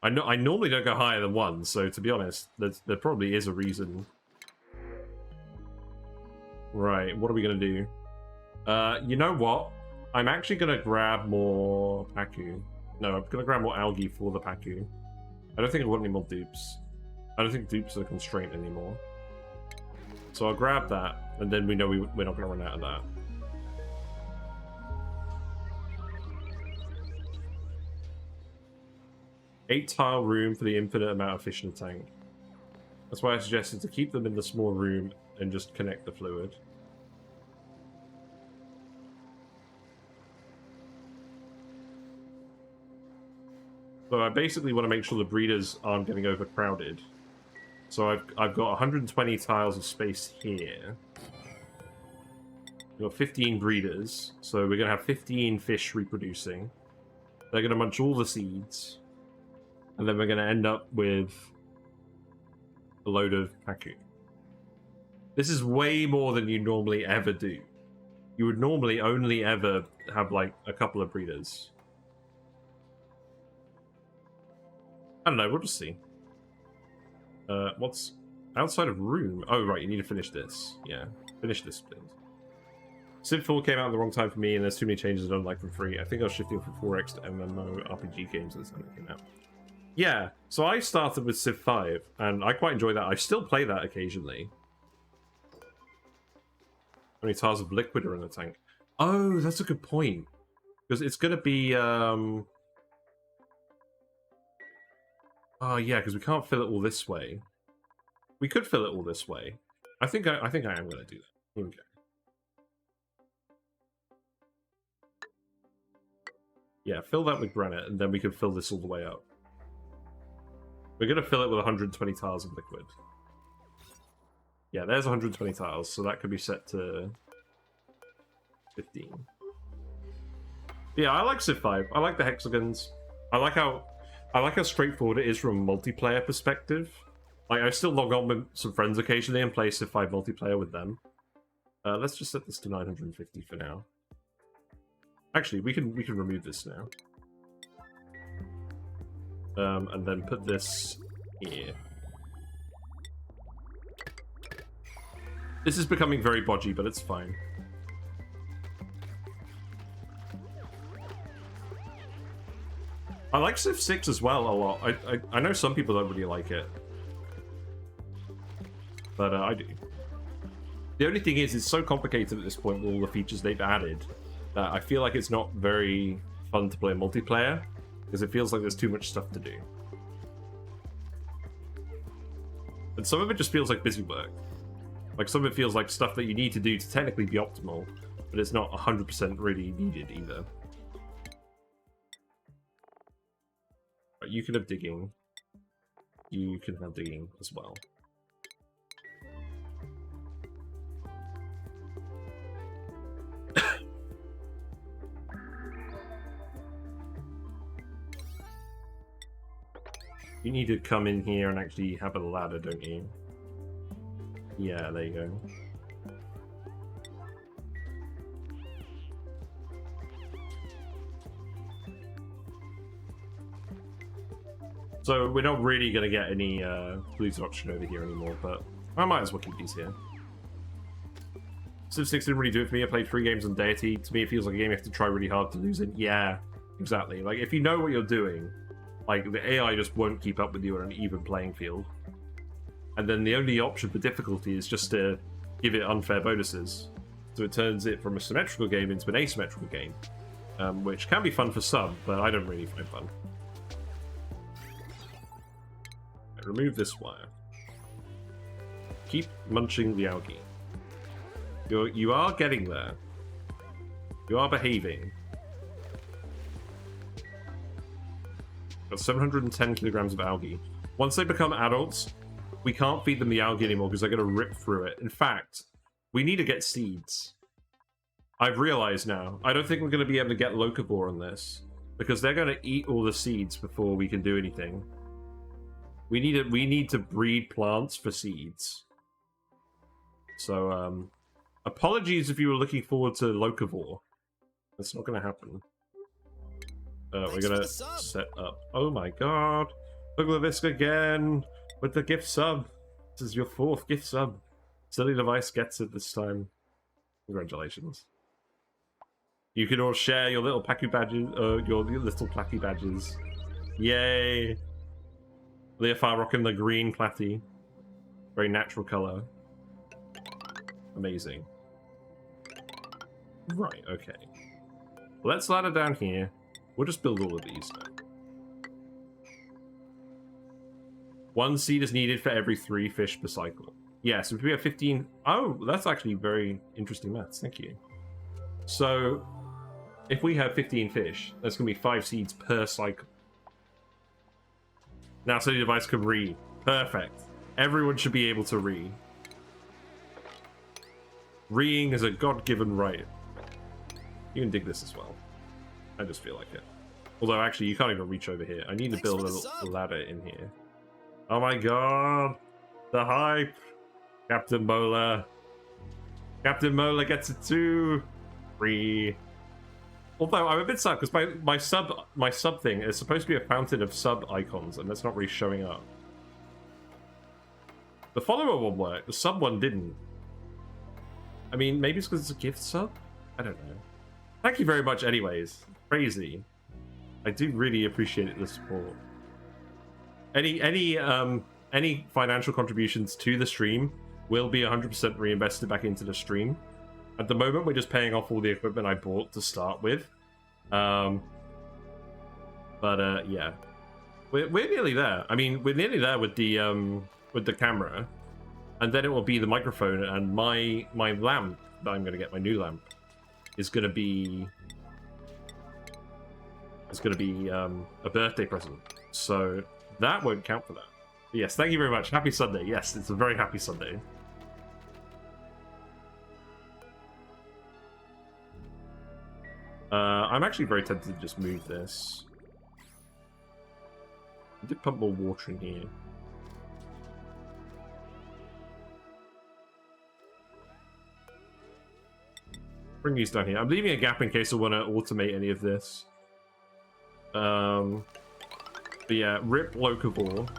[SPEAKER 1] I normally don't go higher than 1, so to be honest, there probably is a reason. Right, what are we going to do? You know what? I'm actually going to grab more Pacu. No, I'm going to grab more algae for the Pacu. I don't think I want any more dupes. I don't think dupes are a constraint anymore. So I'll grab that, and then we know we're not going to run out of that. Eight tile room for the infinite amount of fish in the tank. That's why I suggested to keep them in the small room and just connect the fluid. So I basically want to make sure the breeders aren't getting overcrowded. So I've got 120 tiles of space here. We've got 15 breeders, so we're going to have 15 fish reproducing. They're going to munch all the seeds, and then we're going to end up with a load of Pacu. This is way more than you normally ever do. You would normally only ever have like a couple of breeders. I don't know, we'll just see. What's outside of room? Oh, right, you need to finish this. Yeah, finish this, please. Civ 4 came out at the wrong time for me, and there's too many changes I don't like for free. I think I was shifting from 4X to MMO RPG games at the time it came out. Yeah, so I started with Civ 5, and I quite enjoy that. I still play that occasionally. How many tars of liquid are in the tank? Oh, that's a good point. Because it's going to be... Oh, yeah, because we can't fill it all this way. We could fill it all this way. I think I am going to do that. Here we go. Yeah, fill that with granite, and then we can fill this all the way up. We're going to fill it with 120 tiles of liquid. Yeah, there's 120 tiles, so that could be set to 15. Yeah, I like Civ 5. I like the hexagons. I like how straightforward it is from a multiplayer perspective. Like, I still log on with some friends occasionally and play Civ 5 multiplayer with them. Let's just set this to 950 for now. Actually, we can remove this now. And then put this here. This is becoming very bodgy, but it's fine. I like Civ 6 as well a lot. I know some people don't really like it. But I do. The only thing is, it's so complicated at this point with all the features they've added that I feel like it's not very fun to play multiplayer, because it feels like there's too much stuff to do. And some of it just feels like busy work. Like, some of it feels like stuff that you need to do to technically be optimal, but it's not 100% really needed either. Right, you can have digging. You can have digging as well. You need to come in here and actually have a ladder, don't you? Yeah, there you go. So we're not really going to get any blue option over here anymore, but I might as well keep these here. Civ 6 didn't really do it for me. I played 3 games on Deity. To me, it feels like a game you have to try really hard to lose in. Yeah, exactly. Like, if you know what you're doing, like, the AI just won't keep up with you on an even playing field. And then the only option for difficulty is just to give it unfair bonuses. So it turns it from a symmetrical game into an asymmetrical game. Which can be fun for some, but I don't really find fun. Right, remove this wire. Keep munching the algae. You are getting there. You are behaving. Got 710 kilograms of algae. Once they become adults, we can't feed them the algae anymore because they're going to rip through it. In fact, we need to get seeds. I've realized now. I don't think we're going to be able to get locavore on this because they're going to eat all the seeds before we can do anything. We need to breed plants for seeds. So, apologies if you were looking forward to locavore. That's not going to happen. We're gonna set up. Oh my god! Look at this again with the gift sub. This is your 4th gift sub. Silly Device gets it this time. Congratulations! You can all share your little Pacu badges, your little Placky badges. Yay! Leofar rocking the green Platty. Very natural color. Amazing. Right. Okay. Let's ladder down here. We'll just build all of these now. 1 seed is needed for every 3 fish per cycle. Yeah, so if we have 15... Oh, that's actually very interesting maths. Thank you. So, if we have 15 fish, that's going to be 5 seeds per cycle. Now, so the device can read. Perfect. Everyone should be able to read. Reeing is a God-given right. You can dig this as well. I just feel like it. Although, actually, you can't even reach over here. I need to build a ladder in here. Oh my god! The hype! Captain Mola. Captain Mola gets it too! Free. Although, I'm a bit sad, because my sub thing is supposed to be a fountain of sub icons, and that's not really showing up. The follower one worked, the sub one didn't. I mean, maybe it's because it's a gift sub? I don't know. Thank you very much anyways. Crazy. I do really appreciate the support. Any financial contributions to the stream will be 100% reinvested back into the stream. At the moment, we're just paying off all the equipment I bought to start with. Yeah. We're nearly there. I mean, we're nearly there with the camera. And then it will be the microphone, and my lamp that I'm going to get, my new lamp, is going to be a birthday present. So that won't count for that. But yes, thank you very much. Happy Sunday. Yes, it's a very happy Sunday. I'm actually very tempted to just move this. I did pump more water in here. Bring these down here. I'm leaving a gap in case I want to automate any of this. But yeah, rip locavore.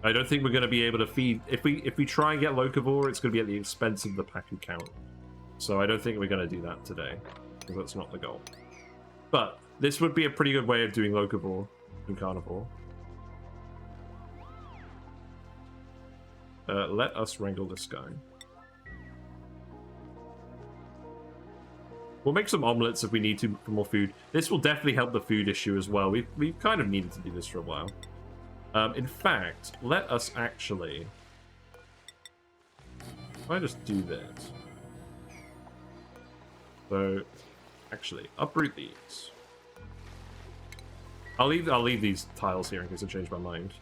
[SPEAKER 1] I don't think we're going to be able to feed... If we try and get locavore, it's going to be at the expense of the Pacu count. So I don't think we're going to do that today, because that's not the goal. But this would be a pretty good way of doing locavore in carnivore. Let us wrangle this guy. We'll make some omelets if we need to for more food. This will definitely help the food issue as well. We've kind of needed to do this for a while. In fact, let us actually... If I just do this... So, actually, uproot these. I'll leave these tiles here in case I change my mind.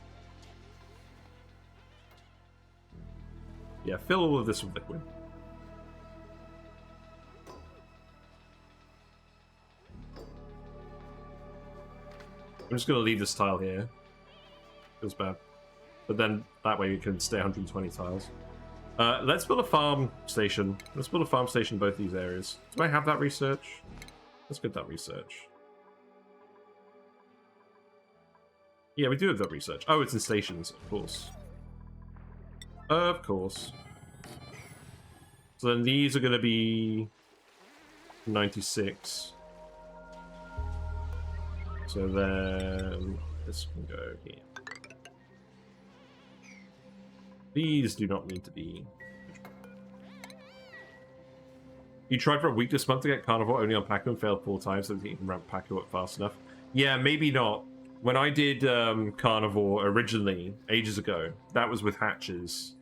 [SPEAKER 1] Yeah, fill all of this with liquid. I'm just going to leave this tile here. Feels bad. But then, that way we can stay 120 tiles. Let's build a farm station. Let's build a farm station in both these areas. Do I have that research? Let's get that research. Yeah, we do have that research. Oh, it's in stations, of course. Of course. So then these are going to be 96. So then this can go here. These do not need to be. You tried for a week this month to get carnivore only on Pacu and failed 4 times, so you can ramp Pacu up fast enough. Yeah, maybe not. When I did carnivore originally, ages ago, that was with hatches.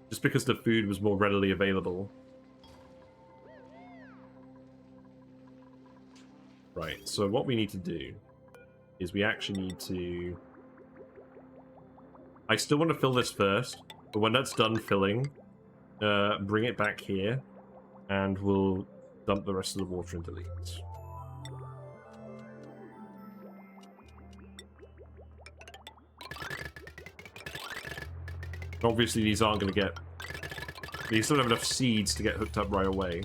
[SPEAKER 1] Just because the food was more readily available. Right, so what we need to do is we actually need to... I still want to fill this first, but when that's done filling, bring it back here, and we'll dump the rest of the water into these. Obviously, these aren't going to get... These don't have enough seeds to get hooked up right away,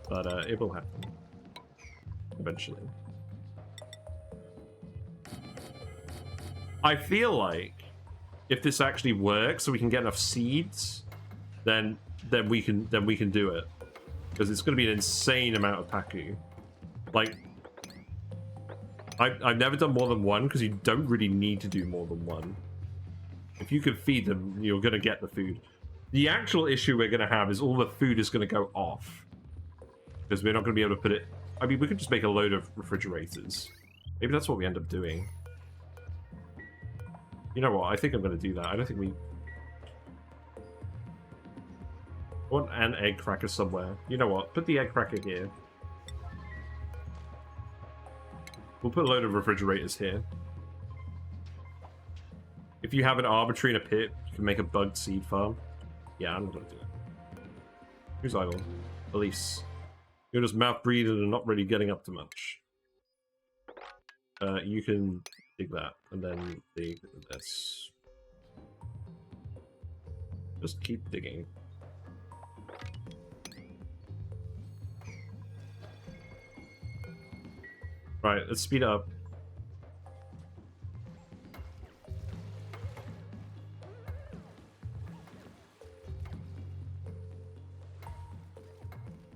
[SPEAKER 1] but it will happen. Eventually. I feel like if this actually works, so we can get enough seeds, then we can do it, because it's going to be an insane amount of Pacu. Like, I've never done more than one because you don't really need to do more than one. If you can feed them, you're going to get the food. The actual issue we're going to have is all the food is going to go off, because we're not going to be able to put it... I mean, we could just make a load of refrigerators. Maybe that's what we end up doing. You know what? I think I'm going to do that. I don't think we... I want an egg cracker somewhere. You know what? Put the egg cracker here. We'll put a load of refrigerators here. If you have an arbitrary in a pit, you can make a bugged seed farm. Yeah, I'm not going to do that. Who's idle? Elise. You're just mouth breathing and not really getting up to much. You can dig that, and then dig this. Just keep digging. Right, let's speed up.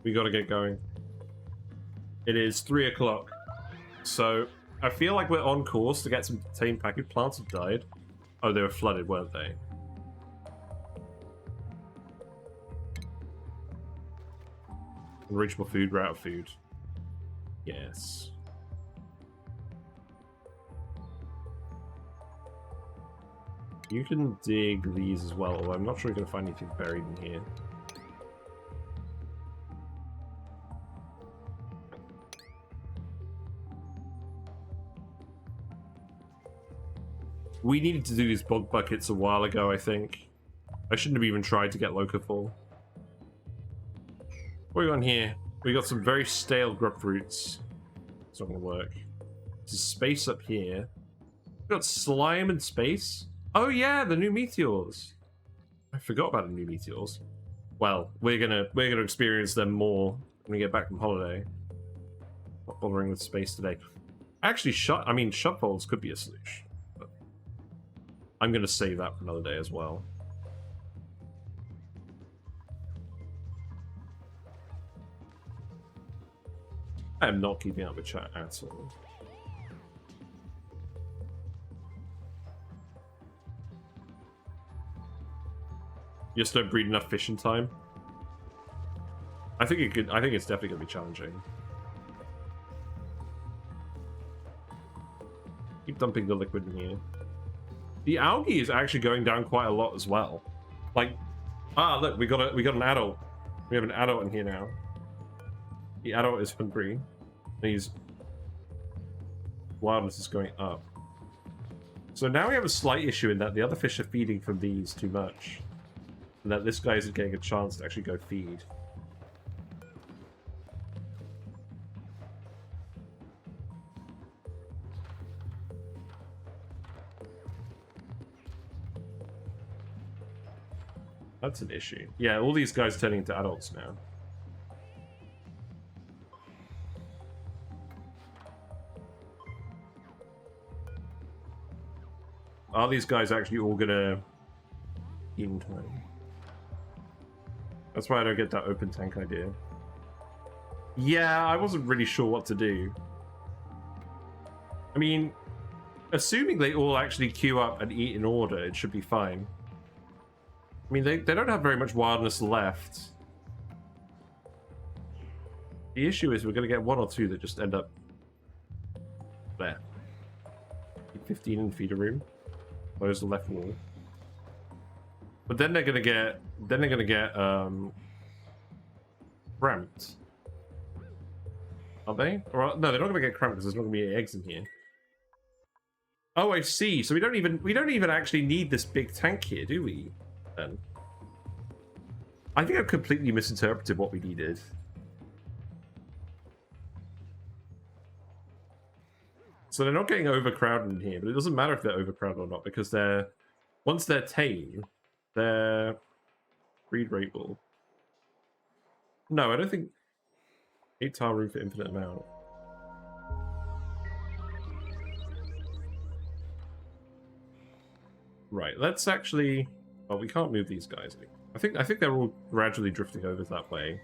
[SPEAKER 1] We gotta get going. It is 3 o'clock. So, I feel like we're on course to get some tame Pacu. Plants have died. Oh, they were flooded, weren't they? Unreachable food, we're out of food. Yes. You can dig these as well, although I'm not sure you're going to find anything buried in here. We needed to do these bog buckets a while ago, I think. I shouldn't have even tried to get Locafall. What do we got in here? We got some very stale grub roots. It's not going to work. There's space up here. We got slime and space. Oh yeah, the new meteors. I forgot about the new meteors. Well, we're gonna experience them more when we get back from holiday. Not bothering with space today. Actually, shut folds could be a solution. But I'm gonna save that for another day as well. I am not keeping up with chat at all. You just don't breed enough fish in time. I think it could. I think it's definitely gonna be challenging. Keep dumping the liquid in here. The algae is actually going down quite a lot as well. Like, look, we got an adult. We have an adult in here now. The adult is hungry. And he's wildness is going up. So now we have a slight issue in that the other fish are feeding from these too much. And that this guy isn't getting a chance to actually go feed. That's an issue. Yeah, all these guys turning into adults now. Are these guys actually all gonna eat in time? That's why I don't get that open tank idea. Yeah, I wasn't really sure what to do. I mean, assuming they all actually queue up and eat in order, it should be fine. I mean, they don't have very much wildness left. The issue is we're going to get one or two that just end up there. 15 in feeder room. Close the left wall. But then they're going to get cramped. Are they? Or no, they're not going to get cramped because there's not going to be any eggs in here. Oh, I see. So we don't even actually need this big tank here, do we? Then I think I've completely misinterpreted what we needed. So they're not getting overcrowded in here, but it doesn't matter if they're overcrowded or not because once they're tame, their breed rate will. No, I don't think 8-tile room for infinite amount. Right, let's actually. Well, we can't move these guys. I think they're all gradually drifting over that way.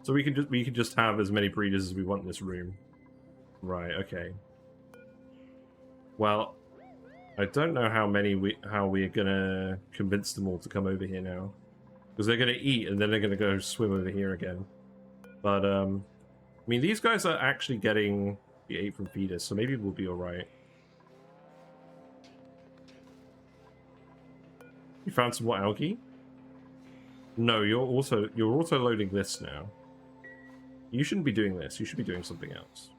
[SPEAKER 1] So we can just have as many breeders as we want in this room. Right, okay. Well, I don't know how we are gonna convince them all to come over here now. Because they're gonna eat and then they're gonna go swim over here again. But I mean these guys are actually getting the 8 from feeders, so maybe we'll be alright. You found some more algae? No, you're also loading this now. You shouldn't be doing this. You should be doing something else.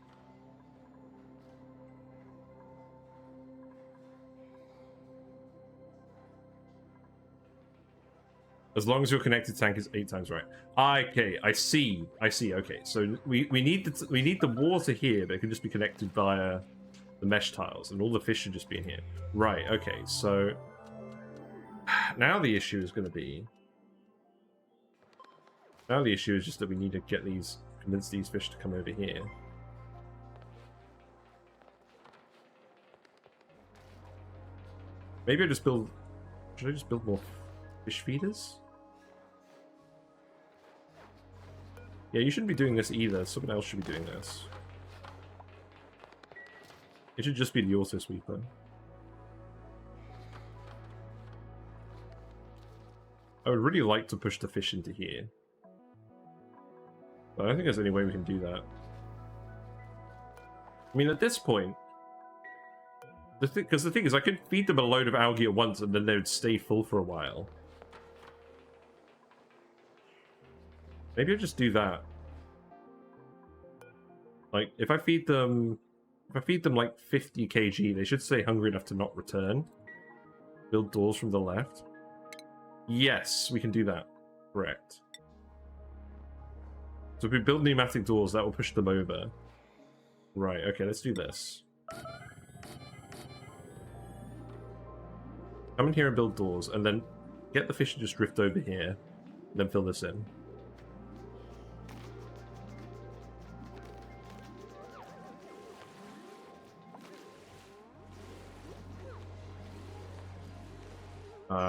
[SPEAKER 1] As long as your connected tank is 8 times right. Okay, I see. Okay, so we need the water here, but it can just be connected via the mesh tiles, and all the fish should just be in here. Right. Okay. So now the issue is going to be. Now the issue is just that we need to convince these fish to come over here. Maybe I just build. Should I just build more fish feeders? Yeah, you shouldn't be doing this either. Someone else should be doing this. It should just be the auto sweeper. I would really like to push the fish into here. But I don't think there's any way we can do that. I mean, at this point... Because the thing is, I could feed them a load of algae at once and then they would stay full for a while. Maybe I'll just do that. Like, if I feed them like 50 kg, they should stay hungry enough to not return. Build doors from the left. Yes, we can do that. Correct. So if we build pneumatic doors, that will push them over. Right, okay, let's do this. Come in here and build doors, and then get the fish to just drift over here, and then fill this in.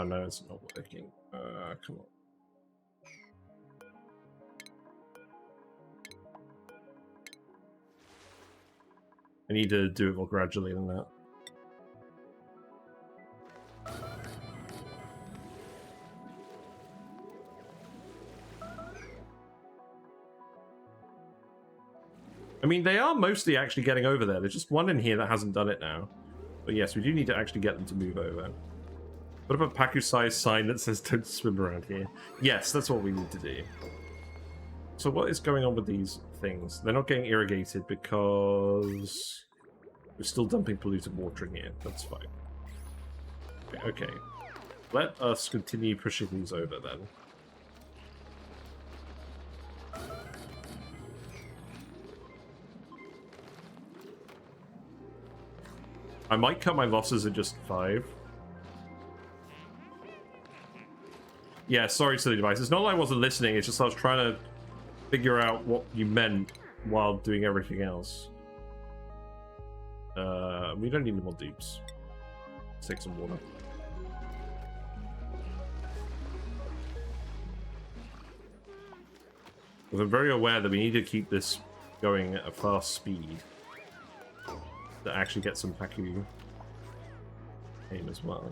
[SPEAKER 1] No, it's not working. Come on. I need to do it more gradually than that. I mean, they are mostly actually getting over there. There's just one in here that hasn't done it now. But yes, we do need to actually get them to move over. What about Pacu-sized sign that says don't swim around here? Yes, that's what we need to do. So what is going on with these things? They're not getting irrigated because we're still dumping polluted water in here. That's fine. Okay. Let us continue pushing these over then. I might cut my losses at just 5. Yeah, sorry, silly device. It's not like I wasn't listening, it's just I was trying to figure out what you meant while doing everything else. We don't need any more dupes. Let's take some water. Because I'm very aware that we need to keep this going at a fast speed to actually get some Pacu aim as well.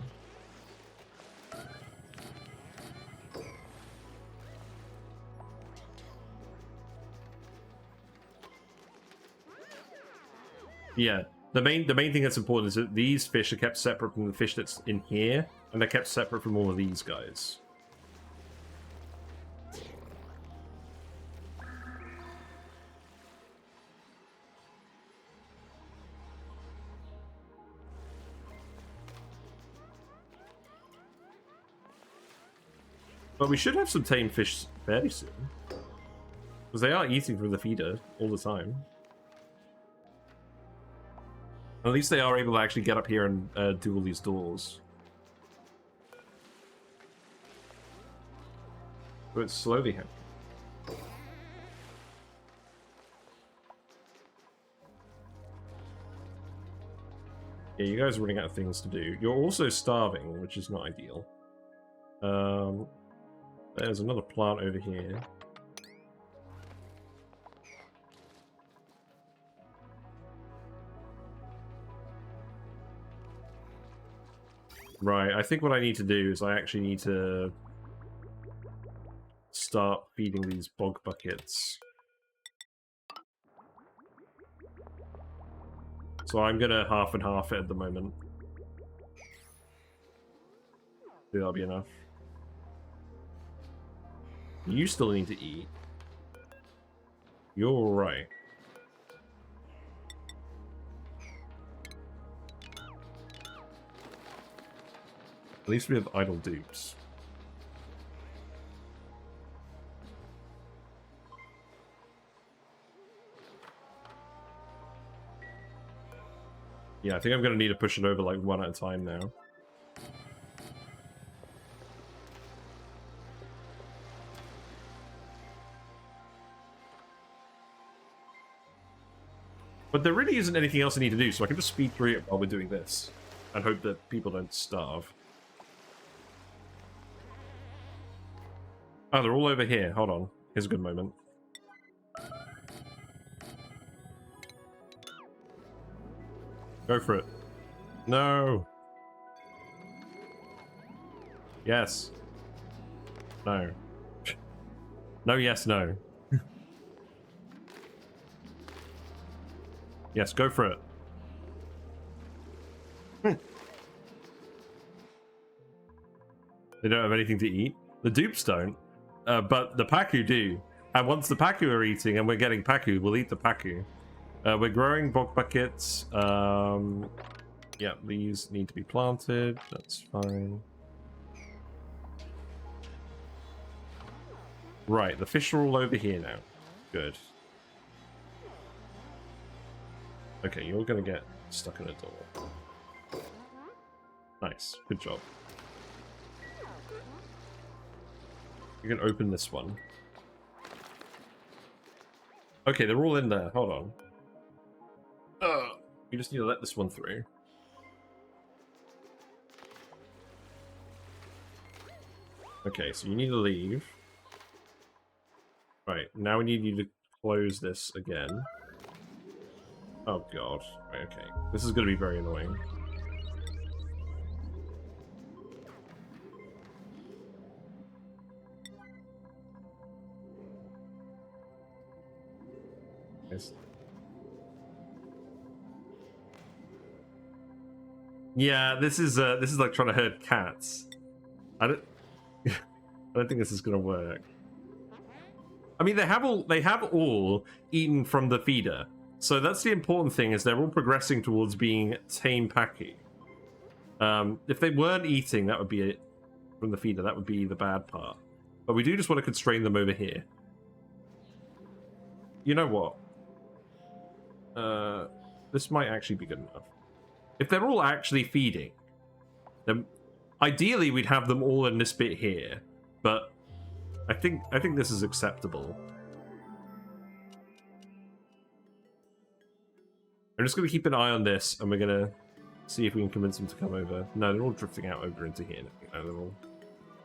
[SPEAKER 1] Yeah, the main thing that's important is that these fish are kept separate from the fish that's in here, and they're kept separate from all of these guys. But we should have some tame fish fairly soon. Because they are eating from the feeder all the time. At least they are able to actually get up here and do all these doors. But it's slowly happening. Yeah, you guys are running out of things to do. You're also starving, which is not ideal. There's another plant over here. Right, I think what I need to do is I actually need to start feeding these bog buckets. So I'm gonna half and half it at the moment. That'll be enough. You still need to eat. You're all right. At least we have idle dupes. Yeah, I think I'm going to need to push it over like one at a time now. But there really isn't anything else I need to do, so I can just speed through it while we're doing this. And hope that people don't starve. Oh, they're all over here. Hold on. Here's a good moment. Go for it. No. Yes. No. No, yes, no. Yes, go for it. They don't have anything to eat. The dupes don't, but the Pacu do. And once the Pacu are eating and we're getting Pacu, we'll eat the Pacu. We're growing bog buckets. Yeah, these need to be planted. That's fine. Right, the fish are all over here now. Good. Okay, you're gonna get stuck in a door. Nice, good job. You can open this one. Okay, they're all in there. Hold on. You just need to let this one through. Okay, so you need to leave. Right, now we need you to close this again. Oh god. Right, okay. This is going to be very annoying. Yes. Yeah, this is like trying to herd cats. I don't think this is going to work. I mean, they have all eaten from the feeder. So that's the important thing, is they're all progressing towards being tame Pacu. If they weren't eating, that would be it from the feeder. That would be the bad part. But we do just want to constrain them over here. You know what? This might actually be good enough. If they're all actually feeding, then ideally we'd have them all in this bit here. But I think this is acceptable. I'm just going to keep an eye on this, and we're going to see if we can convince them to come over. No, they're all drifting out over into here. You know,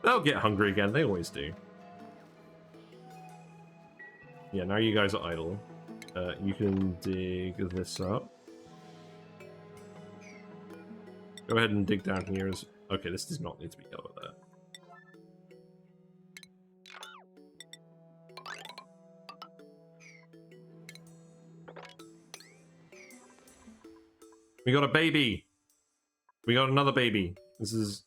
[SPEAKER 1] they'll get hungry again. They always do. Yeah, now you guys are idle. You can dig this up. Go ahead and dig down here. Okay, this does not need to be over there. We got a baby. We got another baby. This is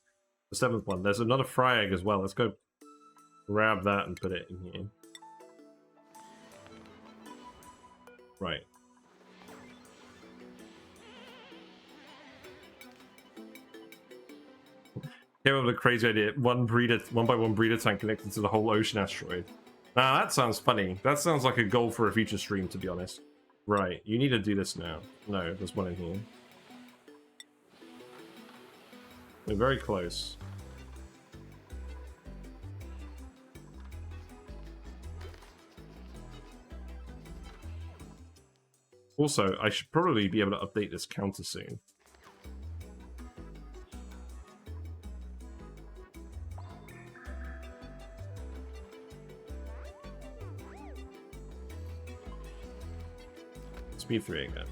[SPEAKER 1] the 7th one. There's another fry egg as well. Let's go grab that and put it in here. Right. Came up with a crazy idea. One by one breeder tank connected to the whole ocean asteroid. Now that sounds funny. That sounds like a goal for a future stream, to be honest. Right, you need to do this now. No, there's one in here. We're very close. Also, I should probably be able to update this counter soon. Speed 3 again.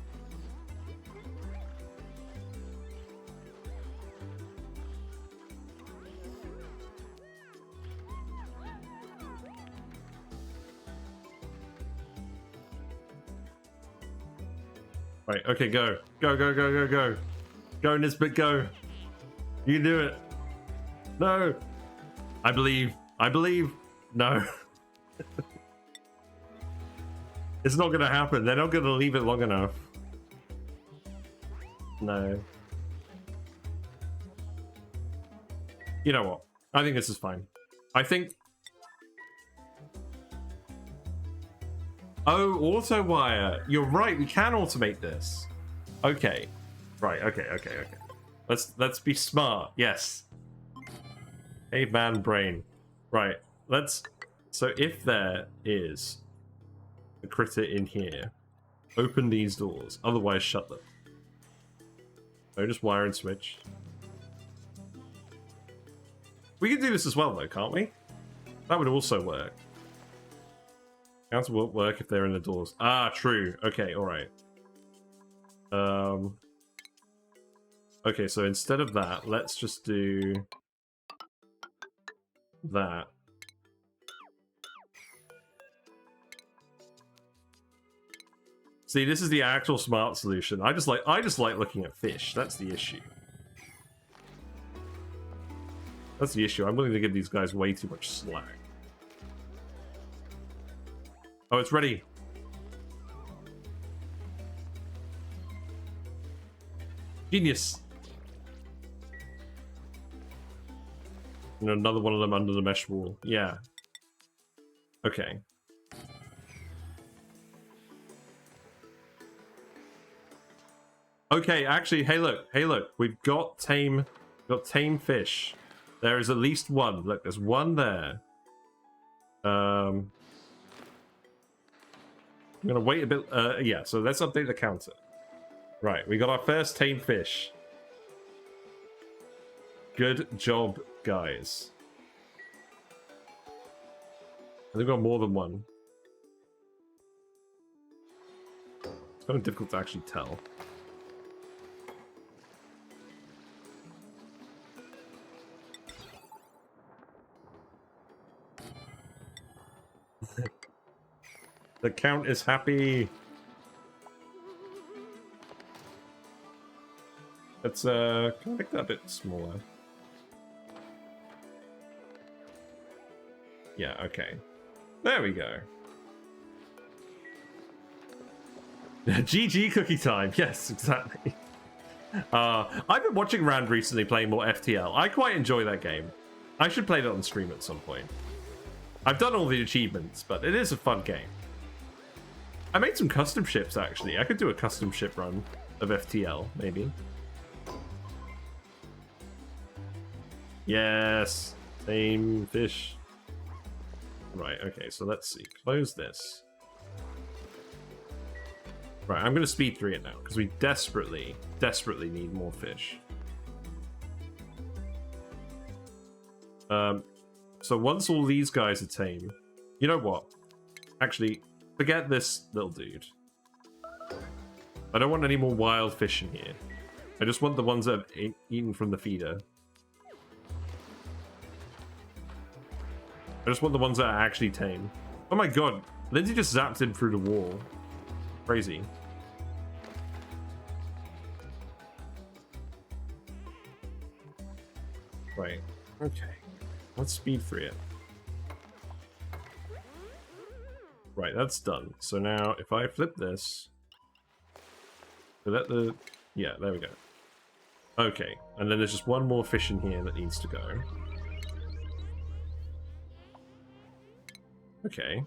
[SPEAKER 1] Right, okay, go. Go, go, go, go, go. Go, Nisbet, go. You can do it. No. I believe. I believe. No. It's not gonna happen. They're not gonna leave it long enough. No. You know what? I think this is fine. I think... Oh, auto wire. You're right. We can automate this. Okay. Right. Okay. Let's be smart. Yes. Caveman brain. Right. So if there is a critter in here, open these doors. Otherwise, shut them. So just wire and switch. We can do this as well, though, can't we? That would also work. Counter won't work if they're in the doors. Ah, true. Okay, alright. Okay, so instead of that, let's just do that. See, this is the actual smart solution. I just like looking at fish. That's the issue. That's the issue. I'm willing to give these guys way too much slack. Oh, it's ready. Genius. And another one of them under the mesh wall. Yeah. Okay. Okay, actually, hey look. We've got tame fish. There is at least one. Look, there's one there. I'm gonna wait a bit. Yeah, so let's update the counter. Right, we got our first tame fish. Good job, guys. I think we got more than one. It's kind of difficult to actually tell. The count is happy. Let's can I make that a bit smaller? Yeah, okay. There we go. GG cookie time. Yes, exactly. I've been watching Rand recently playing more FTL. I quite enjoy that game. I should play that on stream at some point. I've done all the achievements, but it is a fun game. I made some custom ships, actually. I could do a custom ship run of FTL, maybe. Yes! Same fish. Right, okay, so let's see. Close this. Right, I'm going to speed through it now, because we desperately need more fish. So once all these guys are tame... You know what? Actually, forget this little dude. I don't want any more wild fish in here. I just want the ones that have eaten from the feeder. I just want the ones that are actually tame. Oh my god, Lindsay just zapped him through the wall. Crazy. Right, okay. Let's speed through it. Right, that's done. So now, if I flip this... Let the... Yeah, there we go. Okay, and then there's just one more fish in here that needs to go. Okay.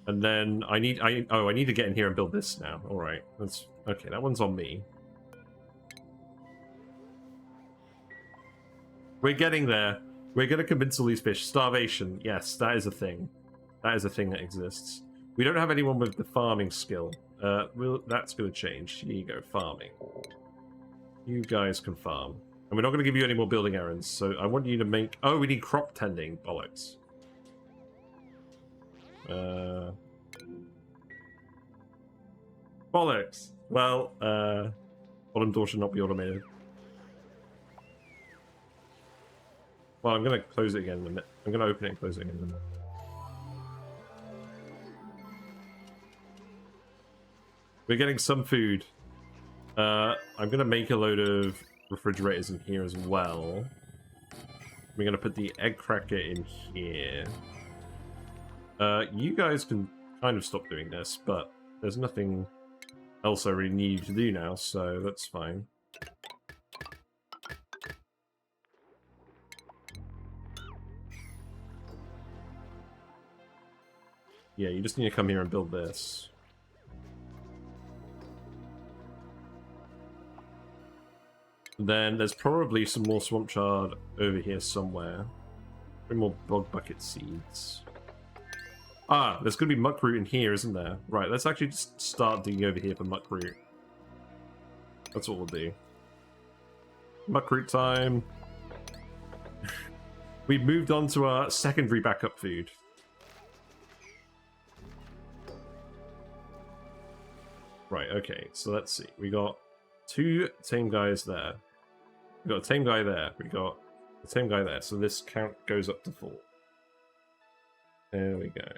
[SPEAKER 1] And then I need to get in here and build this now. Alright, that's... Okay, that one's on me. We're getting there. We're gonna convince all these fish. Starvation, yes, that is a thing. That is a thing that exists. We don't have anyone with the farming skill. That's gonna change. Here you go, farming. You guys can farm. And we're not gonna give you any more building errands, so I want you to make... Oh, we need crop tending. Bollocks. Bollocks. Well, bottom door should not be automated. Well, I'm going to close it again in a minute. I'm going to open it and close it again in a minute. We're getting some food. I'm going to make a load of refrigerators in here as well. We're going to put the egg cracker in here. You guys can kind of stop doing this, but there's nothing else I really need you to do now, so that's fine. Yeah, you just need to come here and build this. Then there's probably some more swamp chard over here somewhere. Bring more bog bucket seeds. Ah, there's gonna be muckroot in here, isn't there? Right, let's actually just start digging over here for muckroot. That's what we'll do. Muckroot time. We've moved on to our secondary backup food. Right, okay, so let's see. We got 2 tame guys there. We got a tame guy there. We got a tame guy there. So this count goes up to 4. There we go.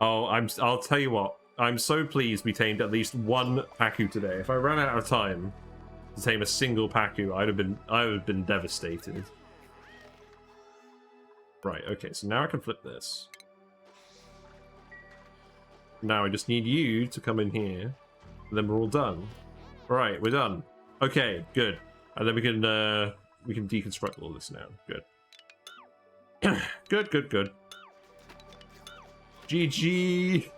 [SPEAKER 1] Oh, I'll tell you what. I'm so pleased we tamed at least 1 Pacu today. If I ran out of time to tame a single Pacu, I would have been devastated. Right, okay, so now I can flip this. Now I just need you to come in here, and then we're all done. Right, we're done. Okay, good. And then we can deconstruct all this now. Good. Good. GG!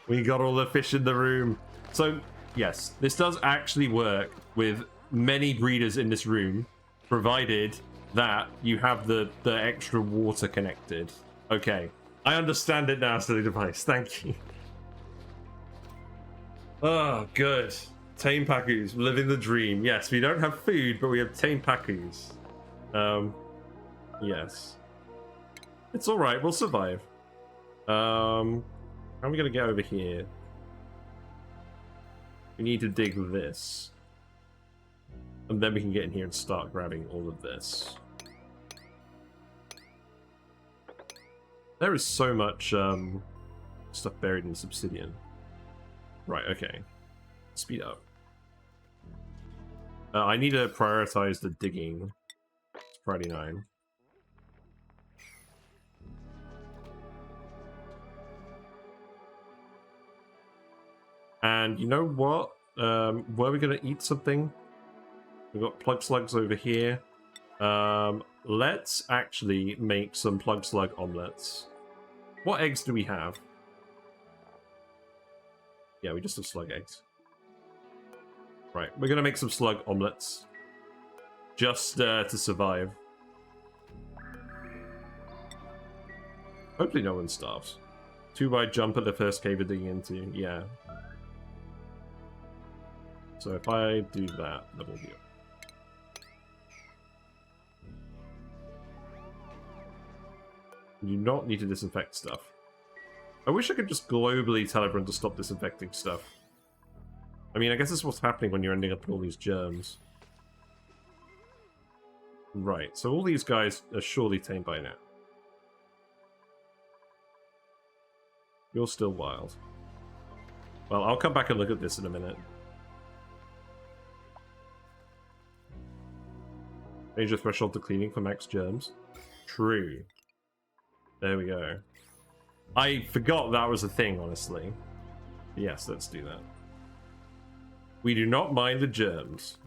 [SPEAKER 1] We got all the fish in the room. So, yes, this does actually work with many breeders in this room, provided that you have the extra water connected. Okay. I understand it now, silly device. Thank you. Oh, good. Tame Pacus, living the dream. Yes, we don't have food, but we have tame Pacus. Yes. It's alright, we'll survive. How are we gonna get over here? We need to dig this. And then we can get in here and start grabbing all of this. There is so much stuff buried in this obsidian. Right, okay. Speed up. I need to prioritize the digging. It's Friday 9. And you know what? Were we going to eat something? We've got plug slugs over here. Let's actually make some plug slug omelets. What eggs do we have? Yeah, we just have slug eggs. Right, we're gonna make some slug omelets. Just to survive. Hopefully no one starves. 2-wide jump at the first cave we're digging into, yeah. So if I do that, then we'll be up. You not need to disinfect stuff. I wish I could just globally tell everyone to stop disinfecting stuff. I mean, I guess that's what's happening when you're ending up with all these germs. Right, so all these guys are surely tamed by now. You're still wild. Well, I'll come back and look at this in a minute. Major threshold to cleaning for max germs. True. There we go. I forgot that was a thing, honestly. Yes, let's do that. We do not mind the germs.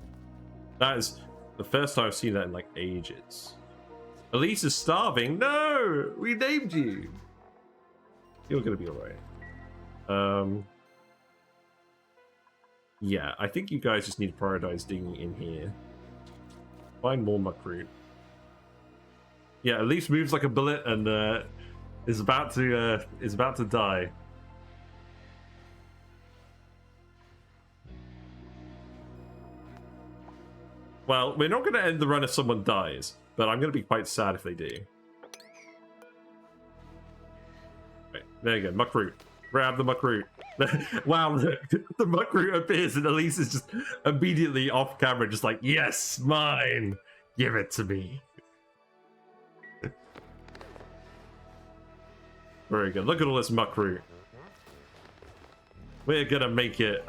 [SPEAKER 1] That is the first time I've seen that in, like, ages. Elise is starving. No! We named you! You're gonna be alright. Yeah, I think you guys just need to prioritize digging in here. Find more muckroot. Yeah, Elise moves like a bullet and is about to die. Well, we're not going to end the run if someone dies, but I'm going to be quite sad if they do. Right, there you go, muckroot. Grab the muckroot. Wow, look, the muckroot appears and Elise is just immediately off camera, just like, yes, mine! Give it to me. Very good. Look at all this muckroot. We're gonna make it.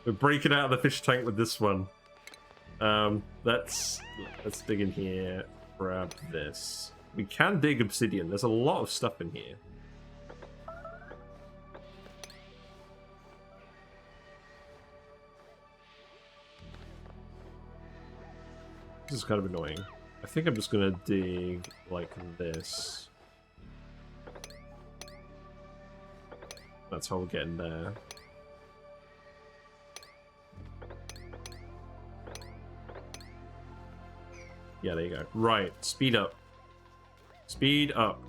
[SPEAKER 1] We're breaking out of the fish tank with this one. Let's dig in here. grab this. We can dig obsidian. There's a lot of stuff in here. This is kind of annoying. I think I'm just gonna dig like this. That's how we'll get in there. Yeah, there you go. Right, speed up. Speed up.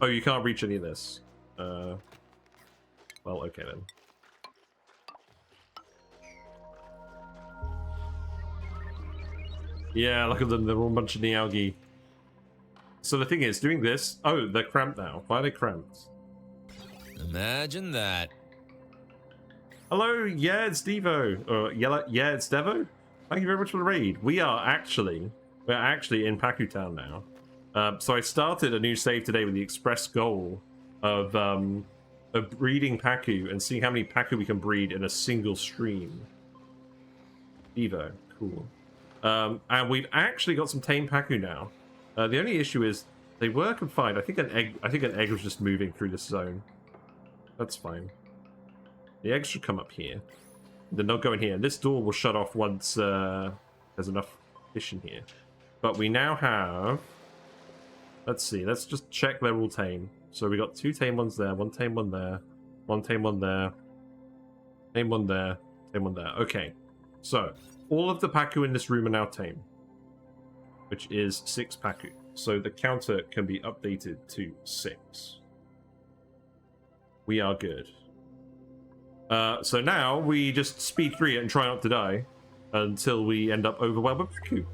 [SPEAKER 1] Oh, you can't reach any of this. Well, okay then. Yeah, look at them. They're all a bunch of the algae. So the thing is, doing this... Oh, they're cramped now. Why are they cramped?
[SPEAKER 2] Imagine that.
[SPEAKER 1] Hello, yeah, it's Devo. Or, yeah, it's Devo. Thank you very much for the raid. We're actually in Pacu Town now. So I started a new save today with the express goal of breeding Pacu and seeing how many Pacu we can breed in a single stream. Devo, cool. And we've actually got some tame Pacu now. The only issue is they were confined. I think an egg was just moving through this zone. That's fine. The eggs should come up here. Then they'll go in here. And this door will shut off once there's enough fish in here. But we now have... Let's see. Let's just check they're all tame. So we got 2 tame ones there, 1 tame one there, 1 tame one there, tame one there, tame one there. Okay. So, all of the Pacu in this room are now tame. Which is 6 Pacu. So the counter can be updated to 6. We are good. So now we just speed through it and try not to die until we end up overwhelmed with Pacu.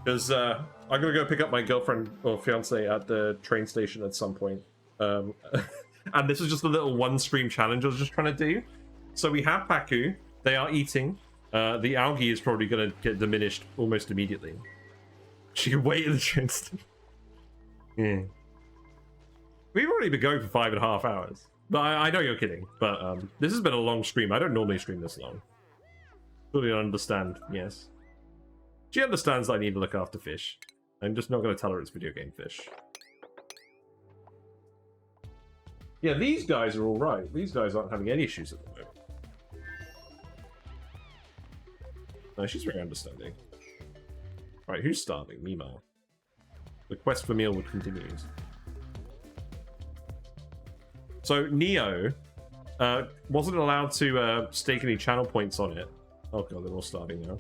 [SPEAKER 1] Because I'm gonna go pick up my girlfriend or fiance at the train station at some point. And this is just a little one stream challenge I was just trying to do. So we have Pacu. They are eating. The algae is probably gonna get diminished almost immediately. She can wait in the train station. Yeah. We've already been going for 5.5 hours. But I know you're kidding. But this has been a long stream. I don't normally stream this long. Fully understand, yes. She understands that I need to look after fish. I'm just not going to tell her it's video game fish. Yeah, these guys are alright. These guys aren't having any issues at the moment. No, she's very understanding. Right, who's starving? Mima. The quest for mealwood continues. So, Neo wasn't allowed to stake any channel points on it. Oh god, they're all starving now.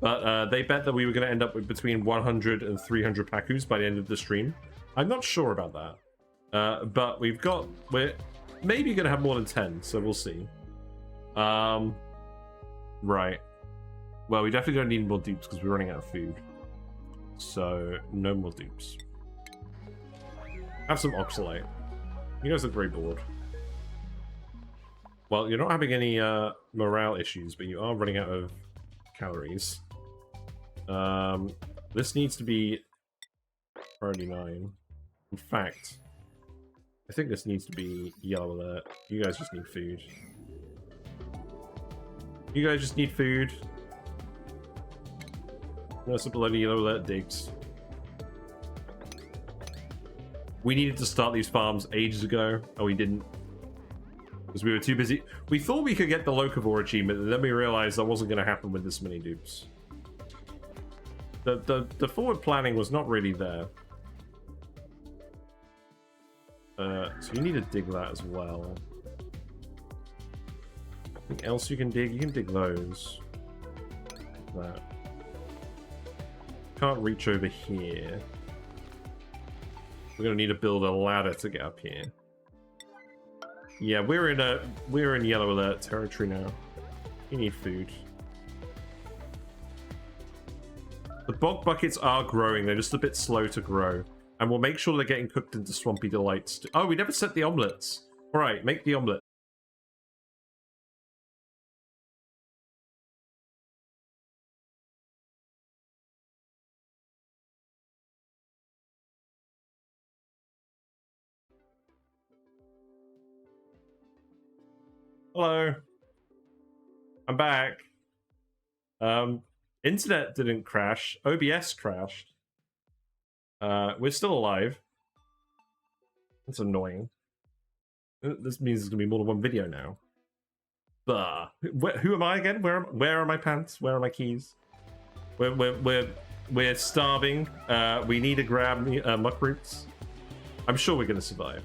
[SPEAKER 1] But they bet that we were going to end up with between 100 and 300 Pacus by the end of the stream. I'm not sure about that. But we're maybe going to have more than 10, so we'll see. Right. Well, we definitely don't need more dupes because we're running out of food. So, no more dupes. Have some oxalate. You guys look very bored. Well, you're not having any morale issues, but you are running out of calories. This needs to be priority 9. In fact, I think this needs to be yellow alert. You guys just need food. You guys just need food. No, some bloody yellow alert digs. We needed to start these farms ages ago, and we didn't. Because we were too busy. We thought we could get the Locavore achievement, and then we realized that wasn't going to happen with this many dupes. The forward planning was not really there. So you need to dig that as well. Anything else you can dig? You can dig those. That. Can't reach over here. We're gonna need to build a ladder to get up here. Yeah, we're in yellow alert territory now. You need food. The bog buckets are growing, they're just a bit slow to grow. And we'll make sure they're getting cooked into Swampy Delights. Oh, we never set the omelets. Alright, make the omelet. Hello. I'm back. Internet didn't crash. OBS crashed. We're still alive. That's annoying. This means there's gonna be more than one video now. Who am I again? Where are my pants? Where are my keys? We're starving. We need to grab muck roots. I'm sure we're gonna survive.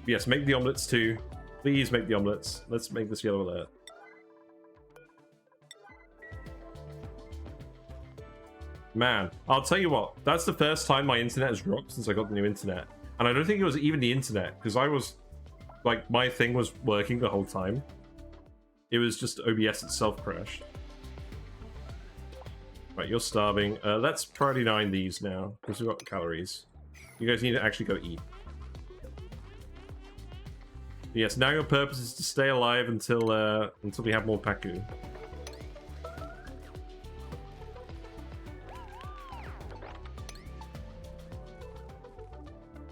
[SPEAKER 1] Yes, make the omelets too. Please make the omelets. Let's make this yellow alert. Man, I'll tell you what, that's the first time my internet has dropped since I got the new internet. And I don't think it was even the internet, because I was, like, my thing was working the whole time. It was just OBS itself crashed. Right, you're starving. Let's priority 9 these now, because we've got calories. You guys need to actually go eat. Yes, now your purpose is to stay alive until we have more Pacu.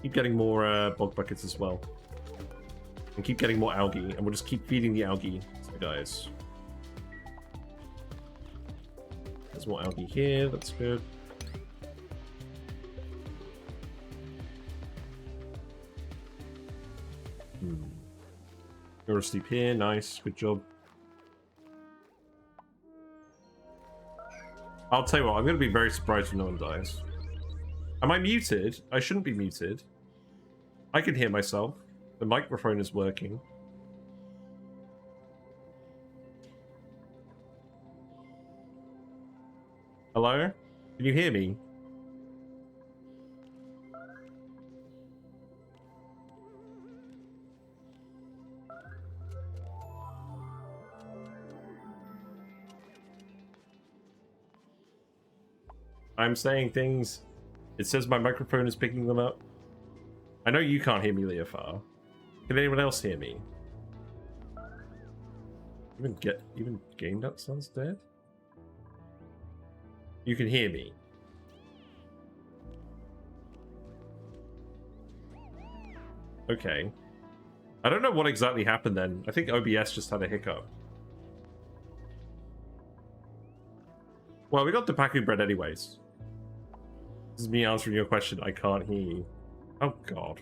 [SPEAKER 1] Keep getting more bog buckets as well. And keep getting more algae, and we'll just keep feeding the algae to the guys. There's more algae here, that's good. You're asleep here, nice, good job. I'll tell you what, I'm going to be very surprised if no one dies. Am I muted? I shouldn't be muted. I can hear myself. The microphone is working. Hello? Can you hear me? I'm saying things. It says my microphone is picking them up. I know you can't hear me, Leofar. Can anyone else hear me? Even Game Nut sounds dead? You can hear me. Okay. I don't know what exactly happened then. I think OBS just had a hiccup. Well, we got the Pacu bread anyways. This is me answering your question. I can't hear you. Oh god.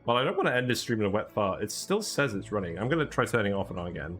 [SPEAKER 1] Well, I don't want to end this stream in a wet fart. It still says it's running. I'm going to try turning it off and on again.